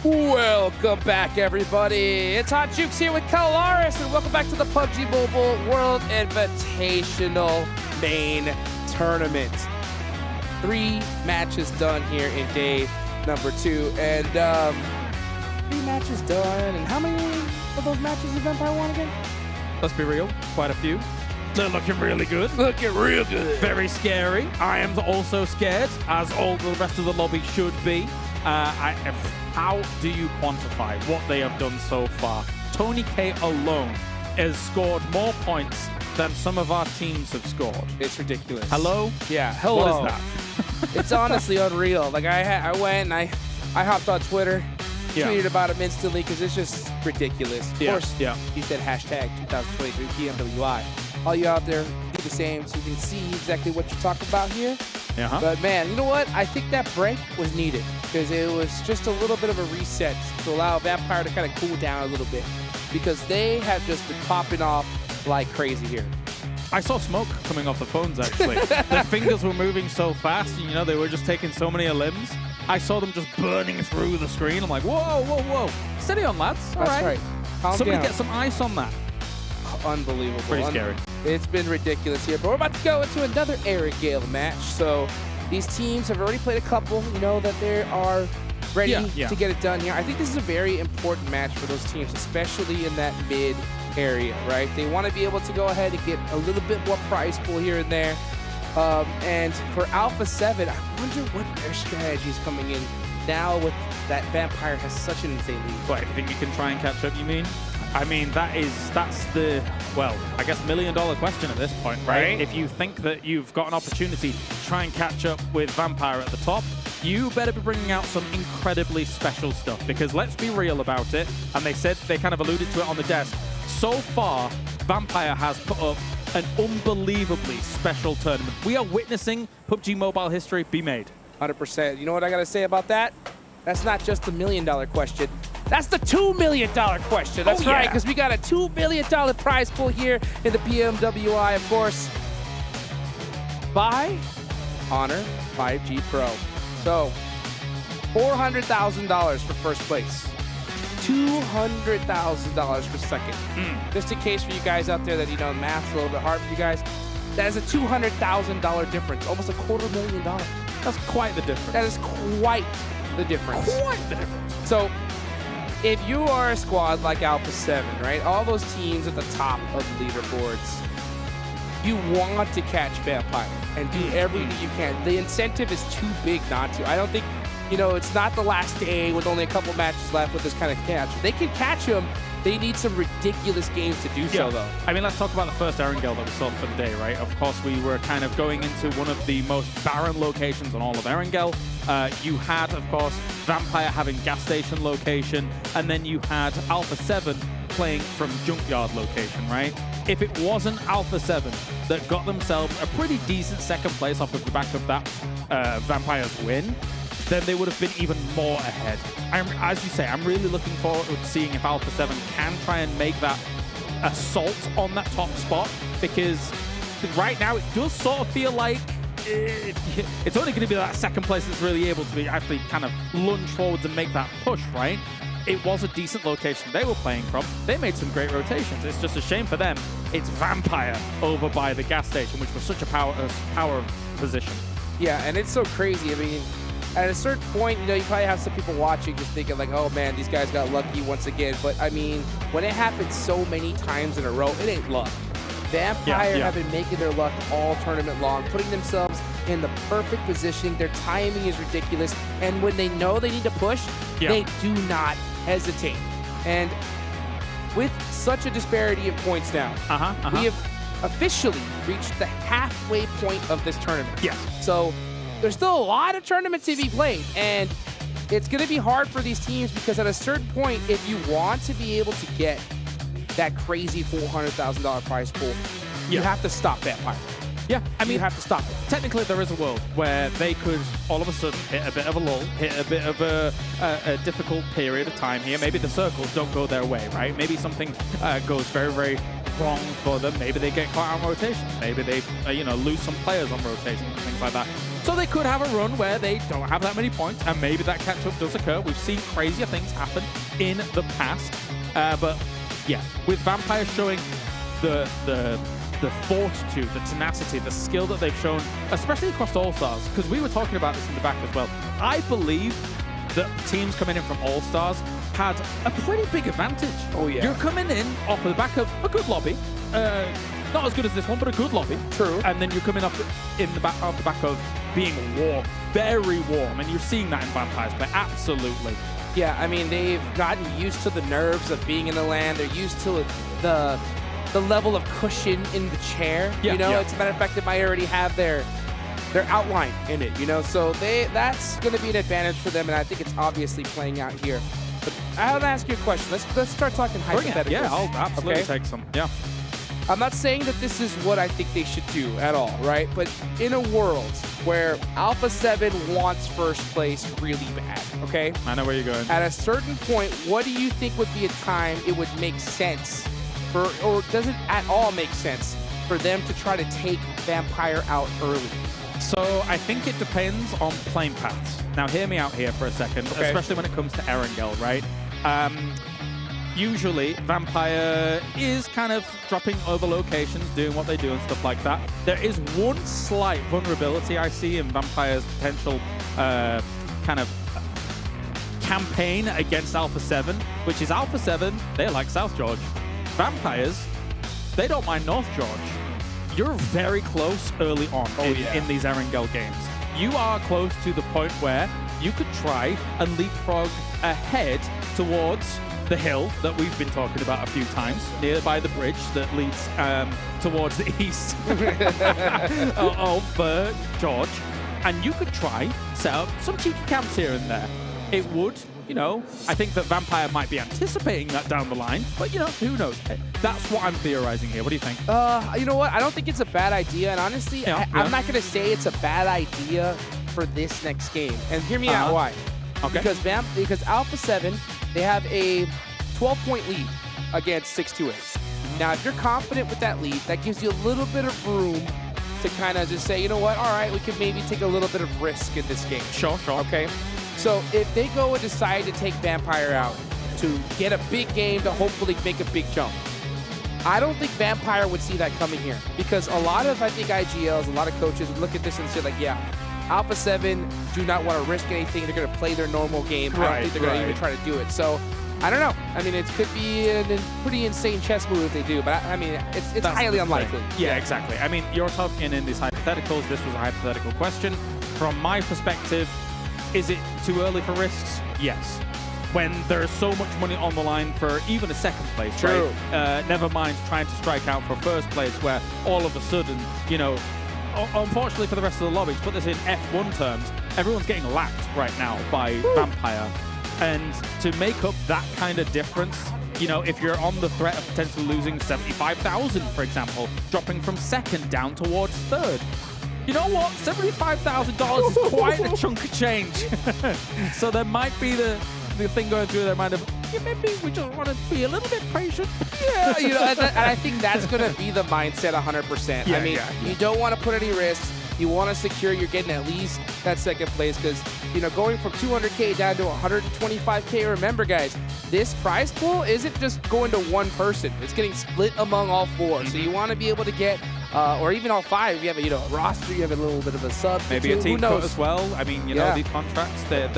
Welcome back, everybody. It's Hot Jukes here with Clsh, and welcome back to the PUBG Mobile World Invitational main tournament. 3 matches done here in day number 2. And 3 matches done. And how many of those matches has Vampire won again? Let's be real, quite a few. They're looking really good. Looking real good. Very scary. I am also scared, as all the rest of the lobby should be. How do you quantify what they have done so far? Tony K alone has scored more points than some of our teams have scored. It's ridiculous. Hello? Yeah, hello. What is that? It's honestly unreal. Like I went and I hopped on Twitter, tweeted about him instantly because it's just ridiculous. Of course, he said hashtag 2023 PMWI. All you out there, do the same so you can see exactly what you're talking about here. But man, you know what? I think that break was needed because it was just a little bit of a reset to allow Vampire to kind of cool down a little bit because they have just been popping off like crazy here. I saw smoke coming off the phones, actually. Their fingers were moving so fast, and, you know, they were just taking so many limbs. I saw them just burning through the screen. I'm like, whoa, whoa, whoa. Steady on, lads. All That's right. Calm Somebody down. get some ice on that. Unbelievable. Pretty scary. It's been ridiculous here, but we're about to go into another Eric Gale match. So these teams have already played a couple. You know that they are ready to get it done here. I think this is a very important match for those teams, especially in that mid area, right? They want to be able to go ahead and get a little bit more prize pool here and there. And for Alpha 7, I wonder what their strategy is coming in now with that Vampire has such an insane lead. What, you think you can try and catch up, you mean? I mean, that's the, well, I guess $1 million question at this point, right? If you think that you've got an opportunity to try and catch up with Vampire at the top, you better be bringing out some incredibly special stuff, because let's be real about it, and they kind of alluded to it on the desk. So far, Vampire has put up an unbelievably special tournament. We are witnessing PUBG Mobile history be made. 100%. You know what I got to say about that? That's not just the $1 million question. That's the $2 million question. That's right, because we got a $2 million prize pool here in the PMWI, of course, by Honor 5G Pro. So, $400,000 for first place. $200,000 for second. Just in case for you guys out there that, you know, math's a little bit hard for you guys, that is a $200,000 difference, almost $250,000. That's quite the difference. That is quite the difference. Quite the difference. So, if you are a squad like Alpha 7, right, all those teams at the top of the leaderboards, you want to catch Vampire and do everything you can. The incentive is too big not to. I don't think, you know, it's not the last day with only a couple matches left with this kind of catch. They can catch him. They need some ridiculous games to do so, though. I mean, let's talk about the first Erangel that we saw for the day, right? Of course, we were kind of going into one of the most barren locations on all of Erangel. You had, of course, Vampire having gas station location, and then you had Alpha 7 playing from Junkyard location, right? If it wasn't Alpha 7 that got themselves a pretty decent second place off of the back of that Vampire's win, then they would have been even more ahead. As you say, I'm really looking forward to seeing if Alpha 7 can try and make that assault on that top spot, because right now it does sort of feel like it's only going to be that second place that's really able to be actually kind of lunge forwards and make that push, right? It was a decent location they were playing from. They made some great rotations. It's just a shame for them. It's Vampire over by the gas station, which was such a power position. Yeah, and it's so crazy. I mean, at a certain point, you know, you probably have some people watching just thinking like, oh man, these guys got lucky once again. But I mean, when it happens so many times in a row, it ain't luck. Vampire have been making their luck all tournament long, putting themselves in the perfect position. Their timing is ridiculous. And when they know they need to push, they do not hesitate. And with such a disparity in points now, we have officially reached the halfway point of this tournament. Yes. So there's still a lot of tournaments to be played, and it's going to be hard for these teams because at a certain point, if you want to be able to get that crazy $400,000 prize pool, you have to stop Vampire. Yeah, I mean, you have to stop it. Technically, there is a world where they could all of a sudden hit a bit of a lull, hit a bit of a difficult period of time here. Maybe the circles don't go their way, right? Maybe something goes very, very wrong for them. Maybe they get caught on rotation. Maybe they, you know, lose some players on rotation and things like that. So they could have a run where they don't have that many points, and maybe that catch-up does occur. We've seen crazier things happen in the past. But yeah, with Vampire showing the fortitude, the tenacity, the skill that they've shown, especially across All-Stars, because we were talking about this in the back as well. I believe that teams coming in from All-Stars had a pretty big advantage. Oh, yeah. You're coming in off the back of a good lobby. Not as good as this one, but a good lobby. True. And then you're coming up off the back of being warm, very warm, and you're seeing that in Vampires play. Absolutely. Yeah, I mean, they've gotten used to the nerves of being in the LAN. They're used to the level of cushion in the chair. Yeah, you know, yeah. as a matter of fact, they might already have their outline in it, you know? So that's going to be an advantage for them, and I think it's obviously playing out here. But I want to ask you a question. Let's start talking hypotheticals. Yeah, I'll absolutely take some. Yeah. I'm not saying that this is what I think they should do at all, right? But in a world where Alpha 7 wants first place really bad, okay? I know where you're going. At a certain point, what do you think would be a time it would make sense for, or does it at all make sense for them to try to take Vampire out early? So I think it depends on playing paths. Now hear me out here for a second, especially when it comes to Erangel, right? Usually, Vampire is kind of dropping over locations, doing what they do and stuff like that. There is one slight vulnerability I see in Vampire's potential kind of campaign against Alpha 7, which is Alpha 7, they like South George. Vampires, they don't mind North George. You're very close early on in these Erangel games. You are close to the point where you could try and leapfrog ahead towards the hill that we've been talking about a few times, nearby the bridge that leads towards the east of George. And you could try set up some cheeky camps here and there. It would, you know, I think that Vampire might be anticipating that down the line, but, you know, who knows? That's what I'm theorizing here. What do you think? You know what? I don't think it's a bad idea. And honestly, I'm not going to say it's a bad idea for this next game. And hear me out why. Okay. Because Alpha 7, they have a 12-point lead against 628. Now, if you're confident with that lead, that gives you a little bit of room to kind of just say, you know what, all right, we could maybe take a little bit of risk in this game. Sure. Okay? So if they go and decide to take Vampire out to get a big game to hopefully make a big jump, I don't think Vampire would see that coming here. Because a lot of, I think, IGLs, a lot of coaches would look at this and say, like, yeah, Alpha 7 do not want to risk anything. They're going to play their normal game. I don't think they're going to even try to do it. So, I don't know. I mean, it could be a pretty insane chess move if they do, but I mean, it's highly unlikely. Yeah, exactly. I mean, you're talking in these hypotheticals. This was a hypothetical question. From my perspective, is it too early for risks? Yes. When there's so much money on the line for even a second place, True. right? Never mind trying to strike out for first place where all of a sudden, you know, unfortunately for the rest of the lobby, to put this in F1 terms, everyone's getting lapped right now by Vampire. And to make up that kind of difference, you know, if you're on the threat of potentially losing 75,000, for example, dropping from second down towards third, you know what? $75,000 is quite a chunk of change. So there might be the thing going through their mind of, yeah, maybe we just want to be a little bit patient. Yeah, you know, and I think that's going to be the mindset 100%. Yeah, I mean, you don't want to put any risks. You want to secure you're getting at least that second place because, you know, going from 200K down to 125K, remember, guys, this prize pool isn't just going to one person. It's getting split among all four. So you want to be able to get, or even all five, if you have a, you know, a roster, you have a little bit of a sub. Maybe a team cut as well. I mean, you know, these contracts, they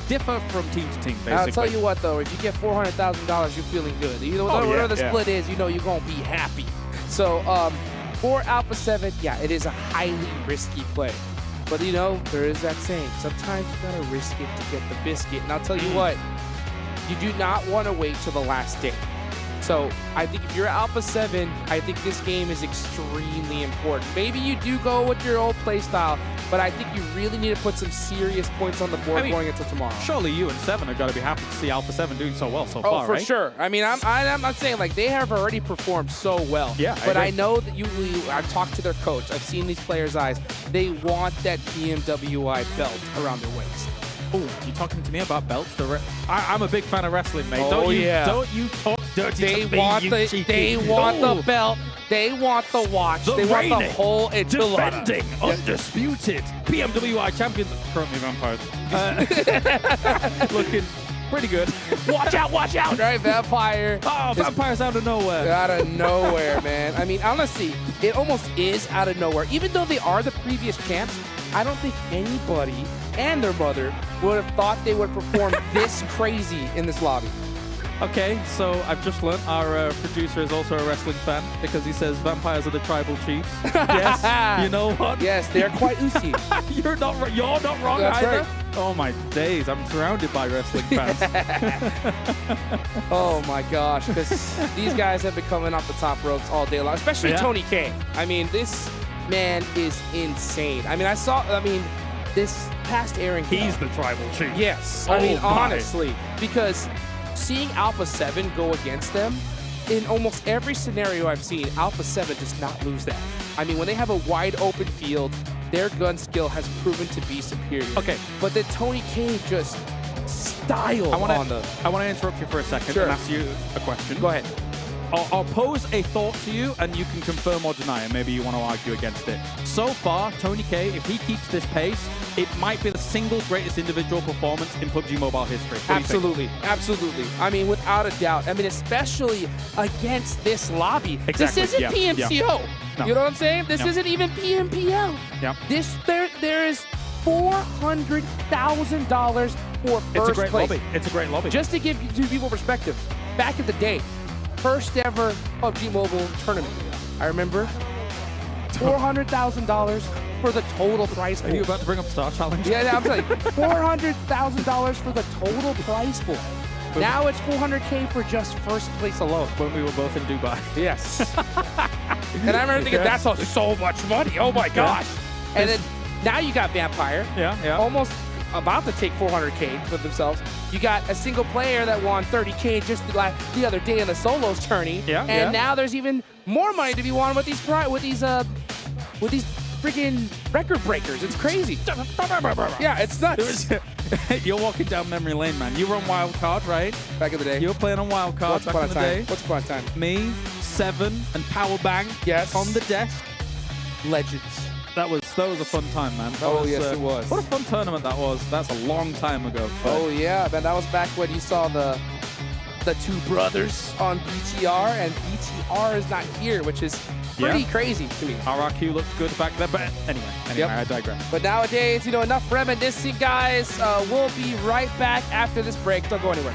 differ from team to team, basically. I'll tell you what, though, if you get $400,000, you're feeling good. You know, whatever the split is, you know you're going to be happy. So, for Alpha 7, yeah, it is a highly risky play. But, you know, there is that saying, sometimes you got to risk it to get the biscuit. And I'll tell you what, you do not want to wait till the last day. So I think if you're Alpha 7, I think this game is extremely important. Maybe you do go with your old playstyle, but I think you really need to put some serious points on the board going into tomorrow. Surely you and 7 are going to be happy to see Alpha 7 doing so well so far, for right? sure. I mean, I'm not saying, like, they have already performed so well. Yeah, but I know that I've talked to their coach. I've seen these players' eyes. They want that PMWI belt around their waist. Oh, you talking to me about belts? I'm a big fan of wrestling, mate. Oh, Don't you talk dirty They to me, want you the cheeky. they want the belt. They want the watch. They want the whole enchilada. defending, undisputed PMWI champions, currently Vampires. Looking pretty good. Watch out, watch out. Right, Vampire. Oh, Vampires out of nowhere. Out of nowhere, man. I mean, honestly, it almost is out of nowhere. Even though they are the previous champs, I don't think anybody and their mother would have thought they would perform this crazy in this lobby. Okay, so I've just learned our producer is also a wrestling fan because he says vampires are the tribal chiefs. Yes, you know what? Yes, they're quite oozy. You're not wrong That's either. right. Oh my days, I'm surrounded by wrestling fans. Oh my gosh, because these guys have been coming off the top ropes all day long, especially Tony K. I mean, this man is insane. I mean, this past airing. He's the tribal chief. Yes. Oh I mean, my. honestly, because seeing Alpha 7 go against them, in almost every scenario I've seen, Alpha 7 does not lose that. I mean, when they have a wide open field, their gun skill has proven to be superior. Okay. But then Tony K just style on the... I want to interrupt you for a second Sure. and ask you a question. Go ahead. I'll pose a thought to you, and you can confirm or deny it. Maybe you want to argue against it. So far, Tony K, if he keeps this pace, it might be the single greatest individual performance in PUBG Mobile history. What do you think? Absolutely, absolutely. I mean, without a doubt. I mean, especially against this lobby. Exactly, This isn't yeah, PMCO. yeah. No. You know what I'm saying? This No. isn't even PMPL. Yeah. There is $400,000 for first It's a great place. lobby. It's a great lobby. Just to give you people perspective, back in the day, first ever PUBG Mobile tournament. I remember $400,000 for the total prize pool. Are you about to bring up Star Challenge? Yeah, I'm telling you, $400,000 for the total prize pool. Now it's $400K for just first place alone. When we were both in Dubai. Yes. And I remember thinking, that's so much money. Oh my gosh. And then now you got Vampire. Yeah. Almost about to take $400K for themselves. You got a single player that won $30K just the other day in the solos tourney. Yeah. And now there's even more money to be won with these freaking record breakers. It's crazy. Yeah, it's nuts. You're walking down memory lane, man. You were on Wildcard, right? Back in the day. You were playing on Wildcard back in the day. What's upon a time? Me, Seven, and Powerbang. Yes. On the desk. Legends. That was a fun time, man. Yes, it was. What a fun tournament that was. That's a long time ago. Oh yeah, man. That was back when you saw the two brothers on BTR, and BTR is not here, which is pretty crazy to me. RRQ looked good back then, but anyway, I digress. But nowadays, enough reminiscing, guys. We'll be right back after this break. Don't go anywhere.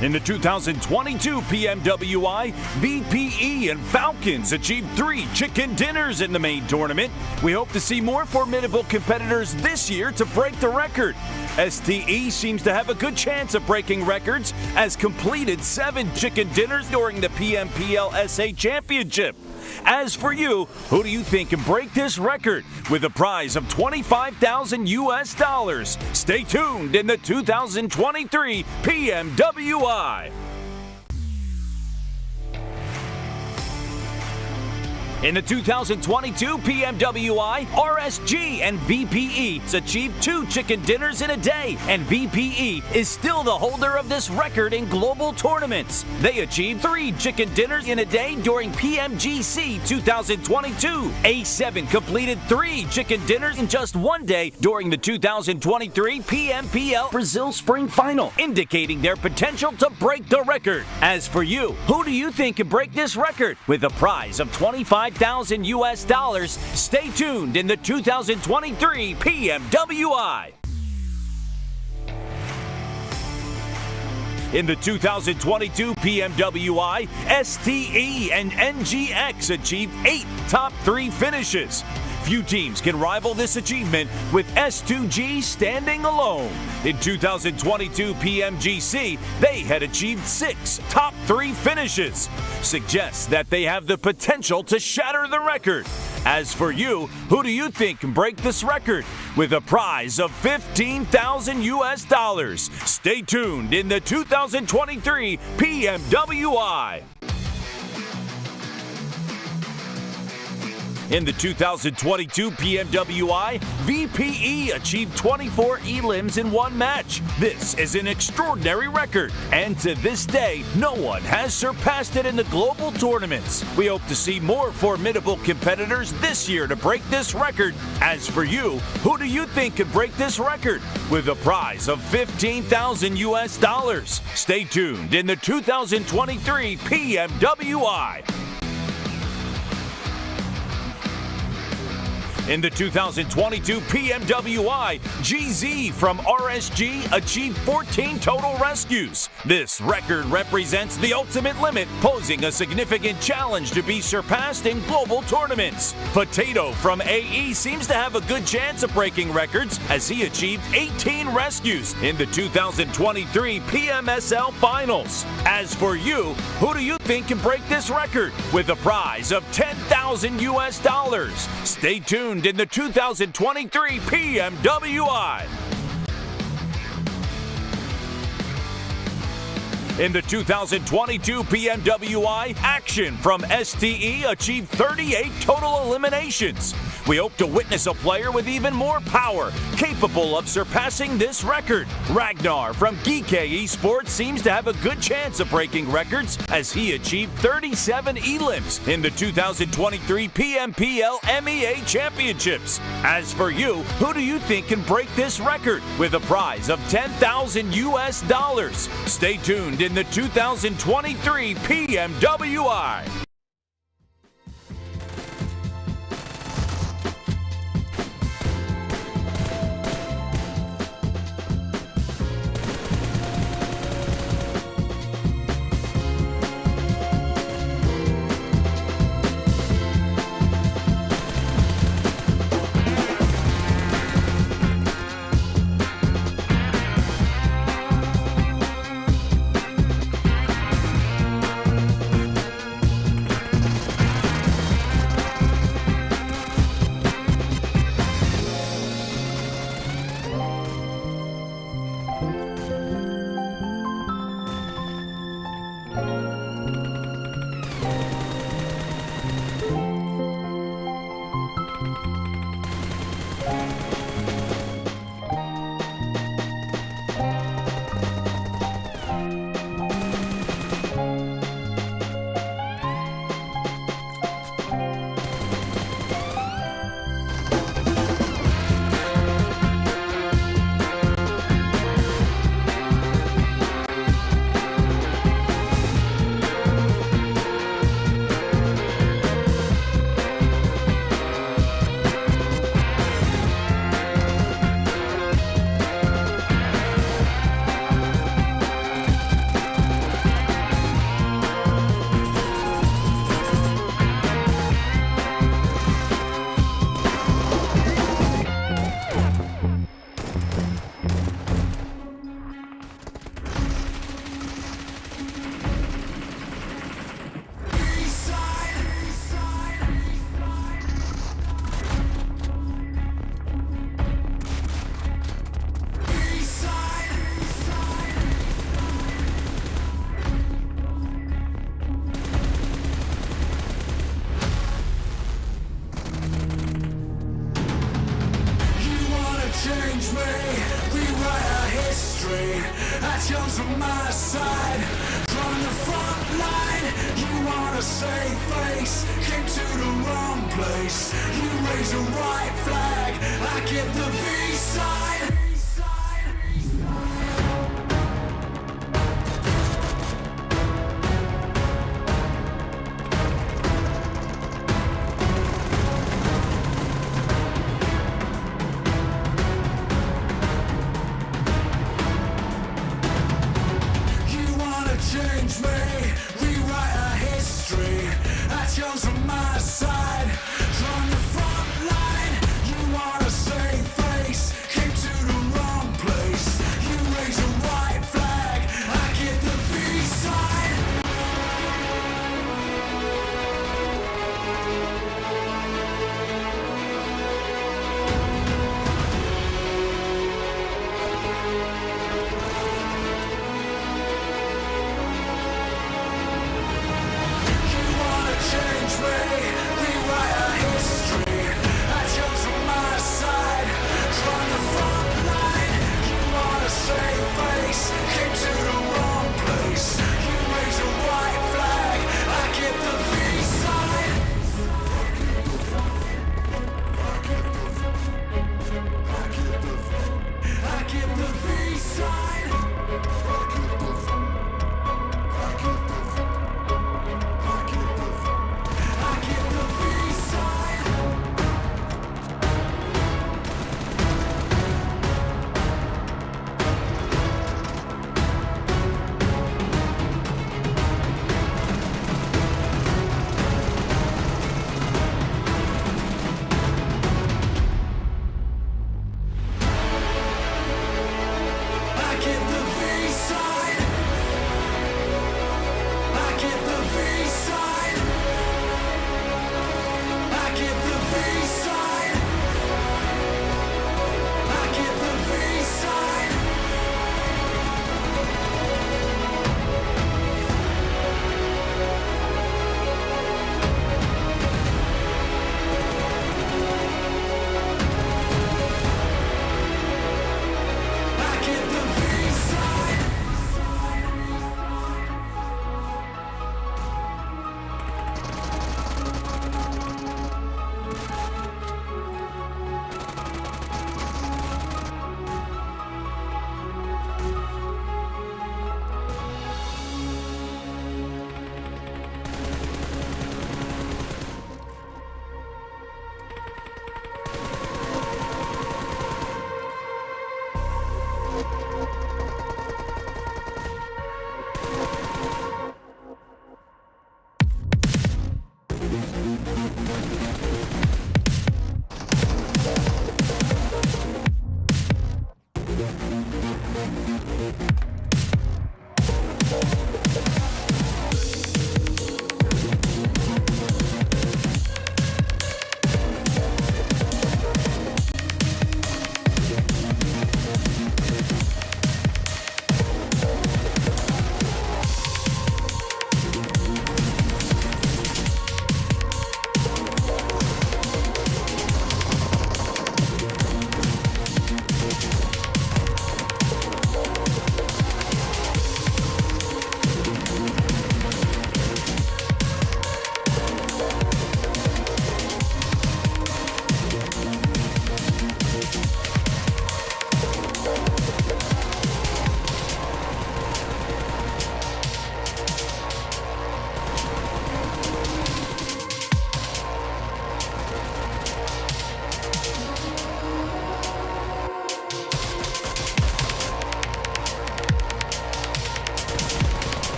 In the 2022 PMWI, VPE and Falcons achieved 3 chicken dinners in the main tournament. We hope to see more formidable competitors this year to break the record. STE seems to have a good chance of breaking records, as completed 7 chicken dinners during the PMPL SA Championship. As for you, who do you think can break this record with a prize of $25,000? Stay tuned in the 2023 PMWI. In the 2022 PMWI, RSG and VPE achieved 2 chicken dinners in a day, and VPE is still the holder of this record in global tournaments. They achieved 3 chicken dinners in a day during PMGC 2022. A7 completed 3 chicken dinners in just 1 day during the 2023 PMPL Brazil Spring Final, indicating their potential to break the record. As for you, who do you think can break this record with a prize of $25,000? Stay tuned in the 2023 PMWI. In the 2022 PMWI, STE and NGX achieved 8 top 3 finishes. Few teams can rival this achievement, with S2G standing alone. In 2022 PMGC, they had achieved 6 top 3 finishes. Suggests that they have the potential to shatter the record. As for you, who do you think can break this record with a prize of $15,000? Stay tuned in the 2023 PMWI. In the 2022 PMWI, VPE achieved 24 elims in 1 match. This is an extraordinary record, and to this day, no one has surpassed it in the global tournaments. We hope to see more formidable competitors this year to break this record. As for you, who do you think could break this record with a prize of $15,000? Stay tuned in the 2023 PMWI. In the 2022 PMWI, GZ from RSG achieved 14 total rescues. This record represents the ultimate limit, posing a significant challenge to be surpassed in global tournaments. Potato from AE seems to have a good chance of breaking records, as he achieved 18 rescues in the 2023 PMSL Finals. As for you, who do you think can break this record with a prize of $10,000? Stay tuned in the 2023 PMWI. In the 2022 PMWI, Action from STE achieved 38 total eliminations. We hope to witness a player with even more power, capable of surpassing this record. Ragnar from Geekay Esports seems to have a good chance of breaking records, as he achieved 37 elims in the 2023 PMPL MEA Championships. As for you, who do you think can break this record with a prize of $10,000? Stay tuned in the 2023 PMWI. chose my side. From the front line, you want a safe face. Came to the wrong place. You raise a white flag, I give the V sign. Change me, rewrite our history. I chose my side. From the front line, you want a safe face. Came to the wrong place. You raise a white flag, I give the peace sign. Change me, rewrite our history. I chose my side. From the front line, you want a safe face. Came to the wrong place. You raise a white flag, I give the peace sign. I give the peace sign.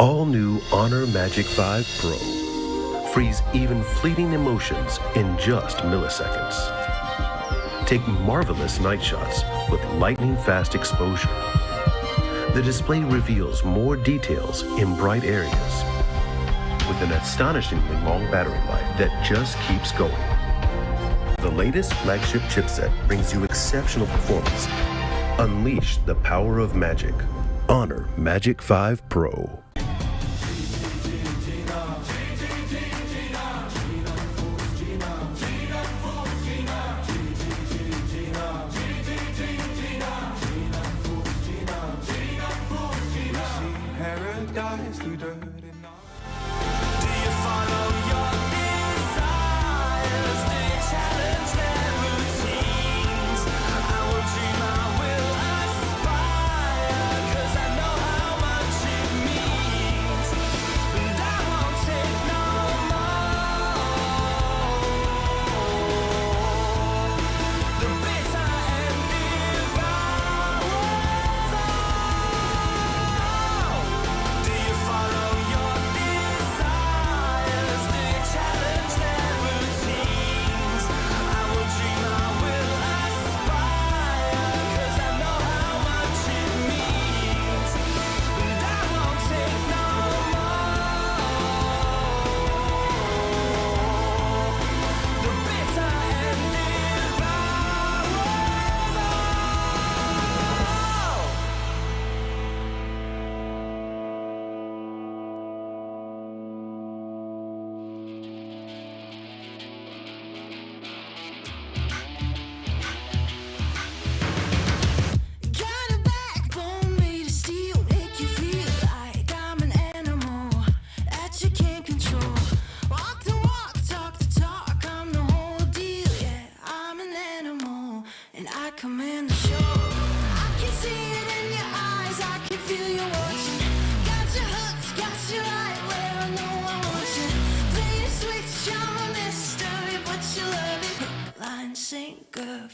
All new Honor Magic 5 Pro. Freeze even fleeting emotions in just milliseconds. Take marvelous night shots with lightning-fast exposure. The display reveals more details in bright areas with an astonishingly long battery life that just keeps going. The latest flagship chipset brings you exceptional performance. Unleash the power of magic. Honor Magic 5 Pro.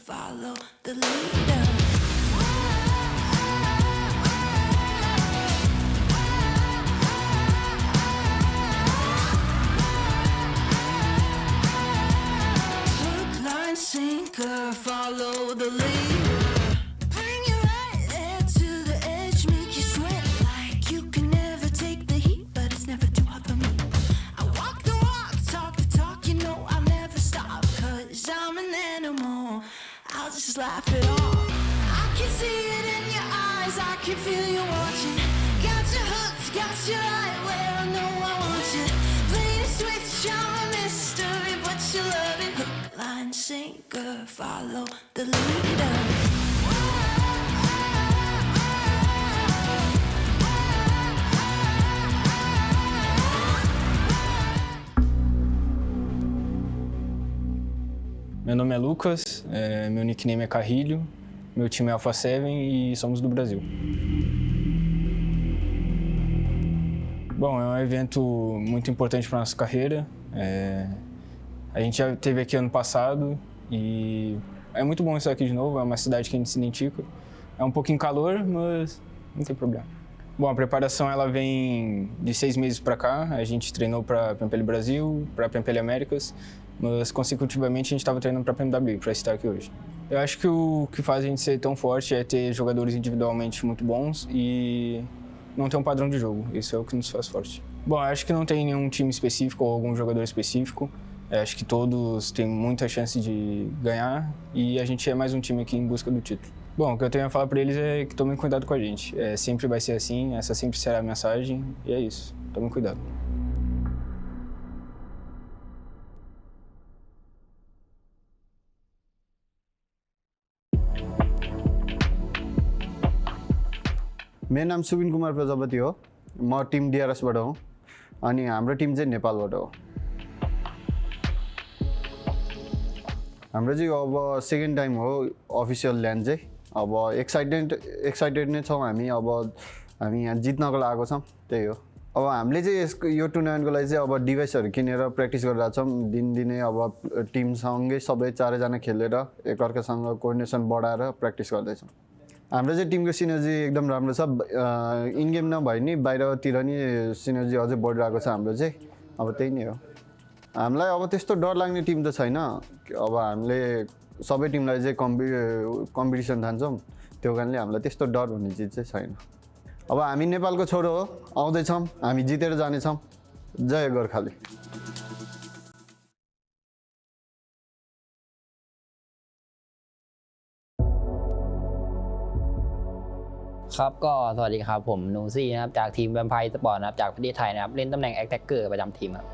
Follow the leader. Hook, line, sinker, follow the leader. Bring you right there to the edge, make you sweat like you can never take the heat, but it's never too hot for me. I walk the walk, talk the talk, you know I'll never stop, 'cause I'm an animal. I'll just laugh it off. I can see it in your eyes, I can feel you watching. Got your hooks, got you right where I know I want you. Play the switch, I'm a mystery, but you love it. Hook, line, sinker, follow the leader. Meu nome é Lucas, meu nickname é Carrilho, meu time é Alpha 7 e somos do Brasil. Bom, é um evento muito importante para nossa carreira. A gente já esteve aqui ano passado e é muito bom estar aqui de novo, é uma cidade que a gente se identifica. É um pouquinho calor, mas não tem problema. Bom, a preparação ela vem de 6 meses para cá. A gente treinou para PMPL Brasil, para PMPL Américas, mas consecutivamente a gente estava treinando para PMWI, para estar aqui hoje. Eu acho que o que faz a gente ser tão forte é ter jogadores individualmente muito bons e não ter um padrão de jogo. Isso é o que nos faz forte. Bom, eu acho que não tem nenhum time específico ou algum jogador específico. Eu acho que todos têm muita chance de ganhar e a gente é mais um time aqui em busca do título. Bom, o que eu tenho a falar para eles é que tomem cuidado com a gente. Sempre vai ser assim, essa sempre será a mensagem e é isso. Tomem cuidado. मेरो नाम सुबिन कुमार प्रजापति हो म Tim डिआरएसबाट हो अनि हाम्रो Tim चाहिँ नेपालबाट हो हाम्रो चाहिँ अब सेकेन्ड टाइम हो अफिसियल ल्यान्ड चाहिँ अब एक्साइटेड नै छौँ हामी यहाँ जित्नको लागि छौँ त्यही हो अब हामीले चाहिँ यो टुर्नामेन्टको लागि चाहिँ अब डिभाइसहरू किनेर प्र्याक्टिस गरिरहेको छौँ दिनदिनै अब टिमसँगै सबै 4जना खेलेर एकअर्कासँग कोअर्डिनेसन बढाएर प्र्याक्टिस गर्दैछौँ हाम्रो चाहिँ टिमको सिनर्जी एकदम राम्रो छ इन गेम नभए नि बाहिरतिर नि सिनर्जी अझै बढिरहेको छ हाम्रो चाहिँ अब त्यही नै हो हामीलाई अब त्यस्तो डर लाग्ने टिम त छैन अब हामीले सबै टिमलाई चाहिँ कम्पिटिसन थान्छौँ त्यो कारणले हामीलाई त्यस्तो डर भन्ने चिज चाहिँ छैन अब हामी नेपालको छोरो हो आउँदैछौँ हामी जितेर जानेछौँ जय गोर्खालीครับก็สวัสดีครับผมนูซี่นะครับจากทีมแวมไพร์สปอร์ตนะครับจากประเทศไทยนะครับเล่นตำแหน่งแอคแท็กเกอร์ประจำทีมครับ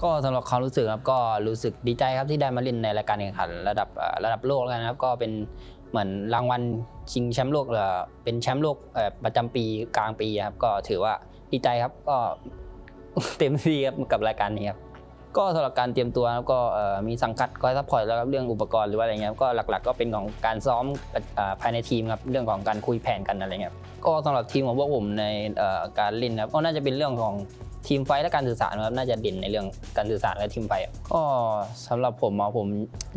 ก็สำหรับความรู้สึกครับก็รู้สึกดีใจครับที่ได้มาเล่นในรายการแข่งขันระดับโลกแล้วกันนะครับก็เป็นเหมือนรางวัลชิงแชมป์โลกเป็นแชมป์โลกประจำปีกลางปีครับก็ถือว่าดีใจครับก็เต็มที่ครับกับรายการนี้ครับก็สำหรับการเตรียมตัวก็มีสังกัดคอยซัพพอร์ตแล้วครับเรื่องอุปกรณ์หรือว่าอะไรเงี้ยก็หลักๆก็เป็นของการซ้อมภายในทีมครับเรื่องของการคุยแผนกันอะไรเงี้ยก็สำหรับทีมของพวกผมในการเล่นครับก็น่าจะเป็นเรื่องของทีมไฟและการสื่อสารครับน่าจะเด่นในเรื่องการสื่อสารและทีมไฟก็สำหรับผม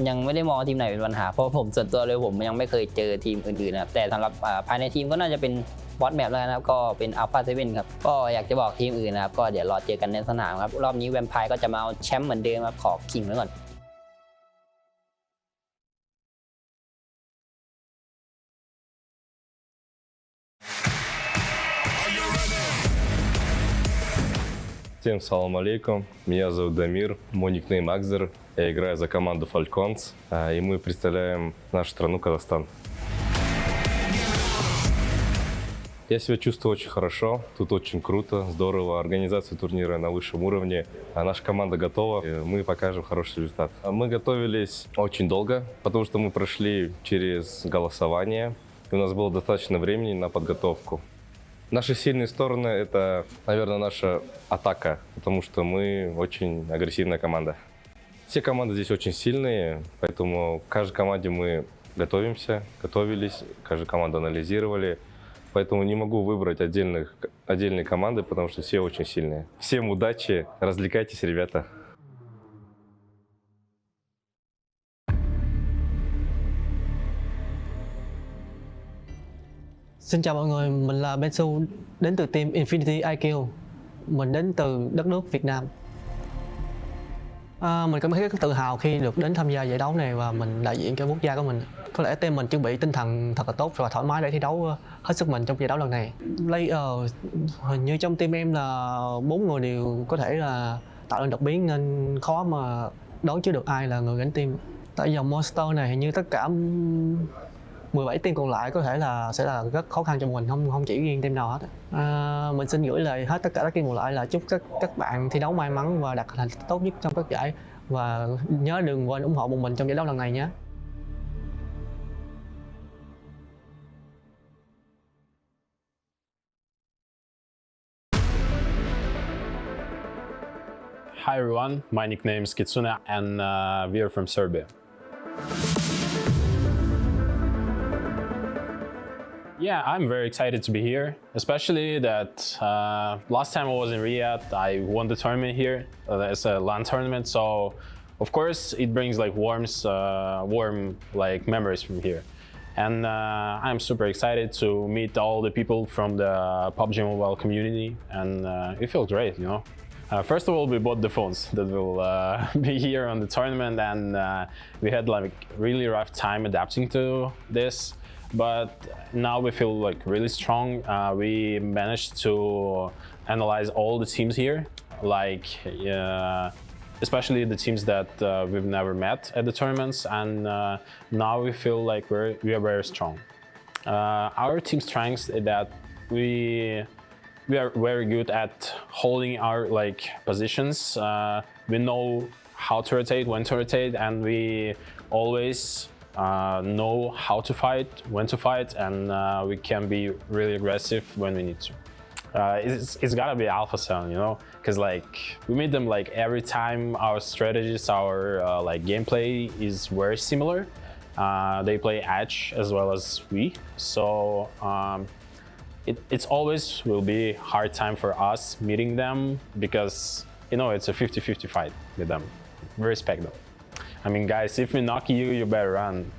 ยังไม่ได้มองทีมไหนเป็นปัญหาเพราะผมส่วนตัวเลยผมยังไม่เคยเจอทีมอื่นๆนะครับแต่สำหรับภายในทีมก็น่าจะเป็นบอสแมปแล้วนะครับก็เป็นอัลฟาเซเว่นครับก็อยากจะบอกทีมอื่นนะครับก็เดี๋ยวรอเจอกันในสนามครับรอบนี้แวมไพร์ก็จะมาเอาแชมป์เหมือนเดิมครับขอขิงไว้ก่อน Всем салам алейкум, меня зовут Дамир, мой никнейм Акзер, я играю за команду Falcons, и мы представляем нашу страну Казахстан. Я себя чувствую очень хорошо, тут очень круто, здорово, организация турнира на высшем уровне, наша команда готова, и мы покажем хороший результат. Мы готовились очень долго, потому что мы прошли через голосование, и у нас было достаточно времени на подготовку. Наши сильные стороны — это, наверное, наша атака, потому что мы очень агрессивная команда. Все команды здесь очень сильные, поэтому к каждой команде мы готовились, каждую команду анализировали. Поэтому не могу выбрать отдельные команды, потому что все очень сильные. Всем удачи, развлекайтесь, ребята. Xin chào mọi người, mình là Bensu đến từ team Infinity IQ. Mình đến từ đất nước Việt Nam. Mình cảm thấy rất tự hào khi được đến tham gia giải đấu này và mình đại diện cho quốc gia của mình. Có lẽ team mình chuẩn bị tinh thần thật là tốt và thoải mái để thi đấu hết sức mình trong giải đấu lần này. Player hình như trong team em là 4 người đều có thể là tạo nên đột biến nên khó mà đoán trước được ai là người gánh team. Tại dòng Monster này hình như tất cả 17 team còn lại có thể là sẽ là rất khó khăn cho mình, không chỉ riêng team nào hết. Mình xin gửi lời hết tất cả các team còn lại là chúc các bạn thi đấu may mắn và đạt thành tích tốt nhất trong các giải và nhớ đừng quên ủng hộ bọn mình trong giải đấu lần này nhé. Hi everyone, my nickname is Kitsune and we are from Serbia. Yeah, I'm very excited to be here, especially that last time I was in Riyadh, I won the tournament here. It's a LAN tournament, so of course it brings like warm like memories from here. And I'm super excited to meet all the people from the PUBG Mobile community, and it feels great, you know. First of all, we bought the phones that will be here on the tournament, and we had like really rough time adapting to this. But now we feel like really strong. We managed to analyze all the teams here, like especially the teams that we've never met at the tournaments, and now we feel like we are very strong. Our team strengths is that we are very good at holding our like positions. We know how to rotate, when to rotate, and we always know how to fight, when to fight, and we can be really aggressive when we need to. It's gotta be Alpha Sound, you know, because like we meet them like every time. Our strategies, our like gameplay is very similar. They play Edge as well as we, so it's always will be hard time for us meeting them because you know it's a 50-50 fight with them. We respect them. I mean, guys, if we knock you, you better run.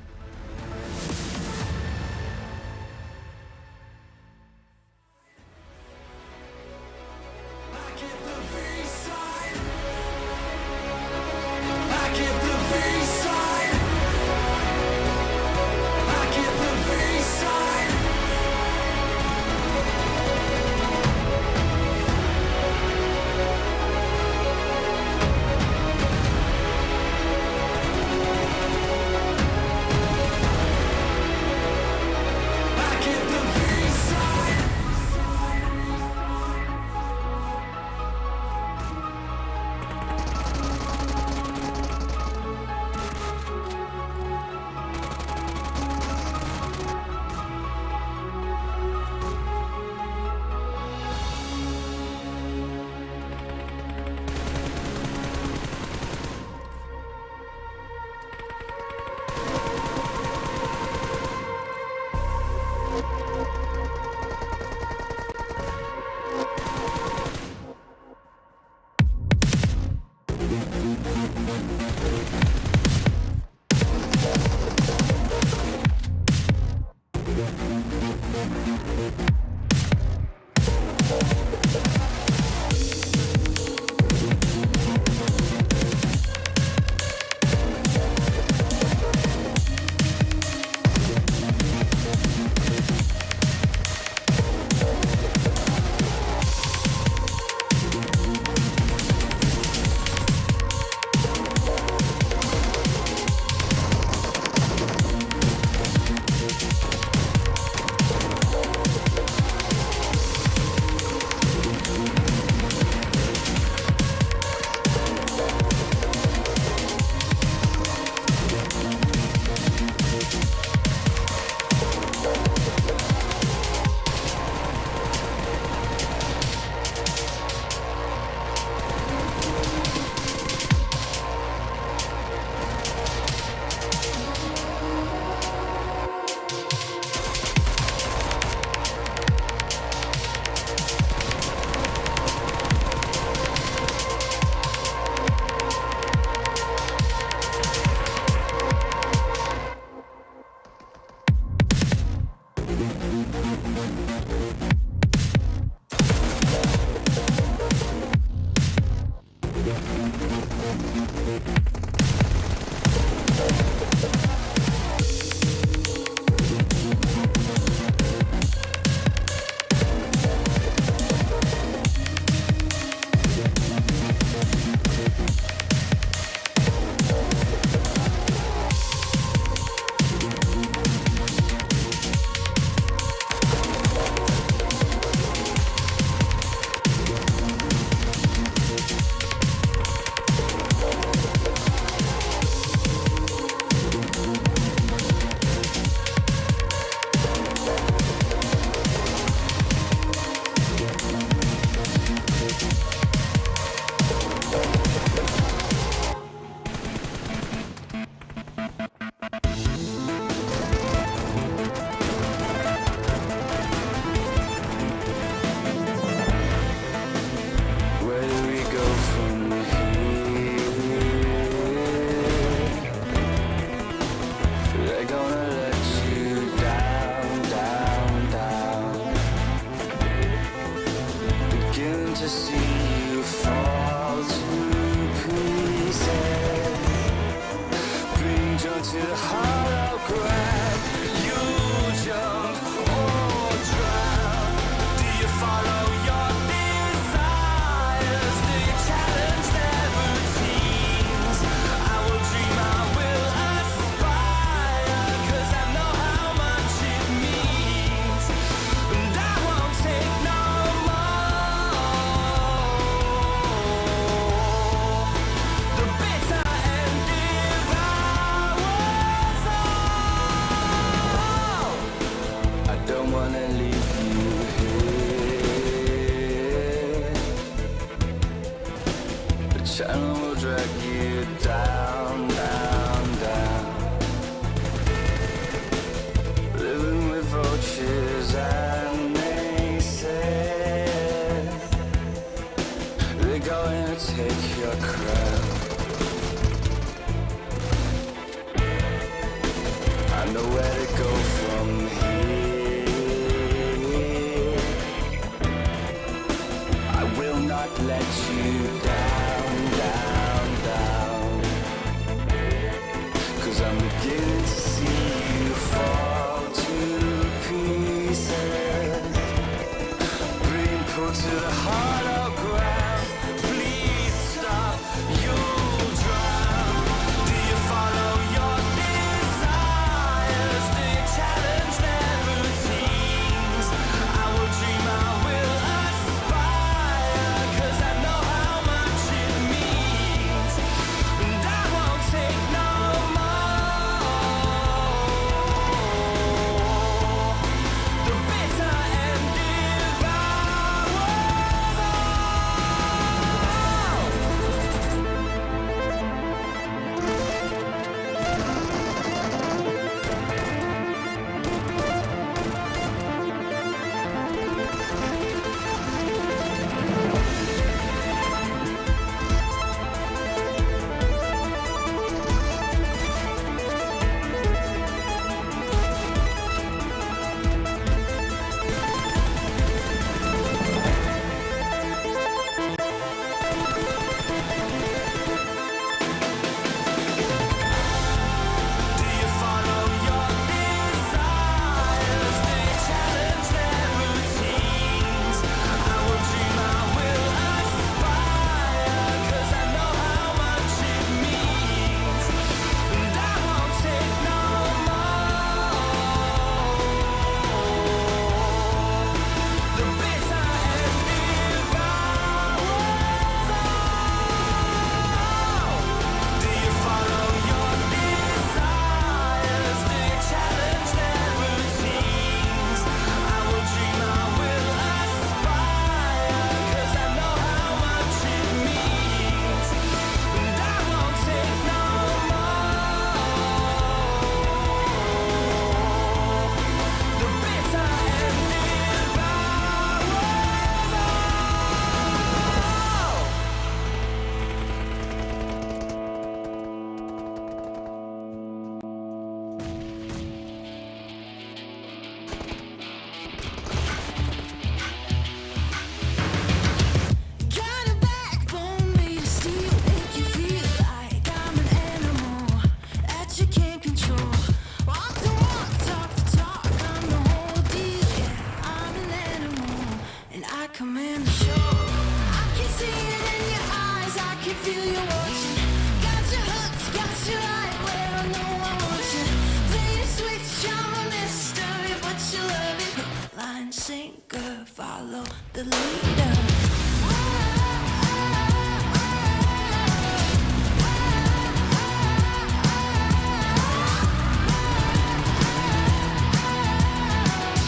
follow the leader.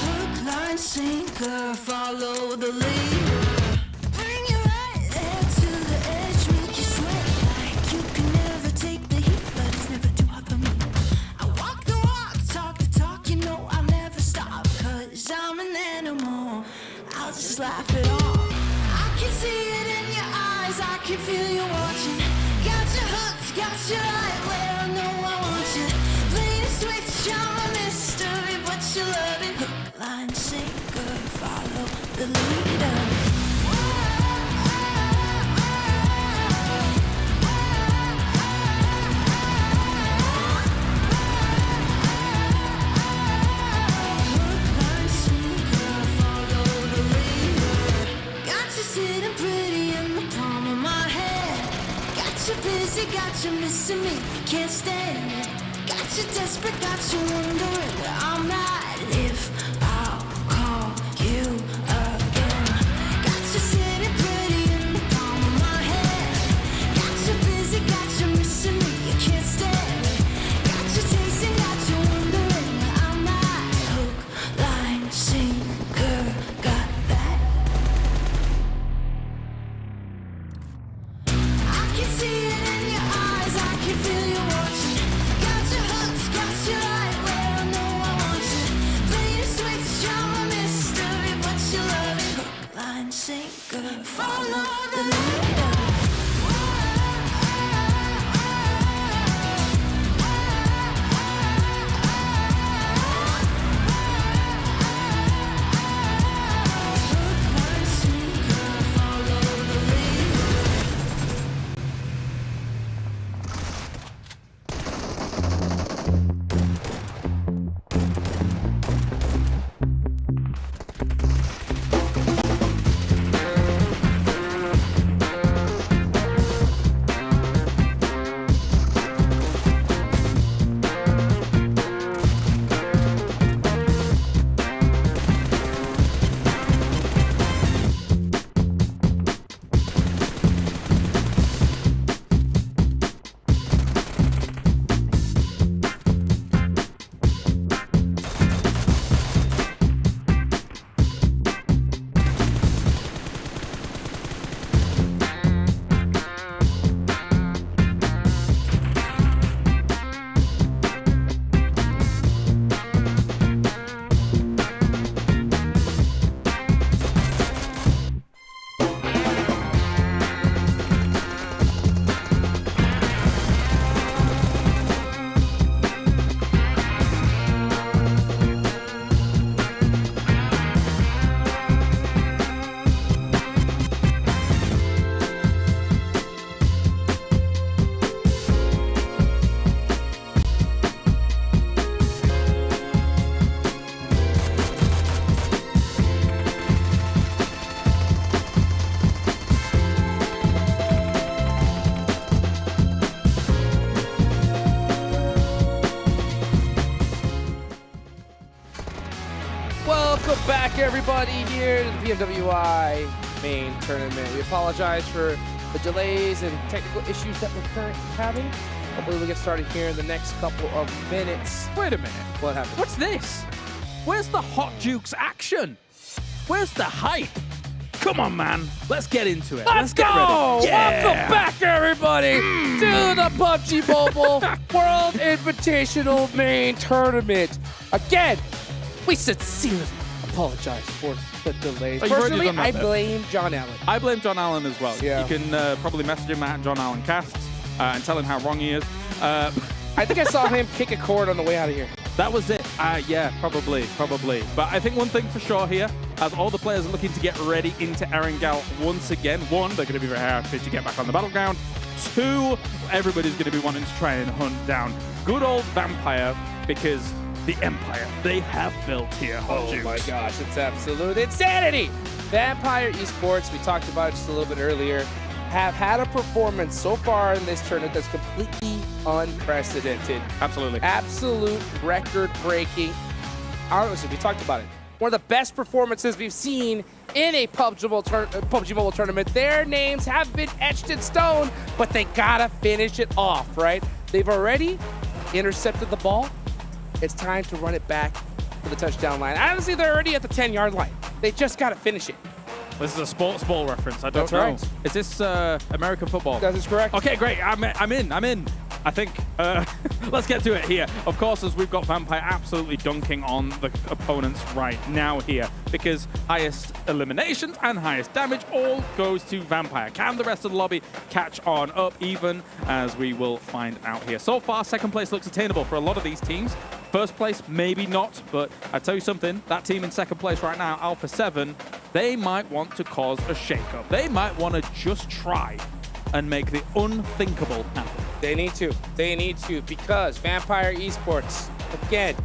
Hook, line, sinker, follow the leader. Bring you right there to the edge, make you sweat like you can never take the heat, but it's never too hot for me. I walk the walk, talk the talk, you know I'll never stop, 'cause I'm an animal. I'll just laugh it off. I can see it in your eyes, I can feel you watching. Got your hooks, got your right where I know I want you. Play the switch, I'm a mystery, but you love it. Hook, line, sinker, follow the leader. Sitting pretty in the palm of my hand. Got you busy, got you missing me, can't stand it. Got you desperate, got you wondering where I'm at. If I'll call you again. Got you sitting pretty in the palm of my hand. Got you busy, got you missing me, you can't stand it. Got you tasting, got you wondering where I'm at. Hook, line, sinker, got that. I can see it in your eyes, I can feel you watching. Got your hooks, got you right where I know I want you. Play the switch, I'm a mystery, but you love it. Hook, line, sinker, follow the leader. Welcome back, everybody, here to the PMWI main tournament. We apologize for the delays and technical issues that we're currently having. Hopefully we'll get started here in the next couple of minutes. Wait a minute. What happened? What's this? Where's the Hot Jukes action? Where's the hype? Come on, man. Let's get into it. Let's go! Welcome back, everybody, to the PUBG Mobile World Invitational main tournament. Again, we sincerely apologize for the delays. Oh, you've already Personally, done that I bit. blame John Allen. I blame John Allen as well. Yeah. You can probably message him at John Allen Cast and tell him how wrong he is. I think I saw him kick a cord on the way out of here. That was it. Yeah, probably. But I think one thing for sure here, as all the players are looking to get ready into Erangel once again, one, they're going to be very happy to get back on the battleground. Two, everybody's going to be wanting to try and hunt down good old Vampire, because the Empire they have built here. Oh my gosh, it's absolute insanity. Vampire Esports, we talked about it just a little bit earlier, have had a performance so far in this tournament that's completely unprecedented. Absolutely. Absolute record-breaking. Honestly, we talked about it. one of the best performances we've seen in a PUBG Mobile tournament. Their names have been etched in stone, but they gotta finish it off, right? They've already intercepted the ball. It's time to run it back to the touchdown line. Honestly, they're already at the 10-yard line. They just gotta finish it. This is a sports ball reference. I don't That's know. right. Is this American football? That is correct. Okay, great. I'm in. I think. Let's get to it here. Of course, as we've got Vampire absolutely dunking on the opponents right now here, because highest eliminations and highest damage all goes to Vampire. Can the rest of the lobby catch on up even, as we will find out here. So far, second place looks attainable for a lot of these teams. First place, maybe not, but I tell you something, that team in second place right now, Alpha 7, they might want to cause a shakeup. They might want to just try and make the unthinkable happen. They need to. They need to, because Vampire Esports, again,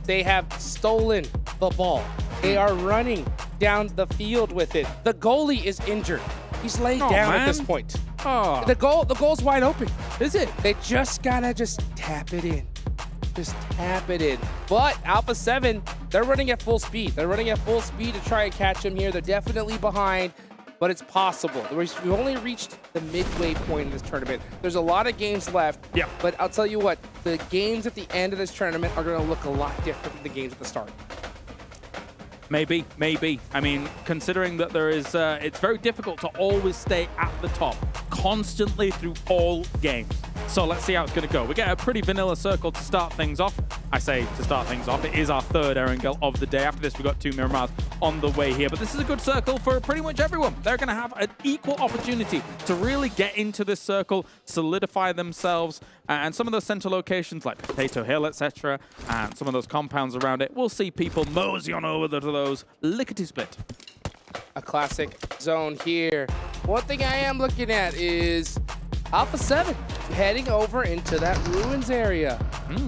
they have stolen the ball. They are running down the field with it. The goalie is injured. He's laying down at this point. The goal's wide open. Is it? They just gotta tap it in. Just tap it in. But Alpha 7, they're running at full speed. They're running at full speed to try and catch him here. They're definitely behind, but it's possible. We've only reached the midway point in this tournament. There's a lot of games left. Yeah. But I'll tell you what, the games at the end of this tournament are going to look a lot different than the games at the start. Maybe. I mean, considering that there is, it's very difficult to always stay at the top constantly through all games. So let's see how it's going to go. We get a pretty vanilla circle to start things off. I say to start things off. It is our third Erangel of the day. After this, we've got 2 Miramars on the way here. But this is a good circle for pretty much everyone. They're going to have an equal opportunity to really get into this circle, solidify themselves, and some of those center locations like Potato Hill, etc., and some of those compounds around it, we'll see people mosey on over to those lickety-split. A classic zone here. One thing I am looking at is Alpha 7 heading over into that ruins area.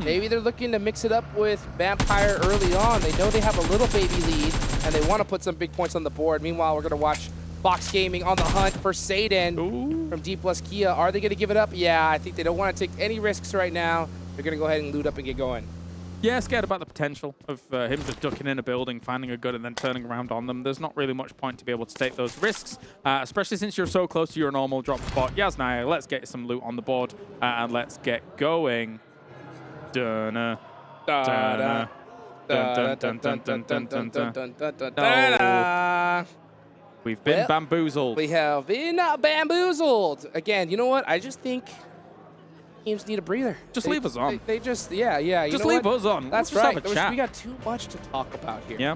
Maybe they're looking to mix it up with Vampire early on. They know they have a little baby lead, and they want to put some big points on the board. Meanwhile, we're going to watch Box Gaming on the hunt for Satan from D+ Kia. Are they going to give it up? Yeah, I think they don't want to take any risks right now. They're going to go ahead and loot up and get going. Yeah, scared about the potential of him just ducking in a building, finding a gun, and then turning around on them. There's not really much point to be able to take those risks, especially since you're so close to your normal drop spot. Yasnaya, let's get some loot on the board, and let's get going. Dun-na, dun-na, dun-dun-dun-dun-dun-dun-dun-dun-dun. We've been bamboozled. We have been bamboozled. Again, you know what? I just think teams need a breather. Just leave us on. They just, yeah. Just leave us on. That's We'll right. just have a chat. We got too much to talk about here. Yeah.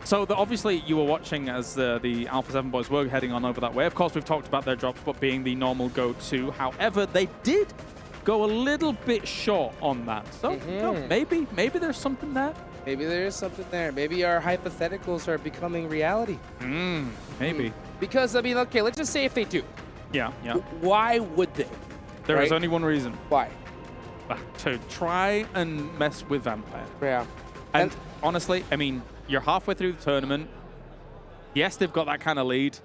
So obviously you were watching as the Alpha 7 boys were heading on over that way. Of course, we've talked about their drop spot being the normal go-to. However, they did go a little bit short on that. So you know, maybe there's something there. Maybe there is something there. Maybe our hypotheticals are becoming reality. Maybe. Because, I mean, okay, let's just say if they do. Yeah. Why would they? There is only one reason. Why? To try and mess with Vampire. Yeah. And honestly, I mean, you're halfway through the tournament. Yes, they've got that kind of lead.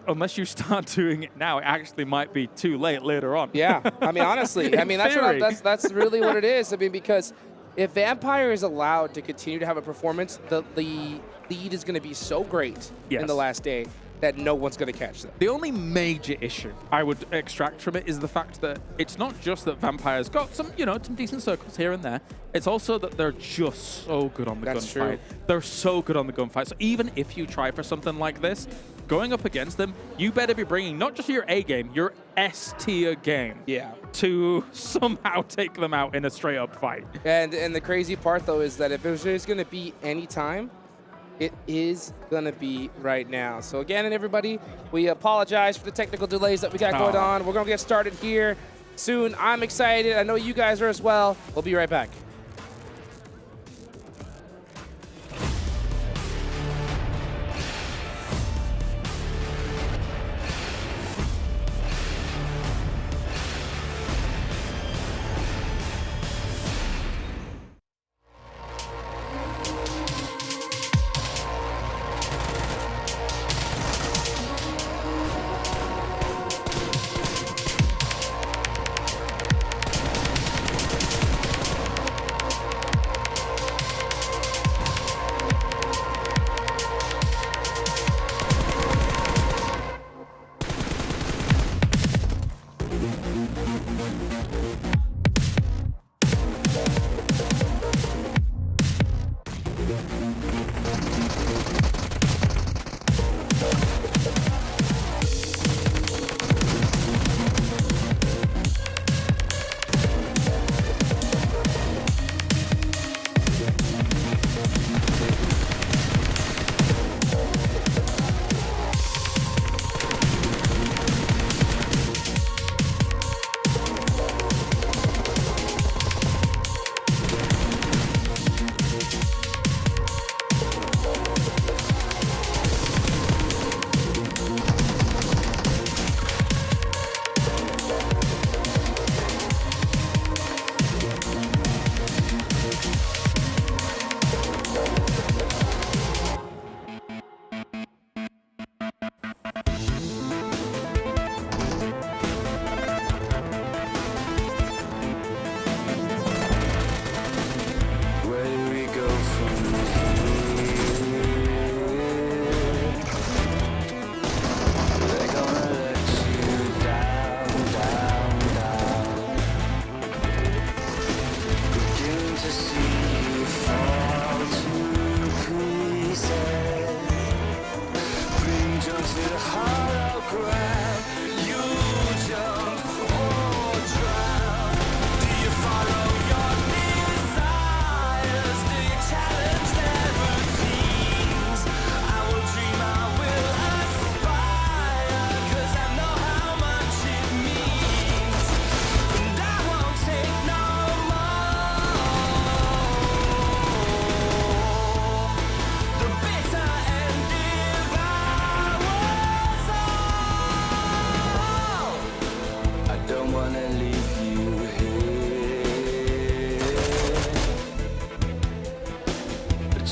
Unless you start doing it now, it actually might be too late later on. Yeah, I mean, honestly, I mean, that's really what it is. I mean, because if Vampire is allowed to continue to have a performance, the lead is going to be so great in the last day that no one's going to catch them. The only major issue I would extract from it is the fact that it's not just that Vampire's got some, some decent circles here and there. It's also that they're just so good on the gunfight. They're so good on the gunfight. So even if you try for something like this, going up against them, you better be bringing not just your A game, your S tier game. Yeah. To somehow take them out in a straight up fight. And the crazy part though is that if there's going to be any time, it is going to be right now. So again, and everybody, we apologize for the technical delays that we got going on. We're going to get started here soon. I'm excited. I know you guys are as well. We'll be right back.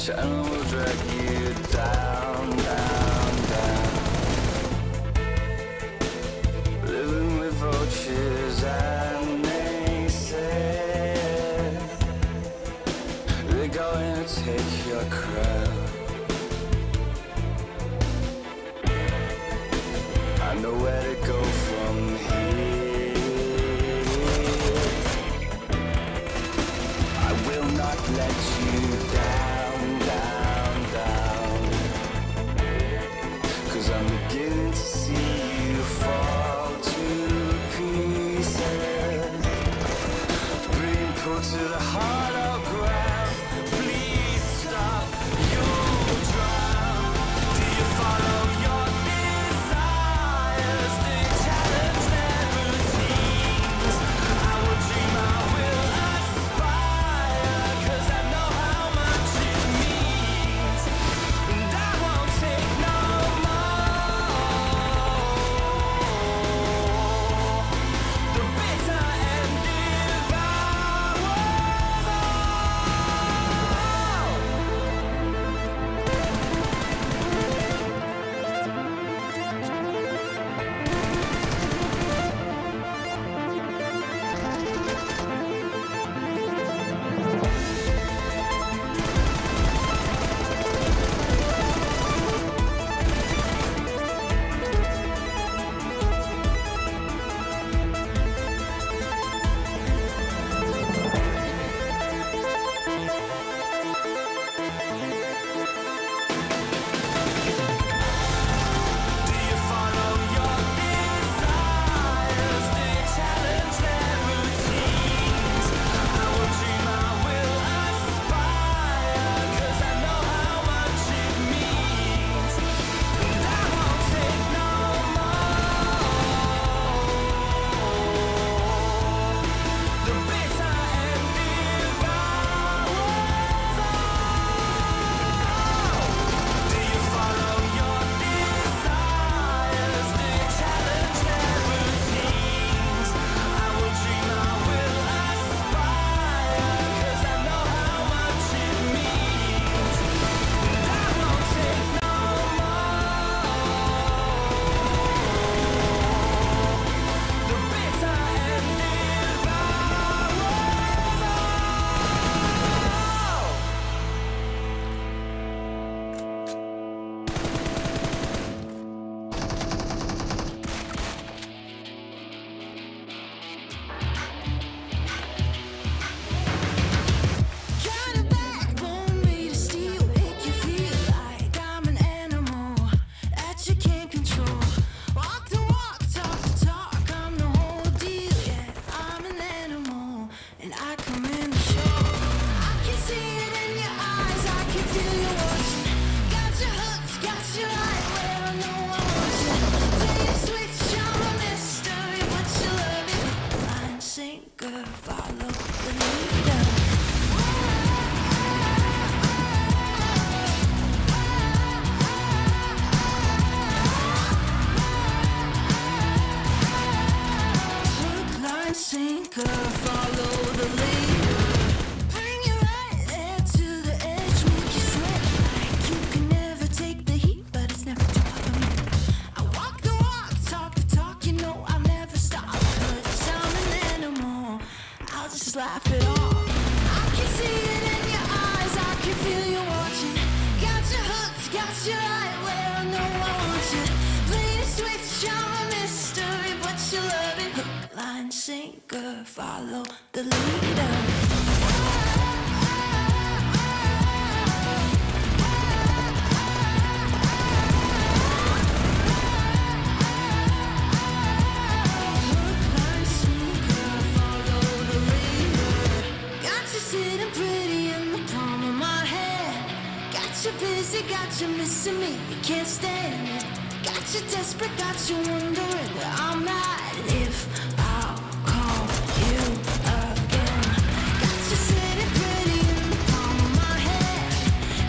channel will drag you down, down, down. Living with vultures and naysayers. They're going to take your crown. I know where to go from here. I will not let you down, down, down. 'Cause I'm beginning to see you fall to pieces. Being pulled to the hollow ground. Please stop, you'll drown. Do you follow your desires? busy, got you missing me, you can't stand it. Got you desperate, got you wondering where I'm at. If I'll call you again. Got you sitting pretty in the palm of my hand.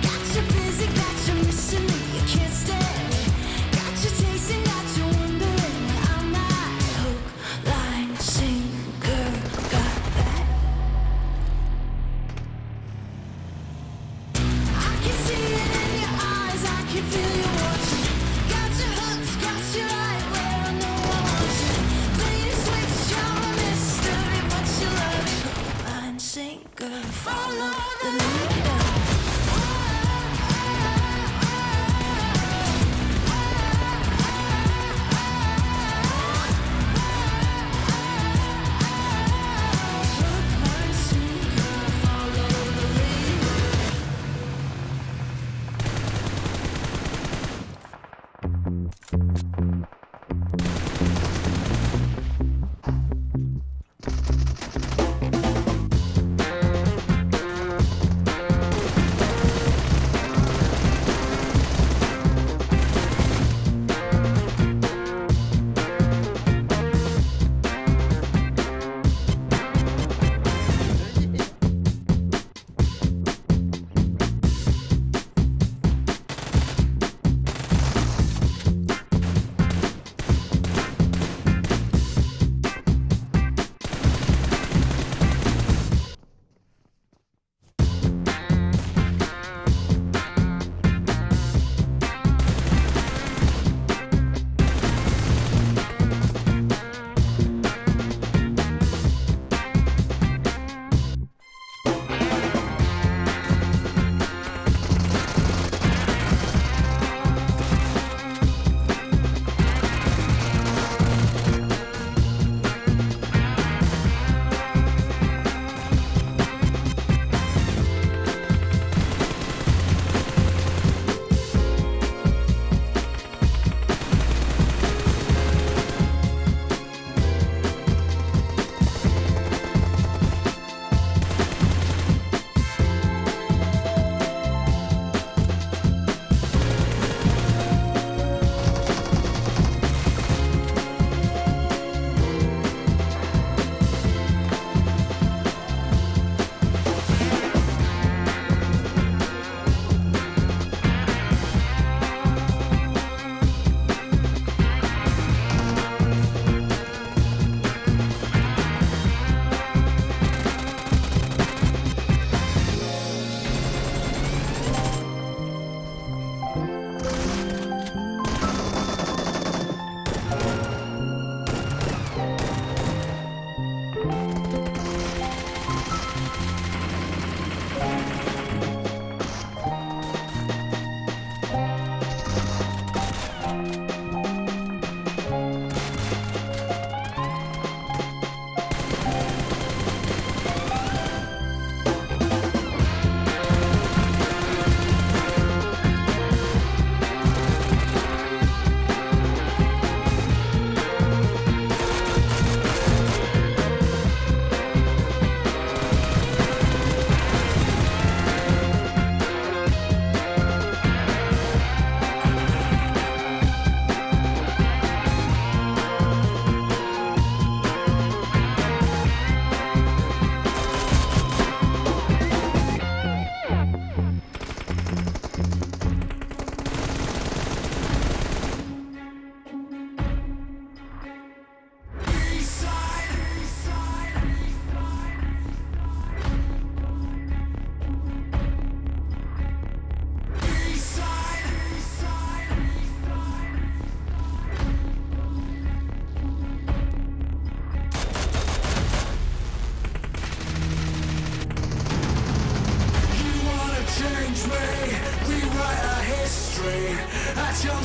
Got you busy, got you missing me, you can't stand it. Got you chasing, got you wondering where I'm at. Hook, line, sinker, got that. I can see it in your eyes, I can feel you watching. Got your hooks, got you right where I know I want you. Play the switch, you're a mystery, but you love it. Hook, line, sinker, follow the leader. Hook, line, sinker, follow the leader.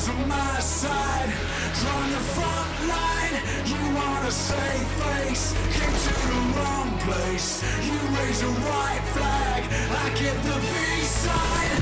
on my side, drawing the front line. You want to save face, came to the wrong place. You raise a white flag, I give the V-side.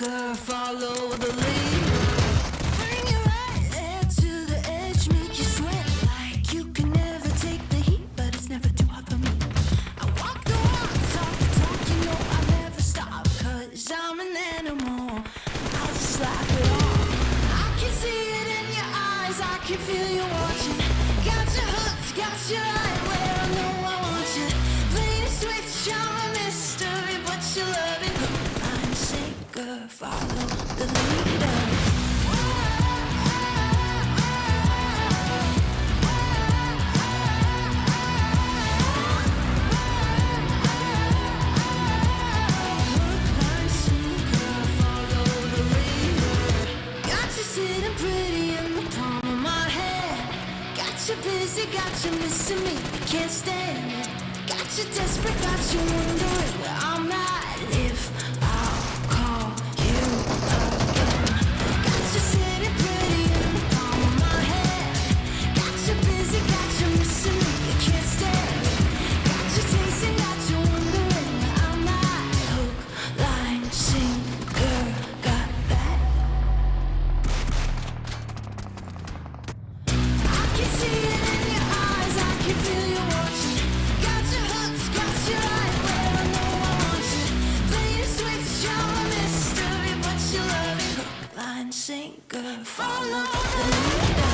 sinker, follow the leader. Bring you right there to the edge, make you sweat like you can never take the heat, but it's never too hot for me. I walk the walk, talk the talk, you know I never stop, cause I'm an animal. I'll just slap it off. I can see it in your eyes, I can feel you watching. Got your hooks, got your right where I know I want you. Play the switch, I'm a mystery, but you love it. I'm sinker, follow the leader. Sitting pretty in the palm of my hand. Got you busy, got you missing me, can't stand it. Got you desperate, got you wondering where I'm at. If I'll call you again. Got you sitting pretty in the palm of my hand. Got you busy, got you missing me, you can't stand it. Got you chasing, got you wondering where I'm at. Hook, line, sinker, got that. I can see it in your eyes, I can feel you watching. Got your hooks, got you right where I know I want you. Play the switch, you're a mystery, but you love it. Hook, line, sinker, follow the leader.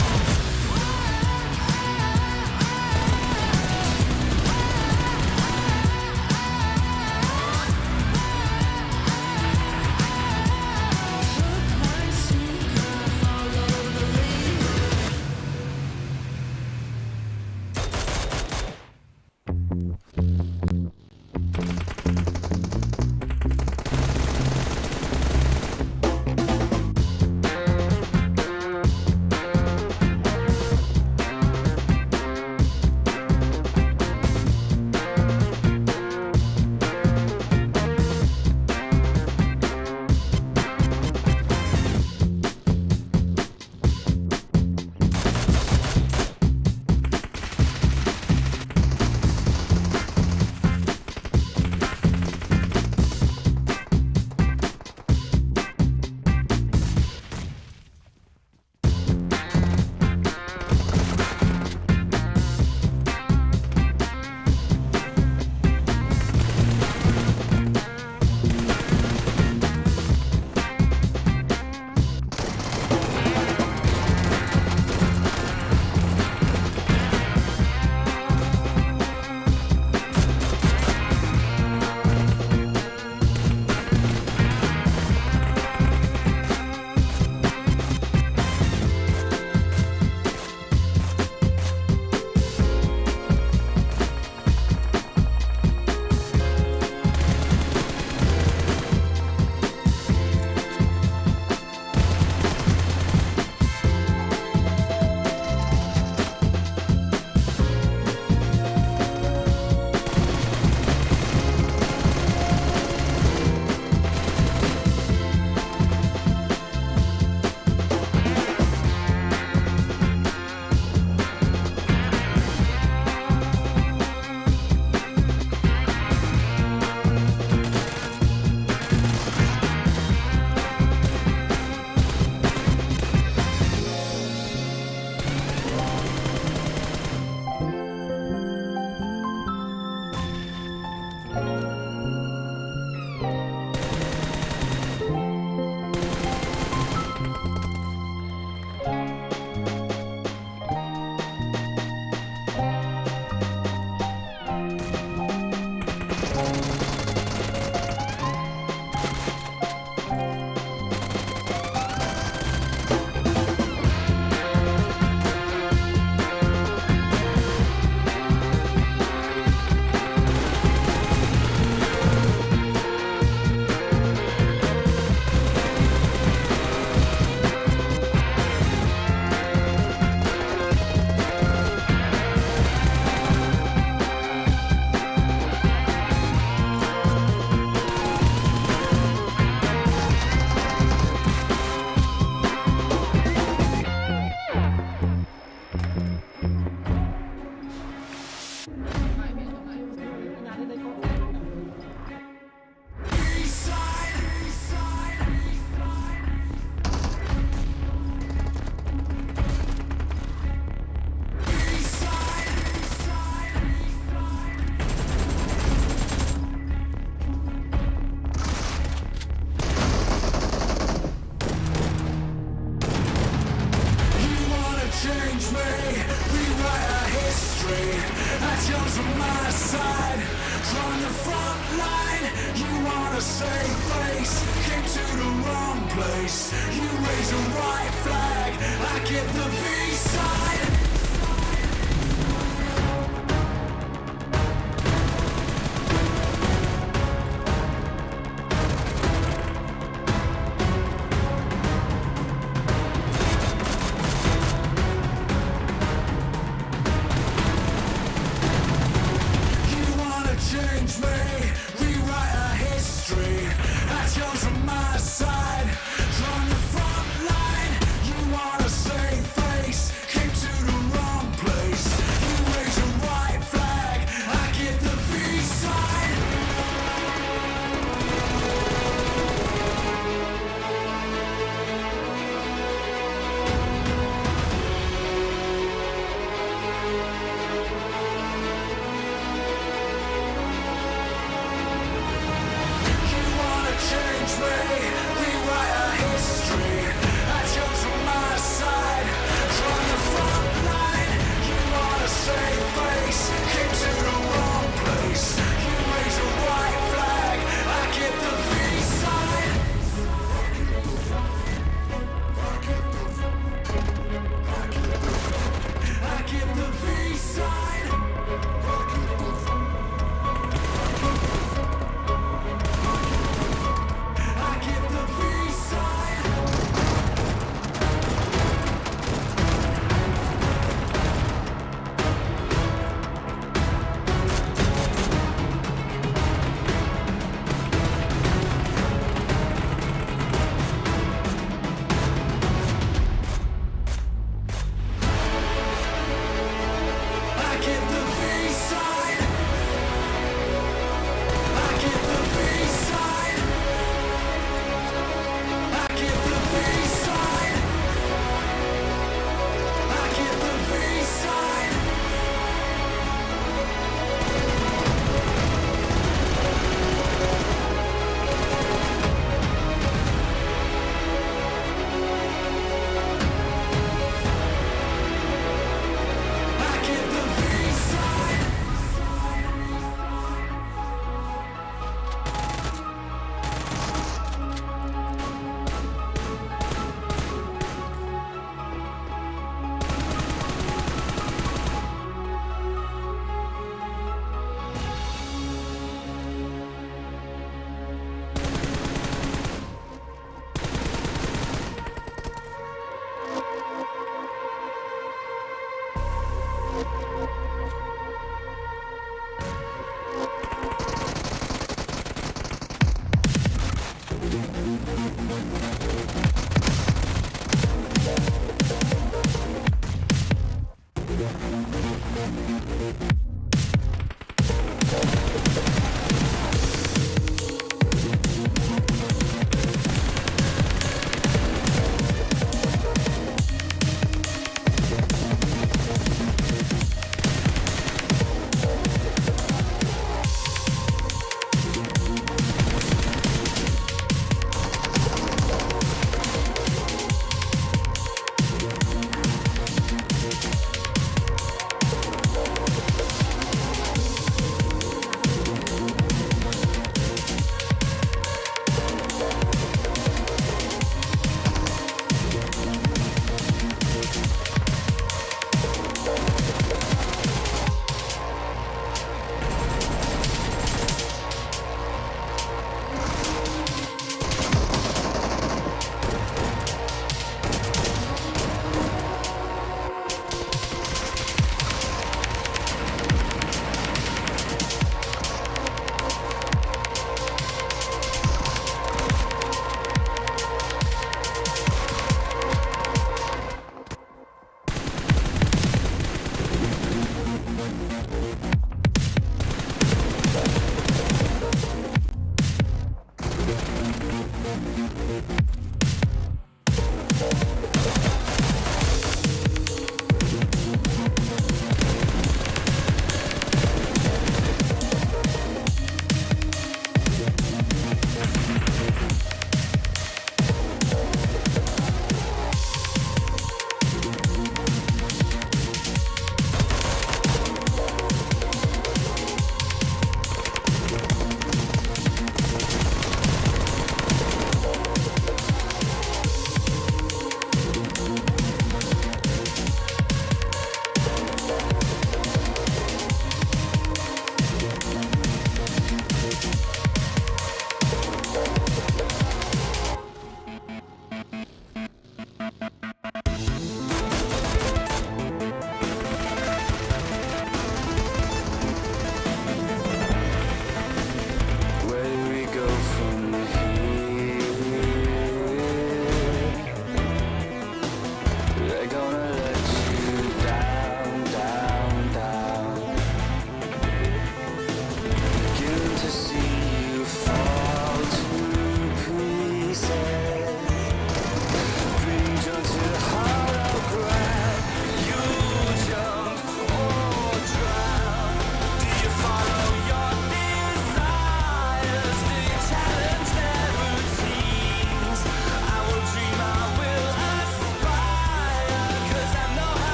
place. You raise a white flag, I get the V-side. Change me, rewrite our history. I chose on my side, on the front line. You wanna save face, came to the wrong place. You raise a white flag, I get the V-side. Change me, rewrite our history. I chose on my side, on the front line. You wanna save face, came to the wrong place. You raise a white flag, I get the V-side. I get the V-side. I get the V-side. I get the V-side. I get the V-side. I get the V-side. I get the V-side. I get the V-side.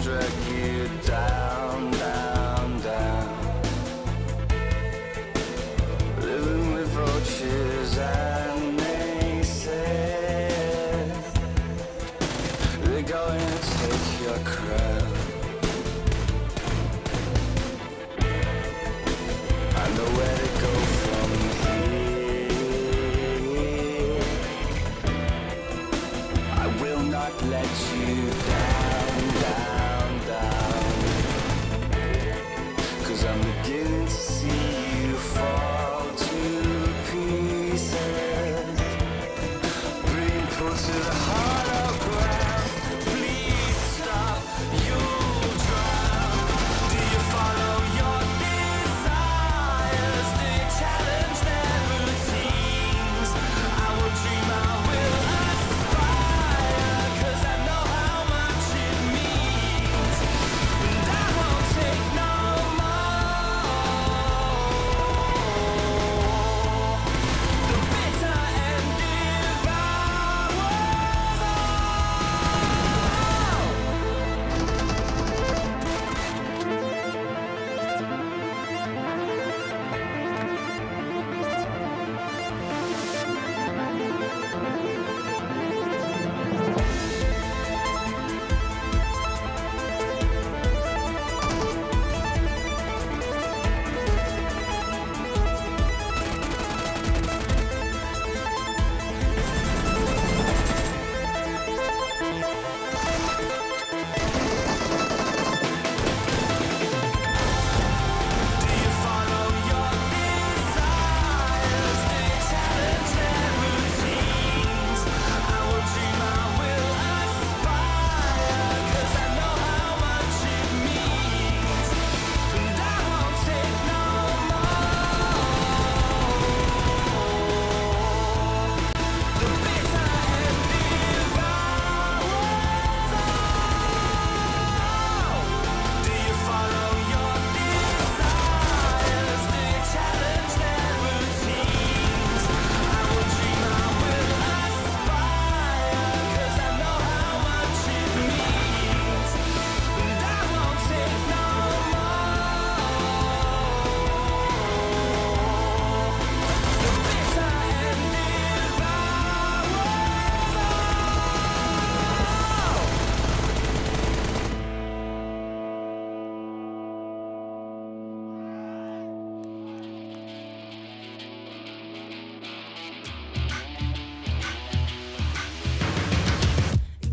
drag you down, down, down. Living with roaches and naysayers. They're going to take your crown. I know where to go from here. I will not let you down, down, down. 'Cause I'm beginning to see you fall to pieces. Being pulled to the hollow ground. Please stop, you'll drown. Do you follow your desires? Do you challenge their routines? I will dream, I will aspire. 'Cause I know how much it means. And I won't take no more. The bitter end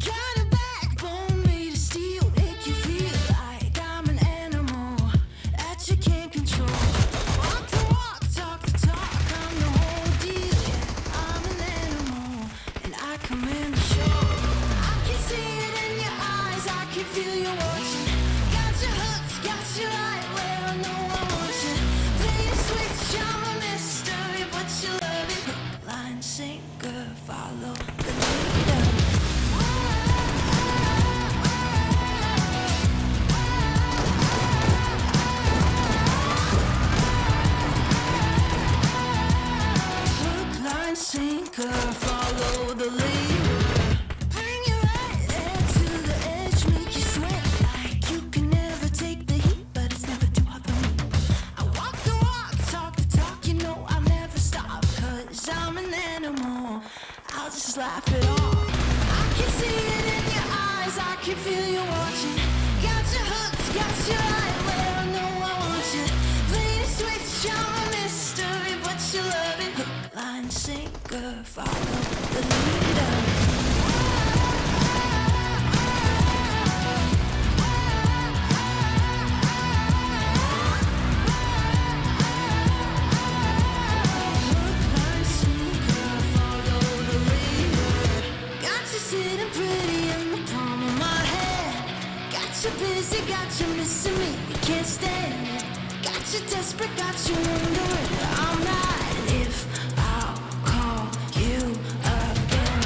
got a backbone made of steel, make you feel like I'm an animal that you can't control. Walk the walk, talk the talk, I'm the whole deal. Yeah, I'm an animal and I command the show. I can see it in your eyes, I can feel you watching. Got your hooks, got you right where I know I want you. Play the switch, I'm a mystery, but you love it. Hook, line, sinker, follow the leader. Hook, line, sinker, follow the leader. Bring you right there to the edge, make you sweat like you can never take the heat, but it's never too hot for me. I walk the walk, talk the talk, you know I'll never stop, 'cause I'm an animal, I'll just laugh it off. I can see it in your eyes, I can feel you watching. Got your hooks, got you right where I know I want you. Play the switch, I'm a mystery, but you love it. Hook, line, sinker, follow the leader. Got you sitting pretty in the palm of my hand. Got you busy, got you missing me, you can't stand it. Got you desperate, got you wondering where I'm at, and if I'll call you again.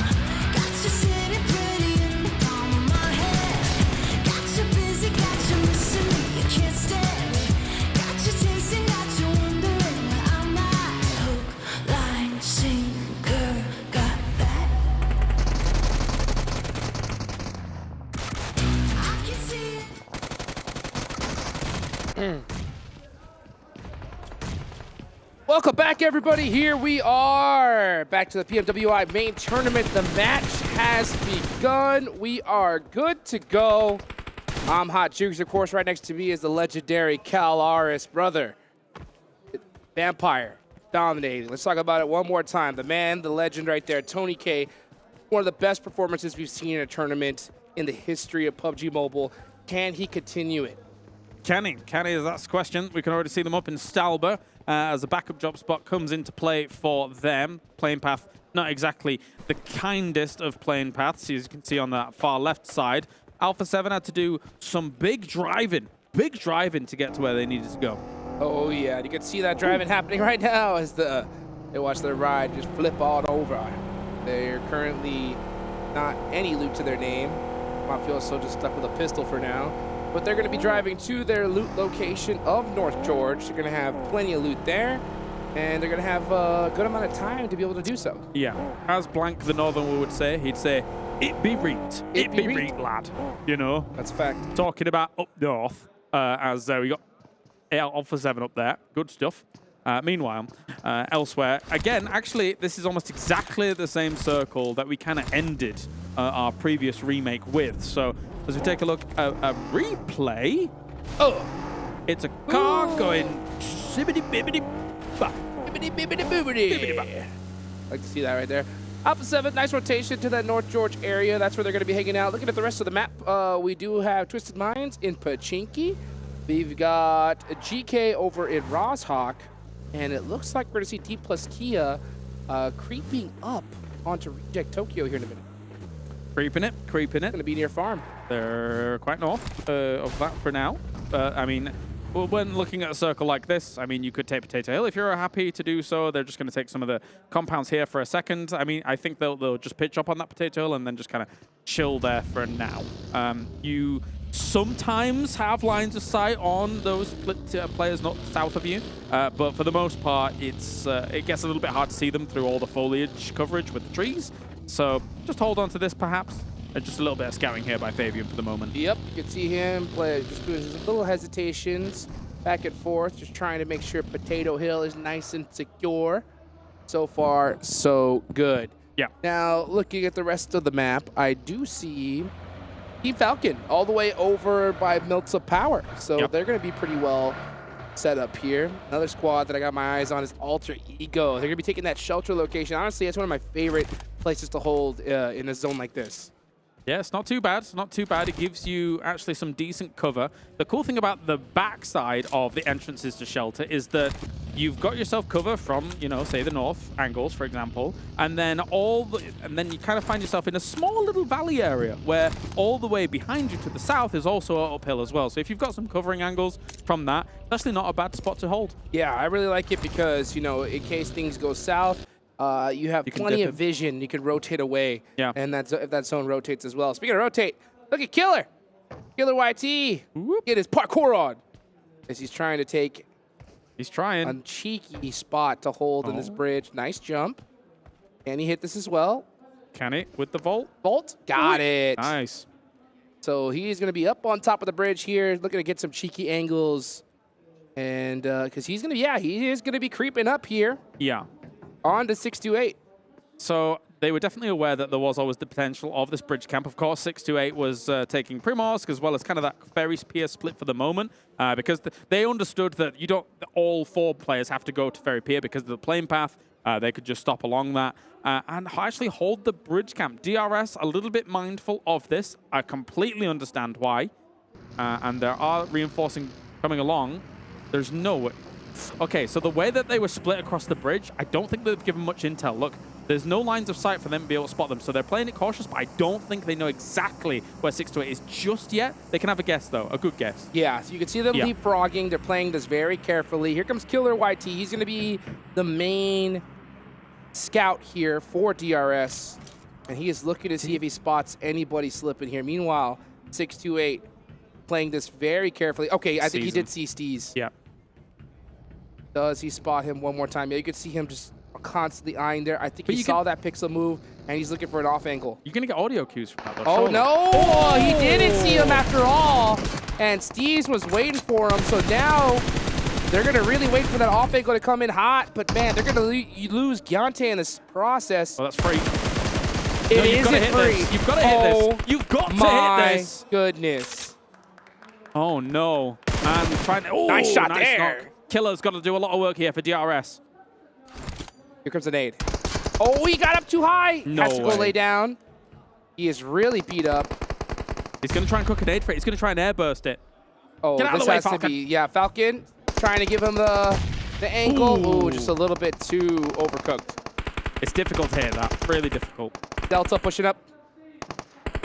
Got you sitting pretty in the palm of my hand. Got you busy, got you missing me, you can't stand it. Got you chasing, got you wondering where I'm at. Hook, line, sinker, got that. I can see it. Welcome back, everybody. Here we are, back to the PMWI main tournament. The match has begun. We are good to go. I'm Hot Jukes, of course. Right next to me is the legendary Calaris, brother. Vampire, dominating. Let's talk about it one more time. The man, the legend right there, Tony K. One of the best performances we've seen in a tournament in the history of PUBG Mobile. Can he continue it? Can he? That's the question. We can already see them up in Stalwart as a backup drop spot comes into play for them. Playing path, not exactly the kindest of playing paths, as you can see on that far left side. Alpha 7 had to do some big driving to get to where they needed to go. Oh yeah, you can see that driving happening right now as they watch their ride just flip all over. They're currently not any loot to their name. Mafioso just stuck with a pistol for now. But they're going to be driving to their loot location of North George. They're going to have plenty of loot there, and they're going to have a good amount of time to be able to do so. Yeah, as Blank the Northern would say, he'd say, "It be reet, it be reet, lad." You know, that's a fact. Talking about up north, as we got Alpha 7 up there, good stuff. Meanwhile, elsewhere, again, actually, this is almost exactly the same circle that we kind of ended our previous remake with. So as we take a look at a replay, it's a car going shibbity bibbity ba. Bibbity bibbity boobity. Like to see that right there. Alpha 7, nice rotation to that North George area. That's where they're going to be hanging out. Looking at the rest of the map, we do have Twisted Minds in Pachinki. We've got Geekay over in Roshawk. And it looks like we're going to see D plus Kia creeping up onto Reject Tokyo here in a minute. Creeping it. Going to be near farm. They're quite north of that for now. I mean, when looking at a circle like this, I mean, you could take Potato Hill if you're happy to do so. They're just going to take some of the compounds here for a second. I mean, I think they'll just pitch up on that Potato Hill and then just kind of chill there for now. You sometimes have lines of sight on those players not south of you, but for the most part, it gets a little bit hard to see them through all the foliage coverage with the trees. So just hold on to this, perhaps. Just a little bit of scouting here by Fabian for the moment. Yep, you can see him play, just doing his little hesitations back and forth, just trying to make sure Potato Hill is nice and secure. So far, so good. Yeah. Now, looking at the rest of the map, I do see Team Falcon all the way over by Milta Power. So they're going to be pretty well set up here. Another squad that I got my eyes on is Alter Ego. They're going to be taking that shelter location. Honestly, that's one of my favorite places to hold in a zone like this. Yeah, it's not too bad. It's not too bad. It gives you actually some decent cover. The cool thing about the backside of the entrances to shelter is that you've got yourself cover from, you know, say the north angles, for example, and then you kind of find yourself in a small little valley area where all the way behind you to the south is also uphill as well. So if you've got some covering angles from that, it's actually not a bad spot to hold. Yeah, I really like it because, you know, in case things go south, you have plenty of vision. You can rotate away. Yeah. And if that zone rotates as well. Speaking of rotate, look at Killer. Killer YT. Get his parkour on. As he's trying to take a cheeky spot to hold in this bridge. Nice jump. Can he hit this as well? Can he with the vault? Vault. Got it. Nice. So he's going to be up on top of the bridge here, looking to get some cheeky angles. And because he is going to be creeping up here. Yeah. On to 628. So they were definitely aware that there was always the potential of this bridge camp. Of course, 628 was taking Primorsk as well as kind of that Ferris Pier split for the moment because they understood that all four players have to go to Ferry Pier because of the plane path. They could just stop along that and actually hold the bridge camp. DRS a little bit mindful of this. I completely understand why. And there are reinforcing coming along. There's no... Okay, so the way that they were split across the bridge, I don't think they've given much intel. Look, there's no lines of sight for them to be able to spot them, so they're playing it cautious, but I don't think they know exactly where 628 is just yet. They can have a guess, though, a good guess. Yeah, so you can see them leapfrogging. They're playing this very carefully. Here comes Killer YT. He's going to be the main scout here for DRS, and he is looking to see if he spots anybody slipping here. Meanwhile, 628 playing this very carefully. Okay, I think he did see Steez. Yeah. Does he spot him one more time? Yeah, you can see him just constantly eyeing there. I think he saw that pixel move, and he's looking for an off angle. You're going to get audio cues from that, though. Oh, no! He didn't see him after all. And Steez was waiting for him, so now they're going to really wait for that off angle to come in hot, but man, they're going to lose Gyante in this process. Well, that's free. It isn't free. You've got to hit this. You've got to hit this. My goodness. Oh, no. And trying to... Nice shot there. Knock. Killer's got to do a lot of work here for DRS. Here comes a nade. Oh, he got up too high. No Has to go way. lay down. He is really beat up. He's going to try and cook a nade for it. He's going to try and airburst it. Oh, Get out this of the way, has Falcon. to be... Yeah, Falcon trying to give him the angle. Ooh, just a little bit too overcooked. It's difficult to hit that. Really difficult. Delta pushing up.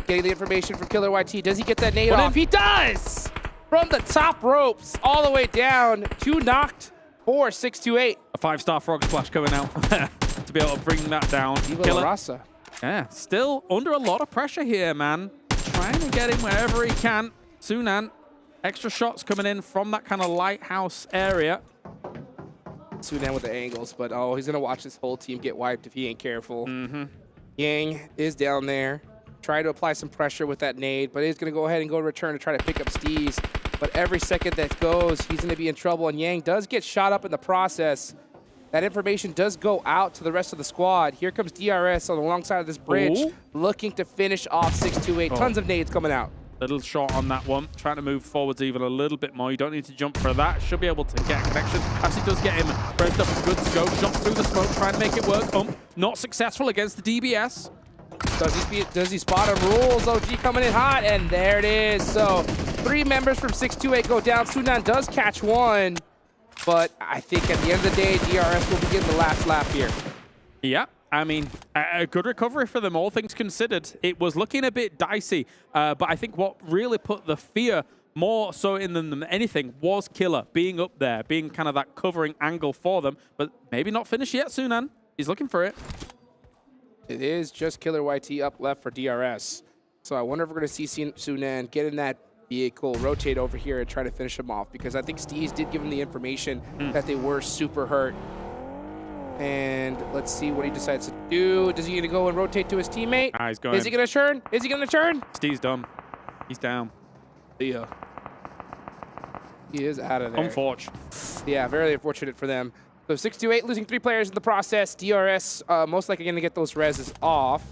Getting the information from Killer YT. Does he get that nade Put off? in. He does! From the top ropes all the way down. 2 knocked. 4, 6 to 8. A 5-star frog splash coming out to be able to bring that down. Killer Rasa. Yeah, still under a lot of pressure here, man. Trying to get him wherever he can. Sunan, extra shots coming in from that kind of lighthouse area. Sunan with the angles, but oh, he's going to watch this whole team get wiped if he ain't careful. Yang is down there. Trying to apply some pressure with that nade, but he's going to go ahead and go to return to try to pick up Steez. But every second that goes, he's going to be in trouble, and Yang does get shot up in the process. That information does go out to the rest of the squad. Here comes DRS on the long side of this bridge, looking to finish off 628. Tons of nades coming out. Little shot on that one. Trying to move forwards even a little bit more. You don't need to jump for that. Should be able to get a connection. Actually does get him pressed up a good scope. Jumps through the smoke, trying to make it work. Not successful against the DBS. Does he spot him? Rules. OG coming in hot, and there it is. So 3 members from 628 go down. Sunan does catch one, but I think at the end of the day, DRS will be getting the last lap here. Yeah, I mean, a good recovery for them, all things considered. It was looking a bit dicey, but I think what really put the fear more so in them than anything was Killer being up there, being kind of that covering angle for them, but maybe not finished yet, Sunan. He's looking for it. It is just Killer YT up left for DRS. So I wonder if we're going to see Sunan get in that vehicle, rotate over here, and try to finish him off, because I think Steez did give him the information that they were super hurt. And let's see what he decides to do. Is he going to go and rotate to his teammate? He's going. Is he going to turn? Is he going to turn? Steve's done. He's down. Yeah. He is out of there. Unfortunate. Yeah, very unfortunate for them. So 628 losing 3 players in the process. DRS most likely going to get those reses off.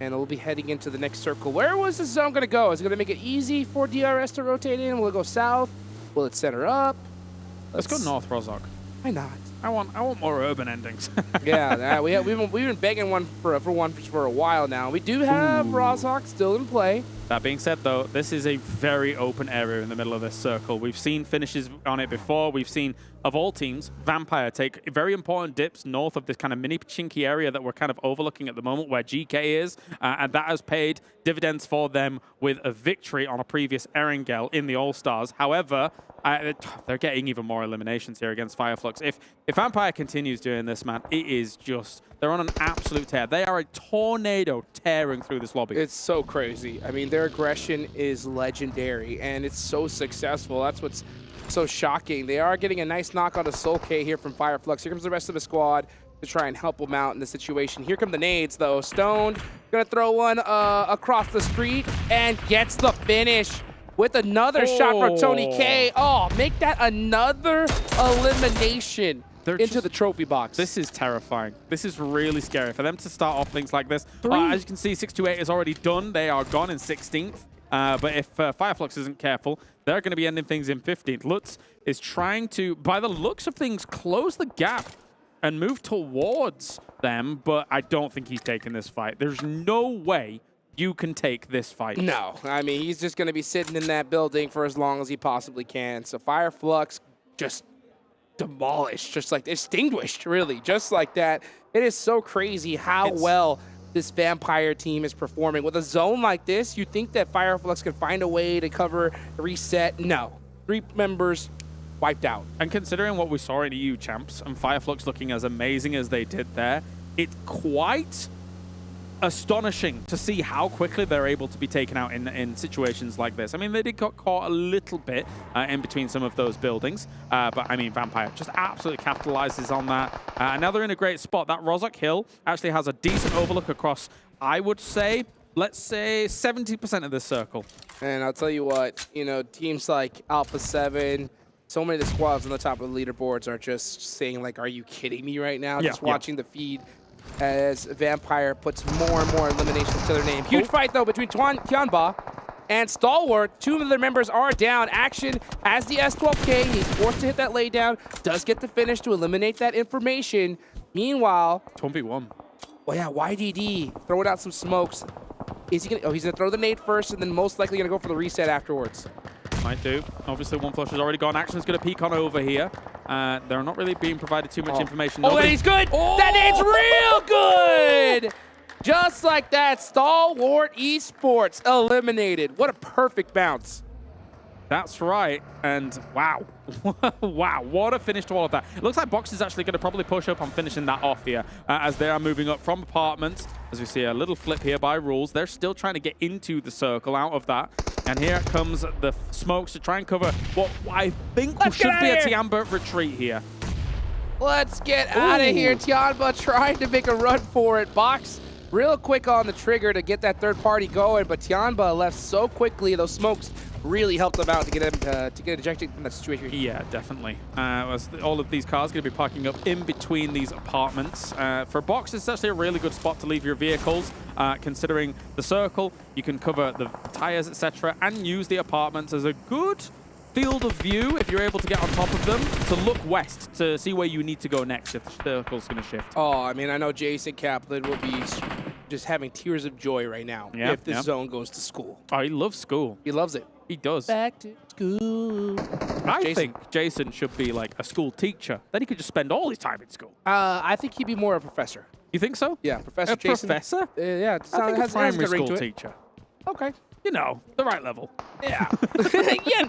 And we'll be heading into the next circle. Where was this zone going to go? Is it going to make it easy for DRS to rotate in? Will it go south? Will it center up? Let's go north, Rozok. Why not? I want more urban endings. Yeah, we've been begging one for a while now. We do have Rozok still in play. That being said, though, this is a very open area in the middle of this circle. We've seen finishes on it before. We've seen, of all teams, Vampire take very important dips north of this kind of mini chinky area that we're kind of overlooking at the moment where Geekay is, and that has paid dividends for them with a victory on a previous Erangel in the All-Stars. However, they're getting even more eliminations here against Fireflux. If Vampire continues doing this, man, it is just... They're on an absolute tear. They are a tornado tearing through this lobby. It's so crazy. I mean, their aggression is legendary, and it's so successful. That's what's so shocking. They are getting a nice knock on a Soul K here from Fireflux. Here comes the rest of the squad to try and help them out in the situation. Here come the nades, though. Stoned, gonna throw one across the street and gets the finish with another shot from Tony K. Oh, make that another elimination into the trophy box. This is terrifying. This is really scary for them to start off things like this. As you can see, 628 is already done. They are gone in 16th. But if Fireflux isn't careful, they're going to be ending things in 15th. Lutz is trying to, by the looks of things, close the gap and move towards them, but I don't think he's taking this fight. There's no way you can take this fight. No. I mean, he's just going to be sitting in that building for as long as he possibly can. So Fireflux just demolished, just like extinguished, really, just like that. It is so crazy how well this Vampire team is performing. With a zone like this, you think that Fireflux can find a way to cover, reset. No. 3 members wiped out. And considering what we saw in EU Champs and Fireflux looking as amazing as they did there, it's quite astonishing to see how quickly they're able to be taken out in situations like this. I mean, they did get caught a little bit in between some of those buildings, but I mean, Vampire just absolutely capitalizes on that. And now they're in a great spot. That Rozok Hill actually has a decent overlook across, I would say, let's say, 70% of this circle. And I'll tell you what, you know, teams like Alpha 7, so many of the squads on the top of the leaderboards are just saying, like, are you kidding me right now? Just watching the feed as Vampire puts more and more eliminations to their name. Huge fight, though, between Tianba and Stalwart. 2 of their members are down. Action has the S12K. He's forced to hit that laydown. Does get the finish to eliminate that information. Meanwhile... 1v1. Well, yeah, YDD throwing out some smokes. Is he gonna... Oh, he's going to throw the nade first and then most likely going to go for the reset afterwards. Might do. Obviously, one flush has already gone. Action's going to peek on over here. They're not really being provided too much information. Oh, and he's good! That nade's real good! Just like that, Stalwart Esports eliminated. What a perfect bounce. That's right. And wow. Wow, what a finish to all of that. It looks like Box is actually going to probably push up on finishing that off here as they are moving up from apartments. As we see a little flip here by Rules. They're still trying to get into the circle out of that. And here comes the smokes to try and cover what I think should be a Tianba retreat here. Let's get out of here. Tianba trying to make a run for it. Box real quick on the trigger to get that third party going, but Tianba left so quickly. Those smokes really helped them out to get him to get ejected from that situation. Yeah, definitely. All of these cars going to be parking up in between these apartments. For Box, it's actually a really good spot to leave your vehicles, considering the circle. You can cover the tires, etc., and use the apartments as a good field of view if you're able to get on top of them to look west to see where you need to go next if the circle's going to shift. Oh, I mean, I know Jason Kaplan will be just having tears of joy right now if this zone goes to school. Oh, he loves school. He loves it. He does. Back to school. I think Jason should be like a school teacher. Then he could just spend all his time in school. I think he'd be more a professor. You think so? Yeah, Professor a Jason. Professor? Yeah, I think a primary has a ring school to it. teacher. Okay. You know, the right level. Yeah. You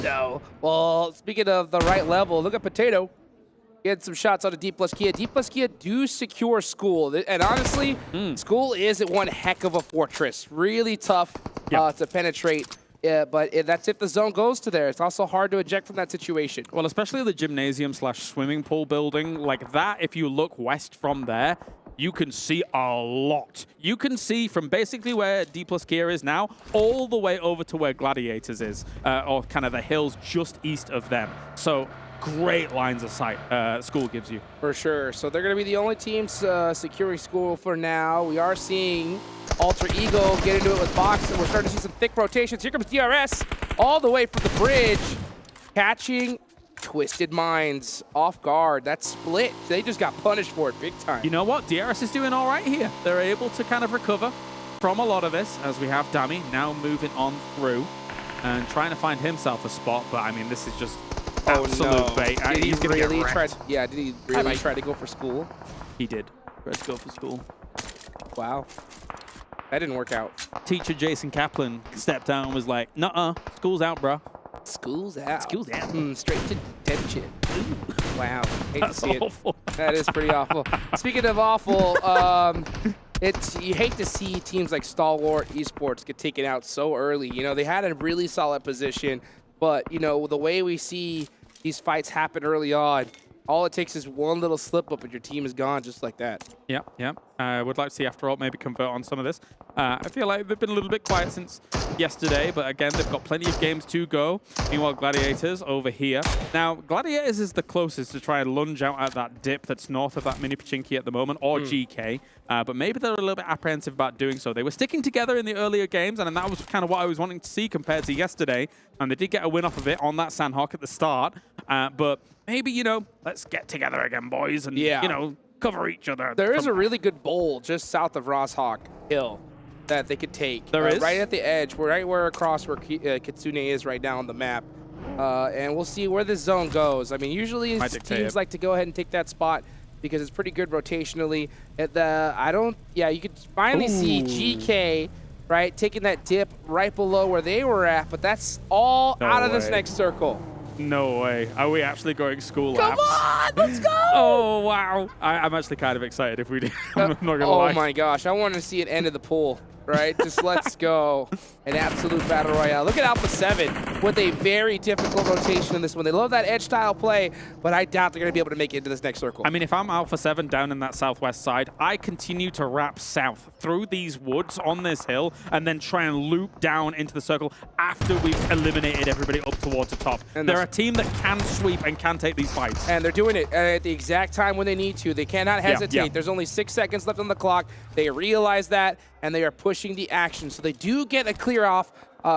know. Well, speaking of the right level, look at Potato. Get some shots on a D plus Kia. D plus Kia do secure School. And honestly, School is one heck of a fortress. Really tough to penetrate. Yeah, but that's if the zone goes to there. It's also hard to eject from that situation. Well, especially the gymnasium / swimming pool building like that, if you look west from there, you can see a lot. You can see from basically where D plus Kia is now all the way over to where Gladiators is, or kind of the hills just east of them. So great lines of sight School gives you. For sure. So they're going to be the only teams securing School for now. We are seeing Alter Ego get into it with Box, and we're starting to see some thick rotations. Here comes DRS all the way from the bridge, catching Twisted Minds off guard. That split, they just got punished for it big time. You know what? DRS is doing all right here. They're able to kind of recover from a lot of this, as we have Dammy now moving on through and trying to find himself a spot. But I mean, this is just absolute bait. Did he He's gonna really get wrecked. did he really try to go for School? He did. Let's go for School. Wow. That didn't work out. Teacher Jason Kaplan stepped out and was like, nuh-uh, School's out, bro. School's out. School's out. Straight to detention. Wow. Hate That's to see awful. it. That is pretty awful. Speaking of awful, you hate to see teams like Stalwart Esports get taken out so early. You know, they had a really solid position, but, you know, the way we see these fights happen early on, all it takes is one little slip up and your team is gone just like that. Yeah. I would like to see After All maybe convert on some of this. I feel like they've been a little bit quiet since yesterday, but again, they've got plenty of games to go. Meanwhile, Gladiators over here. Now, Gladiators is the closest to try and lunge out at that dip that's north of that mini Pachinki at the moment, or GK, but maybe they're a little bit apprehensive about doing so. They were sticking together in the earlier games, and that was kind of what I was wanting to see compared to yesterday, and they did get a win off of it on that Sandhawk at the start, but maybe, you know, let's get together again, boys, and, you know, cover each other. There is a really good bowl just south of Rosshawk Hill that they could take. There is? Right at the edge, right where across where Kitsune is right now on the map. And we'll see where this zone goes. I mean, usually teams like to go ahead and take that spot because it's pretty good rotationally. You could finally see GK, right, taking that dip right below where they were at, but that's all out of this next circle. No way. Are we actually going School Come on, let's go! Oh, wow. I'm actually kind of excited if we do. I'm not going to lie. Oh, my gosh. I want to see it end of the pool, right? Just let's go. An absolute battle royale. Look at Alpha 7. with a very difficult rotation in this one. They love that edge style play, but I doubt they're going to be able to make it into this next circle. I mean, if I'm Alpha 7 down in that southwest side, I continue to wrap south through these woods on this hill and then try and loop down into the circle after we've eliminated everybody up towards the top. And they're a team that can sweep and can take these fights. And they're doing it at the exact time when they need to. They cannot hesitate. Yeah. There's only 6 seconds left on the clock. They realize that, and they are pushing the action. So they do get a clear off.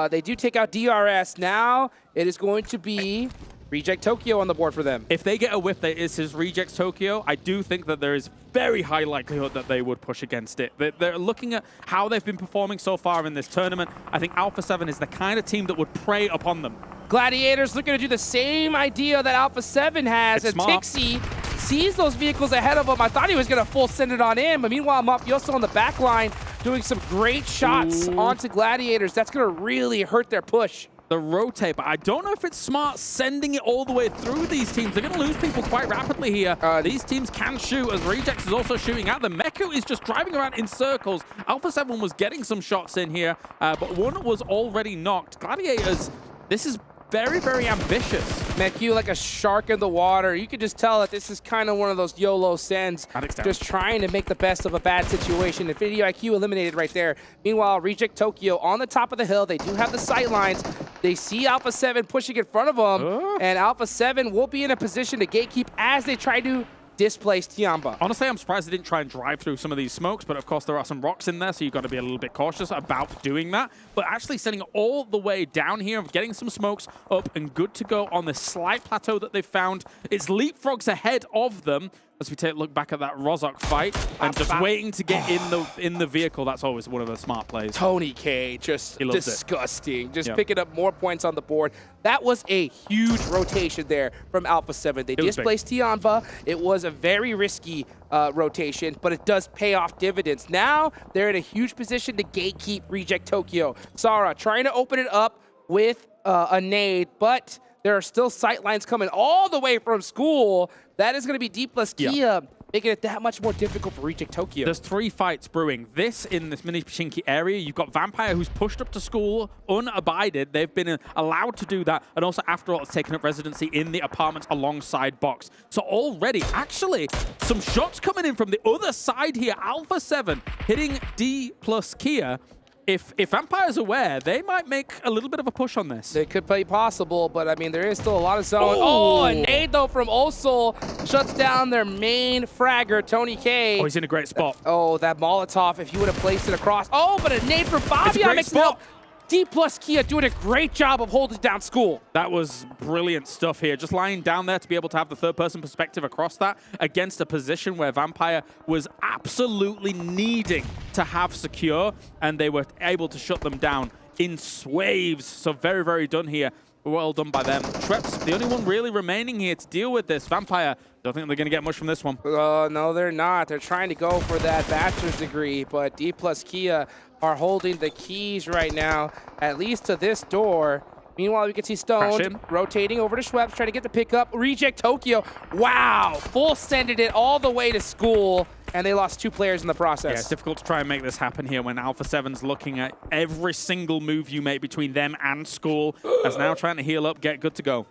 They do take out DRS. Now it is going to be Reject Tokyo on the board for them. If they get a whiff that is his Reject Tokyo, I do think that there is very high likelihood that they would push against it. They're looking at how they've been performing so far in this tournament. I think Alpha 7 is the kind of team that would prey upon them. Gladiators looking to do the same idea that Alpha 7 has, and Tixi sees those vehicles ahead of him. I thought he was going to full send it on in, but meanwhile, Mafioso on the back line doing some great shots onto Gladiators. That's going to really hurt their push. The rotate, but I don't know if it's smart sending it all the way through these teams. They're going to lose people quite rapidly here. These teams can shoot, as Rejects is also shooting at them. Meku is just driving around in circles. Alpha 7 was getting some shots in here, but one was already knocked. Gladiators, this is very, very ambitious. Meku like a shark in the water. You can just tell that this is kind of one of those YOLO sends, just trying to make the best of a bad situation. Infinity IQ eliminated right there. Meanwhile, Reject Tokyo on the top of the hill. They do have the sight lines. They see Alpha 7 pushing in front of them, and Alpha 7 will be in a position to gatekeep as they try to displace Tianba. Honestly, I'm surprised they didn't try and drive through some of these smokes, but of course there are some rocks in there, so you've got to be a little bit cautious about doing that. But actually sending it all the way down here, getting some smokes up and good to go on this slight plateau that they've found. It's leapfrogs ahead of them. As we take a look back at that Rozok fight and just waiting to get in the vehicle, that's always one of the smart plays. Tony K, just disgusting. Just Yep. picking up more points on the board. That was a huge rotation there from Alpha 7. They displaced Tianba. It was a very risky rotation, but it does pay off dividends. Now they're in a huge position to gatekeep Reject Tokyo. Sara trying to open it up with a nade, but there are still sight lines coming all the way from school. That is going to be D plus Kia, making it that much more difficult for Reject Tokyo. There's 3 fights brewing. This in this mini Pachinki area. You've got Vampire, who's pushed up to school unabided. They've been allowed to do that. And also, after all, it's taken up residency in the apartments alongside Box. So already, actually, some shots coming in from the other side here. Alpha 7 hitting D plus Kia. If Vampire's aware, they might make a little bit of a push on this. It could be possible, but I mean, there is still a lot of zone. Oh, a nade though from Osul shuts down their main fragger, Tony K. Oh, he's in a great spot. Oh, that Molotov, if you would have placed it across. Oh, but a nade from Fabian makes it help. D plus Kia doing a great job of holding down school. That was brilliant stuff here. Just lying down there to be able to have the third-person perspective across that against a position where Vampire was absolutely needing to have secure, and they were able to shut them down in swaves. So very, very done here. Well done by them. Shreps, the only one really remaining here to deal with this. Vampire, don't think they're going to get much from this one. No, they're not. They're trying to go for that bachelor's degree, but D plus Kia are holding the keys right now, at least to this door. Meanwhile, we can see Stone rotating over to Schweppes, trying to get the pickup. Reject Tokyo. Wow, full sended it all the way to school, and they lost 2 players in the process. Yeah, it's difficult to try and make this happen here when Alpha 7's looking at every single move you make between them and school. As now trying to heal up, get good to go.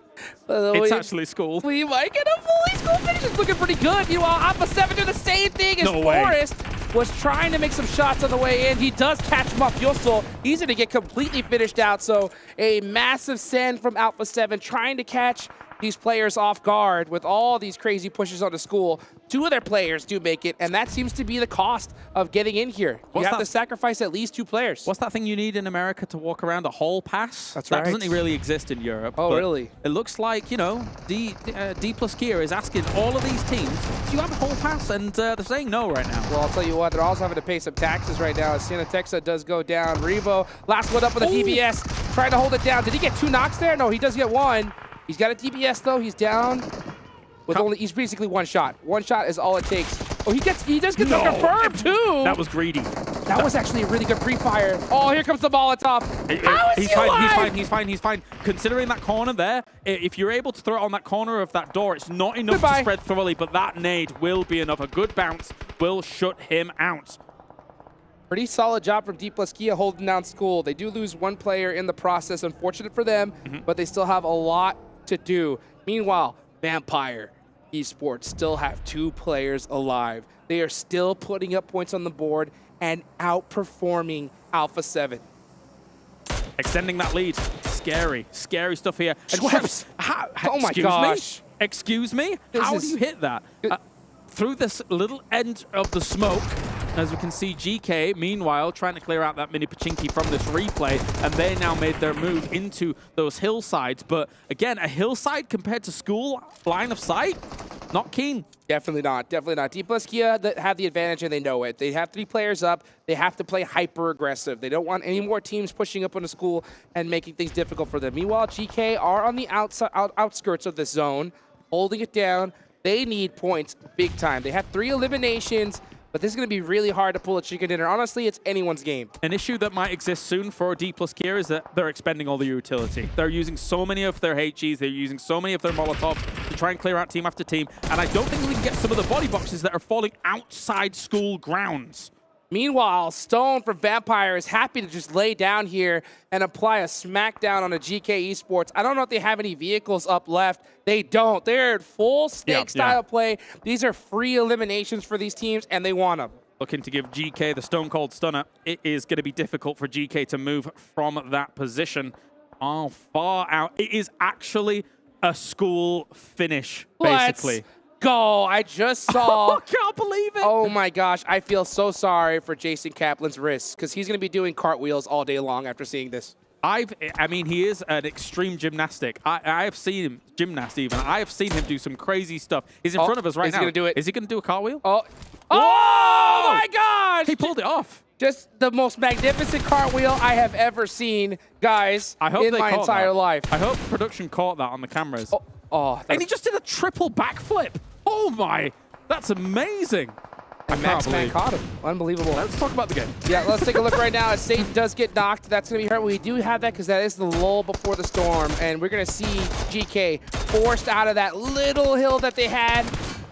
It's actually school. We might get a fully school finish. It's looking pretty good. Meanwhile, Alpha 7 do the same thing as Forrest. Was trying to make some shots on the way in. He does catch Mafioso. He's going to get completely finished out. So a massive send from Alpha 7 trying to catch these players off guard with all these crazy pushes on the school. 2 of their players do make it, and that seems to be the cost of getting in here. You have to sacrifice at least 2 players. What's that thing you need in America to walk around? A hall pass? That's that right. Doesn't really exist in Europe. Oh, really? It looks like, you know, D plus Kia is asking all of these teams, do you have a hall pass? And they're saying no right now. Well, I'll tell you what, they're also having to pay some taxes right now as Siena Texa does go down. Revo, last one up with a DBS, trying to hold it down. Did he get 2 knocks there? No, he does get 1. He's got a DBS though. He's down with he's basically 1 shot. 1 shot is all it takes. Oh, he does get the confirmed too. That was greedy. That was actually a really good pre-fire. Oh, here comes the Molotov. How is he alive? He's fine. Considering that corner there, if you're able to throw it on that corner of that door, it's not enough to spread thoroughly, but that nade will be enough. A good bounce will shut him out. Pretty solid job from D plus Kia holding down School. They do lose one player in the process. Unfortunate for them, but they still have a lot to do. Meanwhile, Vampire Esports still have 2 players alive. They are still putting up points on the board and outperforming Alpha 7. Extending that lead. Scary stuff here. And Schweppes. Oh my gosh. Excuse me? How do you hit that? Through this little end of the smoke, as we can see, Geekay, meanwhile, trying to clear out that mini Pachinki from this replay, and they now made their move into those hillsides. But again, a hillside compared to School, line of sight, not keen. Definitely not. Definitely not. D plus Kia that have the advantage, and they know it. They have 3 players up. They have to play hyper-aggressive. They don't want any more teams pushing up on the School and making things difficult for them. Meanwhile, GK are on the outskirts of this zone, holding it down. They need points big time. They have 3 eliminations, but this is going to be really hard to pull a chicken dinner. Honestly, it's anyone's game. An issue that might exist soon for D plus Kia is that they're expending all the utility. They're using so many of their HGs, they're using so many of their Molotovs to try and clear out team after team, and I don't think we can get some of the body boxes that are falling outside School grounds. Meanwhile, Stone from Vampire is happy to just lay down here and apply a smackdown on a GK Esports. I don't know if they have any vehicles up left. They don't. They're at full stake style play. These are free eliminations for these teams, and they want them. Looking to give GK the Stone Cold Stunner. It is going to be difficult for GK to move from that position. Oh, far out. It is actually a School finish, basically. Go. I just saw. I can't believe it. Oh my gosh. I feel so sorry for Jason Kaplan's wrists because he's going to be doing cartwheels all day long after seeing this. I mean, he is an extreme gymnastic. I have seen him, gymnast even. I have seen him do some crazy stuff. He's in front of us right now. Is he going to do it? Is he going to do a cartwheel? Oh my gosh. He pulled it off. Just the most magnificent cartwheel I have ever seen, guys, in my entire life. I hope production caught that on the cameras. And he just did a triple backflip. Oh my, that's amazing. And Max Man caught him. Unbelievable. Let's talk about the game. Yeah, let's take a look right now. As Satan does get knocked, that's going to be hurt. We do have that because that is the lull before the storm. And we're going to see GK forced out of that little hill that they had.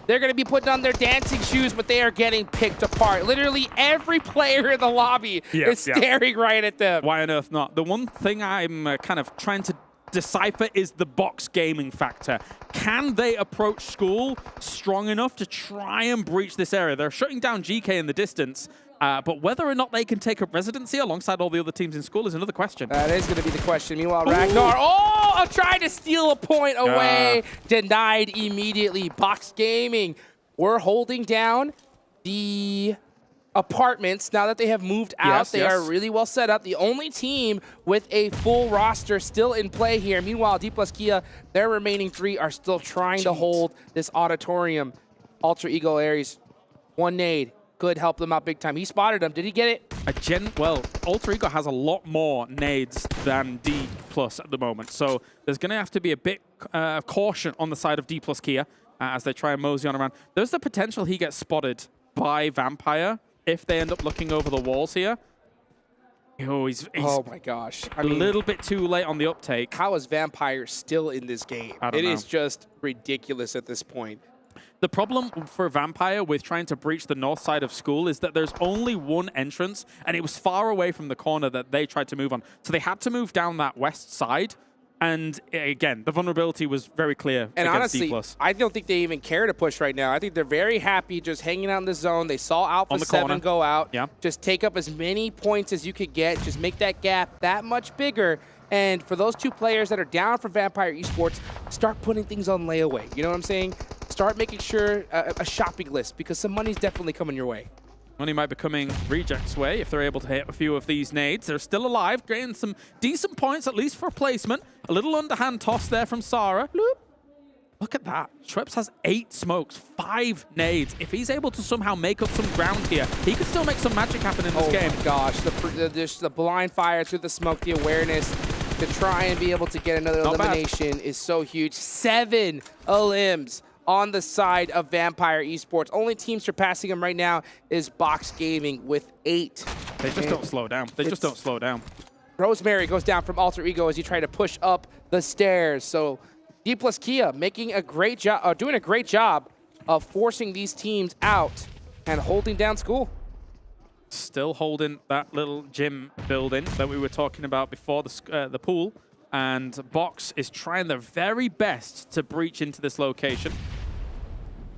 They're going to be putting on their dancing shoes, but they are getting picked apart. Literally every player in the lobby is staring right at them. Why on earth not? The one thing I'm kind of trying to decipher is the box gaming factor. Can they approach School strong enough to try and breach this area? They're shutting down GK in the distance, but whether or not they can take up residency alongside all the other teams in School is another question. That is going to be the question. Meanwhile, Ragnar, trying to steal a point away. Denied immediately. Box gaming. We're holding down the apartments now that they have moved out. They are really well set up. The only team with a full roster still in play here. Meanwhile, D plus Kia, their remaining 3 are still trying to hold this auditorium. Alter Ego Ares, 1 nade. Could help them out big time. He spotted him. Did he get it? Well, Alter Ego has a lot more nades than D plus at the moment. So there's going to have to be a bit of caution on the side of D plus Kia as they try and mosey on around. There's the potential he gets spotted by Vampire if they end up looking over the walls here. Oh, he's oh my gosh. I mean, a little bit too late on the uptake. How is Vampire still in this game? It is just ridiculous at this point. The problem for Vampire with trying to breach the north side of School is that there's only one entrance, and it was far away from the corner that they tried to move on. So they had to move down that west side. And again, the vulnerability was very clear and against honestly, D+. I don't think they even care to push right now. I think they're very happy just hanging out in the zone. They saw Alpha 7 go out. Yeah. Just take up as many points as you could get. Just make that gap that much bigger. And for those 2 players that are down for Vampire Esports, start putting things on layaway. You know what I'm saying? Start making sure a shopping list because some money's definitely coming your way. Money might be coming Reject's way if they're able to hit a few of these nades. They're still alive, getting some decent points, at least for placement. A little underhand toss there from Sarah. Bloop. Look at that. Schweppes has 8 smokes, 5 nades. If he's able to somehow make up some ground here, he could still make some magic happen in this game. Oh my gosh, the blind fire through the smoke, the awareness to try and be able to get another elimination is so huge. 7 elims on the side of Vampire Esports. Only team surpassing him right now is Box Gaming with 8. They just don't slow down. They just don't slow down. Rosemary goes down from Alter Ego as he tried to push up the stairs. So D plus Kia making a great job, doing a great job of forcing these teams out and holding down School. Still holding that little gym building that we were talking about before the pool. And Box is trying their very best to breach into this location.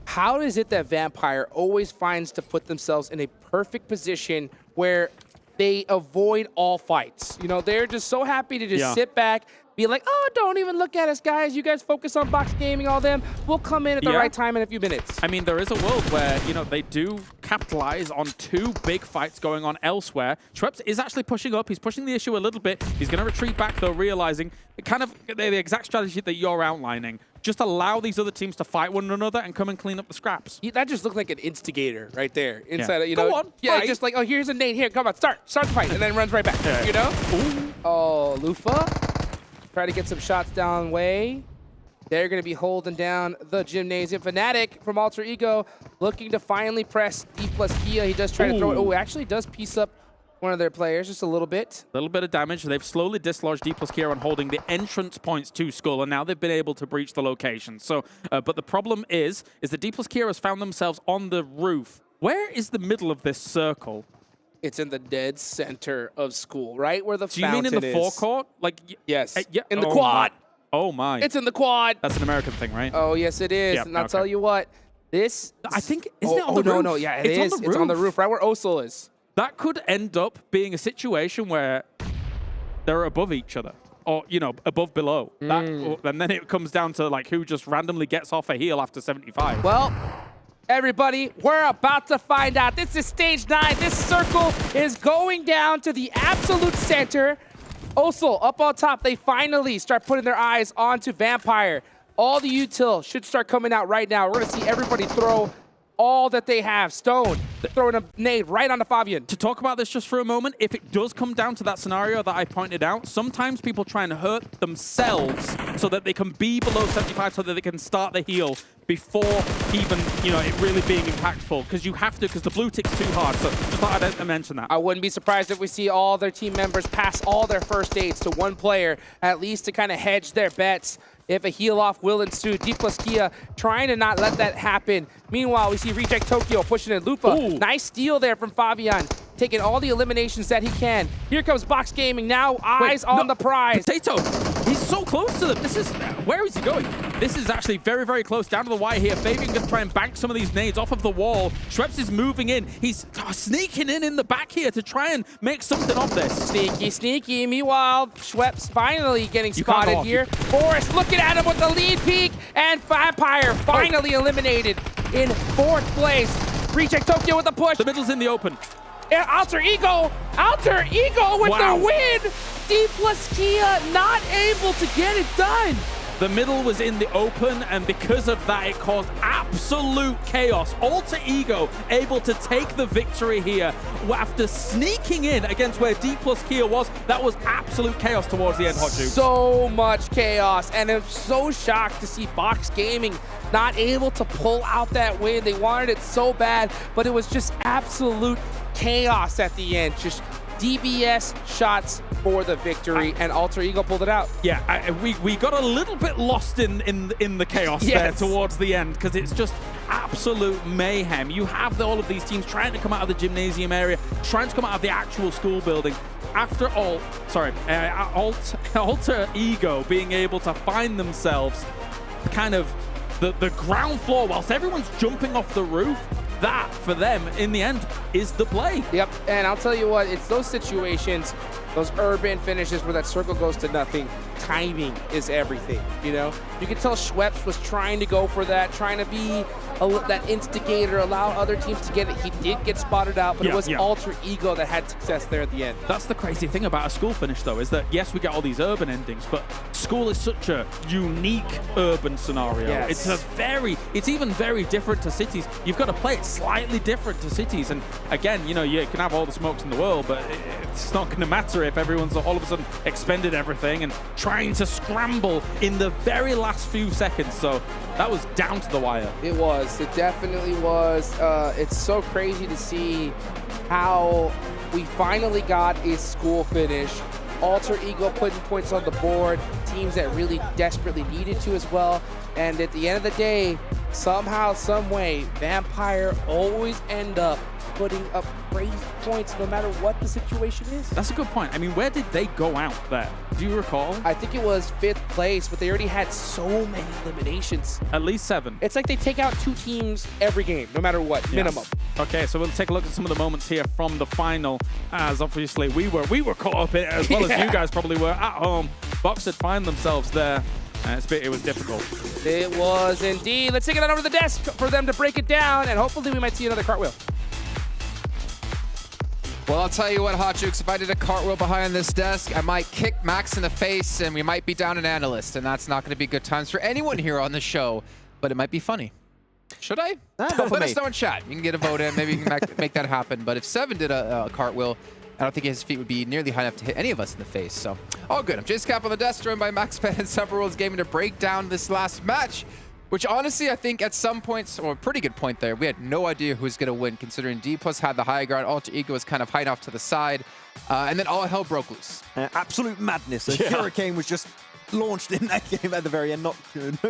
How is it that Vampire always finds to put themselves in a perfect position where they avoid all fights? You know, they're just so happy to just sit back, be like, oh, don't even look at us, guys. You guys focus on box gaming, all them. We'll come in at the right time in a few minutes. I mean, there is a world where, you know, they do capitalize on 2 big fights going on elsewhere. Schweppes is actually pushing up. He's pushing the issue a little bit. He's going to retreat back, though, realizing kind of the exact strategy that you're outlining. Just allow these other teams to fight one another and come and clean up the scraps. That just looked like an instigator right there. Inside of, you Go know. on, yeah, fight. just like, oh, here's a nade. Here, come on, start the fight. And then runs right back, you know? Ooh. Oh, Lufa. Try to get some shots down way. They're going to be holding down the Gymnasium. Fnatic from Alter Ego looking to finally press D plus Kia. He does try to throw it. Oh, actually does piece up one of their players just a little bit. A little bit of damage. They've slowly dislodged D plus Kia on holding the entrance points to Skull, and now they've been able to breach the location. So, but the problem is that D plus Kia has found themselves on the roof. Where is the middle of this circle? It's in the dead center of School, right where the Do you fountain mean in the is. forecourt? Like, yes, yeah. in the quad. Oh my. It's in the quad. That's an American thing, right? Oh, yes, it is. Yep, and I'll tell you what, this... I think, isn't it on the no, roof? no, yeah, it is. On the It's on the roof, right where Osul is. That could end up being a situation where they're above each other. Or, you know, above, below. And then it comes down to, like, who just randomly gets off a heal after 75. Well, everybody, we're about to find out. This is stage 9. This circle is going down to the absolute center. Osul up on top. They finally start putting their eyes onto Vampire. All the util should start coming out right now. We're going to see everybody throw all that they have. Stone throwing a nade right on the Fabian. To talk about this just for a moment, if it does come down to that scenario that I pointed out, sometimes people try and hurt themselves so that they can be below 75 so that they can start the heal before even, you know, it really being impactful. Because you have to, because the blue tick's too hard. So just thought I'd mention that. I wouldn't be surprised if we see all their team members pass all their first aids to one player, at least to kind of hedge their bets if a heal-off will ensue. D plus Kia trying to not let that happen. Meanwhile, we see Reject Tokyo pushing in Lufa. Ooh. Nice steal there from Fabian, taking all the eliminations that he can. Here comes Box Gaming, now eyes on the prize. Potato, he's so close to them. This is, where is he going? This is actually very, very close down to the wire here. Fabian going to try and bank some of these nades off of the wall. Schweppes is moving in. He's sneaking in the back here to try and make something of this. Sneaky, sneaky. Meanwhile, Schweppes finally getting spotted here. Forrest looking at him with the lead peek, and Vampire finally eliminated in 4th place. Reject Tokyo with the push. The middle's in the open. And Alter Ego with the win. D plus Kia not able to get it done. The middle was in the open, and because of that, it caused absolute chaos. Alter Ego able to take the victory here after sneaking in against where D plus Kia was. That was absolute chaos towards the end, Hot Juice. So much chaos, and I'm so shocked to see Box Gaming not able to pull out that win. They wanted it so bad, but it was just absolute chaos at the end. Just DBS shots for the victory, and Alter Ego pulled it out. Yeah, we got a little bit lost in the chaos there towards the end, because it's just absolute mayhem. You have all of these teams trying to come out of the gymnasium area, trying to come out of the actual school building. After all, Alter Ego being able to find themselves kind of the ground floor whilst everyone's jumping off the roof. That, for them, in the end, is the play. Yep, and I'll tell you what, it's those situations, those urban finishes where that circle goes to nothing. Timing is everything, you know? You can tell Schweppes was trying to go for that, trying to be that instigator, allow other teams to get it. He did get spotted out, but it was Alter Ego that had success there at the end. That's the crazy thing about a school finish, though, is that, yes, we get all these urban endings, but school is such a unique urban scenario. Yes. It's even very different to cities. You've got to play it slightly different to cities. And again, you know, you can have all the smokes in the world, but it's not going to matter if everyone's all of a sudden expended everything and trying to scramble in the very last few seconds. So that was down to the wire. It was. It definitely was. It's so crazy to see how we finally got a school finish. Alter Ego putting points on the board, teams that really desperately needed to as well. And at the end of the day, somehow, some way, Vampire always end up putting up crazy points no matter what the situation is. That's a good point. I mean, where did they go out there? Do you recall? I think it was 5th place, but they already had so many eliminations. At least 7. It's like they take out 2 teams every game, no matter what, minimum. Okay, so we'll take a look at some of the moments here from the final, as obviously we were caught up in it as well as you guys probably were at home. Boxed find themselves there. It was difficult. It was indeed. Let's take it on over to the desk for them to break it down, and hopefully we might see another cartwheel. Well, I'll tell you what, Hot Jukes, if I did a cartwheel behind this desk, I might kick Max in the face, and we might be down an analyst, and that's not going to be good times for anyone here on the show, but it might be funny. Should I? Not for Let me. us know in chat. You can get a vote in. Maybe you can make that happen. But if Seven did a cartwheel, I don't think his feet would be nearly high enough to hit any of us in the face. So, all good. I'm Jace Cap on the desk, joined by Max Penn and Several Rules Gaming to break down this last match, which honestly, I think at some points, or a pretty good point there, we had no idea who was going to win, considering D+ had the high ground, Alter Ego was kind of hiding off to the side, and then all hell broke loose. Absolute madness. A hurricane was just launched in that game at the very end. No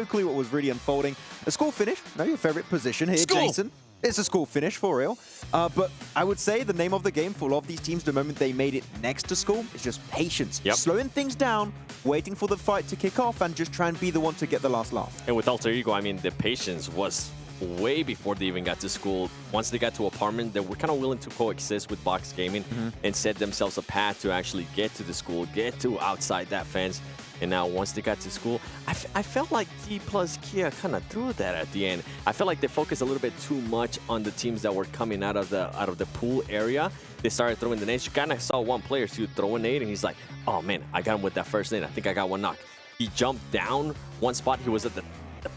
clue what was really unfolding. A score finish. No, your favorite position here, Jason. It's a score finish, for real. But I would say the name of the game for a lot of these teams, the moment they made it next to school, is just patience. Slowing things down, waiting for the fight to kick off, and just try and be the one to get the last laugh. And with Alter Ego, I mean, the patience was way before they even got to school. Once they got to apartment, they were kind of willing to coexist with Box Gaming and set themselves a path to actually get to the school, get to outside that fence. And now once they got to school, I felt like D+ Kia kind of threw that at the end. I felt like they focused a little bit too much on the teams that were coming out of the pool area. They started throwing the nades. You kind of saw one player throw a nade, and he's like, oh man, I got him with that first nade. I think I got one knock. He jumped down one spot. He was at the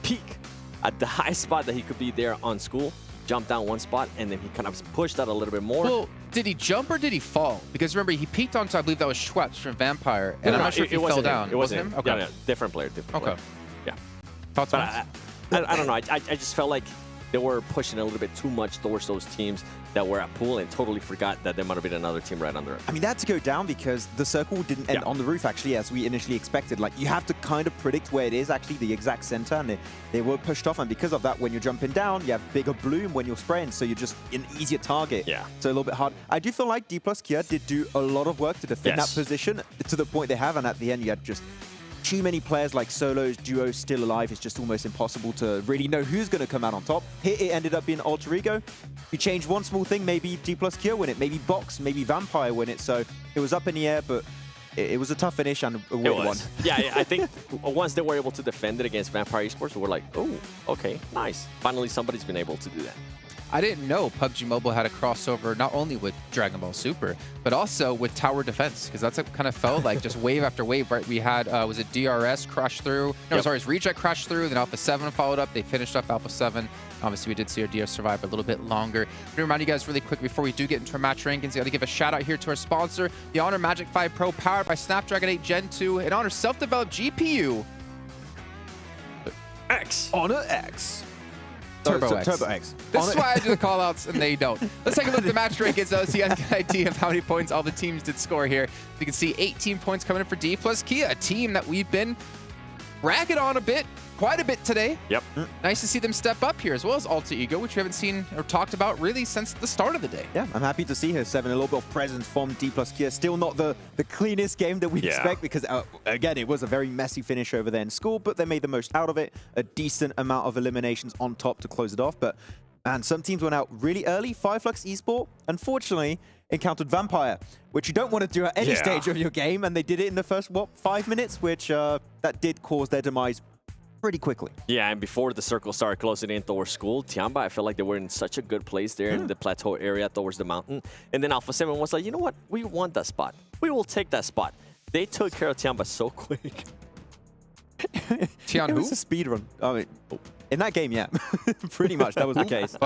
peak, at the high spot that he could be there on school. Jumped down one spot, and then he kind of pushed out a little bit more. Well, did he jump or did he fall? Because remember, he peeked onto, I believe that was Schweppes from Vampire, and I'm not sure if he fell down. It wasn't him. Okay. Yeah, different player. Okay. Yeah. Thoughts on I don't know. I just felt like they were pushing a little bit too much towards those teams that were at pool and totally forgot that there might have been another team right under it. I mean, that had to go down because the circle didn't end on the roof, actually, as we initially expected. Like, you have to kind of predict where it is, actually, the exact center, and they were pushed off. And because of that, when you're jumping down, you have bigger bloom when you're spraying, so you're just an easier target. Yeah. So a little bit hard. I do feel like D+ Kia did do a lot of work to defend that position to the point they have, and at the end, you had just too many players like solos, duos still alive. It's just almost impossible to really know who's going to come out on top. Here it ended up being Alter Ego. You change one small thing, maybe D+ Kia win it, maybe Box, maybe Vampire win it. So it was up in the air, but it was a tough finish and a weird one. Yeah, I think once they were able to defend it against Vampire Esports, we were like, oh, okay, nice. Finally, somebody's been able to do that. I didn't know PUBG Mobile had a crossover not only with Dragon Ball Super, but also with Tower Defense, because that's what kind of felt like just wave after wave, right? We had, was it DRS crash through? No, sorry, it was Reject crash through, then Alpha 7 followed up. They finished up Alpha 7. Obviously, we did see our DS survive a little bit longer. I'm going to remind you guys really quick before we do get into our match rankings, I got to give a shout out here to our sponsor, the Honor Magic 5 Pro, powered by Snapdragon 8 Gen 2, an Honor self-developed GPU. X. Honor X. Turbo X. Turbo X. This is why I do the call-outs and they don't. Let's take a look at the match rankings, though, so you guys get an idea of how many points all the teams did score here. You can see 18 points coming in for D+ Kia, a team that we've been ragging on quite a bit today. Yep. Nice to see them step up here, as well as Alter Ego, which we haven't seen or talked about really since the start of the day. Yeah, I'm happy to see her, Seven. A little bit of presence from D+ Kia. Still not the cleanest game that we expect because, again, it was a very messy finish over there in school, but they made the most out of it. A decent amount of eliminations on top to close it off. But, man, some teams went out really early. Flux Esports, unfortunately, encountered Vampire, which you don't want to do at any stage of your game, and they did it in the first, 5 minutes, which that did cause their demise pretty quickly. Yeah, and before the circle started closing in towards school, Tianba, I felt like they were in such a good place there in the plateau area towards the mountain. And then Alpha 7 was like, you know what? We want that spot. We will take that spot. They took care of Tianba so quick. Tian It who? was a speed run. I mean, in that game, yeah. Pretty much, that was the case.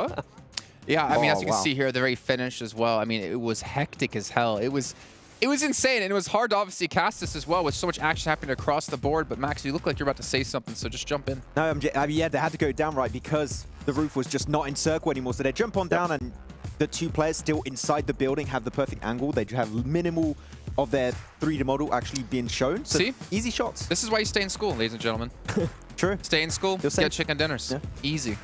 Yeah, I mean, as you can wow. see here, the very finish as well. I mean, it was hectic as hell. It was insane, and it was hard to obviously cast this as well with so much action happening across the board. But Max, you look like you're about to say something, so just jump in. No, I mean, yeah, they had to go down right because the roof was just not in circle anymore. So they jump on down, and the two players still inside the building have the perfect angle. They have minimal of their 3D model actually being shown. So see? Easy shots. This is why you stay in school, ladies and gentlemen. True. Stay in school, get chicken dinners. Yeah. Easy.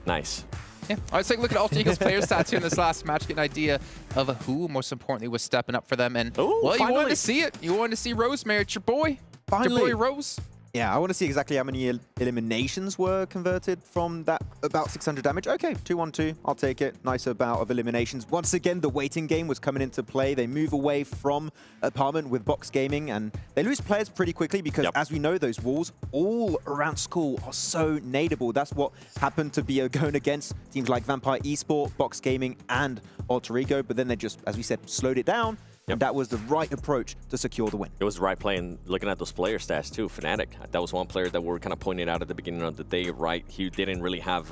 Nice. Yeah, let's take a look at Alter Ego's player stats here in this last match, get an idea of who, most importantly, was stepping up for them. And, Ooh, well, finally. you wanted to see it. You wanted to see Rosemary. It's your boy. Finally. Your boy, Rose. Yeah, I want to see exactly how many eliminations were converted from that about 600 damage. Okay, 2-1-2, I'll take it. Nice bout of eliminations. Once again, the waiting game was coming into play. They move away from Apartment with Box Gaming, and they lose players pretty quickly because, as we know, those walls all around school are so nadeable. That's what happened to be going against teams like Vampire Esports, Box Gaming, and Alter Ego, but then they just, as we said, slowed it down. And that was the right approach to secure the win. It was the right play, and looking at those player stats too, Fnatic, that was one player that we were kind of pointing out at the beginning of the day, right? He didn't really have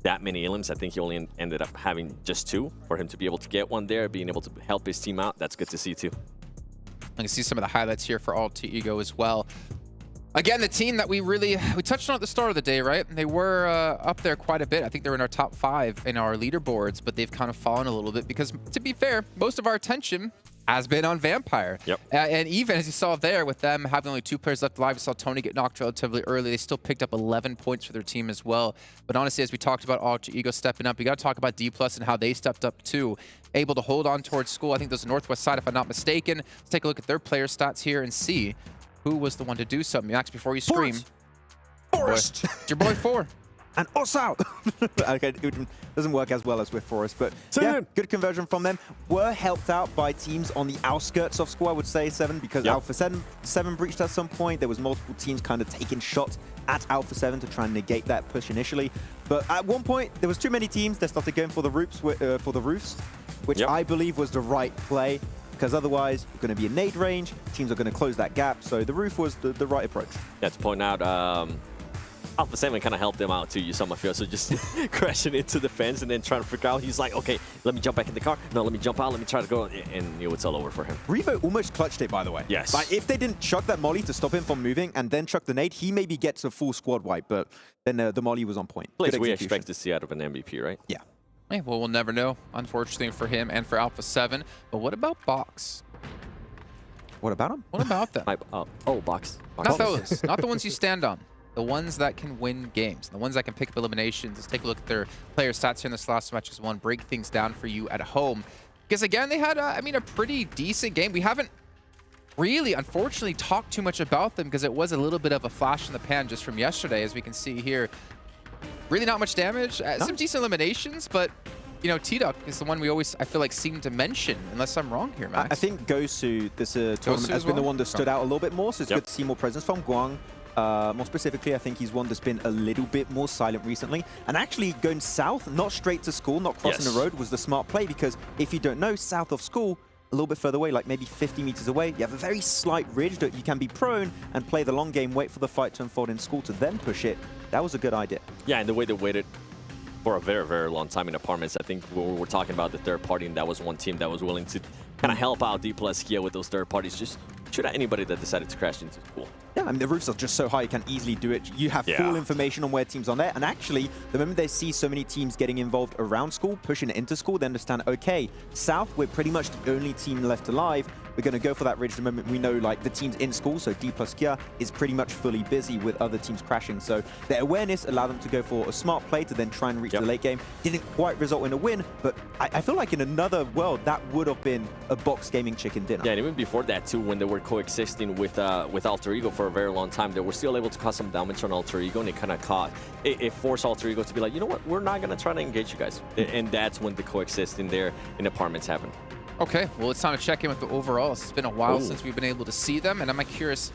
that many elims. I think he only ended up having just 2. For him to be able to get one there, being able to help his team out, that's good to see too. I can see some of the highlights here for Alter Ego as well. Again, the team that we touched on at the start of the day, right? They were up there quite a bit. I think they're in our top 5 in our leaderboards, but they've kind of fallen a little bit because, to be fair, most of our attention has been on Vampire. Yep. And even as you saw there, with them having only 2 players left alive, we saw Tony get knocked relatively early. They still picked up 11 points for their team as well. But honestly, as we talked about Alter Ego stepping up, we got to talk about D+ and how they stepped up too. Able to hold on towards school. I think those Northwest side, if I'm not mistaken. Let's take a look at their player stats here and see who was the one to do something. Max, before you scream. Forest! It's your boy 4. And us out. Okay, it doesn't work as well as with Forest, but yeah, good conversion from them. Were helped out by teams on the outskirts of school, I would say, 7, because Alpha 7 breached at some point. There was multiple teams kind of taking shots at Alpha 7 to try and negate that push initially. But at one point, there was too many teams that started going for the roofs, which I believe was the right play, because otherwise you're going to be in nade range, teams are going to close that gap. So the roof was the right approach. Yeah, to point out, Alpha 7 kind of helped them out too, you saw my feel. So just crashing into the fence and then trying to figure out, he's like, okay, let me jump back in the car. No, let me jump out, let me try to go. And it's all over for him. Revo almost clutched it, by the way. Yes. Like, if they didn't chuck that molly to stop him from moving and then chuck the nade, he maybe gets a full squad wipe, but then the molly was on point. Place we expect to see out of an MVP, right? Yeah. Hey, well, we'll never know, unfortunately, for him and for Alpha 7. But what about Box? What about him? What about them? Box. Not those. Not the ones you stand on. The ones that can win games. The ones that can pick up eliminations. Let's take a look at their player stats here in this last match as one. Break things down for you at home. Because, again, they had, a pretty decent game. We haven't really, unfortunately, talked too much about them because it was a little bit of a flash in the pan just from yesterday, as we can see here. Really not much damage. Some decent eliminations, but... You know, T-Duck is the one we always, I feel like, seem to mention, unless I'm wrong here, Max. I think Gosu, this tournament, has been the one that stood out a little bit more, so it's good to see more presence from Guang. More specifically, I think he's one that's been a little bit more silent recently. And actually going south, not straight to school, not crossing the road, was the smart play, because if you don't know, south of school, a little bit further away, like maybe 50 meters away, you have a very slight ridge that you can be prone and play the long game, wait for the fight to unfold in school to then push it. That was a good idea. Yeah, and the way they waited for a very, very long time in apartments. I think we're talking about the third party, and that was one team that was willing to kind of help out D+ Kia with those third parties. Just shoot at anybody that decided to crash into school. Yeah, I mean, the roofs are just so high, you can easily do it. You have full information on where teams are there. And actually, the moment they see so many teams getting involved around school, pushing it into school, they understand, okay, south, we're pretty much the only team left alive. We're going to go for that ridge the moment we know, like, the team's in school. So D+ Kia is pretty much fully busy with other teams crashing. So their awareness allowed them to go for a smart play to then try and reach the late game. Didn't quite result in a win, but I feel like in another world, that would have been a Box Gaming chicken dinner. Yeah, and even before that, too, when they were coexisting with Alter Ego for a very long time, they were still able to cause some damage on Alter Ego, and it forced Alter Ego to be like, you know what, we're not going to try to engage you guys. And that's when the coexisting there in apartments happened. Okay, well, it's time to check in with the overalls. It's been a while since we've been able to see them, and I'm curious.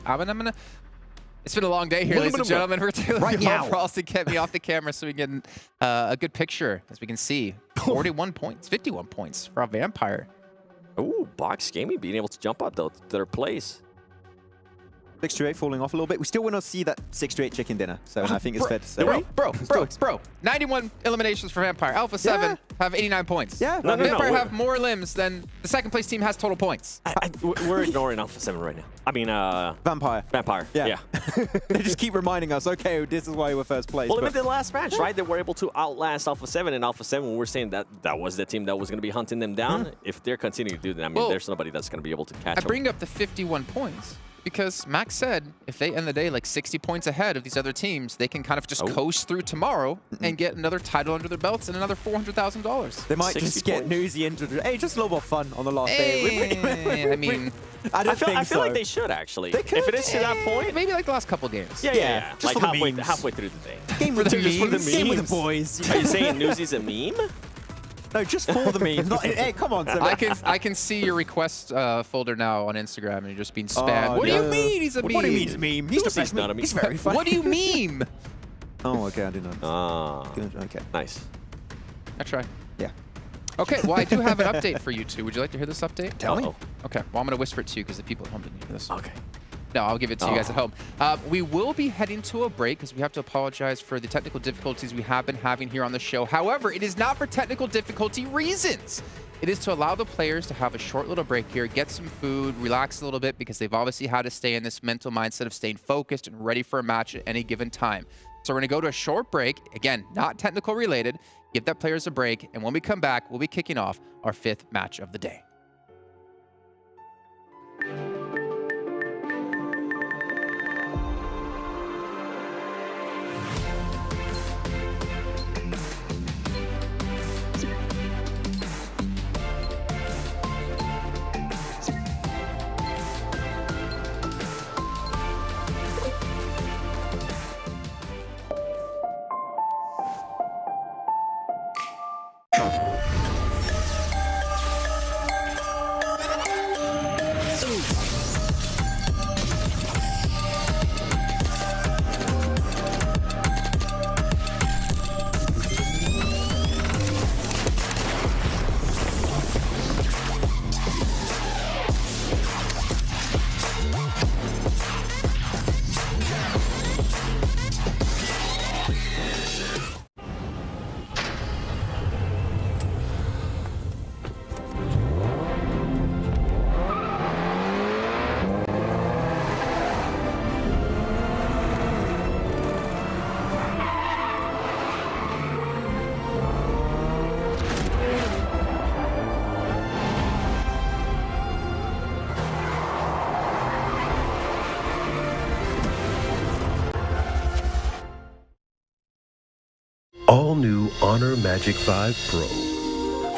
It's been a long day here, ladies and gentlemen. We're taking overalls to get me off the camera so we can get a good picture, as we can see. 41 points, 51 points for a Vampire. Ooh, Box Gaming being able to jump out to their place. 6-8 falling off a little bit. We still want to see that 6-8 chicken dinner, so I think it's fair to say. Bro, 91 eliminations for Vampire. Alpha 7 have 89 points. Yeah. Vampire have more limbs than the second place team has total points. We're ignoring Alpha 7 right now. I mean, Vampire. Yeah. They just keep reminding us, okay, this is why we're first place. Well, even the last match, right? They were able to outlast Alpha 7, and Alpha 7, we were saying that was the team that was going to be hunting them down. If they're continuing to do that, I mean, there's nobody that's going to be able to catch them. I bring up the 51 points. Because Max said if they end the day like 60 points ahead of these other teams, they can kind of just coast through tomorrow and get another title under their belts and another $400,000. They might just get Newsy into hey, just a little more fun on the last day. I mean, I feel like they should actually. If it is to that point, maybe like the last couple games. Yeah. Just Like for the halfway through the day. Game with the Just for the memes. Game with the memes. boys. Are you saying Newsy's a meme? No, just for the memes. Not, hey, come on. I can see your request folder now on Instagram, and you're just being spammed. What do you mean he's a meme? What do you mean he's a meme? He's the best not a meme. He's very funny. What do you meme? Oh, okay, I did not. Good, okay. Nice. I try. Yeah. Okay, well, I do have an update for you two. Would you like to hear this update? Tell me. Okay, well, I'm going to whisper it to you because the people at home didn't hear this. Okay. No, I'll give it to you guys at home. We will be heading to a break because we have to apologize for the technical difficulties we have been having here on the show. However, it is not for technical difficulty reasons. It is to allow the players to have a short little break here, get some food, relax a little bit because they've obviously had to stay in this mental mindset of staying focused and ready for a match at any given time. So we're going to go to a short break. Again, not technical related. Give that players a break. And when we come back, we'll be kicking off our 5th match of the day. All new Honor Magic 5 Pro.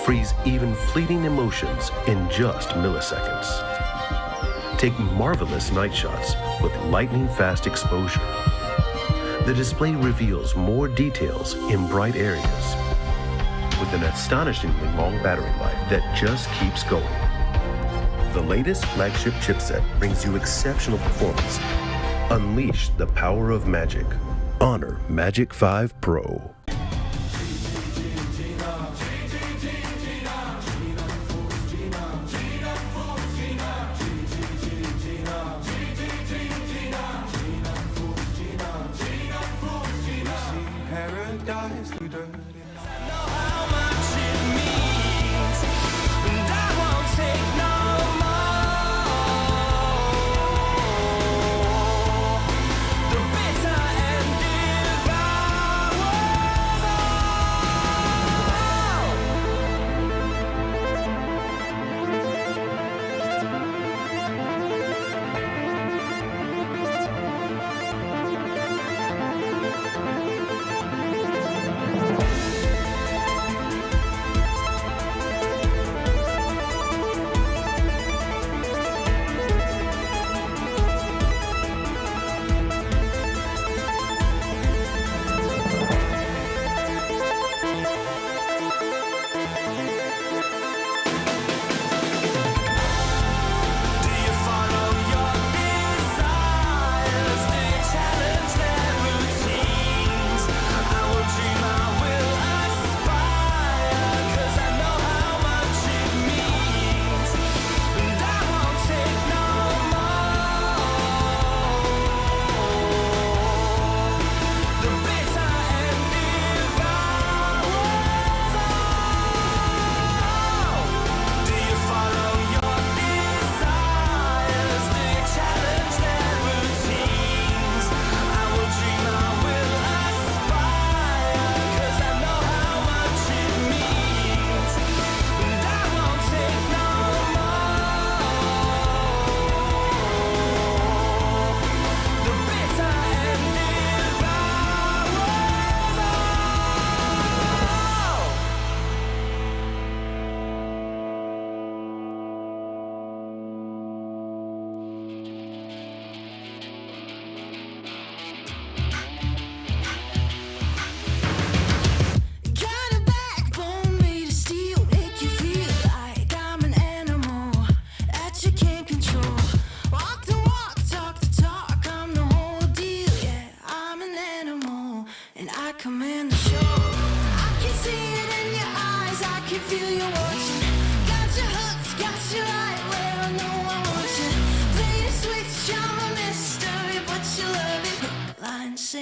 Freeze even fleeting emotions in just milliseconds. Take marvelous night shots with lightning-fast exposure. The display reveals more details in bright areas with an astonishingly long battery life that just keeps going. The latest flagship chipset brings you exceptional performance. Unleash the power of magic. Honor Magic 5 Pro.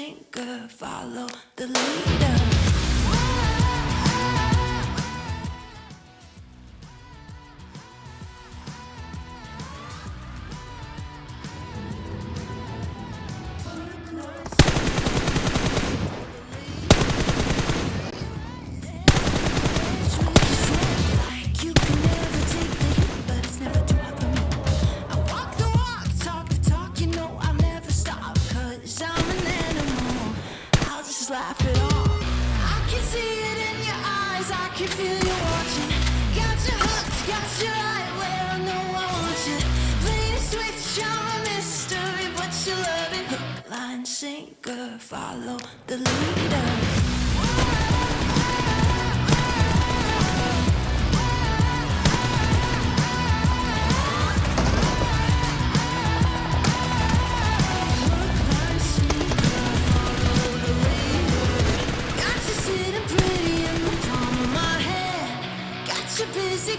sinker, follow the leader. Laugh it off. I can see it in your eyes, I can feel you watching. Got you hooked, got you right where I know I want you. Play the switch, I'm a mystery, but you love it. Hook, line, sinker, follow the leader.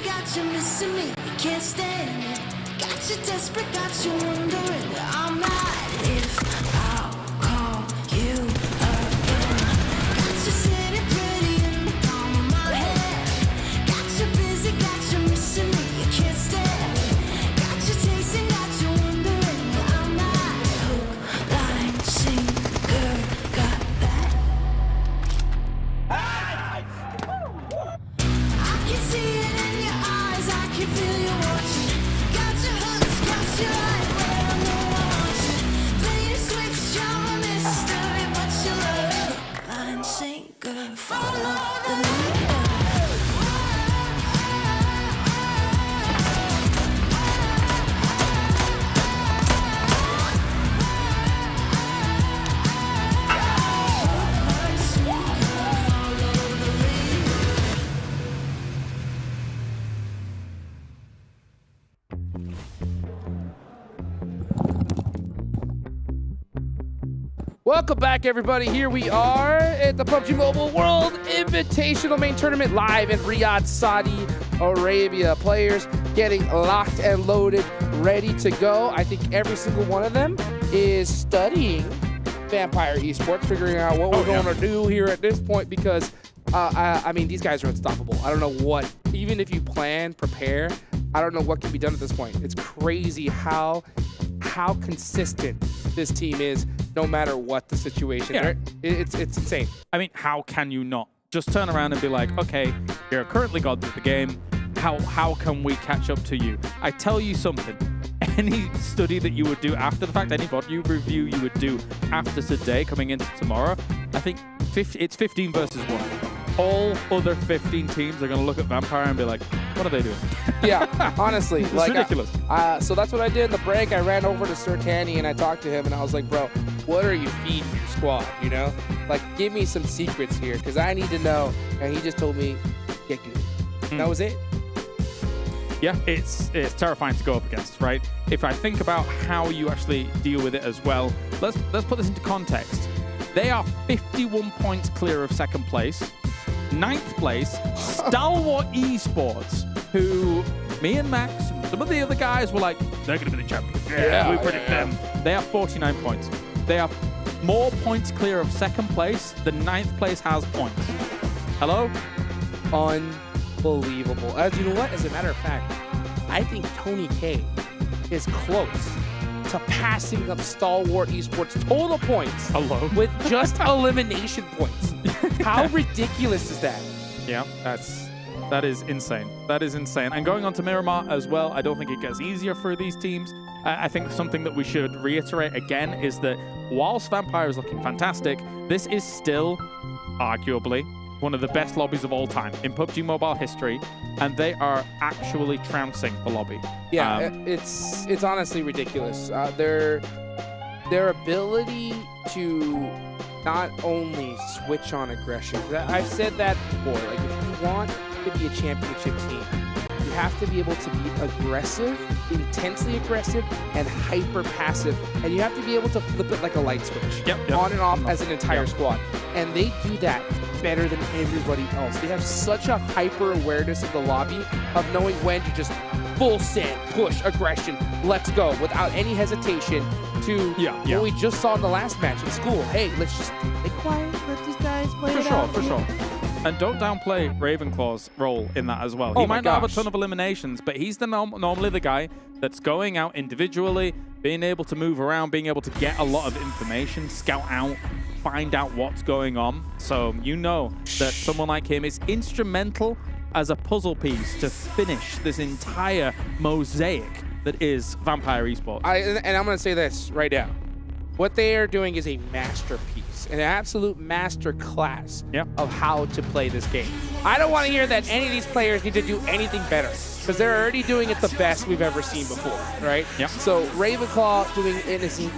Got you missing me, you can't stand it. Got you desperate, got you wondering where I'm at. If I'll call you again. Got you sitting pretty in the palm of my hand. Got you busy, got you missing me, you can't stand it. Got you chasing, got you wondering where I'm at. Hook, line, sinker, got that. I can see it in your eyes, I can feel you watching. Got your hooks, got you right where I know I want you. Play the switch, you're a mystery, but you love it. Hook, line, sinker, follow the leader. Welcome back, everybody. Here we are at the PUBG Mobile World Invitational Main Tournament live in Riyadh, Saudi Arabia. Players getting locked and loaded, ready to go. I think every single one of them is studying Vampire Esports, figuring out what we're going to do here at this point because, I mean, these guys are unstoppable. I don't know what, even if you plan, prepare, I don't know what can be done at this point. It's crazy how consistent this team is no matter what the situation. Yeah. It's insane. I mean, how can you not just turn around and be like, okay, you're currently gods of the game. How can we catch up to you? I tell you something. Any study that you would do after the fact, any VOD review you would do after today, coming into tomorrow, I think it's 15 versus 1. All other 15 teams are going to look at Vampire and be like, what are they doing? Yeah, honestly. It's like, ridiculous. So that's what I did in the break. I ran over to Sir Tanny and I talked to him and I was like, bro, what are you feeding your squad, you know? Like, give me some secrets here because I need to know. And he just told me, get good. That was it. Yeah, it's terrifying to go up against, right? If I think about how you actually deal with it as well, let's put this into context. They are 51 points clear of second place. 9th place, Stalwart Esports, who me and Max and some of the other guys were like, they're going to be the champions. Yeah, we predict them. They have 49 points. They are more points clear of second place than 9th place has points. Hello? Unbelievable. As you know what? As a matter of fact, I think Tony K is close to passing up Stalwart Esports total points with just elimination points. How ridiculous is that? Yeah, that is insane. That is insane. And going on to Miramar as well, I don't think it gets easier for these teams. I think something that we should reiterate again is that whilst Vampire is looking fantastic, this is still arguably one of the best lobbies of all time in PUBG Mobile history, and they are actually trouncing the lobby. Yeah, it's honestly ridiculous. Their ability to not only switch on aggression. I've said that before. Like, if you want to be a championship team, you have to be able to be aggressive, intensely aggressive, and hyper passive. And you have to be able to flip it like a light switch, on and off as an entire squad. And they do that better than everybody else. They have such a hyper awareness of the lobby of knowing when to just full send, push, aggression, let's go, without any hesitation to what we just saw in the last match in school. Hey, let's just be quiet, let these guys play it out. For sure. And don't downplay Ravenclaw's role in that as well. He might not have a ton of eliminations, but he's normally the guy that's going out individually, being able to move around, being able to get a lot of information, scout out, find out what's going on. So you know that someone like him is instrumental as a puzzle piece to finish this entire mosaic that is Vampire Esports. And I'm going to say this right now. What they are doing is a masterpiece, an absolute master class of how to play this game. I don't want to hear that any of these players need to do anything better, because they're already doing it the best we've ever seen before, right? So Ravenclaw doing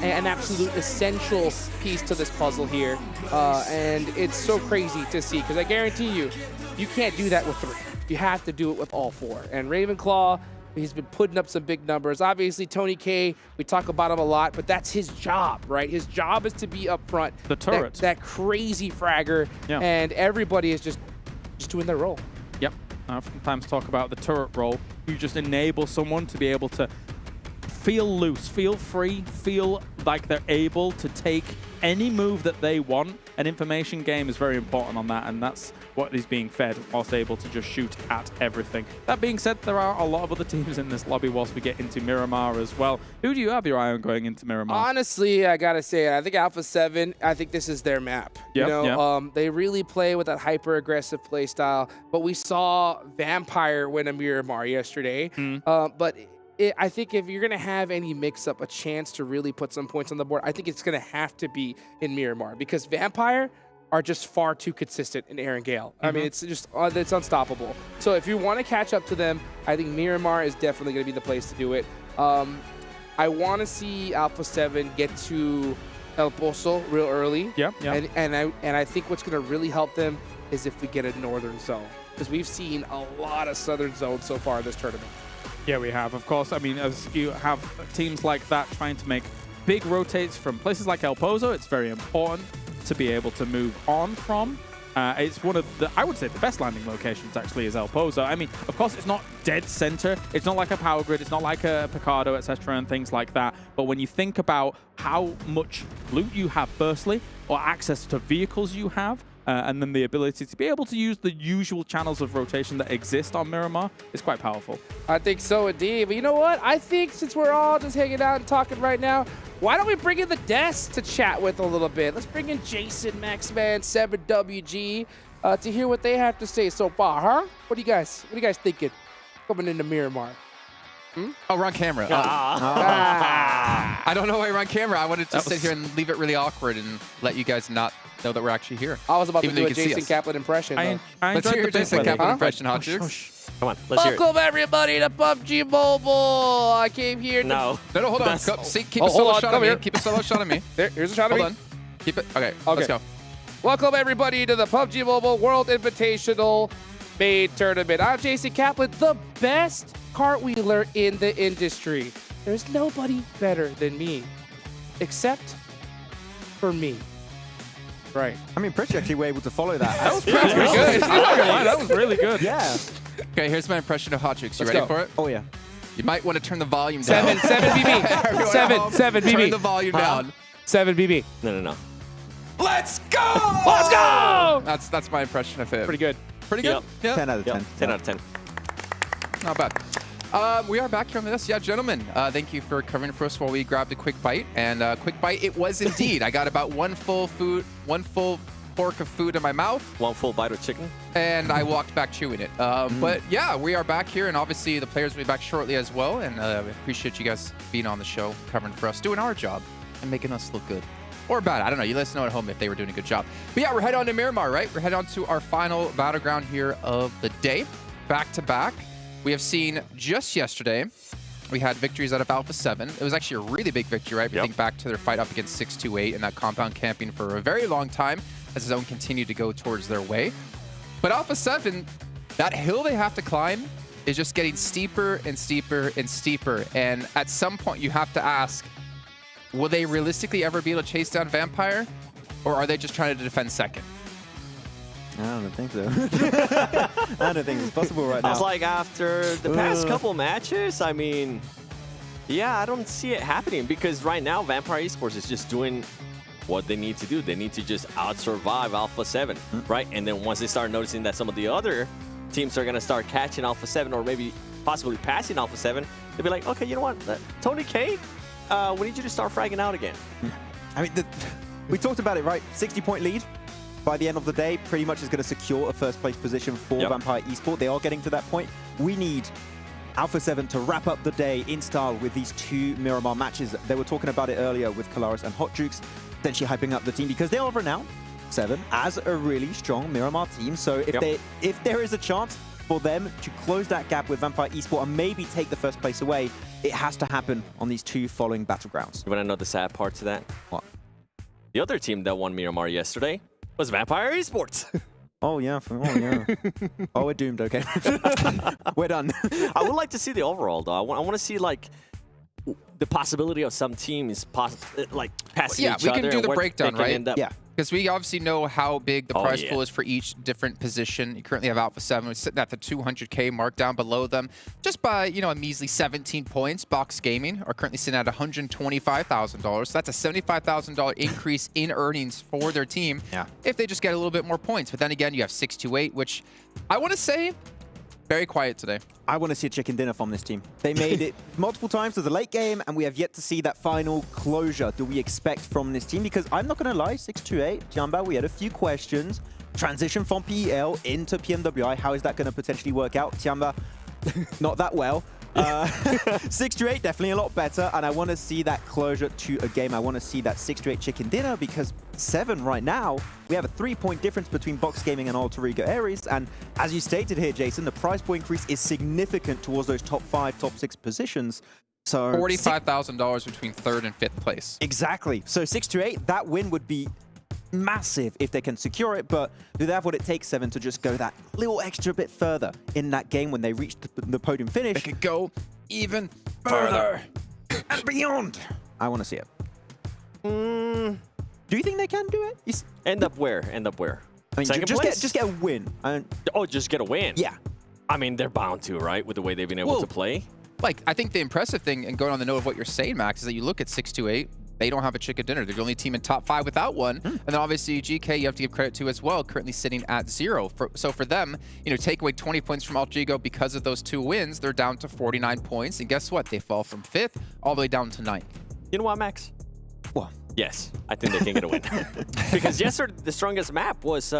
an absolute essential piece to this puzzle here, and it's so crazy to see, because I guarantee you, you can't do that with 3. You have to do it with all 4. And Ravenclaw, he's been putting up some big numbers. Obviously, Tony K, we talk about him a lot, but that's his job, right? His job is to be up front. The turret. That crazy fragger, and everybody is just doing their role. Yep. I oftentimes talk about the turret role. You just enable someone to be able to feel loose, feel free, feel like they're able to take any move that they want. An information game is very important on that, and that's what is being fed whilst able to just shoot at everything. That being said, there are a lot of other teams in this lobby whilst we get into Miramar as well. Who do you have your eye on going into Miramar? Honestly, I gotta say, I think Alpha 7, I think this is their map. They really play with that hyper-aggressive play style, but we saw Vampire win a Miramar yesterday. But I think if you're going to have any mix-up, a chance to really put some points on the board, I think it's going to have to be in Miramar, because Vampire are just far too consistent in Aaron Gale. I mean, it's just it's unstoppable. So if you want to catch up to them, I think Miramar is definitely going to be the place to do it. I want to see Alpha 7 get to El Pozo real early. And I think what's going to really help them is if we get a northern zone, because we've seen a lot of southern zones so far in this tournament. Yeah, we have, of course. I mean, as you have teams like that trying to make big rotates from places like El Pozo, it's very important to be able to move on from. It's one of the, I would say, the best landing locations, actually, is El Pozo. I mean, of course, it's not dead center. It's not like a Power Grid. It's not like a Picardo, etc., and things like that. But when you think about how much loot you have, firstly, or access to vehicles you have, and then the ability to be able to use the usual channels of rotation that exist on Miramar is quite powerful. I think so, indeed. But you know what? I think since we're all just hanging out and talking right now, why don't we bring in the desk to chat with a little bit? Let's bring in Jason, Maxman, 7WG to hear what they have to say so far, huh? What are you guys thinking coming into Miramar? Oh, we're on camera. I don't know why we're on camera. I wanted to sit here and leave it really awkward and let you guys not know that we're actually here. I was about to do a Jason Kaplan impression. Let's hear your Jason Kaplan impression, Hot Jukes. Come on, let's hear it. Welcome, everybody, to PUBG Mobile. I came here to... No, hold on. Keep a solo shot of me. Keep a solo shot of me. Here's a shot of me. Hold on. Keep it. Okay, let's go. Welcome, everybody, to the PUBG Mobile World Invitational Main Tournament. I'm Jason Kaplan, the best cartwheeler in the industry. There's nobody better than me, except for me. Right. I mean, pretty actually were able to follow that. That was pretty good. That was really good. Yeah. Okay, here's my impression of Hot Jukes. You Let's ready go. for it? Oh, yeah. You might want to turn the volume down. 7 BB. 7 BB. Turn the volume down. 7 BB. No. Let's go! Let's go! That's my impression of him. Pretty good. Pretty good? Yep. 10 out of 10. 10 out of 10. Not bad. We are back here on this. Yeah, gentlemen, thank you for covering for us while we grabbed a quick bite. And quick bite it was indeed. I got about one full fork of food in my mouth. One full bite of chicken. And I walked back chewing it. But yeah, we are back here, and obviously the players will be back shortly as well. And we appreciate you guys being on the show, covering for us, doing our job, and making us look good. Or bad. I don't know. You let us know at home if they were doing a good job. But yeah, we're heading on to Miramar, right? We're heading on to our final battleground here of the day. Back to back. We have seen just yesterday, we had victories out of Alpha 7. It was actually a really big victory, right? If you think back to their fight up against 628 and that compound camping for a very long time as the zone continued to go towards their way. But Alpha 7, that hill they have to climb is just getting steeper and steeper and steeper. And at some point, you have to ask, will they realistically ever be able to chase down Vampire? Or are they just trying to defend second? I don't think so. I don't think it's possible right now. I was like, after the past couple matches, I mean, yeah, I don't see it happening because right now Vampire Esports is just doing what they need to do. They need to just out-survive Alpha 7, right? And then once they start noticing that some of the other teams are going to start catching Alpha 7 or maybe possibly passing Alpha 7, they'll be like, okay, you know what? Tony K, we need you to start fragging out again. I mean, we talked about it, right? 60-point lead. By the end of the day, pretty much is going to secure a first-place position for Vampire Esports. They are getting to that point. We need Alpha 7 to wrap up the day in style with these 2 Miramar matches. They were talking about it earlier with Kalaris and Hot Jukes, essentially hyping up the team because they are renowned, 7, as a really strong Miramar team. So if there is a chance for them to close that gap with Vampire Esports and maybe take the first place away, it has to happen on these 2 following battlegrounds. You want to know the sad part to that? What? The other team that won Miramar yesterday was Vampire Esports. Oh, yeah. Oh, we're doomed, okay. We're done. I would like to see the overall, though. I want to see, like, the possibility of some teams passing each other. Yeah, we can do the breakdown, right? Yeah. Because we obviously know how big the prize pool is for each different position. You currently have Alpha 7, who's sitting at the 200K mark down below them. Just by, you know, a measly 17 points. Box Gaming are currently sitting at $125,000. So that's a $75,000 increase in earnings for their team if they just get a little bit more points. But then again, you have 628, which I want to say, very quiet today. I want to see a chicken dinner from this team. They made it multiple times to the late game, and we have yet to see that final closure do we expect from this team. Because I'm not going to lie, 628, Tianba, we had a few questions. Transition from PEL into PMWI, how is that going to potentially work out? Tianba, not that well. 628, definitely a lot better, and I want to see that closure to a game. I want to see that 628 chicken dinner because 7 right now, we have a 3-point difference between Box Gaming and Alter Ego Aries, and as you stated here, Jason, the prize point increase is significant towards those top 5, top 6 positions. So $45,000 between 3rd and 5th place. Exactly. So 628, that win would be massive if they can secure it, but do they have what it takes, 7, to just go that little extra bit further in that game when they reach the podium finish? They could go even further and beyond. I want to see it. Do you think they can do it? End up where? End up where? I mean, Second place? just get a win. Oh, just get a win? Yeah. I mean, they're bound to, right? With the way they've been able to play. Like, I think the impressive thing, and going on the note of what you're saying, Max, is that you look at 628, they don't have a chicken dinner. They're the only team in top 5 without one. And then obviously Geekay, you have to give credit to as well, currently sitting at 0. So for them, you know, take away 20 points from Alter Ego because of those 2 wins, they're down to 49 points. And guess what? They fall from 5th all the way down to 9th. You know what, Max? What? Yes, I think they can get a win. Because yesterday, the strongest map was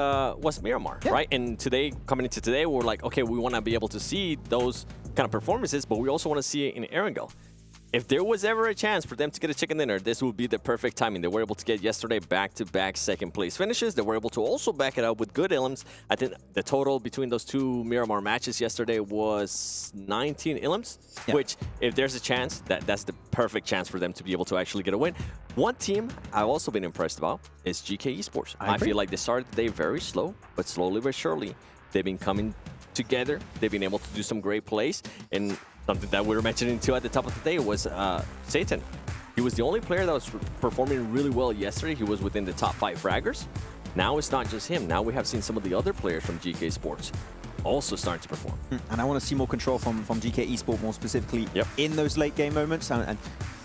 Miramar, right? And today, coming into today, we're like, okay, we want to be able to see those kind of performances, but we also want to see it in Erangel. If there was ever a chance for them to get a chicken dinner, this would be the perfect timing. They were able to get yesterday back-to-back second-place finishes. They were able to also back it up with good elims. I think the total between those 2 Miramar matches yesterday was 19 elims, which, if there's a chance, that's the perfect chance for them to be able to actually get a win. One team I've also been impressed about is Geekay Esports. I feel like they started the day very slow, but slowly but surely, they've been coming together. They've been able to do some great plays, and something that we were mentioning too at the top of the day was Satan. He was the only player that was performing really well yesterday. He was within the top 5 fraggers. Now it's not just him. Now we have seen some of the other players from Geekay Sports also starting to perform. And I want to see more control from Geekay Esports, more specifically in those late game moments. And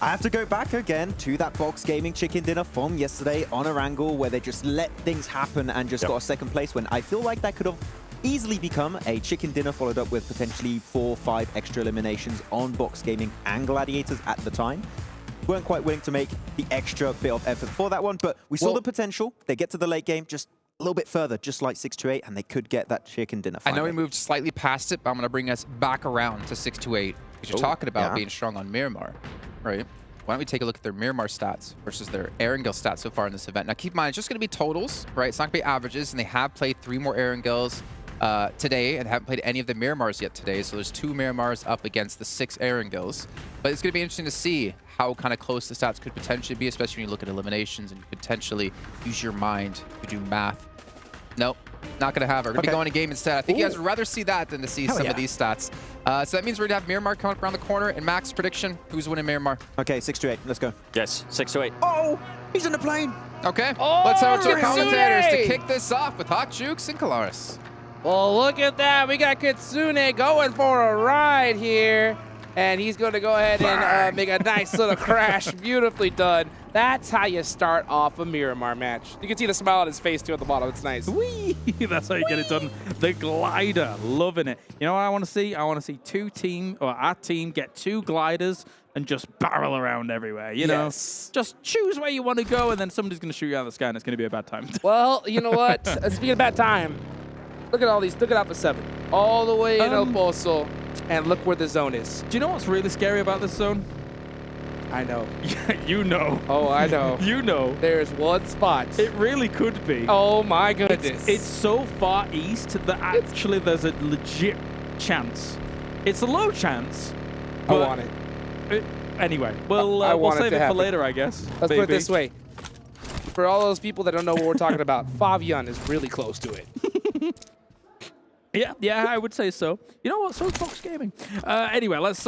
I have to go back again to that Box Gaming chicken dinner from yesterday on Erangel, where they just let things happen and just got a second place, when I feel like that could have easily become a chicken dinner, followed up with potentially 4 or 5 extra eliminations on Box Gaming and Gladiators at the time. Weren't quite willing to make the extra bit of effort for that one, but we saw the potential. They get to the late game just a little bit further, just like 628, and they could get that chicken dinner finally. I know we moved slightly past it, but I'm going to bring us back around to 628, because you're talking about being strong on Miramar, right? Why don't we take a look at their Miramar stats versus their Erangel stats so far in this event. Now, keep in mind, it's just going to be totals, right? It's not going to be averages, and they have played 3 more Erangels today and haven't played any of the Miramars yet today. So there's 2 Miramars up against the 6 Erangels. But it's going to be interesting to see how kind of close the stats could potentially be, especially when you look at eliminations and you potentially use your mind to do math. Nope. Not going to have her. Going to be going to game instead. I think you guys would rather see that than to see some of these stats. So that means we're going to have Miramar coming up around the corner. And Max, prediction, who's winning Miramar? Okay, 6-8. Let's go. Yes, 6-8. Oh, he's in the plane. Okay, Oh, let's head over to the commentators to Kitsune! kick this off with Hot Jukes and Kalaris. Well, look at that. We got Kitsune going for a ride here. And he's going to go ahead and make a nice little crash. Beautifully done. That's how you start off a Miramar match. You can see the smile on his face, too, at the bottom. It's nice. Whee! That's how you get it done. The glider. Loving it. You know what I want to see? I want to see our team get 2 gliders and just barrel around everywhere. You know, just choose where you want to go, and then somebody's going to shoot you out of the sky, and it's going to be a bad time. Well, you know what? Speaking of bad time, look at all these. Look at Alpha 7. All the way in El Pozo. And look where the zone is. Do you know what's really scary about this zone? I know. You know. Oh, I know. You know. There's one spot. It really could be. Oh, my goodness. It's so far east that actually there's a legit chance. It's a low chance. I want it. Anyway, we'll save it for later, I guess. Let's put it this way. For all those people that don't know what we're talking about, Favian is really close to it. Yeah, I would say so. You know what? So is Fox Gaming. Anyway, let's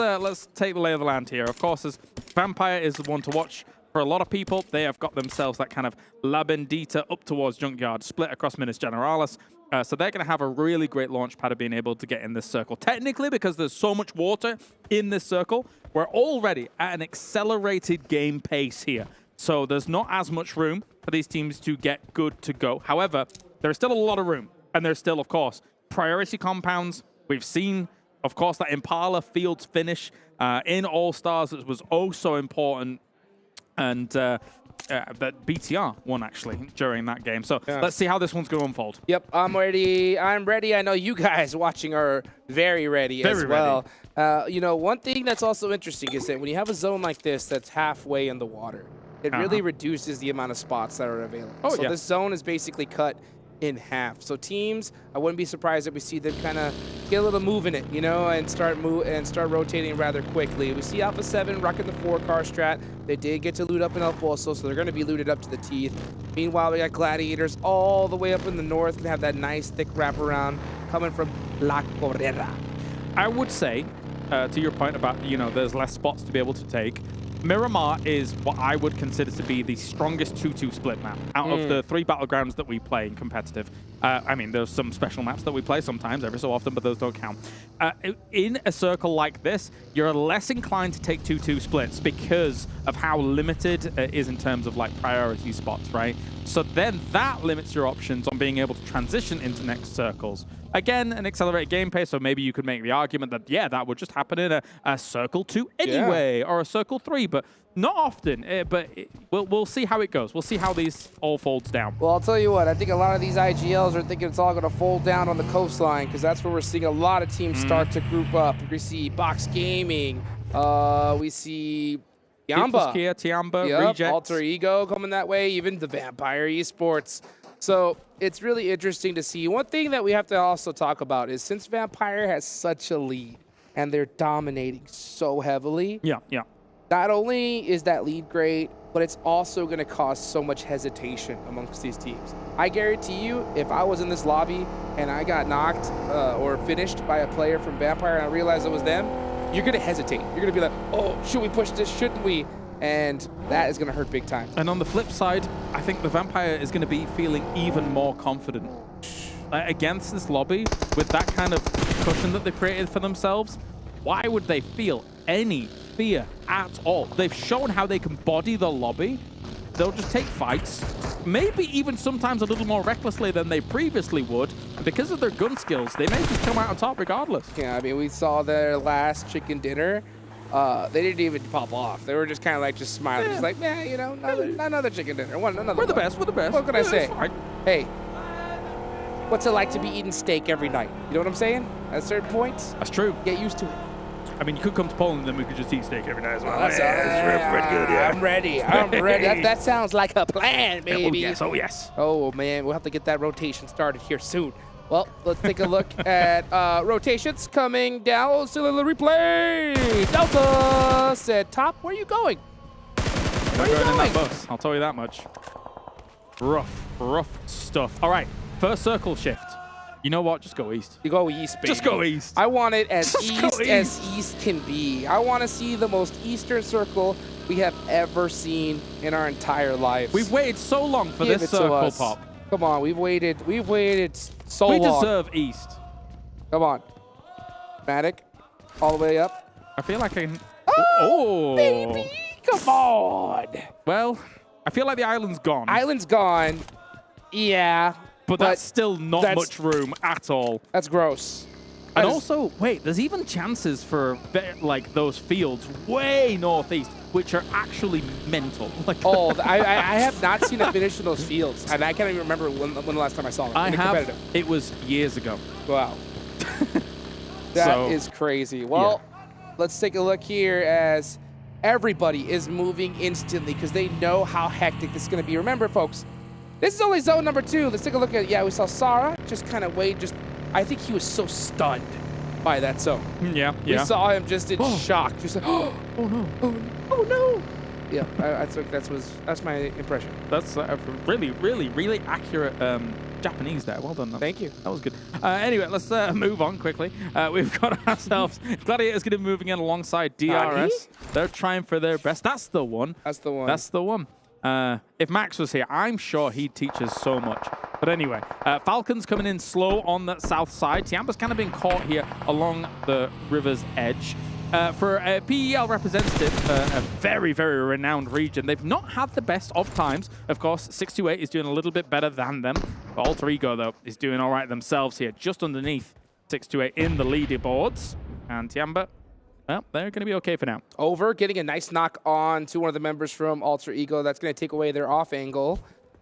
take the lay of the land here. Of course, as Vampire is the one to watch for a lot of people. They have got themselves that kind of La Bendita up towards Junkyard, split across Minas Generalis. So they're going to have a really great launch pad of being able to get in this circle. Technically, because there's so much water in this circle, we're already at an accelerated game pace here. So there's not as much room for these teams to get good to go. However, there's still a lot of room. And there's still, of course, priority compounds. We've seen, of course, that Impala Fields finish in All-Stars that was oh so important. And that BTR won, actually, during that game. So let's see how this one's going to unfold. Yep, I'm ready. I'm ready. I know you guys watching are very ready as well. You know, one thing that's also interesting is that when you have a zone like this that's halfway in the water, it really reduces the amount of spots that are available. So this zone is basically cut in half. So teams, I wouldn't be surprised if we see them kind of get a little move in it, you know, and start rotating rather quickly. We see Alpha 7 rocking the 4-car strat. They did get to loot up in El Pozo, so they're going to be looted up to the teeth. Meanwhile, we got Gladiators all the way up in the north and have that nice thick wraparound coming from La Correra. I would say, to your point about, you know, there's less spots to be able to take, Miramar is what I would consider to be the strongest 2-2 split map out of the 3 battlegrounds that we play in competitive. I mean, there's some special maps that we play sometimes, every so often, but those don't count. In a circle like this, you're less inclined to take 2-2 splits because of how limited it is in terms of like priority spots, right? So then that limits your options on being able to transition into next circles. Again, an accelerated game pace, so maybe you could make the argument that, yeah, that would just happen in a Circle 2 anyway, or a Circle 3, but not often. We'll see how it goes. We'll see how these all folds down. Well, I'll tell you what, I think a lot of these IGLs are thinking it's all going to fold down on the coastline, because that's where we're seeing a lot of teams start to group up. We see Box Gaming, we see Tianba, Rejects. Alter Ego coming that way, even the Vampire Esports. So it's really interesting to see. One thing that we have to also talk about is since Vampire has such a lead and they're dominating so heavily, not only is that lead great, but it's also going to cause so much hesitation amongst these teams. I guarantee you, if I was in this lobby and I got knocked or finished by a player from Vampire and I realized it was them, you're going to hesitate. You're going to be like, oh, should we push this? Shouldn't we? And that is going to hurt big time. And on the flip side, I think the Vampire is going to be feeling even more confident. Against this lobby, with that kind of cushion that they've created for themselves, why would they feel any fear at all? They've shown how they can body the lobby. They'll just take fights, maybe even sometimes a little more recklessly than they previously would. And because of their gun skills, they may just come out on top regardless. Yeah, I mean, we saw their last chicken dinner. They didn't even pop off. They were just kind of like just smiling, just like, yeah, you know, another chicken dinner. We're the best. We're the best. What can I say? Hey, what's it like to be eating steak every night? You know what I'm saying? At certain points, that's true. Get used to it. I mean, you could come to Poland, then we could just eat steak every night as well. That's pretty good, yeah. I'm ready. I'm ready. That sounds like a plan, baby. Oh, yes. Oh, yes. Oh, man. We'll have to get that rotation started here soon. Well, let's take a look at rotations coming down. Still in the replay. Delta said, Top, where are you going? Where are you going? In that bus. I'll tell you that much. Rough stuff. All right. First circle shift. You know what? Just go east. You go east, baby. Just go east. I want it as Just east can be. I want to see the most eastern circle we have ever seen in our entire lives. We've waited so long for Give this it to circle us. pop. Come on, we've waited so We long. deserve east. Come on. Matic, all the way up. I feel like I can... Oh, baby, come on. Well, I feel like the island's gone. Island's gone. Yeah. But that's still not much room at all. That's gross. And also, wait, there's even chances for like those fields way northeast, which are actually mental. Like, oh, I have not seen a finish in those fields, and I can't even remember when the last time I saw them. I have. It was years ago. Wow. That is crazy. Well, let's take a look here as everybody is moving instantly because they know how hectic this is going to be. Remember, folks, this is only zone number 2. Let's take a look at it. Yeah, we saw Sarah just kind of wait. I think he was so stunned by that zone. Yeah. We saw him just in shock. Just like, oh no, oh no. Yeah, that's my impression. That's really accurate Japanese there. Well done. Thank you. That was good. Anyway, let's move on quickly. We've got ourselves Gladiators going to be moving in alongside DRS. They're trying for their best. That's the one. That's the one. That's the one. If Max was here, I'm sure he'd teach us so much. But anyway, Falcons coming in slow on the south side. Tianba's kind of been caught here along the river's edge. For a PEL representative, a very, very renowned region, they've not had the best of times. Of course, 628 is doing a little bit better than them. But Alter Ego, though, is doing all right themselves here, just underneath 628 in the leaderboards. And Tianba, well, they're going to be okay for now. Over, getting a nice knock on to one of the members from Alter Ego. That's going to take away their off angle.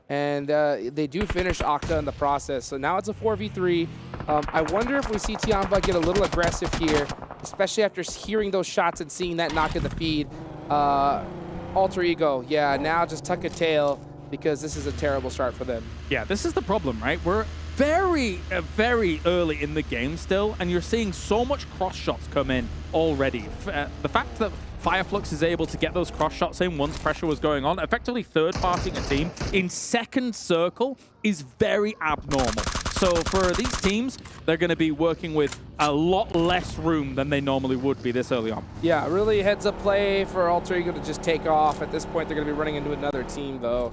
And they do finish Octa in the process. So now it's a 4v3. I wonder if we see Tianba get a little aggressive here, especially after hearing those shots and seeing that knock in the feed. Alter Ego, yeah, now just tuck a tail because this is a terrible start for them. Yeah, this is the problem, right? We're very, very early in the game still, and you're seeing so much cross shots come in already. The fact that Fireflux is able to get those cross shots in once pressure was going on, effectively third-partying a team in second circle is very abnormal. So for these teams, they're going to be working with a lot less room than they normally would be this early on. Yeah, really heads-up play for Alter Ego to just take off. At this point, they're going to be running into another team, though.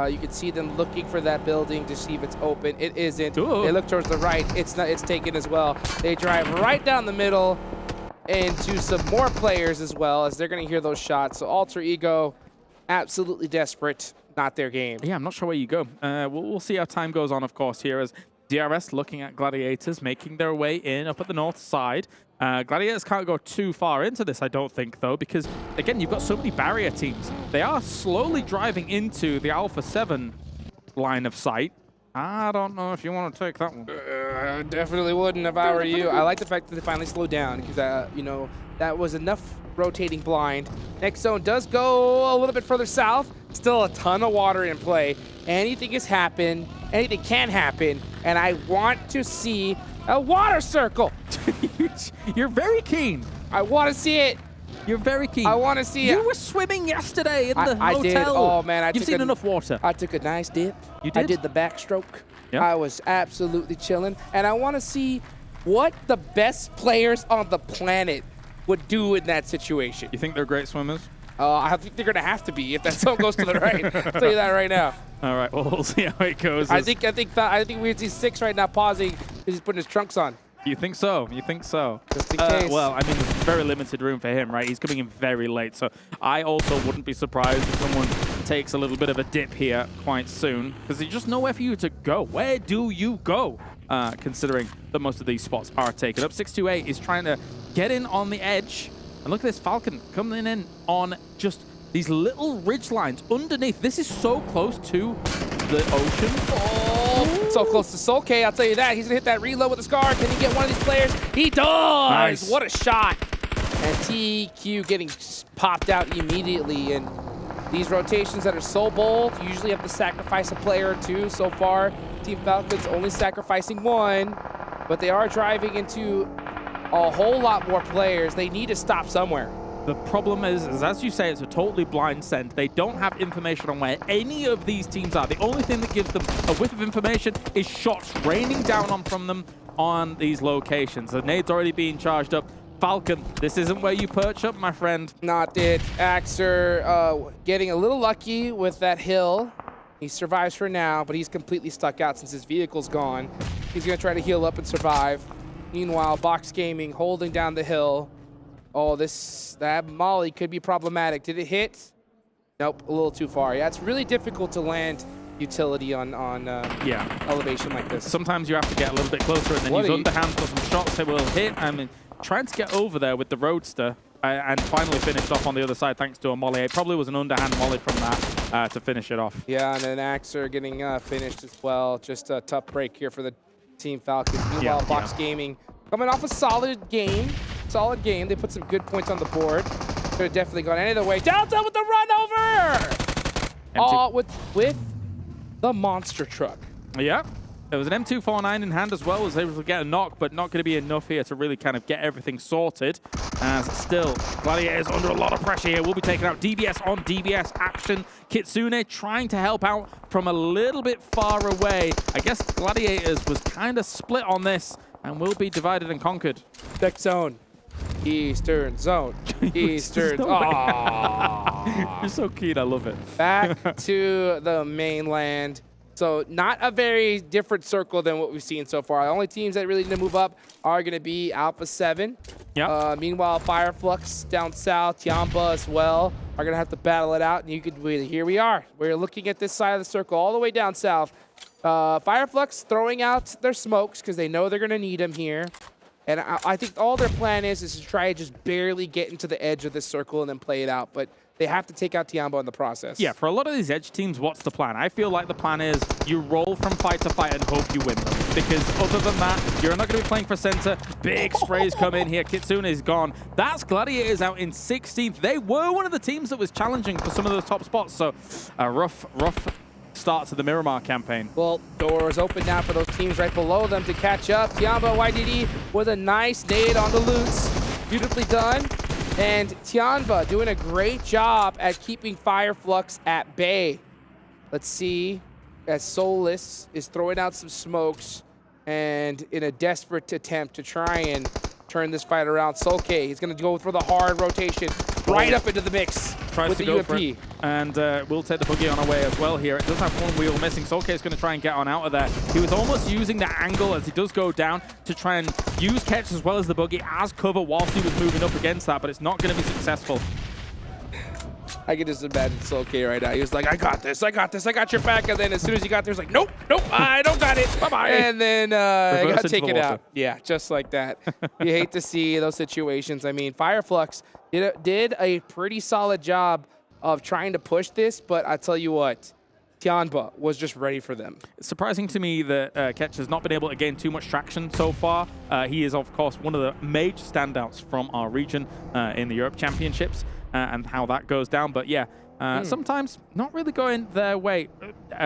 You can see them looking for that building to see if it's open. It isn't. Ooh. They look towards the right. It's not. It's taken as well. They drive right down the middle into some more players as well, as they're going to hear those shots. So Alter Ego, absolutely desperate. Not their game. Yeah, I'm not sure where you go. We'll see how time goes on, of course, here as DRS looking at Gladiators, making their way in up at the north side. Gladiators can't go too far into this, I don't think, though, because, again, you've got so many barrier teams. They are slowly driving into the Alpha 7 line of sight. I don't know if you want to take that one. Definitely wouldn't if I were you. I like the fact that they finally slowed down because, you know, that was enough rotating blind. Next zone does go a little bit further south. Still a ton of water in play. Anything can happen, and I want to see a water circle. You're very keen. I want to see it. You're very keen. I want to see it. You were swimming yesterday in the hotel. I did. Oh, man. You've seen enough water. I took a nice dip. You did? I did the backstroke. Yep. I was absolutely chilling. And I want to see what the best players on the planet would do in that situation. You think they're great swimmers? I think they're going to have to be if that zone goes to the right. I'll tell you that right now. All right, well, we'll see how it goes. I think we're see 6 right now pausing because he's putting his trunks on. You think so? You think so? Just in case. Well, I mean, there's very limited room for him, right? He's coming in very late, so I also wouldn't be surprised if someone takes a little bit of a dip here quite soon, because there's just nowhere for you to go. Where do you go? Considering that most of these spots are taken up. 628 is trying to get in on the edge, and look at this Falcon coming in on just these little ridge lines underneath. This is so close to the ocean. Oh, so close to Solkay, I'll tell you that. He's going to hit that reload with the Scar. Can he get one of these players? He does! Nice. What a shot. And TQ getting popped out immediately. And these rotations that are so bold usually have to sacrifice a player or two. So far, Team Falcons only sacrificing one. But they are driving into a whole lot more players. They need to stop somewhere. the problem is, as you say, it's a totally blind scent. They don't have information on where any of these teams are. The only thing that gives them a whiff of information is shots raining down on from them on these locations. The nade's already being charged up. Falcon, this isn't where you perch up, my friend. Not it. Axer getting a little lucky with that hill. He survives for now, but he's completely stuck out since his vehicle's gone. He's going to try to heal up and survive. Meanwhile, Box Gaming holding down the hill. Oh, that molly could be problematic. Did it hit? Nope, a little too far. Yeah, it's really difficult to land utility on elevation like this. Sometimes you have to get a little bit closer and then use underhands for some shots that will hit. I mean, trying to get over there with the Roadster and finally finished off on the other side thanks to a molly. It probably was an underhand molly from that to finish it off. Yeah, and then Axer getting finished as well. Just a tough break here for the Team Falcons. Meanwhile, Box Gaming coming off a solid game. They put some good points on the board. Could have definitely gone any other way. Delta with the run over! All with the monster truck. Yeah. There was an M249 in hand as well, was able to get a knock, but not going to be enough here to really kind of get everything sorted. As still, Gladiators under a lot of pressure here. Will be taking out DBS on DBS action. Kitsune trying to help out from a little bit far away. I guess Gladiators was kind of split on this and will be divided and conquered. Next zone. Eastern zone. Eastern. You're so keen, I love it. Back to the mainland. So not a very different circle than what we've seen so far. The only teams that really need to move up are going to be Alpha 7. Yep. Meanwhile, Fireflux down south, Tianba as well, are going to have to battle it out. And here we are. We're looking at this side of the circle all the way down south. Fireflux throwing out their smokes because they know they're going to need them here. And I think all their plan is to try to just barely get into the edge of this circle and then play it out. But they have to take out Tianba in the process. Yeah, for a lot of these edge teams, what's the plan? I feel like the plan is you roll from fight to fight and hope you win them. Because other than that, you're not going to be playing for center. Big sprays come in here. Kitsune is gone. That's Gladiators out in 16th. They were one of the teams that was challenging for some of those top spots. So a rough start to the Miramar campaign. Well, doors open now for those teams right below them to catch up. Tianba YDD with a nice nade on the loose. Beautifully done. And Tianba doing a great job at keeping Fireflux at bay. Let's see, as Soulless is throwing out some smokes and in a desperate attempt to try and turn this fight around. Solke, he's going to go for the hard rotation right up into the mix. Tries with to the go UMP. for it. And we'll take the boogie on away as well here. It does have one wheel missing. Solke is going to try and get on out of there. He was almost using that angle as he does go down to try and use catch as well as the boogie as cover whilst he was moving up against that, but it's not going to be successful. I can just imagine Solke right now. He was like, I got this, I got your back. And then as soon as he got there, he's like, nope, I don't got it. Bye-bye. And then I got taken out. Yeah, just like that. You hate to see those situations. I mean, Fireflux did a pretty solid job of trying to push this, but I tell you what, Tianba was just ready for them. It's surprising to me that Ketch has not been able to gain too much traction so far. He is, of course, one of the major standouts from our region in the Europe Championships and how that goes down. But yeah, sometimes not really going their way.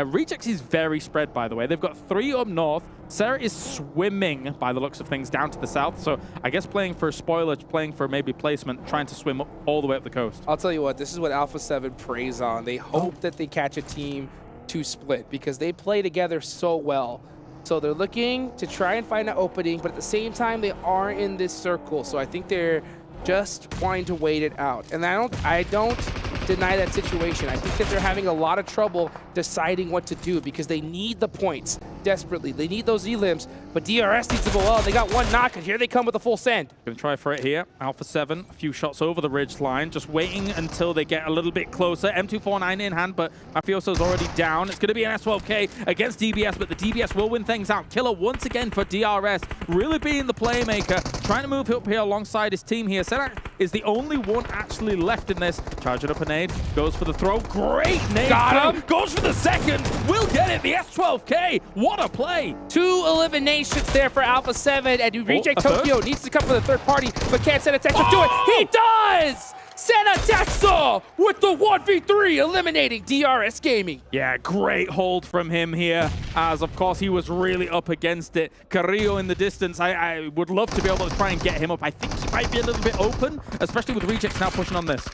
Rejects is very spread, by the way. They've got 3 up north. Sarah is swimming, by the looks of things, down to the south. So I guess playing for spoilage, playing for maybe placement, trying to swim all the way up the coast. I'll tell you what, this is what Alpha 7 preys on. They hope that they catch a team to split because they play together so well. So they're looking to try and find an opening, but at the same time, they are in this circle. So I think they're just wanting to wait it out. And I don't deny that situation. I think that they're having a lot of trouble deciding what to do because they need the points desperately. They need those elims, but DRS needs to go well. They got one knock, and here they come with a full send. Gonna try for it here. Alpha 7, a few shots over the ridge line, just waiting until they get a little bit closer. M249 in hand, but Mafioso's already down. It's gonna be an S12K against DBS, but the DBS will win things out. Killer once again for DRS, really being the playmaker, trying to move up here alongside his team here. Senak is the only one actually left in this. Charging up a nade, goes for the throw. Great nade. Got him. Goes for the second. Will get it. The S12K. What a play. 2 eliminations there for Alpha 7, and Reject Tokyo needs to come for the third party, but can't send a text to do it. He does! Senna Texel with the 1v3, eliminating DRS Gaming. Yeah, great hold from him here, as of course he was really up against it. Carrillo in the distance, I would love to be able to try and get him up. I think he might be a little bit open, especially with Rejects now pushing on this.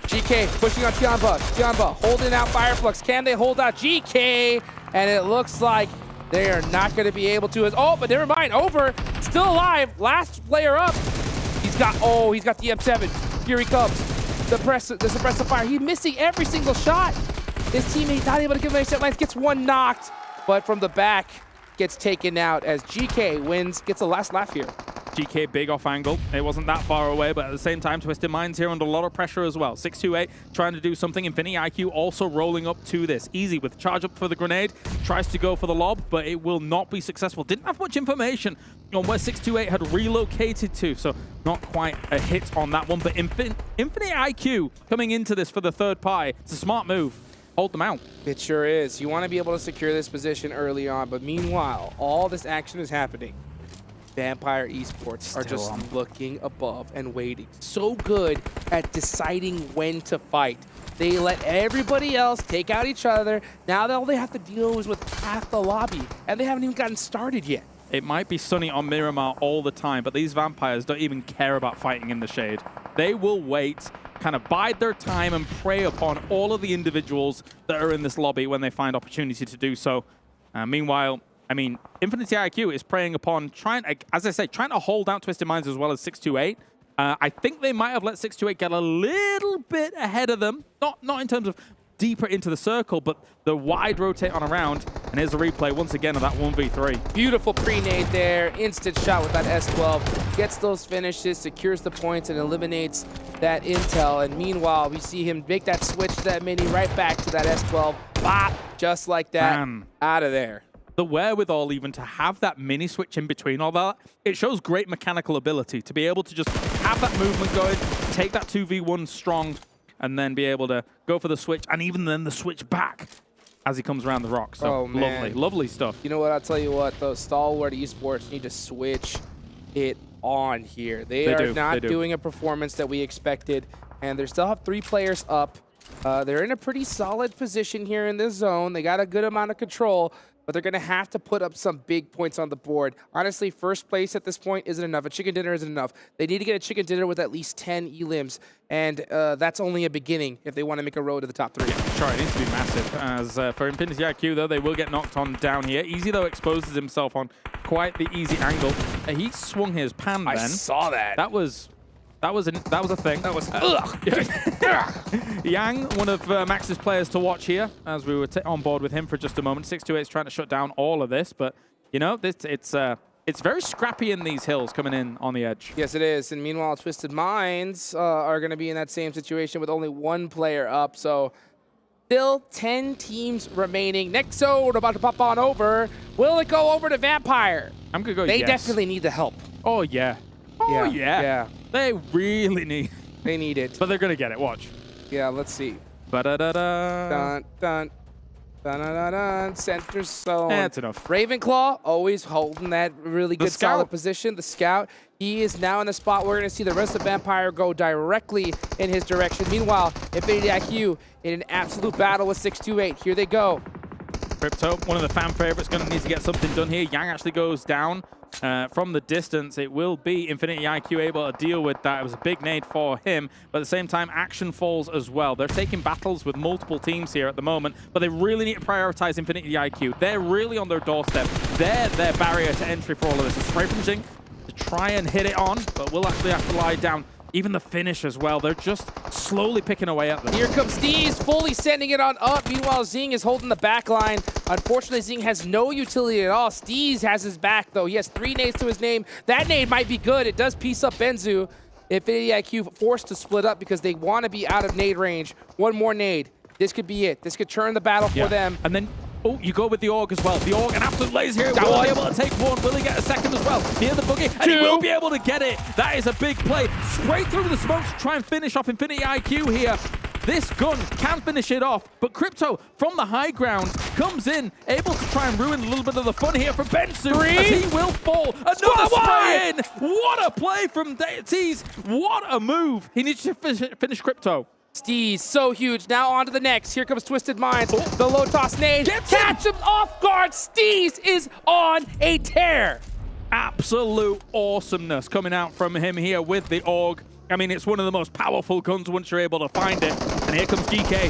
GK pushing on Tianba. Tianba holding out Fireflux. Can they hold out GK? And it looks like they are not going to be able to. Oh, but never mind. Over. Still alive. Last player up. He's got the M7. Here he comes. The suppressive fire. He's missing every single shot. His teammate not able to give him a set lines. Gets one knocked, but from the back gets taken out as GK wins. Gets the last laugh here. GK big off angle. It wasn't that far away, but at the same time, Twisted Minds here under a lot of pressure as well. 628 trying to do something. Infinity IQ also rolling up to this. Easy with charge up for the grenade. Tries to go for the lob, but it will not be successful. Didn't have much information on where 628 had relocated to, so not quite a hit on that one. But Infinity IQ coming into this for the third pie. It's a smart move. Hold them out. It sure is. You want to be able to secure this position early on, but meanwhile, all this action is happening. Vampire Esports are just looking above and waiting. So good at deciding when to fight. They let everybody else take out each other. Now all they have to deal is with half the lobby, and they haven't even gotten started yet. It might be sunny on Miramar all the time, but these vampires don't even care about fighting in the shade. They will wait, kind of bide their time, and prey upon all of the individuals that are in this lobby when they find opportunity to do so. Meanwhile, I mean, Infinity IQ is preying upon, as I say, trying to hold out Twisted Minds as well as 628. I think they might have let 628 get a little bit ahead of them. Not in terms of deeper into the circle, but the wide rotate on around. And here's a replay once again of that 1v3. Beautiful pre-nade there. Instant shot with that S12. Gets those finishes, secures the points, and eliminates that intel. And meanwhile, we see him make that switch to that mini right back to that S12. Bop! Just like that. Out of there. The wherewithal even to have that mini switch in between all that, it shows great mechanical ability to be able to just have that movement going, take that 2v1 strong, and then be able to go for the switch, and even then the switch back as he comes around the rock. So lovely, lovely stuff. You know what, I'll tell you what, those Stalwart Esports need to switch it on here. They are not doing a performance that we expected, and they still have 3 players up. They're in a pretty solid position here in this zone. They got a good amount of control, but they're going to have to put up some big points on the board. Honestly, first place at this point isn't enough. A chicken dinner isn't enough. They need to get a chicken dinner with at least 10 elims, and that's only a beginning if they want to make a road to the top 3. Yeah, sure, it needs to be massive. As for Infinity IQ, though, they will get knocked on down here. Easy, though, exposes himself on quite the easy angle. He swung his pan then. I saw that. That was a thing. That was Yang, one of Max's players to watch here, as we were on board with him for just a moment. 628 is trying to shut down all of this, but you know, it's very scrappy in these hills coming in on the edge. Yes, it is. And meanwhile, Twisted Minds are going to be in that same situation with only 1 player up. So still 10 teams remaining. Next zone about to pop on over. Will it go over to Vampire? I'm gonna go. They yes. definitely need the help. Oh yeah. Oh yeah. They really need. They need it. But they're gonna get it. Watch. Yeah, let's see. Ba-da-da-da. Dun, dun. Dun-dun-dun-dun. Center zone. That's enough. Ravenclaw always holding that really good solid position. The scout, he is now in the spot. We're going to see the rest of Vampire go directly in his direction. Meanwhile, Infinity IQ in an absolute battle with 628. Here they go. Crypto, one of the fan favorites, going to need to get something done here. Yang actually goes down from the distance. It will be Infinity IQ able to deal with that. It was a big nade for him, but at the same time, action falls as well. They're taking battles with multiple teams here at the moment, but they really need to prioritize Infinity IQ. They're really on their doorstep. They're their barrier to entry for all of this. A spray from Jing to try and hit it on, but will actually have to lie down. Even the finish as well. They're just slowly picking away at them. Here comes Steez, fully sending it on up. Meanwhile, Zing is holding the back line. Unfortunately, Zing has no utility at all. Steez has his back, though. He has 3 nades to his name. That nade might be good. It does piece up Benzu. Infinity IQ forced to split up because they want to be out of nade range. 1 more nade. This could be it. This could turn the battle for them. And then, oh, you go with the Org as well. The Org, an absolute laser here. Will be able to take 1. Will he get a second as well? Near the boogie, and he will be able to get it. That is a big play. Straight through the smoke to try and finish off Infinity IQ here. This gun can finish it off, but Crypto from the high ground comes in, able to try and ruin a little bit of the fun here for Bensu, as he will fall. Another spray in! What a play from Tease! What a move! He needs to finish Crypto. Steez, so huge. Now on to the next. Here comes Twisted Minds. The low toss nade. Catch him off guard. Steez is on a tear. Absolute awesomeness coming out from him here with the AUG. I mean, it's one of the most powerful guns once you're able to find it. And here comes Geekay.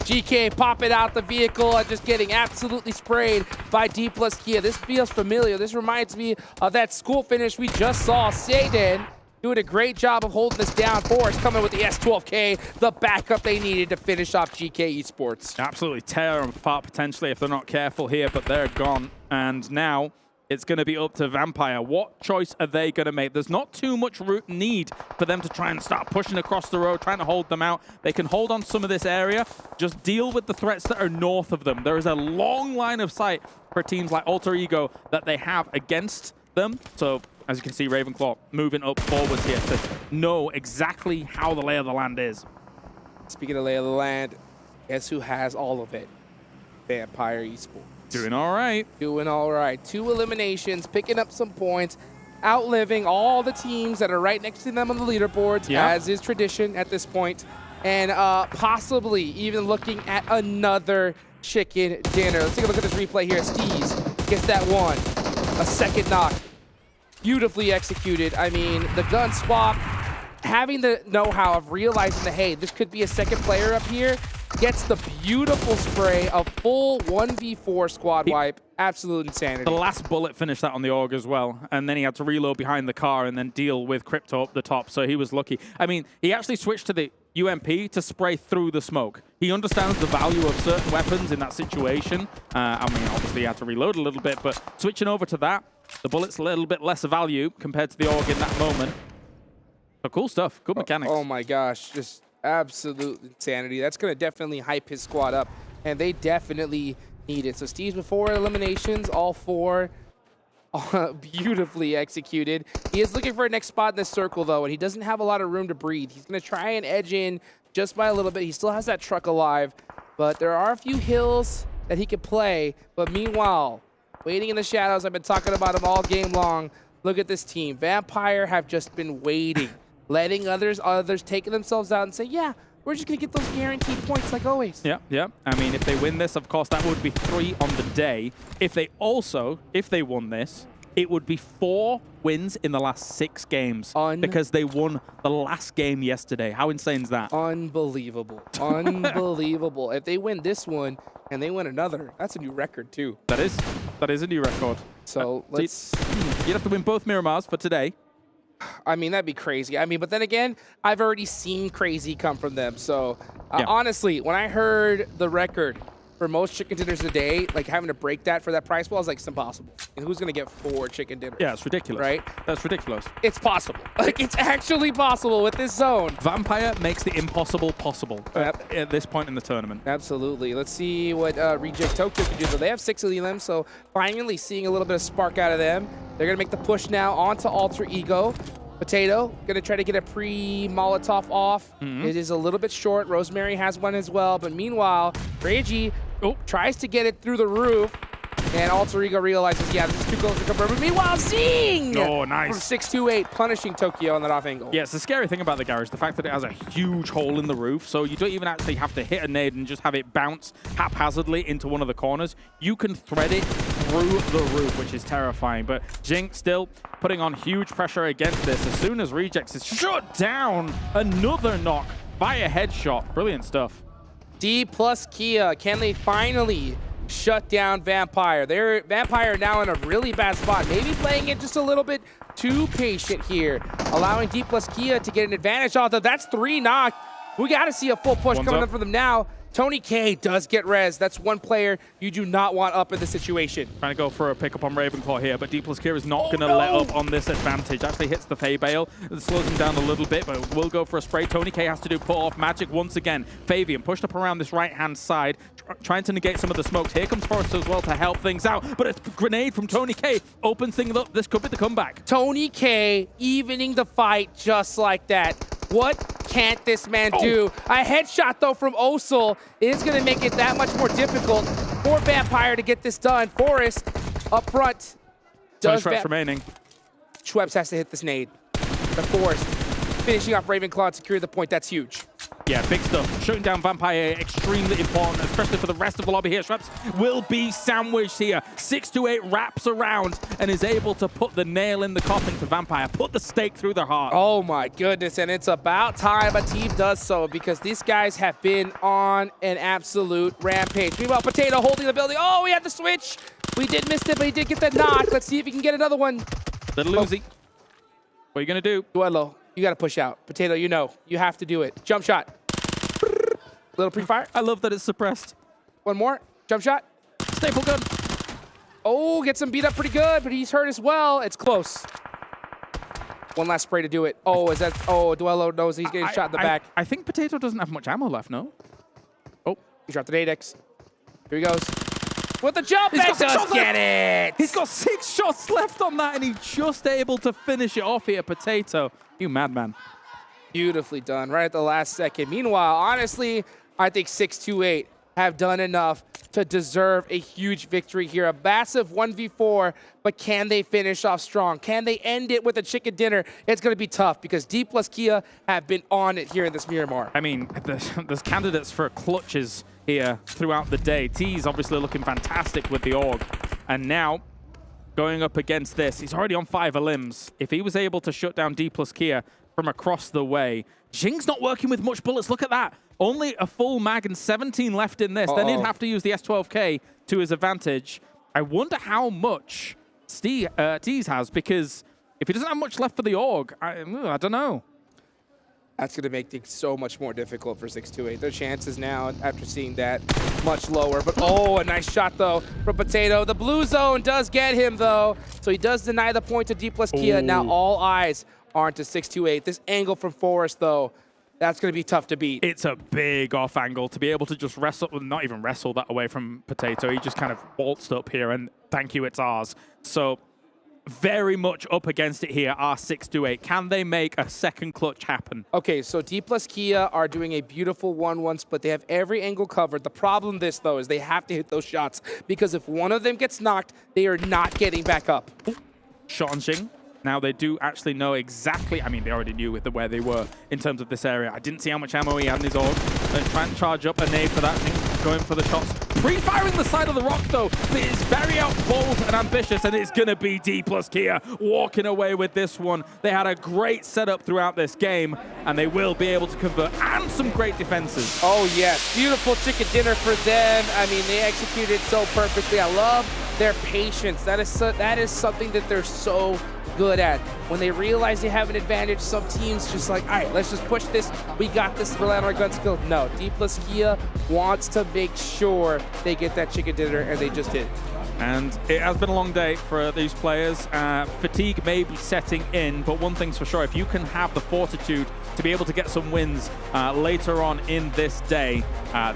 Geekay popping out the vehicle and just getting absolutely sprayed by D plus Kia. This feels familiar. This reminds me of that school finish we just saw. Seiden doing a great job of holding this down. Forrest coming with the S12K, the backup they needed to finish off Geekay Esports. Absolutely tear them apart potentially if they're not careful here, but they're gone. And now it's going to be up to Vampire. What choice are they going to make? There's not too much need for them to try and start pushing across the road, trying to hold them out. They can hold on some of this area, just deal with the threats that are north of them. There is a long line of sight for teams like Alter Ego that they have against them. So as you can see, Ravenclaw moving up forwards here to know exactly how the lay of the land is. Speaking of lay of the land, guess who has all of it? Vampire Esports. Doing all right. Doing all right. 2 eliminations, picking up some points, outliving all the teams that are right next to them on the leaderboards, as is tradition at this point, and possibly even looking at another chicken dinner. Let's take a look at this replay here. Steez gets that one. A second knock. Beautifully executed. I mean, the gun swap, having the know-how of realizing that, hey, this could be a second player up here, gets the beautiful spray of full 1v4 squad wipe. Absolute insanity. The last bullet finished that on the AUG as well, and then he had to reload behind the car and then deal with Crypto up the top, so he was lucky. I mean, he actually switched to the UMP to spray through the smoke. He understands the value of certain weapons in that situation. I mean, obviously he had to reload a little bit, but switching over to that, the bullet's a little bit less value compared to the AUG in that moment. But cool stuff, good mechanics. Oh my gosh, just absolute insanity. That's going to definitely hype his squad up, and they definitely need it. So Steve's with 4 eliminations, all 4 beautifully executed. He is looking for a next spot in this circle, though, and he doesn't have a lot of room to breathe. He's going to try and edge in just by a little bit. He still has that truck alive, but there are a few hills that he could play. But meanwhile, waiting in the shadows, I've been talking about him all game long. Look at this team. Vampire have just been waiting, letting others taking themselves out and say, yeah, we're just going to get those guaranteed points like always. Yeah. I mean, if they win this, of course, that would be 3 on the day. If they won this, it would be 4 wins in the last 6 games because they won the last game yesterday. How insane is that? Unbelievable. Unbelievable. If they win this one and they win another, that's a new record, too. That is a new record. So let's... You'd have to win both Miramars for today. I mean, that'd be crazy. I mean, but then again, I've already seen crazy come from them. So honestly, when I heard the record for most chicken dinners a day, like having to break that for that price pool, I was like, it's impossible. And who's going to get 4 chicken dinners? Yeah, it's ridiculous. Right? That's ridiculous. It's possible. Like, it's actually possible with this zone. Vampire makes the impossible possible at this point in the tournament. Absolutely. Let's see what Reject Tokyo can do. So they have 6 of them, so finally seeing a little bit of spark out of them. They're going to make the push now onto Alter Ego. Potato, going to try to get a pre-Molotov off. It is a little bit short. Rosemary has one as well. But meanwhile, Reggie tries to get it through the roof. And Alter Ego realizes, yeah, this is too close to confirm. But meanwhile, Zing! Oh, nice. From 628, punishing Tokyo on that off angle. Yeah, it's the scary thing about the garage, the fact that it has a huge hole in the roof, so you don't even actually have to hit a nade and just have it bounce haphazardly into one of the corners. You can thread it through the roof, which is terrifying. But Jink still putting on huge pressure against this. As soon as Rejects is shut down, another knock by a headshot. Brilliant stuff. D plus Kia, can they finally shut down Vampire? Vampire now in a really bad spot. Maybe playing it just a little bit too patient here, allowing D plus Kia to get an advantage off of. That's 3 knock. We got to see a full push coming up for them now. Tony K does get res. That's one player you do not want up in the situation. Trying to go for a pickup on Ravenclaw here, but D plus Kia is not going to let up on this advantage. Actually hits the Faye Bale. It slows him down a little bit, but will go for a spray. Tony K has to do put off magic once again. Fabian pushed up around this right-hand side, trying to negate some of the smokes. Here comes Forrest as well to help things out, but a grenade from Tony K opens things up. This could be the comeback. Tony K evening the fight just like that. What can't this man do? A headshot, though, from Osul is going to make it that much more difficult for Vampire to get this done. Forest up front. 20 shots remaining. Schweppes has to hit this nade. The Forest finishing off Ravenclaw and secure the point. That's huge. Yeah, big stuff. Shutting down Vampire, extremely important, especially for the rest of the lobby here. Schweppes will be sandwiched here. 628 wraps around and is able to put the nail in the coffin for Vampire, put the stake through their heart. Oh my goodness, and it's about time a team does so because these guys have been on an absolute rampage. Meanwhile, Potato holding the building. Oh, he had the switch. We did miss it, but he did get that knock. Let's see if he can get another one. Little Uzi. What are you going to do? Duello, you got to push out. Potato, you know. You have to do it. Jump shot. Little pre-fire. I love that it's suppressed. One more. Jump shot. Staple gun. Oh, gets him beat up pretty good, but he's hurt as well. It's close. One last spray to do it. Oh, is that... Oh, Duello knows he's getting shot in the back. I think Potato doesn't have much ammo left, no? Oh, he dropped the Nadex. Here he goes. With the jump, he does get it! He's got 6 shots left on that, and he's just able to finish it off here, Potato. You madman. Beautifully done, right at the last second. Meanwhile, honestly, I think 628 have done enough to deserve a huge victory here. A massive 1v4, but can they finish off strong? Can they end it with a chicken dinner? It's going to be tough because D plus Kia have been on it here in this Miramar. I mean, there's candidates for clutches here throughout the day. T's obviously looking fantastic with the AUG. And now, going up against this, he's already on 5 limbs. If he was able to shut down D plus Kia from across the way, Jing's not working with much bullets. Look at that. Only a full mag and 17 left in this. Then he'd have to use the S12K to his advantage. I wonder how much Tease has, because if he doesn't have much left for the AUG, I don't know. That's going to make things so much more difficult for 628. Their chances now, after seeing that, much lower. But oh, a nice shot, though, from Potato. The blue zone does get him, though. So he does deny the point to D plus Kia. Now all eyes are into 628. This angle from Forest, though, that's going to be tough to beat. It's a big off angle to be able to just wrestle, not even wrestle that away from Potato. He just kind of waltzed up here, and thank you, it's ours. So very much up against it here, are 628. Can they make a second clutch happen? Okay, so D plus Kia are doing a beautiful 1-1 split. They have every angle covered. The problem though, is they have to hit those shots, because if one of them gets knocked, they are not getting back up. Shot on Xing. Now they do actually know exactly, I mean, they already knew where they were in terms of this area. I didn't see how much ammo he had in his AUG. They're trying to charge up a nade for that thing, going for the shots. Pre-firing the side of the rock, though. It's very bold and ambitious, and it's going to be D plus Kia walking away with this one. They had a great setup throughout this game, and they will be able to convert, and some great defenses. Oh, yes. Beautiful chicken dinner for them. I mean, they executed it so perfectly. I love their patience. That is something that they're so good at. When they realize they have an advantage, some teams just like, all right, let's just push this. We got this, rely on our gun skill. No, D plus Kia wants to make sure they get that chicken dinner, and they just did. And it has been a long day for these players. Fatigue may be setting in, but one thing's for sure, if you can have the fortitude to be able to get some wins later on in this day,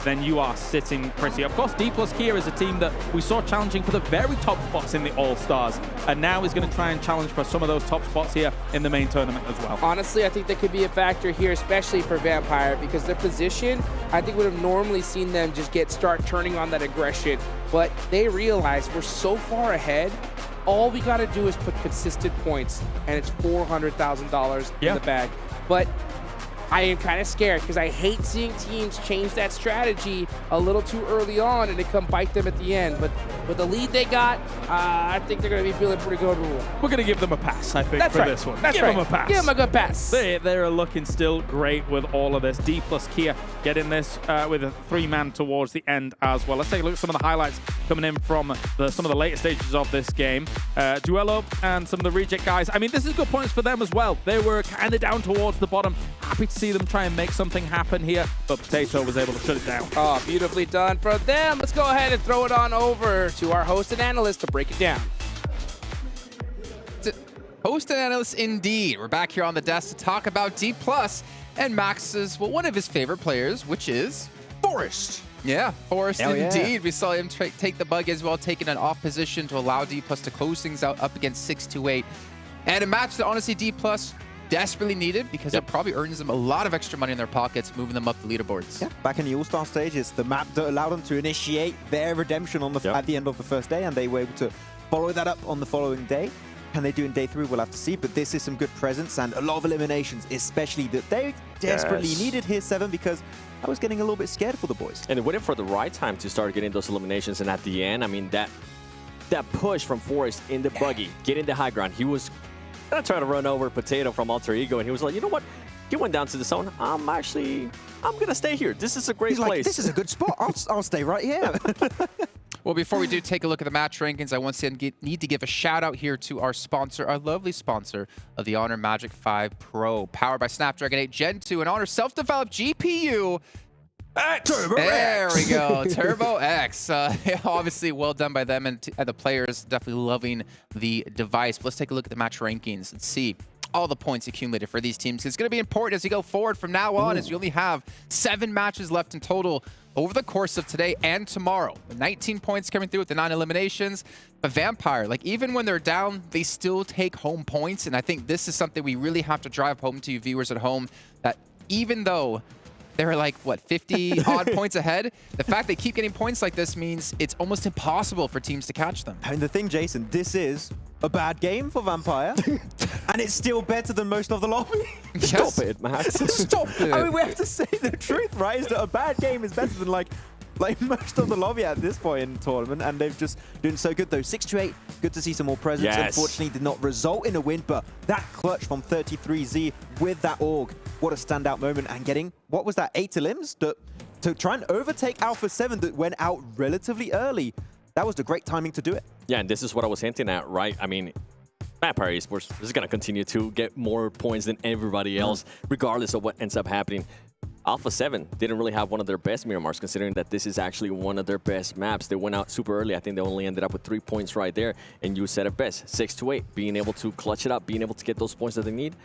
then you are sitting pretty. Of course, D plus Kia is a team that we saw challenging for the very top spots in the All-Stars, and now is going to try and challenge for some of those top spots here in the main tournament as well. Honestly, I think that could be a factor here, especially for Vampire, because their position, I think, would have normally seen them just start turning on that aggression, but they realize we're so far ahead. All we got to do is put consistent points, and it's $400,000 in the bag. But I am kind of scared because I hate seeing teams change that strategy a little too early on and it come bite them at the end. But with the lead they got, I think they're going to be feeling pretty good. We're going to give them a pass, I think, That's for right. this one. That's give right. them a pass. Give them a good pass. They're looking still great with all of this. D plus Kia getting this with a 3-man towards the end as well. Let's take a look at some of the highlights coming in from some of the later stages of this game. Duello and some of the reject guys. I mean, this is good points for them as well. They were kind of down towards the bottom. Happy to see them try and make something happen here, but Potato was able to shut it down. Oh, beautifully done for them. Let's go ahead and throw it on over to our host and analyst to break it down. Host and analyst indeed. We're back here on the desk to talk about D+ and Max's, well, one of his favorite players, which is Forest. Yeah, Forest indeed. Yeah. We saw him take the bug as well, taking an off position to allow D+ to close things out up against 628. And a match that honestly D+ desperately needed because it probably earns them a lot of extra money in their pockets, moving them up the leaderboards. Yeah, back in the All-Star stage, it's the map that allowed them to initiate their redemption on the at the end of the first day, and they were able to follow that up on the following day. Can they do in day 3? We'll have to see, but this is some good presence and a lot of eliminations, especially that they desperately needed here 7 because I was getting a little bit scared for the boys. And they waited for the right time to start getting those eliminations, and at the end, I mean, that push from Forrest in the buggy, getting the high ground, he was gonna try to run over Potato from Alter Ego, and he was like, you know what? He went down to the zone. I'm gonna stay here. This is a great place. Like, this is a good spot. I'll stay right here. Well, before we do take a look at the match rankings, I once again need to give a shout out here to our sponsor, our lovely sponsor of the Honor Magic 5 Pro, powered by Snapdragon 8 Gen 2, and Honor self-developed GPU. Turbo there X. we go, Turbo X. Obviously, well done by them, and the players definitely loving the device. But let's take a look at the match rankings and see all the points accumulated for these teams. It's going to be important as we go forward from now on, as we only have 7 matches left in total over the course of today and tomorrow. 19 points coming through with the 9 eliminations. But Vampire, like, even when they're down, they still take home points. And I think this is something we really have to drive home to you viewers at home, that even though they're like, what, 50 odd points ahead, the fact they keep getting points like this means it's almost impossible for teams to catch them. I mean, the thing, Jason, this is a bad game for Vampire, and it's still better than most of the lobby. Stop it, Max. Stop it. I mean, we have to say the truth, right? Is that a bad game is better than like most of the lobby at this point in the tournament, and they've just doing so good though. 6-8, good to see some more presence. Yes. Unfortunately, did not result in a win, but that clutch from 33Z with that AUG, what a standout moment, and getting, what was that, 8 elims to try and overtake Alpha 7 that went out relatively early. That was the great timing to do it. Yeah, and this is what I was hinting at, right? I mean, Vampire Esports is going to continue to get more points than everybody else, regardless of what ends up happening. Alpha 7 didn't really have one of their best Miramars, considering that this is actually one of their best maps. They went out super early. I think they only ended up with 3 points right there, and you said it best. 6-8, being able to clutch it up, being able to get those points that they need.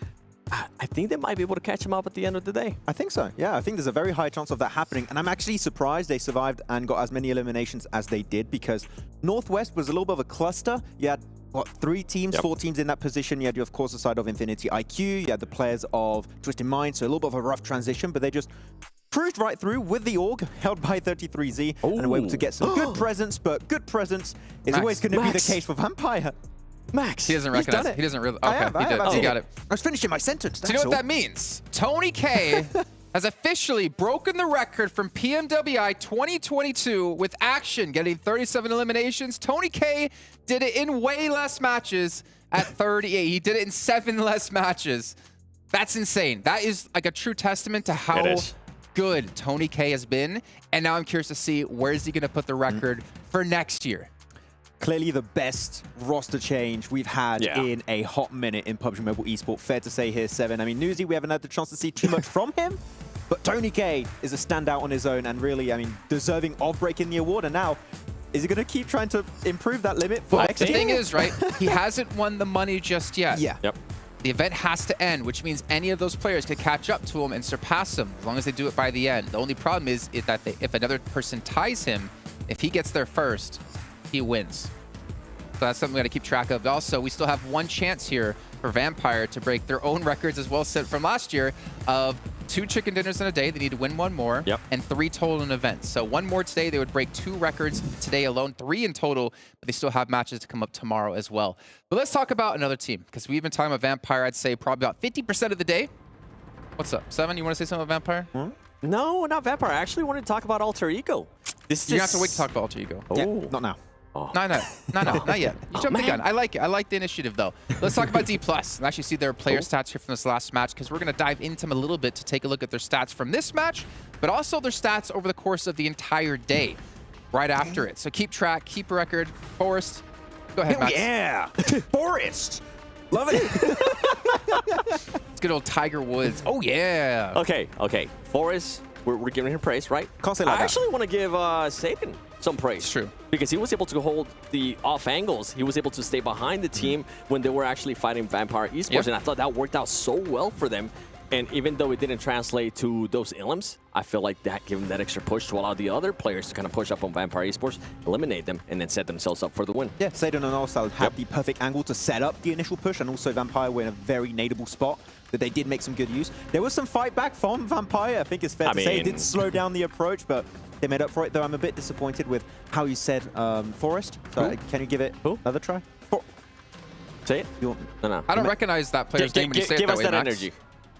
I think they might be able to catch them up at the end of the day. I think so. Yeah, I think there's a very high chance of that happening. And I'm actually surprised they survived and got as many eliminations as they did, because Northwest was a little bit of a cluster. You had, what, 3 teams, 4 teams in that position. You had, of course, the side of Infinity IQ. You had the players of Twisted Mind, so a little bit of a rough transition, but they just cruised right through with the AUG, held by 33Z, and were able to get some good presence, but good presence is always going to be the case for Vampire. Max. He doesn't recognize it. He doesn't really. Okay, he did. He got it. I was finishing my sentence. Do you know what that means? Tony K has officially broken the record from PMWI 2022 with Action getting 37 eliminations. Tony K did it in way less matches at 38. He did it in 7 less matches. That's insane. That is like a true testament to how good Tony K has been. And now I'm curious to see where is he going to put the record for next year. Clearly the best roster change we've had in a hot minute in PUBG Mobile Esports. Fair to say here, 7. I mean, Newsy, we haven't had the chance to see too much from him, but Tony K is a standout on his own and really, I mean, deserving of breaking the award. And now, is he going to keep trying to improve that limit for next year? The thing is, right, he hasn't won the money just yet. Yeah. Yep. The event has to end, which means any of those players could catch up to him and surpass him as long as they do it by the end. The only problem is that if another person ties him, if he gets there first, he wins. So that's something we got to keep track of. Also, we still have 1 chance here for Vampire to break their own records as well set from last year of 2 chicken dinners in a day. They need to win 1 more and 3 total in events. So 1 more today, they would break 2 records today alone, 3 in total, but they still have matches to come up tomorrow as well. But let's talk about another team, because we've been talking about Vampire, I'd say probably about 50% of the day. What's up, 7? You want to say something about Vampire? No, not Vampire. I actually want to talk about Alter Ego. You have to wait to talk about Alter Ego. Yeah, not now. No, not yet. You jumped the gun. I like it. I like the initiative, though. Let's talk about D+. And actually see their player stats here from this last match, because we're going to dive into them a little bit to take a look at their stats from this match, but also their stats over the course of the entire day right after it. So keep track, keep record. Forrest, go ahead, Max. Yeah! Forrest! Love it! It's good old Tiger Woods. Oh, yeah. Okay. Forrest, we're giving him praise, right? Can't say like that. I actually want to give Satan some praise. It's true. Because he was able to hold the off angles. He was able to stay behind the team when they were actually fighting Vampire Esports. And I thought that worked out so well for them. And even though it didn't translate to those elims, I feel like that gave them that extra push to allow the other players to kind of push up on Vampire Esports, eliminate them, and then set themselves up for the win. Yeah, Sadon and Allstyle had the perfect angle to set up the initial push, and also Vampire were in a very nadeable spot that they did make some good use. There was some fight back from Vampire, I think it's fair to say. It did slow down the approach, but they made up for it, though I'm a bit disappointed with how you said Forest. So can you give it another try? Say it? No. I don't recognize that player's name when you say it give that us way, that Max. energy.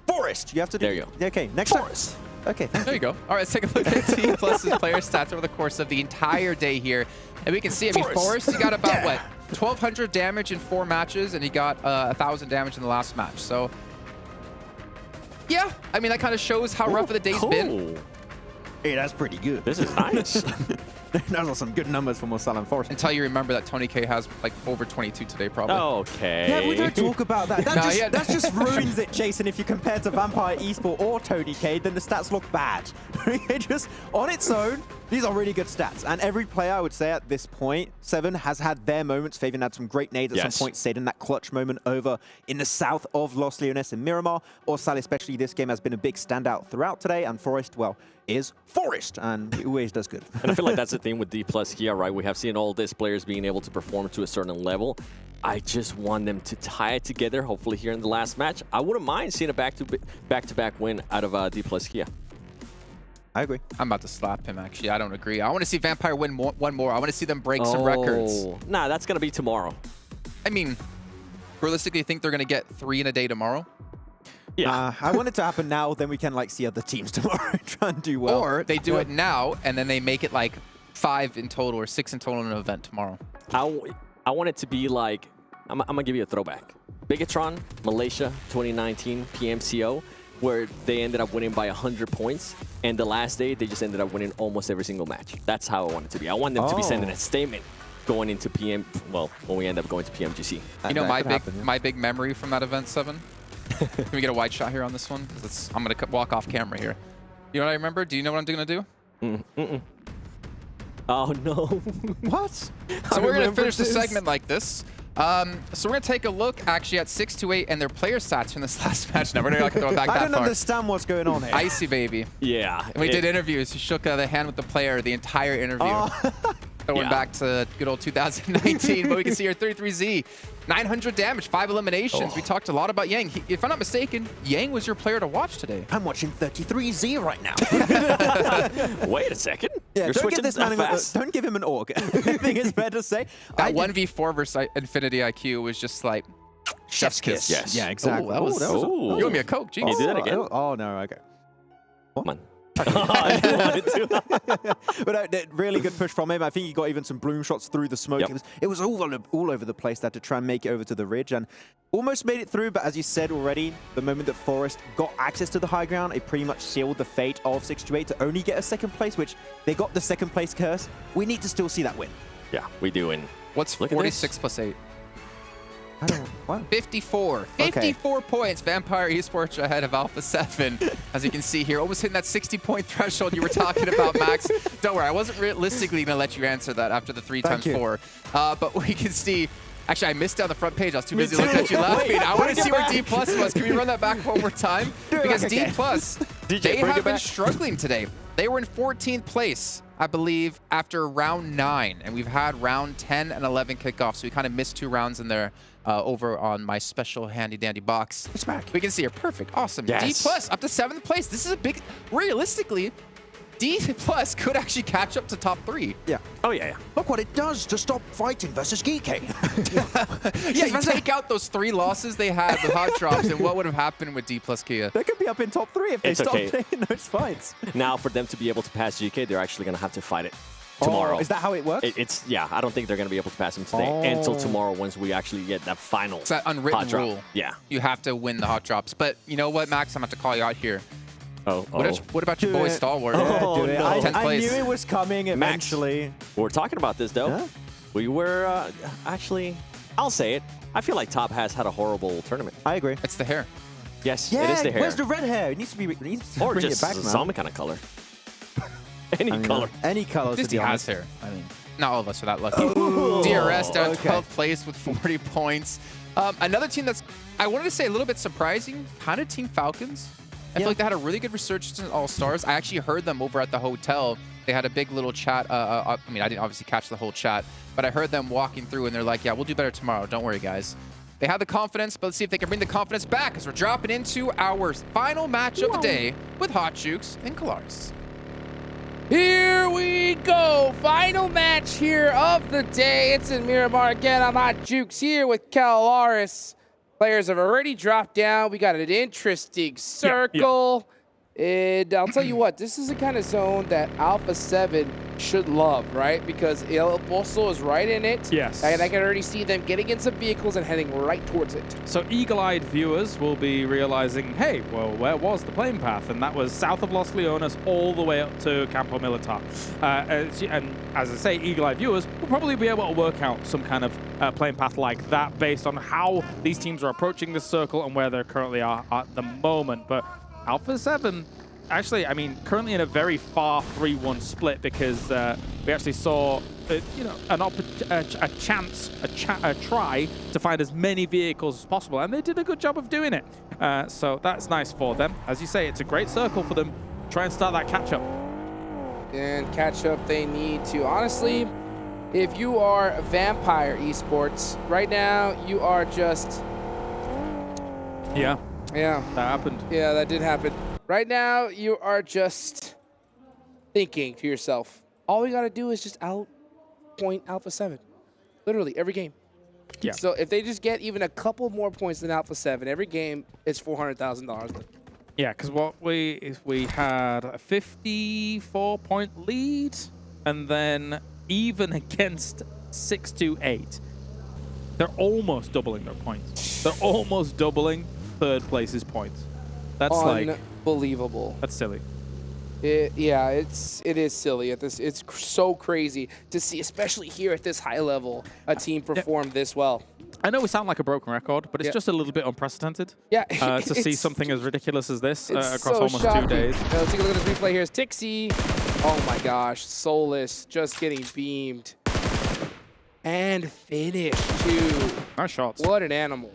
Forest! You have to do There you go. Okay, next Forest. Okay, there you go. All right, let's take a look at D+'s player stats over the course of the entire day here. And we can see, I mean, Forest, he got about, what, 1,200 damage in 4 matches, and he got 1,000 damage in the last match. So, yeah, I mean, that kind of shows how rough of the day's been. Hey, that's pretty good. This is nice. Those are some good numbers from Osal and Forest. Until you remember that Tony K has like over 22 today, probably. Okay. Yeah, we don't talk about that. That just ruins it, Jason. If you compare to Vampire Esport or Tony K, then the stats look bad. Just on its own, these are really good stats. And every player, I would say at this point, Seven has had their moments. Fabian had some great nades at some point. Sadon, that clutch moment over in the south of Los Leones in Miramar. Orsal, especially this game, has been a big standout throughout today. And Forest, well, is Forest. And he always does good. And I feel like that's the thing with D+ here, right? We have seen all these players being able to perform to a certain level. I just want them to tie it together, hopefully here in the last match. I wouldn't mind seeing a back-to-back win out of D+ here. I agree. I'm about to slap him, actually. I don't agree. I want to see Vampire win one more. I want to see them break some records. Nah, that's going to be tomorrow. I mean, realistically, you think they're going to get 3 in a day tomorrow? Yeah. I want it to happen now, then we can like see other teams tomorrow try and do well. Or they do it now, and then they make it like 5 in total or 6 in total in an event tomorrow. I want it to be like, I'm going to give you a throwback. Bigatron, Malaysia, 2019 PMCO, where they ended up winning by 100 points. And the last day, they just ended up winning almost every single match. That's how I want it to be. I want them to be sending a statement going into when we end up going to PMGC. You know my big memory from that event, Seven? Can we get a wide shot here on this one? I'm going to walk off camera here. You know what I remember? Do you know what I'm going to do? Oh, no. What? So we're going to finish the segment like this. So we're going to take a look, actually, at 6-8 and their player stats from this last match. Now, we're not going to go back that far. I don't understand what's going on here. Icy, baby. Yeah. And we did interviews. He shook the hand with the player the entire interview. Going back to good old 2019. But we can see here 33Z, 900 damage, 5 eliminations. We talked a lot about Yang. If I'm not mistaken, Yang was your player to watch today. I'm watching 33Z right now. Wait a second. Yeah, You're don't give switching this man don't give him an org. I think it's fair to say. That 1v4 versus Infinity IQ was just like chef's kiss. Yes. Yeah, exactly. That was you owe me a Coke. Jeez. You did that again? Oh, no, okay. Come on. But really good push from him. I think he got even some bloom shots through the smoke. Yep. It was all over the place there to try and make it over to the ridge, and almost made it through. But as you said already, the moment that Forest got access to the high ground, it pretty much sealed the fate of 6-8 to only get a second place, which they got the second place curse. We need to still see that win. Yeah, we do. And what's 46 plus 8? I don't know. What? 54. 54 points. Vampire Esports ahead of Alpha 7. As you can see here, almost hitting that 60-point threshold you were talking about, Max. Don't worry, I wasn't realistically going to let you answer that after the 3x4. But we can see... Actually, I missed down the front page. I was too busy looking at you laughing. I want to see where D+ was. Can we run that back one more time? Because D+, they have been struggling today. They were in 14th place, I believe, after round 9. And we've had round 10 and 11 kickoffs. So we kind of missed 2 rounds in there over on my special handy-dandy box. It's back. We can see it. Perfect. Awesome. Yes. D+ up to 7th place. This is a big... Realistically, D+ could actually catch up to top 3. Yeah. Oh, yeah. Look what it does to stop fighting versus Geekay. Yeah, you take out those 3 losses they had with hot drops, and what would have happened with D+ Kia? They could be up in top 3 if they stop taking those fights. Now, for them to be able to pass GK, they're actually going to have to fight it tomorrow. Is that how it works? Yeah, I don't think they're going to be able to pass him today until tomorrow once we actually get that final It's that unwritten hot drop. rule. Yeah. You have to win the hot drops. But you know what, Max? I'm going to have to call you out here. What about your boy Stalwart? Do it. 10th I place. knew it was coming eventually. Max, we're talking about this, though. Yeah? We were actually, I'll say it. I feel like Top has had a horrible tournament. I agree. It's the hair. Yes, Yeah, it is the hair. where's the red hair? It needs to be. Or bring just it back, man. some kind of color. Any color. Any color. Just he has hair. I mean, Not all of us are that lucky. DRS down 12th place with 40 points. Another team that's, I wanted to say, a little bit surprising, kind of Team Falcons. I feel like they had a really good resurgence in All-Stars. I actually heard them over at the hotel. They had a big little chat. I mean, I didn't obviously catch the whole chat, but I heard them walking through, and they're like, yeah, we'll do better tomorrow. Don't worry, guys. They have the confidence, but let's see if they can bring the confidence back as we're dropping into our final match of the day with Hot Jukes and Kalaris. Here we go. Final match here of the day. It's in Miramar again. I'm Hot Jukes here with Kalaris. Players have already dropped down. We got an interesting circle. And I'll tell you what, this is the kind of zone that Alpha 7 should love, right? Because El Pozo is right in it. Yes. And I can already see them getting in some vehicles and heading right towards it. So eagle-eyed viewers will be realizing, hey, well, where was the plane path? And that was south of Los Leones all the way up to Campo Militar. And as I say, eagle-eyed viewers will probably be able to work out some kind of plane path like that based on how these teams are approaching this circle and where they currently are at the moment. But Alpha 7, actually, I mean, currently in a very far 3-1 split because we actually saw, you know, a try to find as many vehicles as possible, and they did a good job of doing it. So that's nice for them. As you say, it's a great circle for them. Try and start that catch-up. And catch-up they need to. Honestly, if you are Vampire Esports, right now you are just... Yeah. Yeah. That happened. Yeah, that did happen. Right now, you are just thinking to yourself, all we got to do is just outpoint Alpha 7. Literally, every game. Yeah. So if they just get even a couple more points than Alpha 7, every game, it's $400,000. Yeah, because what we had a 54-point lead, and then even against 6-8, they're almost doubling their points. They're almost doubling third place's points. That's unbelievable. That's silly. Yeah, it is silly at this. It's so crazy to see, especially here at this high level, a team perform this well. I know we sound like a broken record, but it's just a little bit unprecedented. Yeah, to see something as ridiculous as this across so almost shocking. 2 days. Let's take a look at this replay. Here's Tixie. Oh my gosh, Solus just getting beamed and finished too. Nice shots. What an animal.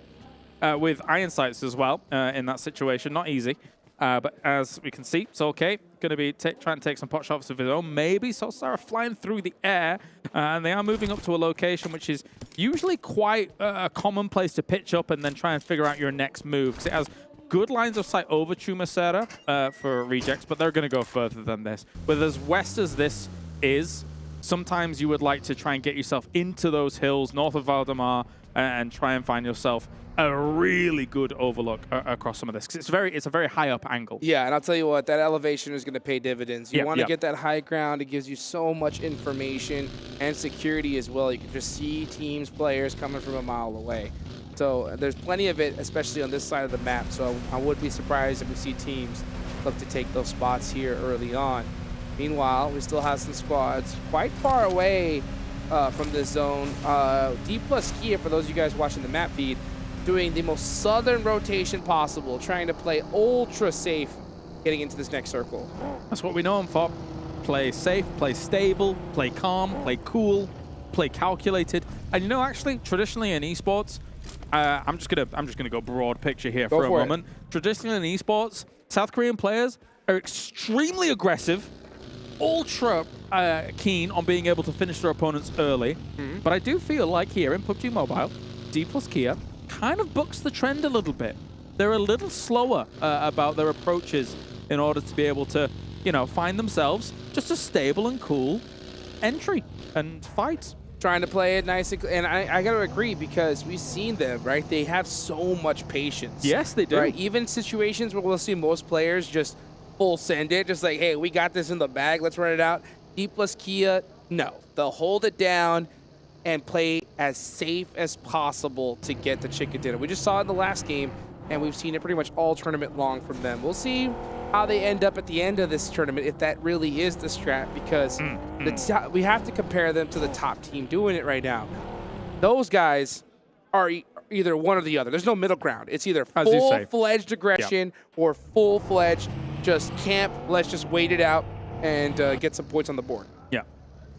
With iron sights as well in that situation. Not easy. But as we can see, it's okay. Going to be trying to take some pot shots of his own. Maybe Solsara flying through the air. And they are moving up to a location which is usually quite a common place to pitch up and then try and figure out your next move. Because it has good lines of sight over Chumacera for rejects, but they're going to go further than this. With as west as this is, sometimes you would like to try and get yourself into those hills north of Valdemar and try and find yourself a really good overlook across some of this, because it's a very high up angle. Yeah, and I'll tell you what, that elevation is going to pay dividends. You want to get that high ground. It gives you so much information and security as well. You can just see teams, players coming from a mile away. So there's plenty of it, especially on this side of the map. So I would be surprised if we see teams look to take those spots here early on. Meanwhile, we still have some squads quite far away from this zone. D plus Kia, for those of you guys watching the map feed, doing the most southern rotation possible, trying to play ultra safe getting into this next circle. That's what we know him for. Play safe, play stable, play calm, play cool, play calculated. And you know, actually, traditionally in esports, I'm just gonna go broad picture here for a moment. Traditionally in esports, South Korean players are extremely aggressive, ultra keen on being able to finish their opponents early. But I do feel like here in PUBG Mobile, D plus Kia kind of bucks the trend a little bit. They're a little slower about their approaches in order to be able to, you know, find themselves just a stable and cool entry and fight. Trying to play it nice, and I got to agree, because we've seen them, right? They have so much patience. Yes, they do. Right? Even situations where we'll see most players just full send it, just like, hey, we got this in the bag, let's run it out. D plus Kia, no. They'll hold it down and play as safe as possible to get the chicken dinner. We just saw it in the last game, and we've seen it pretty much all tournament long from them. We'll see how they end up at the end of this tournament, if that really is the strat, because we have to compare them to the top team doing it right now. Those guys are either one or the other. There's no middle ground. It's either full-fledged aggression or full-fledged just camp, let's just wait it out and get some points on the board. Yeah.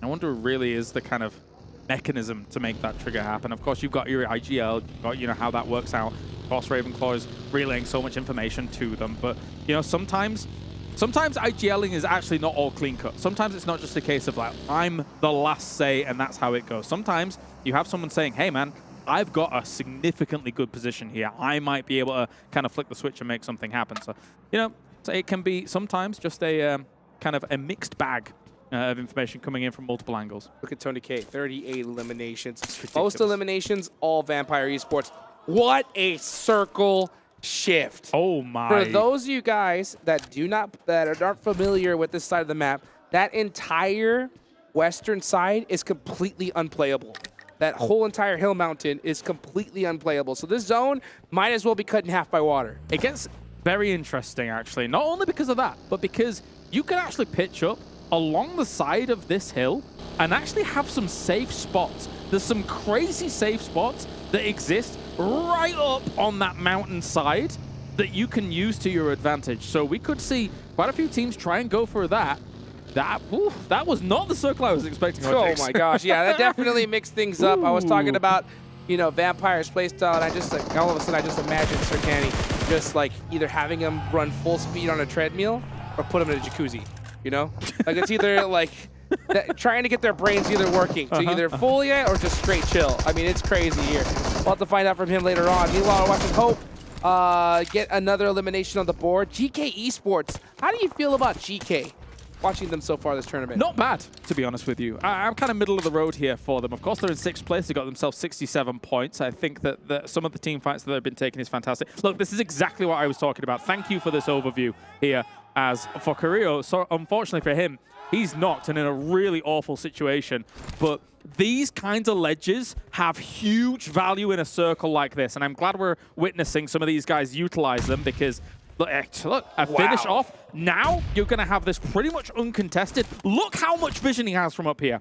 I wonder really is the kind of mechanism to make that trigger happen. Of course, you've got your IGL, you've got, you know, how that works out. Of course, Ravenclaw is relaying so much information to them, but, you know, sometimes IGLing is actually not all clean cut. Sometimes it's not just a case of like, I'm the last say and that's how it goes. Sometimes you have someone saying, hey man, I've got a significantly good position here. I might be able to kind of flick the switch and make something happen. So, you know, so it can be sometimes just a kind of a mixed bag of information coming in from multiple angles. Look at Tony K, 38 eliminations. Most eliminations, all Vampire Esports. What a circle shift. Oh my. For those of you guys that aren't familiar with this side of the map, that entire western side is completely unplayable. That whole entire hill mountain is completely unplayable. So this zone might as well be cut in half by water. It gets very interesting, actually. Not only because of that, but because you can actually pitch up along the side of this hill and actually have some safe spots. There's some crazy safe spots that exist right up on that mountain side that you can use to your advantage. So we could see quite a few teams try and go for that. That was not the circle I was expecting. Oh my gosh, yeah, that definitely mixed things up. I was talking about, you know, Vampire's playstyle, and I just like, all of a sudden I just imagined Serkani just like either having him run full speed on a treadmill or put him in a jacuzzi, you know? Like it's either like trying to get their brains either working to either fully it or just straight chill. I mean, it's crazy here. We'll have to find out from him later on. Meanwhile, watching Hope get another elimination on the board. Geekay Esports, how do you feel about Geekay? Watching them so far this tournament. Not bad, to be honest with you. I'm kind of middle of the road here for them. Of course, they're in 6th place. They got themselves 67 points. I think that some of the team fights that they've been taking is fantastic. Look, this is exactly what I was talking about. Thank you for this overview here. As for Carrillo, so unfortunately for him, he's knocked and in a really awful situation. But these kinds of ledges have huge value in a circle like this. And I'm glad we're witnessing some of these guys utilize them because look, a finish off. Now you're going to have this pretty much uncontested. Look how much vision he has from up here.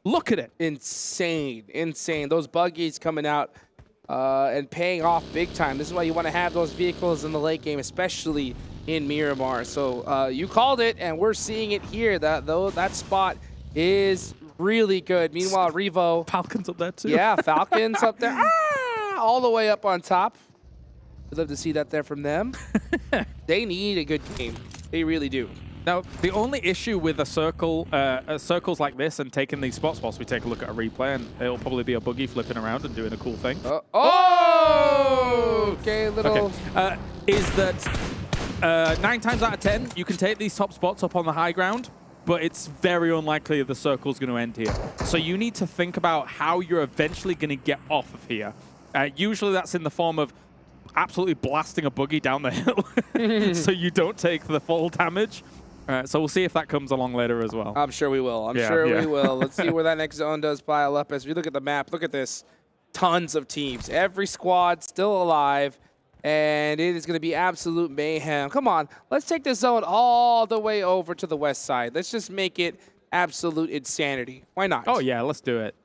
Look at it. Insane, insane. Those buggies coming out and paying off big time. This is why you want to have those vehicles in the late game, especially in Miramar. So you called it, and we're seeing it here. That spot is really good. Meanwhile, Revo. Falcons up there too. Yeah, Falcons up there. All the way up on top. I'd love to see that there from them. They need a good game. They really do. Now, the only issue with a circle, circles like this and taking these spots, whilst we take a look at a replay, and it'll probably be a buggy flipping around and doing a cool thing. Okay, little... Okay. Is that 9 times out of 10, you can take these top spots up on the high ground, but it's very unlikely the circle's going to end here. So you need to think about how you're eventually going to get off of here. Usually that's in the form of absolutely blasting a buggy down the hill so you don't take the full damage. So we'll see if that comes along later as well. I'm sure we will. I'm sure we will. Let's see where that next zone does pile up. As we look at the map, look at this. Tons of teams. Every squad still alive. And it is going to be absolute mayhem. Come on. Let's take this zone all the way over to the west side. Let's just make it absolute insanity. Why not? Oh, yeah. Let's do it.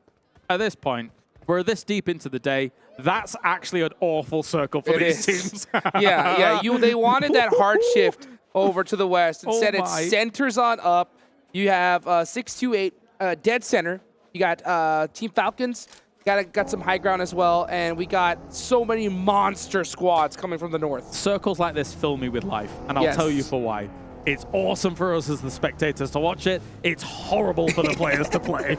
At this point, we're this deep into the day. That's actually an awful circle for these teams. yeah. They wanted that hard shift over to the west. Instead, it centers on up. You have 6-2-8 dead center. You got Team Falcons. Got some high ground as well. And we got so many monster squads coming from the north. Circles like this fill me with life. And I'll tell you for why. It's awesome for us as the spectators to watch it. It's horrible for the players to play.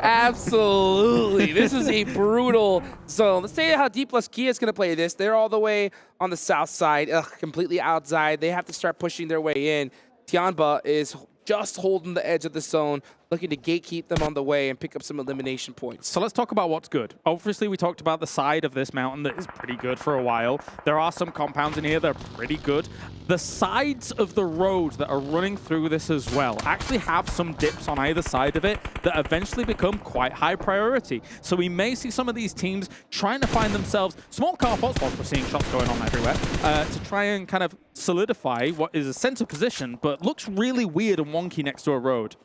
Absolutely. This is a brutal zone. Let's say how D plus Kia is going to play this. They're all the way on the south side, completely outside. They have to start pushing their way in. Tianba is just holding the edge of the zone, looking to gatekeep them on the way and pick up some elimination points. So let's talk about what's good. Obviously, we talked about the side of this mountain that is pretty good for a while. There are some compounds in here that are pretty good. The sides of the road that are running through this as well actually have some dips on either side of it that eventually become quite high priority. So we may see some of these teams trying to find themselves small car hotspots. We're seeing shots going on everywhere to try and kind of solidify what is a center position, but looks really weird and wonky next to a road.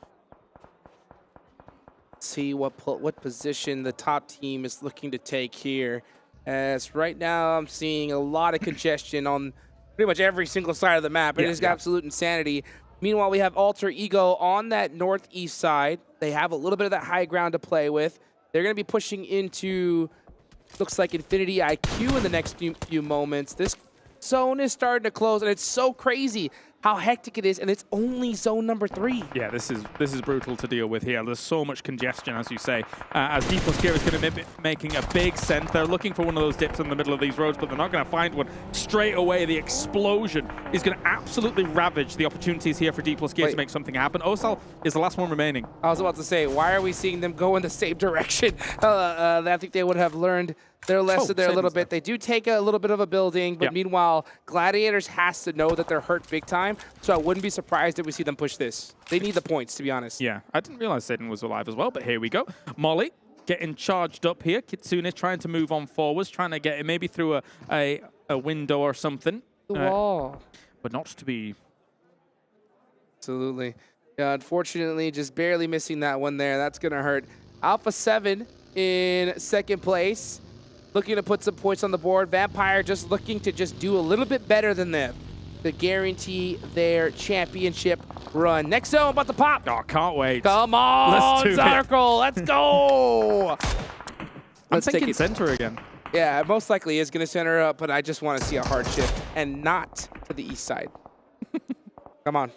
See what position the top team is looking to take here. As right now I'm seeing a lot of congestion on pretty much every single side of the map. It is absolute insanity. Meanwhile, we have Alter Ego on that northeast side. They have a little bit of that high ground to play with. They're going to be pushing into, looks like Infinity IQ in the next few moments. This zone is starting to close, and it's so crazy how hectic it is, and it's only zone number 3. Yeah, this is brutal to deal with here. There's so much congestion, as you say. As D+Gear is going to be making a big send. They're looking for one of those dips in the middle of these roads, but they're not going to find one. Straight away, the explosion is going to absolutely ravage the opportunities here for D+Gear to make something happen. Osal is the last one remaining. I was about to say, why are we seeing them go in the same direction? I think they would have learned their lesson there a little bit. They do take a little bit of a building, but meanwhile, Gladiators has to know that they're hurt big time, so I wouldn't be surprised if we see them push this. They need the points, to be honest. Yeah, I didn't realize Satan was alive as well, but here we go. Molly getting charged up here. Kitsune trying to move on forwards, trying to get it maybe through a window or something. The wall. But not to be... Absolutely. Yeah, unfortunately, just barely missing that one there. That's going to hurt. Alpha 7 in second place. Looking to put some points on the board. Vampire just looking to just do a little bit better than them to guarantee their championship run. Next zone about to pop. Oh, can't wait. Come on, Circle. Let's go. I'm thinking center again. Yeah, most likely is going to center up, but I just want to see a hard shift and not to the east side. Come on.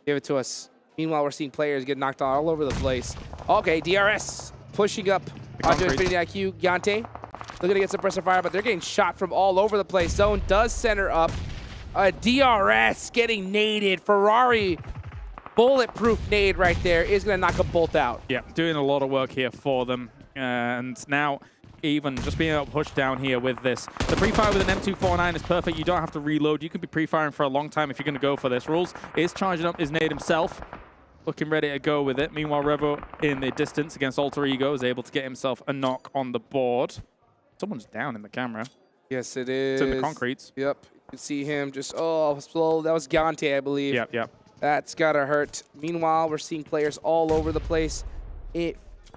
Give it to us. Meanwhile, we're seeing players get knocked out all over the place. Okay, DRS pushing up onto Infinity IQ. Yante looking to get suppressor fire, but they're getting shot from all over the place. Zone does center up. DRS getting naded. Ferrari bulletproof nade right there is going to knock a bolt out. Yeah, doing a lot of work here for them. And now even just being able to push down here with this. The pre-fire with an M249 is perfect. You don't have to reload. You can be pre-firing for a long time if you're going to go for this. Rules is charging up his nade himself. Looking ready to go with it. Meanwhile, Revo in the distance against Alter Ego is able to get himself a knock on the board. Someone's down in the camera. Yes, it is. It's in the concretes. Yep. You can see him just, slow. That was Gante, I believe. Yep. That's got to hurt. Meanwhile, we're seeing players all over the place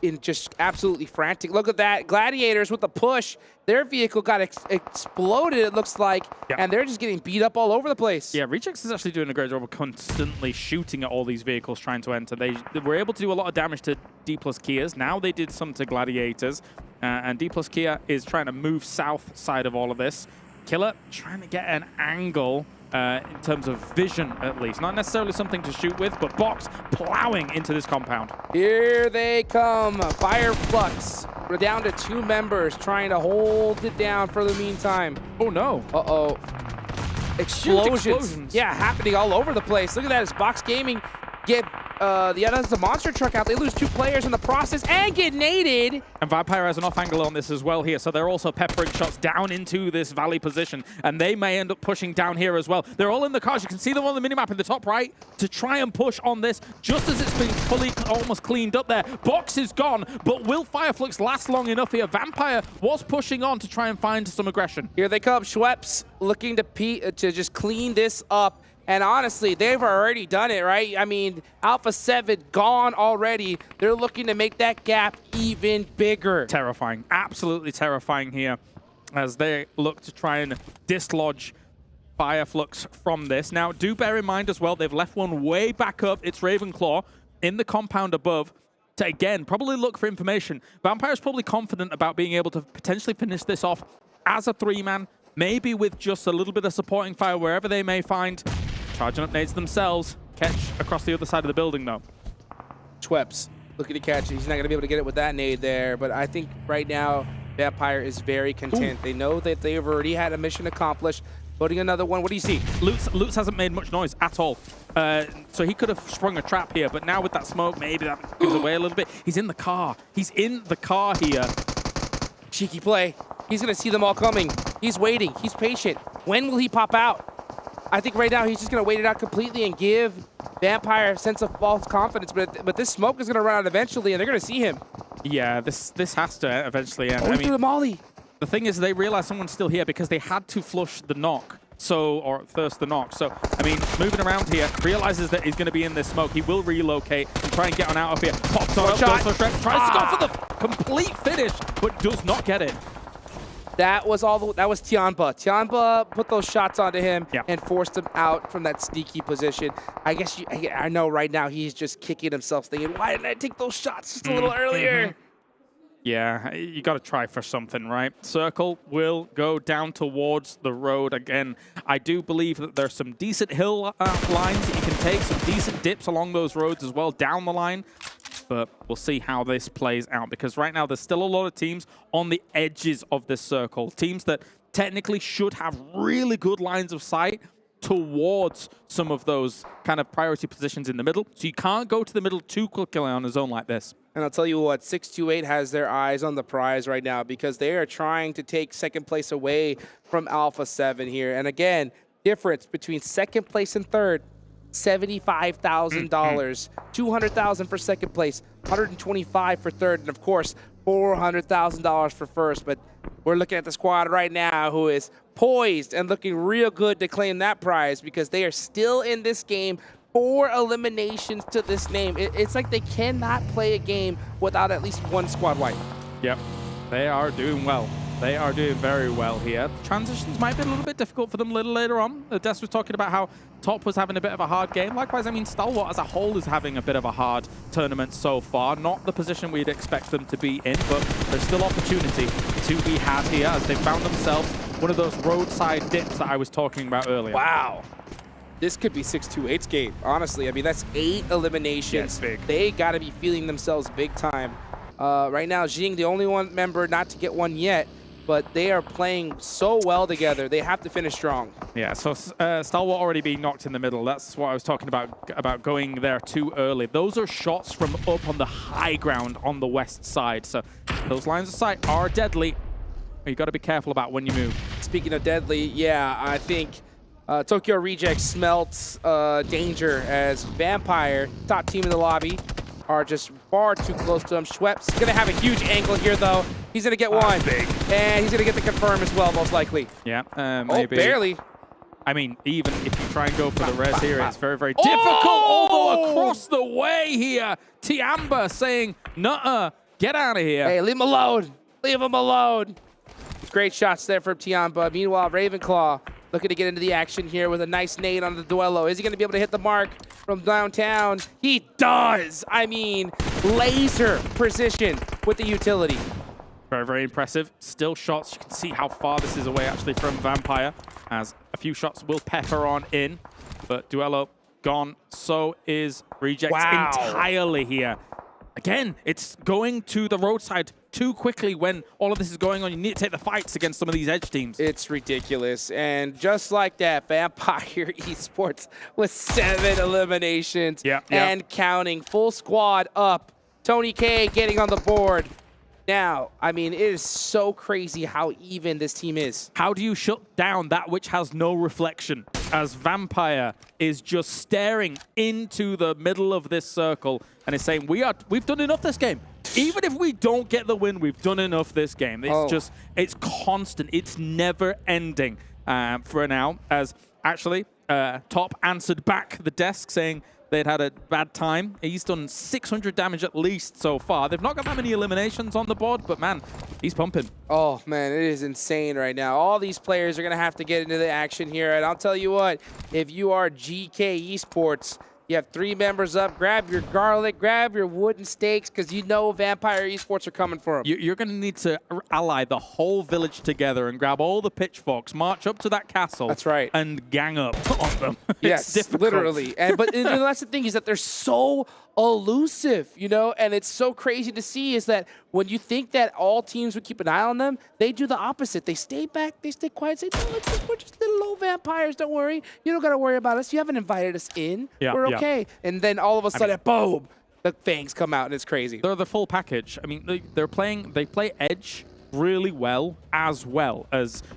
in just absolutely frantic. Look at that. Gladiators with the push. Their vehicle got exploded, it looks like, and they're just getting beat up all over the place. Yeah, Rejects is actually doing a great job of constantly shooting at all these vehicles trying to enter. They were able to do a lot of damage to D+Kias. Now they did some to Gladiators, and D+Kia is trying to move south side of all of this. Killer trying to get an angle in terms of vision, at least. Not necessarily something to shoot with, but Box plowing into this compound. Here they come. Fire Flux. We're down to 2 members trying to hold it down for the meantime. Oh, no. Uh-oh. Explosions. Yeah, happening all over the place. Look at that. It's Box Gaming get that's the monster truck out. They lose 2 players in the process and get naded. And Vampire has an off angle on this as well here, so they're also peppering shots down into this valley position, and they may end up pushing down here as well. They're all in the cars. You can see them on the minimap in the top right to try and push on this just as it's been fully almost cleaned up there. Box is gone, but will Fireflux last long enough here? Vampire was pushing on to try and find some aggression. Here they come. Schweppes looking to just clean this up. And honestly, they've already done it, right? I mean, Alpha 7 gone already. They're looking to make that gap even bigger. Terrifying. Absolutely terrifying here as they look to try and dislodge Fireflux from this. Now, do bear in mind as well, they've left one way back up. It's Ravenclaw in the compound above to, again, probably look for information. Vampire's probably confident about being able to potentially finish this off as a 3-man, maybe with just a little bit of supporting fire wherever they may find. Charging up nades themselves. Catch across the other side of the building, though. Schweppes looking to catch it. He's not going to be able to get it with that nade there, but I think right now Vampire is very content. Ooh. They know that they've already had a mission accomplished. Putting another one. What do you see? Lutz hasn't made much noise at all. So he could have sprung a trap here, but now with that smoke, maybe that gives away a little bit. He's in the car. He's in the car here. Cheeky play. He's going to see them all coming. He's waiting. He's patient. When will he pop out? I think right now he's just going to wait it out completely and give Vampire a sense of false confidence. But this smoke is going to run out eventually, and they're going to see him. Yeah, this has to eventually end. Oh, I mean, through the molly. The thing is, they realize someone's still here because they had to flush the knock. Or thirst the knock. So, I mean, moving around here, realizes that he's going to be in this smoke. He will relocate and try and get on out of here. Pops on, tries to go for the complete finish, but does not get it. That was Tianba. Tianba put those shots onto him and forced him out from that sneaky position. I guess I know right now he's just kicking himself thinking, why didn't I take those shots just a little earlier? Yeah, you got to try for something, right? Circle will go down towards the road again. I do believe that there's some decent hill lines that you can take, some decent dips along those roads as well down the line. But we'll see how this plays out, because right now there's still a lot of teams on the edges of this circle. Teams that technically should have really good lines of sight towards some of those kind of priority positions in the middle. So you can't go to the middle too quickly on a zone like this. And I'll tell you what, 628 has their eyes on the prize right now, because they are trying to take second place away from Alpha 7 here. And again, difference between second place and third, $75,000, $200,000 for second place, $125,000 for third, and of course, $400,000 for first. But we're looking at the squad right now who is poised and looking real good to claim that prize, because they are still in this game. 4 eliminations to this name. It's like they cannot play a game without at least one squad wipe. Yep, they are doing well. They are doing very well here. Transitions might be a little bit difficult for them a little later on. Des was talking about how Top was having a bit of a hard game. Likewise, I mean, Stalwart as a whole is having a bit of a hard tournament so far. Not the position we'd expect them to be in, but there's still opportunity to be had here as they found themselves one of those roadside dips that I was talking about earlier. Wow. This could be 628's game, honestly. I mean, that's 8 eliminations. Yeah, big. They got to be feeling themselves big time. Right now, Jing, the only one member not to get one yet, but they are playing so well together. They have to finish strong. Yeah, so Stalwart already being knocked in the middle. That's what I was talking about going there too early. Those are shots from up on the high ground on the west side. So those lines of sight are deadly. You got to be careful about when you move. Speaking of deadly, yeah, I think Tokyo Rejects smelt danger as Vampire, top team in the lobby, are just far too close to him. Schweppes going to have a huge angle here, though. He's going to get one. Big. And he's going to get the confirm as well, most likely. Yeah, Oh, maybe. barely. I mean, even if you try and go for the res here, it's very, very difficult. Although across the way here, Tianba saying, nuh-uh, get out of here. Hey, leave him alone. Leave him alone. Great shots there from Tianba. Meanwhile, Ravenclaw looking to get into the action here with a nice nade on the duello. Is he going to be able to hit the mark from downtown? He does. I mean, laser precision with the utility. Very, very impressive. Still shots. You can see how far this is away, actually, from Vampire, as a few shots will pepper on in. But duello gone. So is Rejects entirely here. Again, it's going to the roadside too quickly when all of this is going on. You need to take the fights against some of these edge teams. It's ridiculous. And just like that, Vampire Esports with 7 eliminations and counting. Full squad up. Tony K getting on the board. Now, I mean, it is so crazy how even this team is. How do you shut down that which has no reflection? As Vampire is just staring into the middle of this circle and is saying, we've done enough this game. Even if we don't get the win, we've done enough this game. It's it's constant. It's never ending for now. As actually, Top answered back the desk saying they'd had a bad time. He's done 600 damage at least so far. They've not got that many eliminations on the board, but man, he's pumping. Oh man, it is insane right now. All these players are gonna have to get into the action here. And I'll tell you what, if you are Geekay Esports, you have 3 members up. Grab your garlic, grab your wooden stakes, because you know Vampire Esports are coming for them. You're going to need to ally the whole village together and grab all the pitchforks, march up to that castle. That's right. And gang up on them. Yes, literally. But that's the thing, is that they're so elusive, you know, and it's so crazy to see is that when you think that all teams would keep an eye on them, they do the opposite. They stay back, they stay quiet, say, no, we're just little old vampires, don't worry. You don't got to worry about us. You haven't invited us in. We're okay. And then all of a sudden, boom, the fangs come out and it's crazy. They're the full package. I mean, they play edge really well as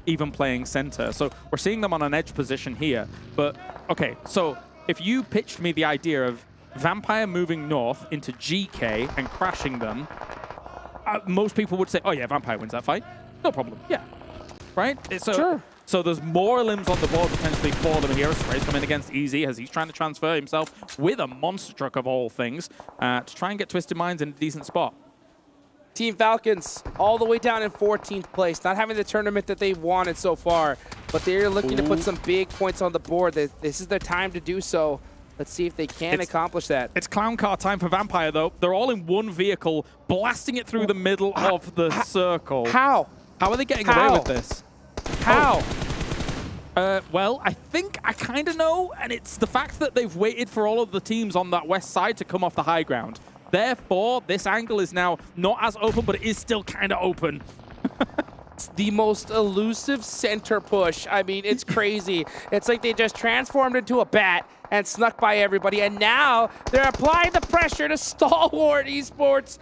even playing center. So we're seeing them on an edge position here. But, okay, so if you pitched me the idea of Vampire moving north into GK and crashing them, most people would say, oh yeah, Vampire wins that fight. No problem. Yeah. Right? So there's more limbs on the board potentially for them here. Spray's coming against Easy as he's trying to transfer himself with a monster truck of all things to try and get Twisted Minds in a decent spot. Team Falcons all the way down in 14th place, not having the tournament that they've wanted so far, but they're looking to put some big points on the board. This is their time to do so. Let's see if they can accomplish that. It's clown car time for Vampire, though. They're all in one vehicle, blasting it through the middle of the circle. How? How are they getting away with this? How? Well, I think I kind of know, and it's the fact that they've waited for all of the teams on that west side to come off the high ground. Therefore, this angle is now not as open, but it is still kind of open. It's the most elusive center push. I mean, it's crazy. It's like they just transformed into a bat and snuck by everybody, and now they're applying the pressure to Stalwart Esports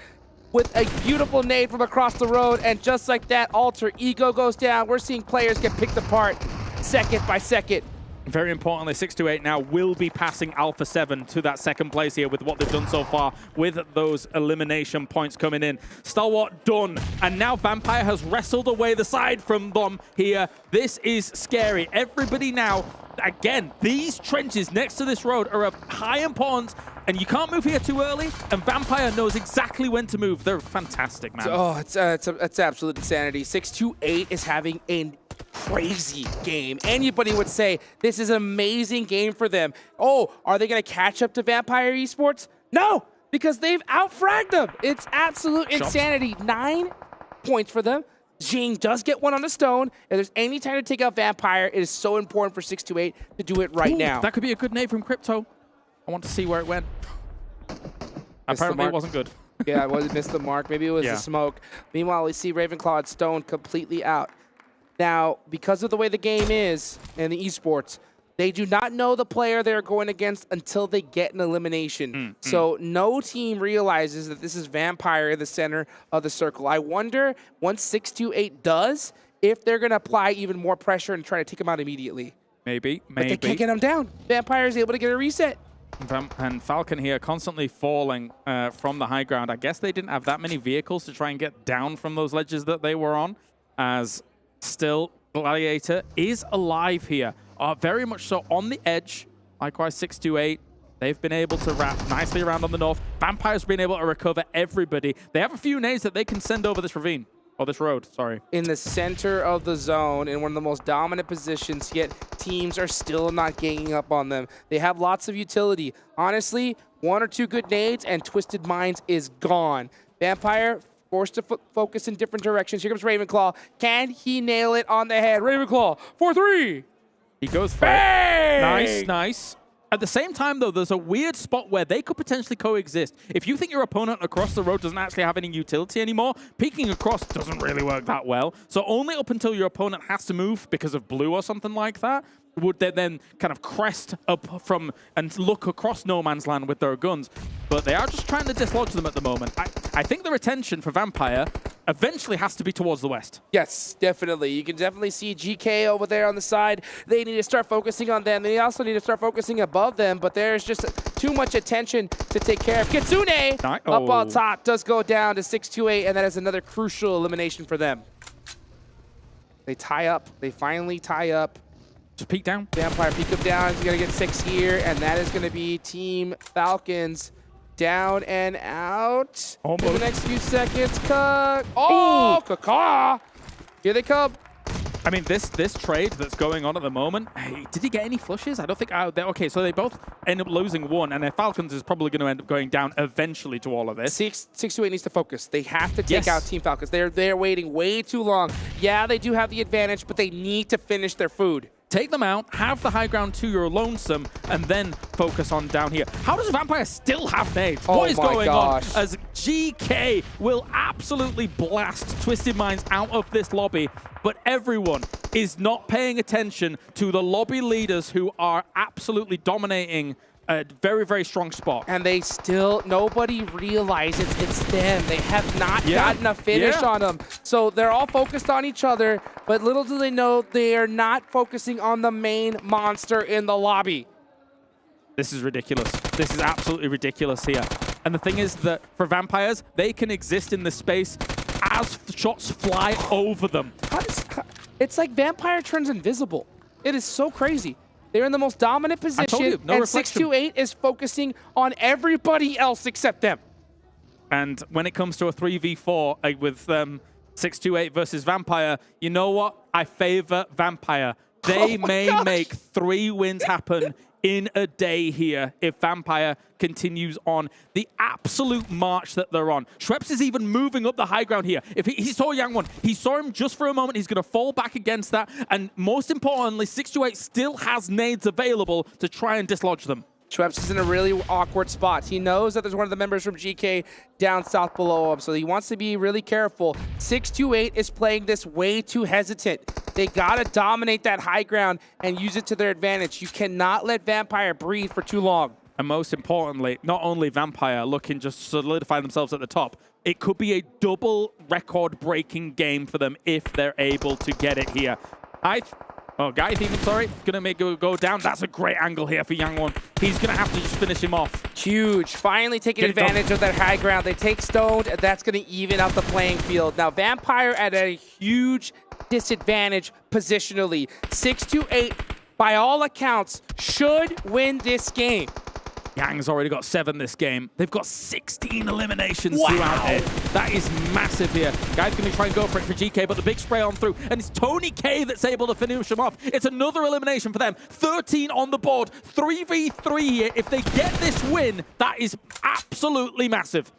with a beautiful nade from across the road, and just like that, Alter Ego goes down. We're seeing players get picked apart second by second. Very importantly, 628 now will be passing Alpha 7 to that second place here with what they've done so far with those elimination points coming in. Stalwart done, and now Vampire has wrestled away the side from them here. This is scary. Everybody now, again, these trenches next to this road are of high importance, and you can't move here too early, and Vampire knows exactly when to move. They're fantastic, man. Oh, it's absolute insanity. 628 is having a crazy game. Anybody would say this is an amazing game for them. Oh, are they going to catch up to Vampire Esports? No, because they've out-fragged them. It's absolute insanity. 9 points for them. Jing does get one on the stone. If there's any time to take out Vampire, it is so important for 628 to do it right now. That could be a good nade from Crypto. I want to see where it went. Apparently it wasn't good. Yeah, it missed the mark. Maybe it was the smoke. Meanwhile, we see Ravenclaw and Stone completely out. Now, because of the way the game is in the esports, they do not know the player they're going against until they get an elimination. So no team realizes that this is Vampire in the center of the circle. I wonder, once 628 does, if they're going to apply even more pressure and try to take him out immediately. Maybe. But they can't get him down. Vampire is able to get a reset. And Falcon here constantly falling from the high ground. I guess they didn't have that many vehicles to try and get down from those ledges that they were on, as still Gladiator is alive here. Very much so on the edge. Likewise, 628. They've been able to wrap nicely around on the north. Vampire's been able to recover everybody. They have a few nades that they can send over this ravine. Or this road, sorry. In the center of the zone, in one of the most dominant positions, yet teams are still not ganging up on them. They have lots of utility. Honestly, 1 or 2 good nades and Twisted Minds is gone. Vampire forced to focus in different directions. Here comes Ravenclaw. Can he nail it on the head? Ravenclaw, 4-3. He goes for it. Nice, nice. At the same time, though, there's a weird spot where they could potentially coexist. If you think your opponent across the road doesn't actually have any utility anymore, peeking across doesn't really work that well. So only up until your opponent has to move because of blue or something like that would they then kind of crest up from and look across no man's land with their guns. But they are just trying to dislodge them at the moment. I think the retention for Vampire eventually has to be towards the west. Yes, definitely. You can definitely see Geekay over there on the side. They need to start focusing on them. They also need to start focusing above them, but there's just too much attention to take care of. Kitsune up on top does go down to 628, and that is another crucial elimination for them. They tie up. They finally tie up. Just peek down. Vampire peek up down. He's going to get 6 here, and that is going to be Team Falcons down and out. Almost. In the next few seconds. Oh, Kaka! Here they come. I mean, this trade that's going on at the moment, hey, did he get any flushes? I don't think. Okay, so they both end up losing 1, and their Falcons is probably going to end up going down eventually to all of this. 628 needs to focus. They have to take out Team Falcons. They're waiting way too long. Yeah, they do have the advantage, but they need to finish their food. Take them out, have the high ground to your lonesome, and then focus on down here. How does Vampire still have nades? What is going on? As GK will absolutely blast Twisted Minds out of this lobby, but everyone is not paying attention to the lobby leaders who are absolutely dominating a very, very strong spot. And they still, nobody realizes it's them. They have not gotten a finish on them. So they're all focused on each other, but little do they know they are not focusing on the main monster in the lobby. This is ridiculous. This is absolutely ridiculous here. And the thing is that for Vampires, they can exist in this space as shots fly over them. It's like Vampire turns invisible. It is so crazy. They're in the most dominant position, I told you, no and reflection. 628 is focusing on everybody else except them. And when it comes to a 3v4 with 628 versus Vampire, you know what? I favor Vampire. They may make 3 wins happen in a day here if Vampire continues on the absolute march that they're on. Schweppes is even moving up the high ground here. If he saw Yang1, he saw him just for a moment. He's going to fall back against that. And most importantly, 628 still has nades available to try and dislodge them. Schweppes is in a really awkward spot. He knows that there's one of the members from GK down south below him, so he wants to be really careful. 628 is playing this way too hesitant. They gotta dominate that high ground and use it to their advantage. You cannot let Vampire breathe for too long. And most importantly, not only Vampire looking just to solidify themselves at the top, it could be a double record-breaking game for them if they're able to get it here. Guys, even sorry, gonna make it go down. That's a great angle here for Yang1. He's gonna have to just finish him off. Huge. Finally taking advantage of that high ground. They take stoned, and that's gonna even out the playing field. Now, Vampire at a huge disadvantage positionally. 628, by all accounts, should win this game. Yang's already got 7 this game. They've got 16 eliminations throughout it. That is massive here. Guy's going to try and go for it for GK, but the big spray on through. And it's Tony K that's able to finish him off. It's another elimination for them. 13 on the board. 3v3 here. If they get this win, that is absolutely massive.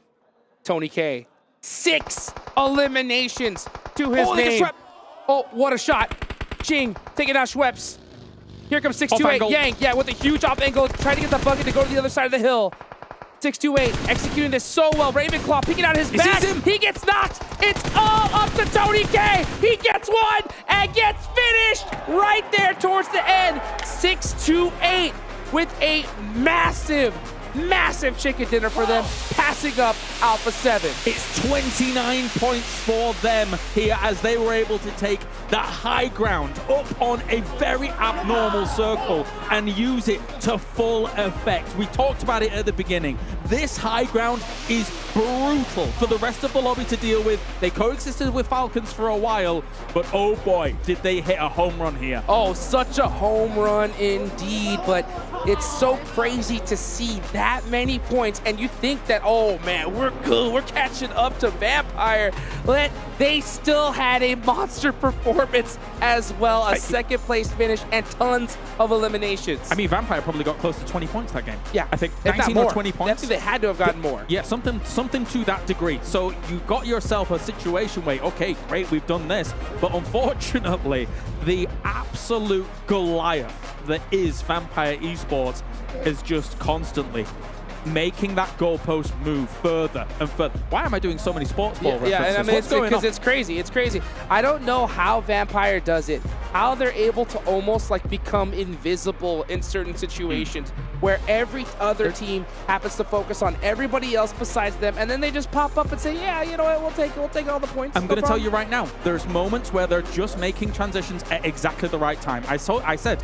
Tony K. 6 eliminations to his name. Oh, what a shot. Jing taking out Schweppes. Here comes 628. Yang, yeah, with a huge off angle, trying to get the bucket to go to the other side of the hill. 628 executing this so well. Ravenclaw picking out his back. He gets knocked. It's all up to Tony K. He gets one and gets finished right there towards the end. 628 with a massive chicken dinner for them, passing up Alpha 7. It's 29 points for them here as they were able to take that high ground up on a very abnormal circle and use it to full effect. We talked about it at the beginning. This high ground is brutal for the rest of the lobby to deal with. They coexisted with Falcons for a while, but oh boy, did they hit a home run here. Oh, such a home run indeed, but it's so crazy to see that many points, and you think that, oh man, we're good, we're catching up to Vampire, but they still had a monster performance as well, a second place finish and tons of eliminations. I mean, Vampire probably got close to 20 points that game. Yeah, I think if 19 or 20 points. Definitely they had to have gotten more. Yeah, something to that degree. So you got yourself a situation where, okay, great, we've done this, but unfortunately, the absolute Goliath that is Vampire Esports is just constantly making that goalpost move further and further. Why am I doing so many sports ball references? Yeah, and I mean, it's because it's crazy. It's crazy. I don't know how Vampire does it, how they're able to almost like become invisible in certain situations where every other team happens to focus on everybody else besides them, and then they just pop up and say, yeah, you know what, we'll take all the points. I'm going to tell you right now, there's moments where they're just making transitions at exactly the right time. I said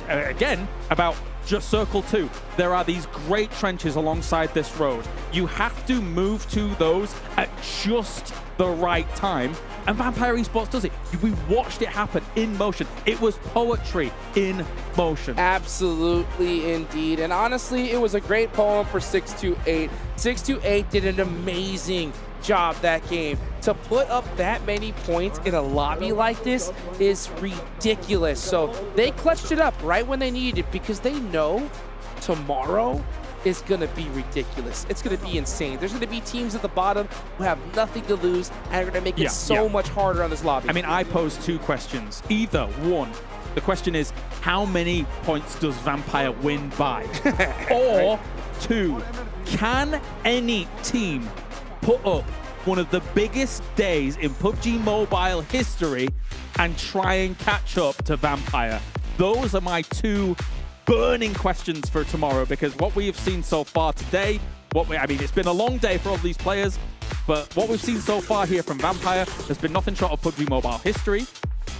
again about just Circle 2. There are these great trenches alongside this road. You have to move to those at just the right time, and Vampire Esports does it. We watched it happen in motion. It was poetry in motion. Absolutely, indeed. And honestly, it was a great poem for 628. 628 did an amazing job that game. To put up that many points in a lobby like this is ridiculous. So they clutched it up right when they needed it because they know tomorrow is going to be ridiculous. It's going to be insane. There's going to be teams at the bottom who have nothing to lose and are going to make it so much harder on this lobby. I mean, I pose 2 questions. Either one, the question is, how many points does Vampire win by? Or 2, can any team put up one of the biggest days in PUBG Mobile history and try and catch up to Vampire? Those are my 2 burning questions for tomorrow, because what we have seen so far today, I mean, it's been a long day for all these players, but what we've seen so far here from Vampire has been nothing short of PUBG Mobile history,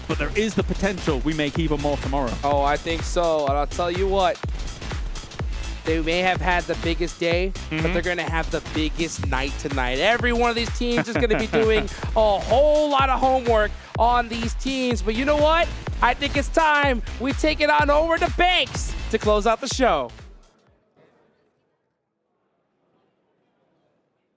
but there is the potential we make even more tomorrow. Oh, I think so, and I'll tell you what, they may have had the biggest day, but they're going to have the biggest night tonight. Every one of these teams is going to be doing a whole lot of homework on these teams. But you know what? I think it's time we take it on over to Banks to close out the show.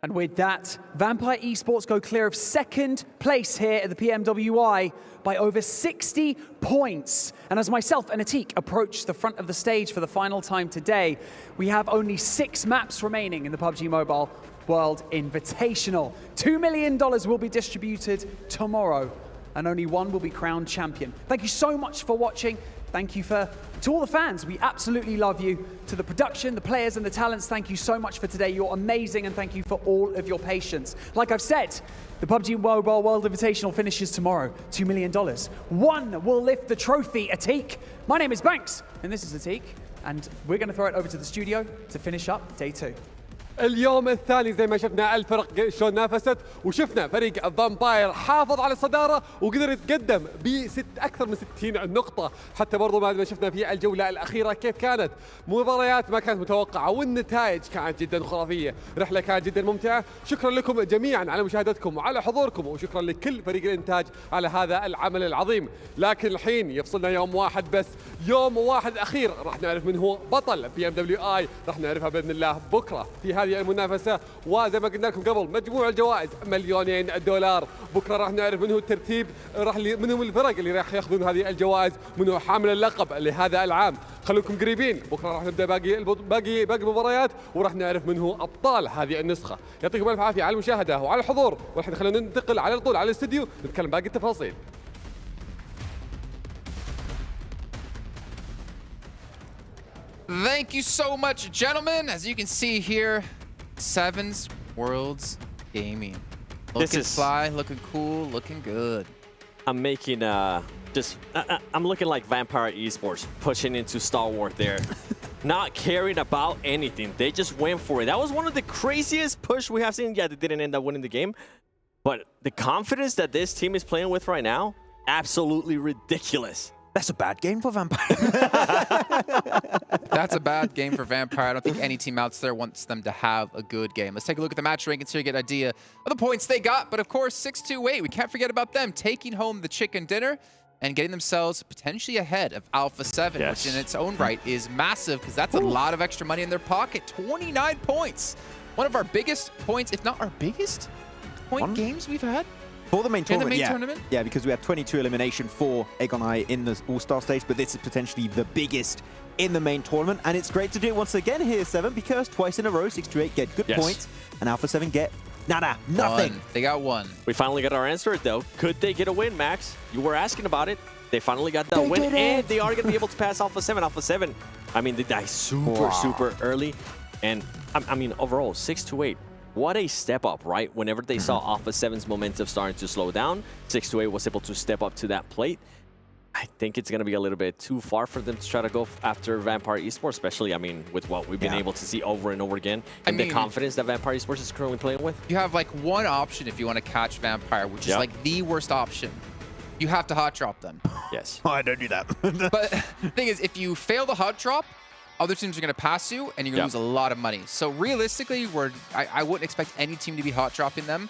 And with that, Vampire Esports go clear of second place here at the PMWI by over 60 points. And as myself and Atik approach the front of the stage for the final time today, we have only 6 maps remaining in the PUBG Mobile World Invitational. $2 million will be distributed tomorrow, and only one will be crowned champion. Thank you so much for watching. Thank you to all the fans. We absolutely love you. To the production, the players, and the talents, thank you so much for today. You're amazing, and thank you for all of your patience. Like I've said, the PUBG Mobile World Invitational finishes tomorrow. $2 million. One will lift the trophy, Atik. My name is Banks, and this is Atik, and we're going to throw it over to the studio to finish up day 2. اليوم الثاني زي ما شفنا الفرق شلون نافست، وشفنا فريق الفامباير حافظ على الصدارة وقدر يتقدم أكثر من 60 نقطة. حتى برضو بعد ما شفنا في الجولة الأخيرة كيف كانت مباريات ما كانت متوقعة والنتائج كانت جدا خرافية. رحلة كانت جدا ممتعة. شكرا لكم جميعا على مشاهدتكم وعلى حضوركم، وشكرا لكل فريق الإنتاج على هذا العمل العظيم. لكن الحين يفصلنا يوم واحد بس، يوم واحد أخير راح نعرف من هو بطل PMWI. راح نعرفها بإذن الله بكرة في هذه المنافسة. وزي ما قلنا لكم قبل، مجموع الجوائز $2,000,000. بكرة راح نعرف من هو الترتيب، من هم الفرق اللي راح ياخذون هذه الجوائز، من هو حامل اللقب لهذا العام. خلوكم قريبين، بكرة راح نبدأ باقي المباريات وراح نعرف من هو أبطال هذه النسخة. يعطيكم ألف عافية على المشاهدة وعلى الحضور، والحين خلينا ننتقل على طول على الاستديو نتكلم باقي التفاصيل. Thank you so much, gentlemen. As you can see here, Sevens Worlds Gaming. Looking fly, looking cool, looking good. I'm making I'm looking like Vampire Esports pushing into Stalwart there. Not caring about anything. They just went for it. That was one of the craziest push we have seen. Yeah, they didn't end up winning the game. But the confidence that this team is playing with right now, absolutely ridiculous. That's a bad game for Vampire. That's a bad game for Vampire. I don't think any team out there wants them to have a good game. Let's take a look at the match rankings here to get an idea of the points they got. But of course, 6-2-8, we can't forget about them taking home the chicken dinner and getting themselves potentially ahead of Alpha 7, which in its own right is massive because that's a lot of extra money in their pocket. 29 points. One of our biggest points, if not our biggest point games we've had. For the main tournament, in the main tournament? Yeah, because we had 22 elimination for Egg on I in the All-Star stage, but this is potentially the biggest in the main tournament. And it's great to do it once again here, 7, because twice in a row, 6-2-8 get good points, and Alpha 7 get nada, nothing. One. They got one. We finally got our answer, though. Could they get a win, Max? You were asking about it. They finally got that win, and they are going to be able to pass Alpha 7. Alpha 7, I mean, they die super early. And, I mean, overall, 6-2-8. What a step up, right? Whenever they saw Alpha 7's momentum starting to slow down, 6-2-8 was able to step up to that plate. I think it's going to be a little bit too far for them to try to go after Vampire Esports, especially, I mean, with what we've been able to see over and over again, and the confidence that Vampire Esports is currently playing with. You have like one option if you want to catch Vampire, which is like the worst option. You have to hot drop them. Yes. Oh, I don't do that. But the thing is, if you fail the hot drop, other teams are going to pass you, and you're going to lose a lot of money. So realistically, I wouldn't expect any team to be hot dropping them.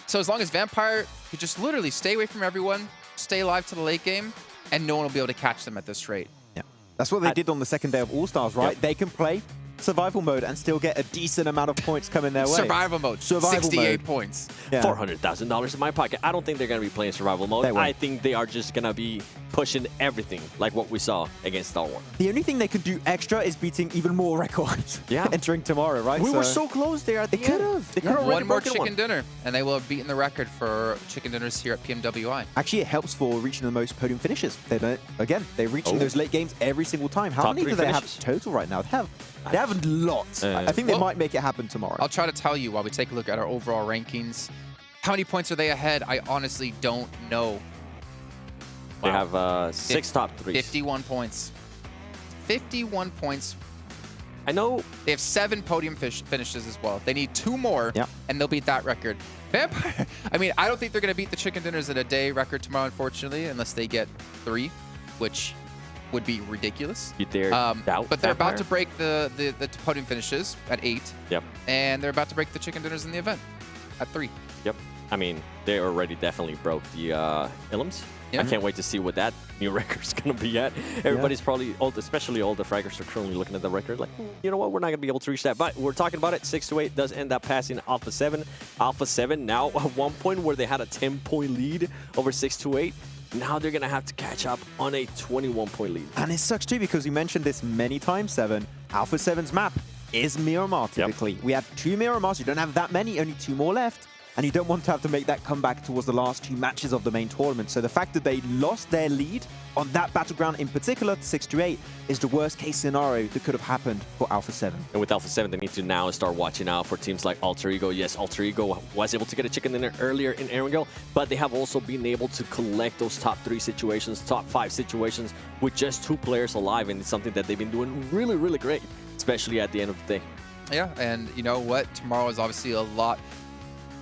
So as long as Vampire could just literally stay away from everyone, stay alive to the late game, and no one will be able to catch them at this rate. Yeah, that's what they did on the second day of All-Stars, right? They can play survival mode and still get a decent amount of points coming their way. Survival mode, 68 points. Yeah. $400,000 in my pocket. I don't think they're going to be playing survival mode. I think they are just going to be pushing everything like what we saw against Stalwart. The only thing they can do extra is beating even more records entering tomorrow, right? We were so close there at the end. They could have. One more chicken dinner, and they will have beaten the record for chicken dinners here at PMWI. Actually, it helps for reaching the most podium finishes. They don't, again, they're reaching those late games every single time. How many do they have total right now? They have lots. I think they might make it happen tomorrow. I'll try to tell you while we take a look at our overall rankings. How many points are they ahead? I honestly don't know. They have 6 top 3s. 51 points. 51 points. I know. They have 7 podium finishes as well. They need 2 more, and they'll beat that record. Vampire, I mean, I don't think they're going to beat the chicken dinners in a day record tomorrow, unfortunately, unless they get 3, which would be ridiculous. But they're about to break the podium finishes at 8. Yep. And they're about to break the chicken dinners in the event at 3. Yep. I mean, they already definitely broke the Illims. I can't wait to see what that new record's going to be at. Everybody's probably, especially all the fraggers, are currently looking at the record like, you know what, we're not going to be able to reach that. But we're talking about it. 6-8 does end up passing Alpha 7. Alpha 7 now at one point where they had a 10-point lead over 6-8. Now they're going to have to catch up on a 21-point lead. And it sucks too because we mentioned this many times, Seven. Alpha 7's map is Miramar typically. We have 2 Miramars. You don't have that many, only 2 more left. And you don't want to have to make that comeback towards the last 2 matches of the main tournament. So the fact that they lost their lead on that battleground in particular, 6-8, is the worst case scenario that could have happened for Alpha 7. And with Alpha 7, they need to now start watching out for teams like Alter Ego. Yes, Alter Ego was able to get a chicken dinner earlier in Erangel, but they have also been able to collect those top 3 situations, top 5 situations with just 2 players alive. And it's something that they've been doing really, really great, especially at the end of the day. Yeah, and you know what? Tomorrow is obviously a lot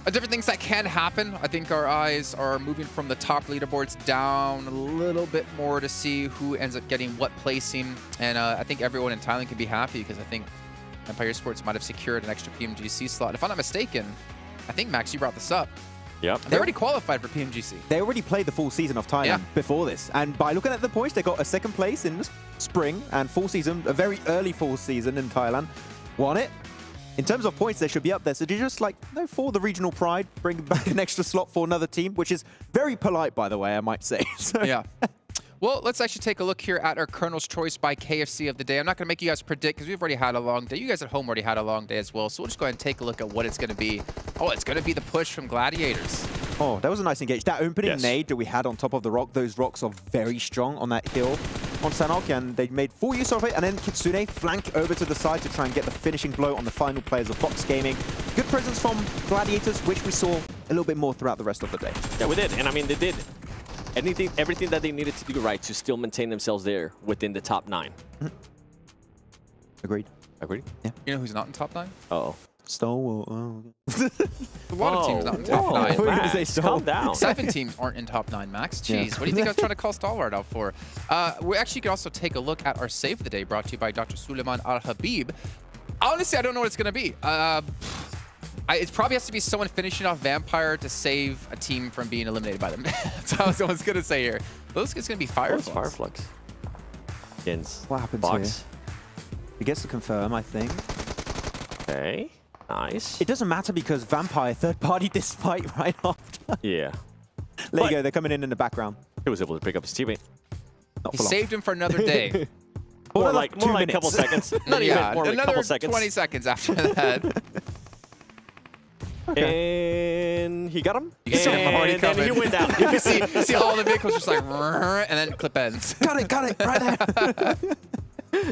of different things that can happen. I think our eyes are moving from the top leaderboards down a little bit more to see who ends up getting what placing. And I think everyone in Thailand can be happy because I think Empire Esports might have secured an extra PMGC slot. If I'm not mistaken, I think, Max, you brought this up. Yep. They already qualified for PMGC. They already played the full season of Thailand before this. And by looking at the points, they got a 2nd place in the spring and full season, a very early full season in Thailand. Won it. In terms of points, they should be up there. So do you just, like, for the regional pride, bring back an extra slot for another team, which is very polite, by the way, I might say. So. Yeah. Well, let's actually take a look here at our Colonel's Choice by KFC of the day. I'm not going to make you guys predict because we've already had a long day. You guys at home already had a long day as well. So we'll just go ahead and take a look at what it's going to be. Oh, it's going to be the push from Gladiators. Oh, that was a nice engage. That opening nade that we had on top of the rock, those rocks are very strong on that hill on Sanok, and they made full use of it. And then Kitsune flank over to the side to try and get the finishing blow on the final players of Fox Gaming. Good presence from Gladiators, which we saw a little bit more throughout the rest of the day. Yeah, we did. And I mean, they did everything that they needed to do right to still maintain themselves there within the top 9. Agreed. Agreed? Yeah. You know who's not in top 9? Uh-oh. Stalwart. A lot of teams not in top 9. Max, calm down. 7 teams aren't in top 9, Max. Jeez, what do you think I was trying to call Stalwart out for? We actually can also take a look at our save of the day brought to you by Dr. Suleiman Al-Habib. Honestly, I don't know what it's going to be. It probably has to be someone finishing off Vampire to save a team from being eliminated by them. That's what I was going to say here. It's going to be Fireflux. Fireflux. What happens Box. here? He gets to confirm, I think. Okay. Nice. It doesn't matter because Vampire third-party this fight right after. Yeah. There you go. They're coming in the background. He was able to pick up his teammate. He saved him for another day. more like a couple seconds. Not even more like a couple seconds. 20 seconds after that. And he got him. You can see him already coming. And he went down. You can see all the vehicles just like, and then clip ends. Got it, right there.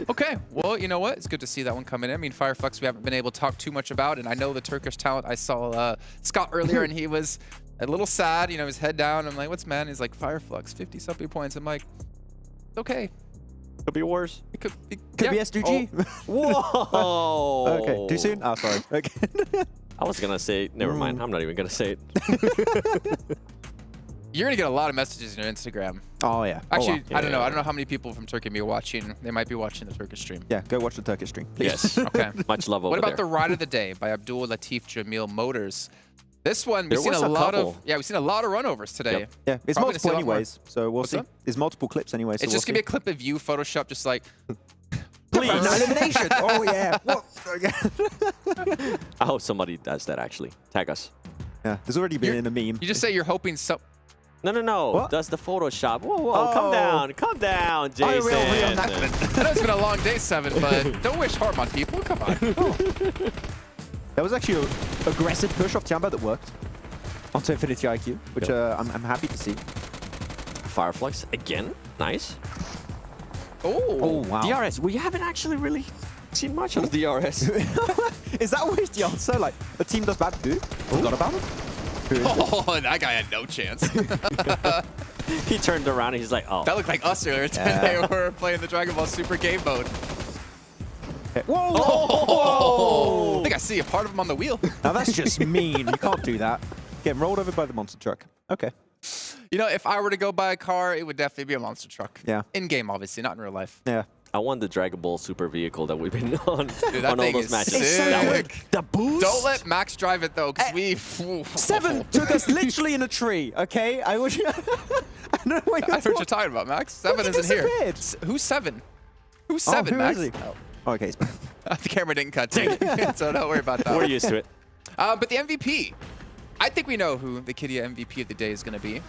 Okay, well, you know what? It's good to see that one coming in. I mean, Fireflux, we haven't been able to talk too much about, and I know the Turkish talent. I saw Scott earlier, and he was a little sad, you know, his head down. I'm like, what's man? He's like, Fireflux, 50-something points. I'm like, okay. Could be worse. It could be SDG. Oh. Whoa. Okay, too soon? Oh, sorry. Okay. I was going to say, never mind. I'm not even going to say it. You're going to get a lot of messages on your Instagram. Oh, yeah. Actually, I don't know. I don't know how many people from Turkey may be watching. They might be watching the Turkish stream. Yeah, go watch the Turkish stream, please. Yes. Okay. Much love over What about there. the Ride of the Day by Abdul Latif Jamil Motors? This one, we've seen a lot of runovers today. Yep. Yeah, it's Probably multiple anyways, so we'll see. That? There's multiple clips anyway. So It's just going to be a clip of you, Photoshop, just like... Please. Elimination. Oh, yeah. I hope somebody does that, actually. Tag us. Yeah, there's already been in a meme. You just say you're hoping so... No. What? Does the Photoshop. Whoa, calm down, Jason. I know it's been a long day, 7, but don't wish harm on people. Come on. That was actually an aggressive push off Tianba that worked onto Infinity IQ, which I'm happy to see. Fireflux again. Nice. Oh, wow. DRS. We haven't actually really seen much of DRS. Is that always the answer? Like, the team does bad, who? Forgot about it? Oh, that guy had no chance. He turned around and he's like, oh. That looked like us earlier today. They were playing the Dragon Ball Super game mode. Whoa! Oh! I think I see a part of him on the wheel. Now that's just mean. You can't do that. Getting rolled over by the monster truck. Okay. You know, if I were to go buy a car, it would definitely be a monster truck. Yeah. In game, obviously, not in real life. Yeah. I want the Dragon Ball Super Vehicle that we've been on Dude, on all those matches. It's so quick. The boost. Don't let Max drive it though, because we. 7 took us literally in a tree. Okay, I wish. I don't know what I heard you're talking about, Max. 7 isn't here. Who's 7? Who's 7, who Max? is he? Oh, okay. The camera didn't cut it, so don't worry about that. We're used to it. But the MVP, I think we know who the Kidia MVP of the day is going to be.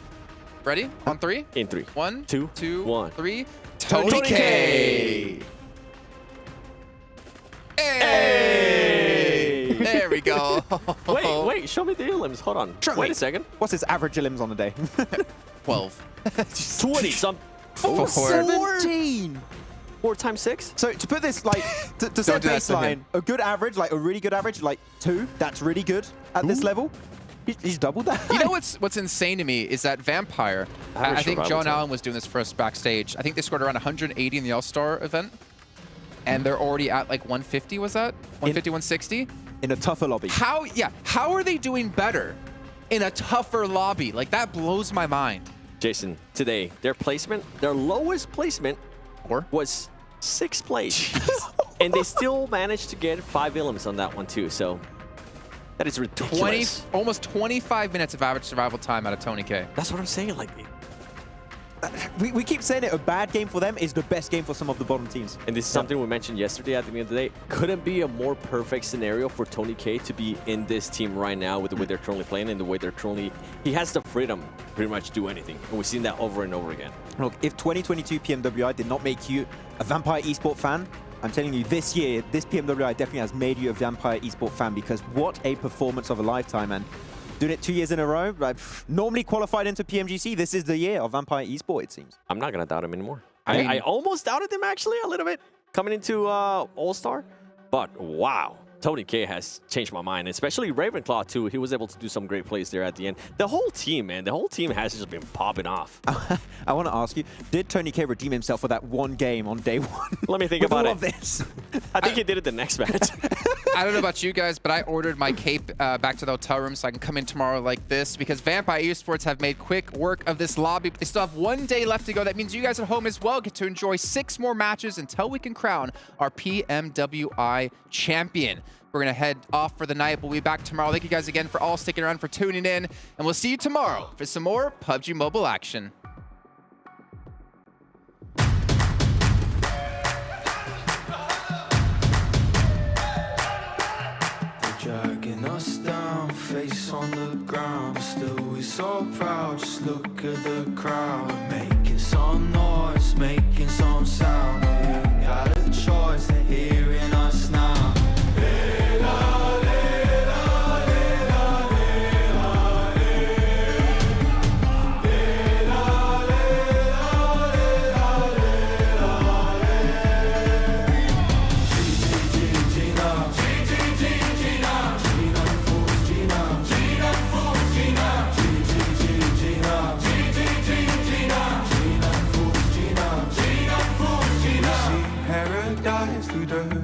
Ready? On 3? In 3. 1, 2, 1, 3. Tony K. Hey! There we go. Wait, show me the elims. Hold on. Wait a second. What's his average elims on a day? 12. 20 some. 17. 4 times 6. So to put this like to set baseline, a good average, like a really good average, like 2. That's really good at this level. He's doubled that. You know what's insane to me is that Vampire, I think John Allen was doing this for us backstage. I think they scored around 180 in the All-Star event. And they're already at like 150, was that? 150, 160? In a tougher lobby. How are they doing better in a tougher lobby? Like, that blows my mind. Jason, today, their lowest placement was 6th place. And they still managed to get 5 elims on that one too, so that is ridiculous. Almost 25 minutes of average survival time out of Tony K. That's what I'm saying. Like, we keep saying it, a bad game for them is the best game for some of the bottom teams. And this is something we mentioned yesterday at the end of the day. Couldn't be a more perfect scenario for Tony K to be in this team right now with the way they're currently playing and the way they're currently... He has the freedom to pretty much do anything. And we've seen that over and over again. Look, if 2022 PMWI did not make you a Vampire Esport fan, I'm telling you, this year, this PMWI definitely has made you a Vampire Esport fan, because what a performance of a lifetime, and doing it 2 years in a row. Normally qualified into PMGC, this is the year of Vampire Esport, it seems. I'm not going to doubt him anymore. I almost doubted him, actually, a little bit, coming into All-Star. But, wow. Tony K has changed my mind, especially Ravenclaw, too. He was able to do some great plays there at the end. The whole team, man, the whole team has just been popping off. I want to ask you, did Tony K redeem himself for that one game on day 1? Let me think about all it. Of this? I think he did it the next match. I don't know about you guys, but I ordered my cape back to the hotel room so I can come in tomorrow like this, because Vampire Esports have made quick work of this lobby, but they still have 1 day left to go. That means you guys at home as well get to enjoy 6 more matches until we can crown our PMWI champion. We're going to head off for the night. We'll be back tomorrow. Thank you guys again for all sticking around, for tuning in, and we'll see you tomorrow for some more PUBG Mobile action. Dragging us down, face on the ground, still we so proud. Just look at the crowd, making some noise, making some sound. We got a choice, they're hearing us now.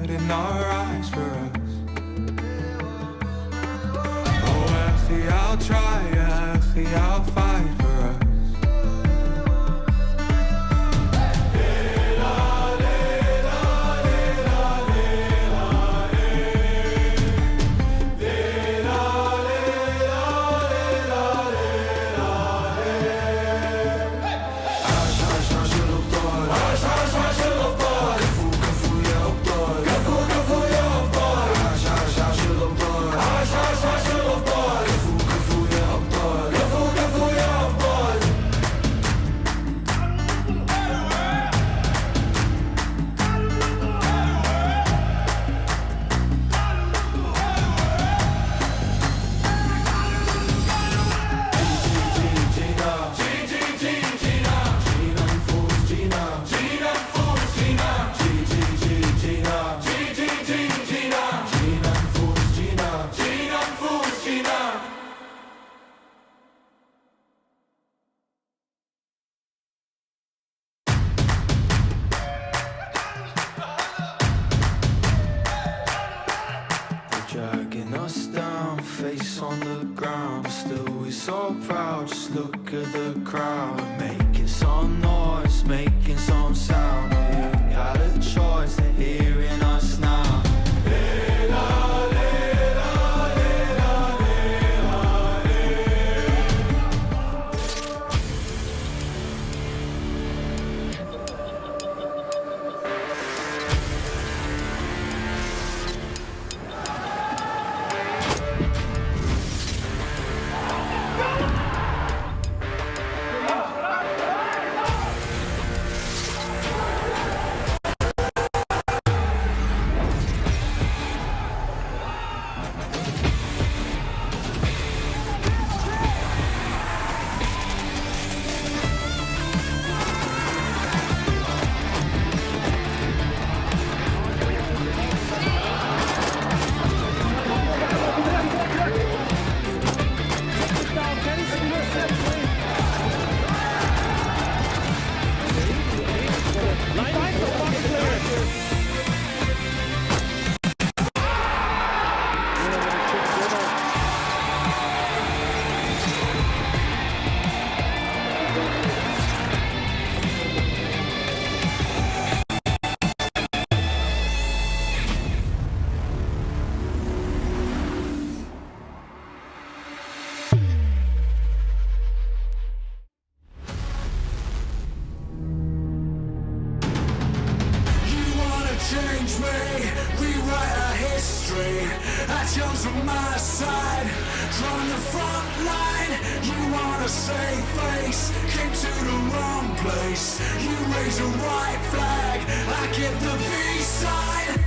In our eyes for us. Oh, actually, I'll try, actually, I'll fight for us. Dragging us down, face on the ground, but still we so proud. Just look at the crowd, making some noise, making some sound. got a choice, they're hearing us now. Change me, rewrite our history. I chose on my side, drawn the front line. You wanna save face, came to the wrong place. You raise a white flag, I give the peace sign.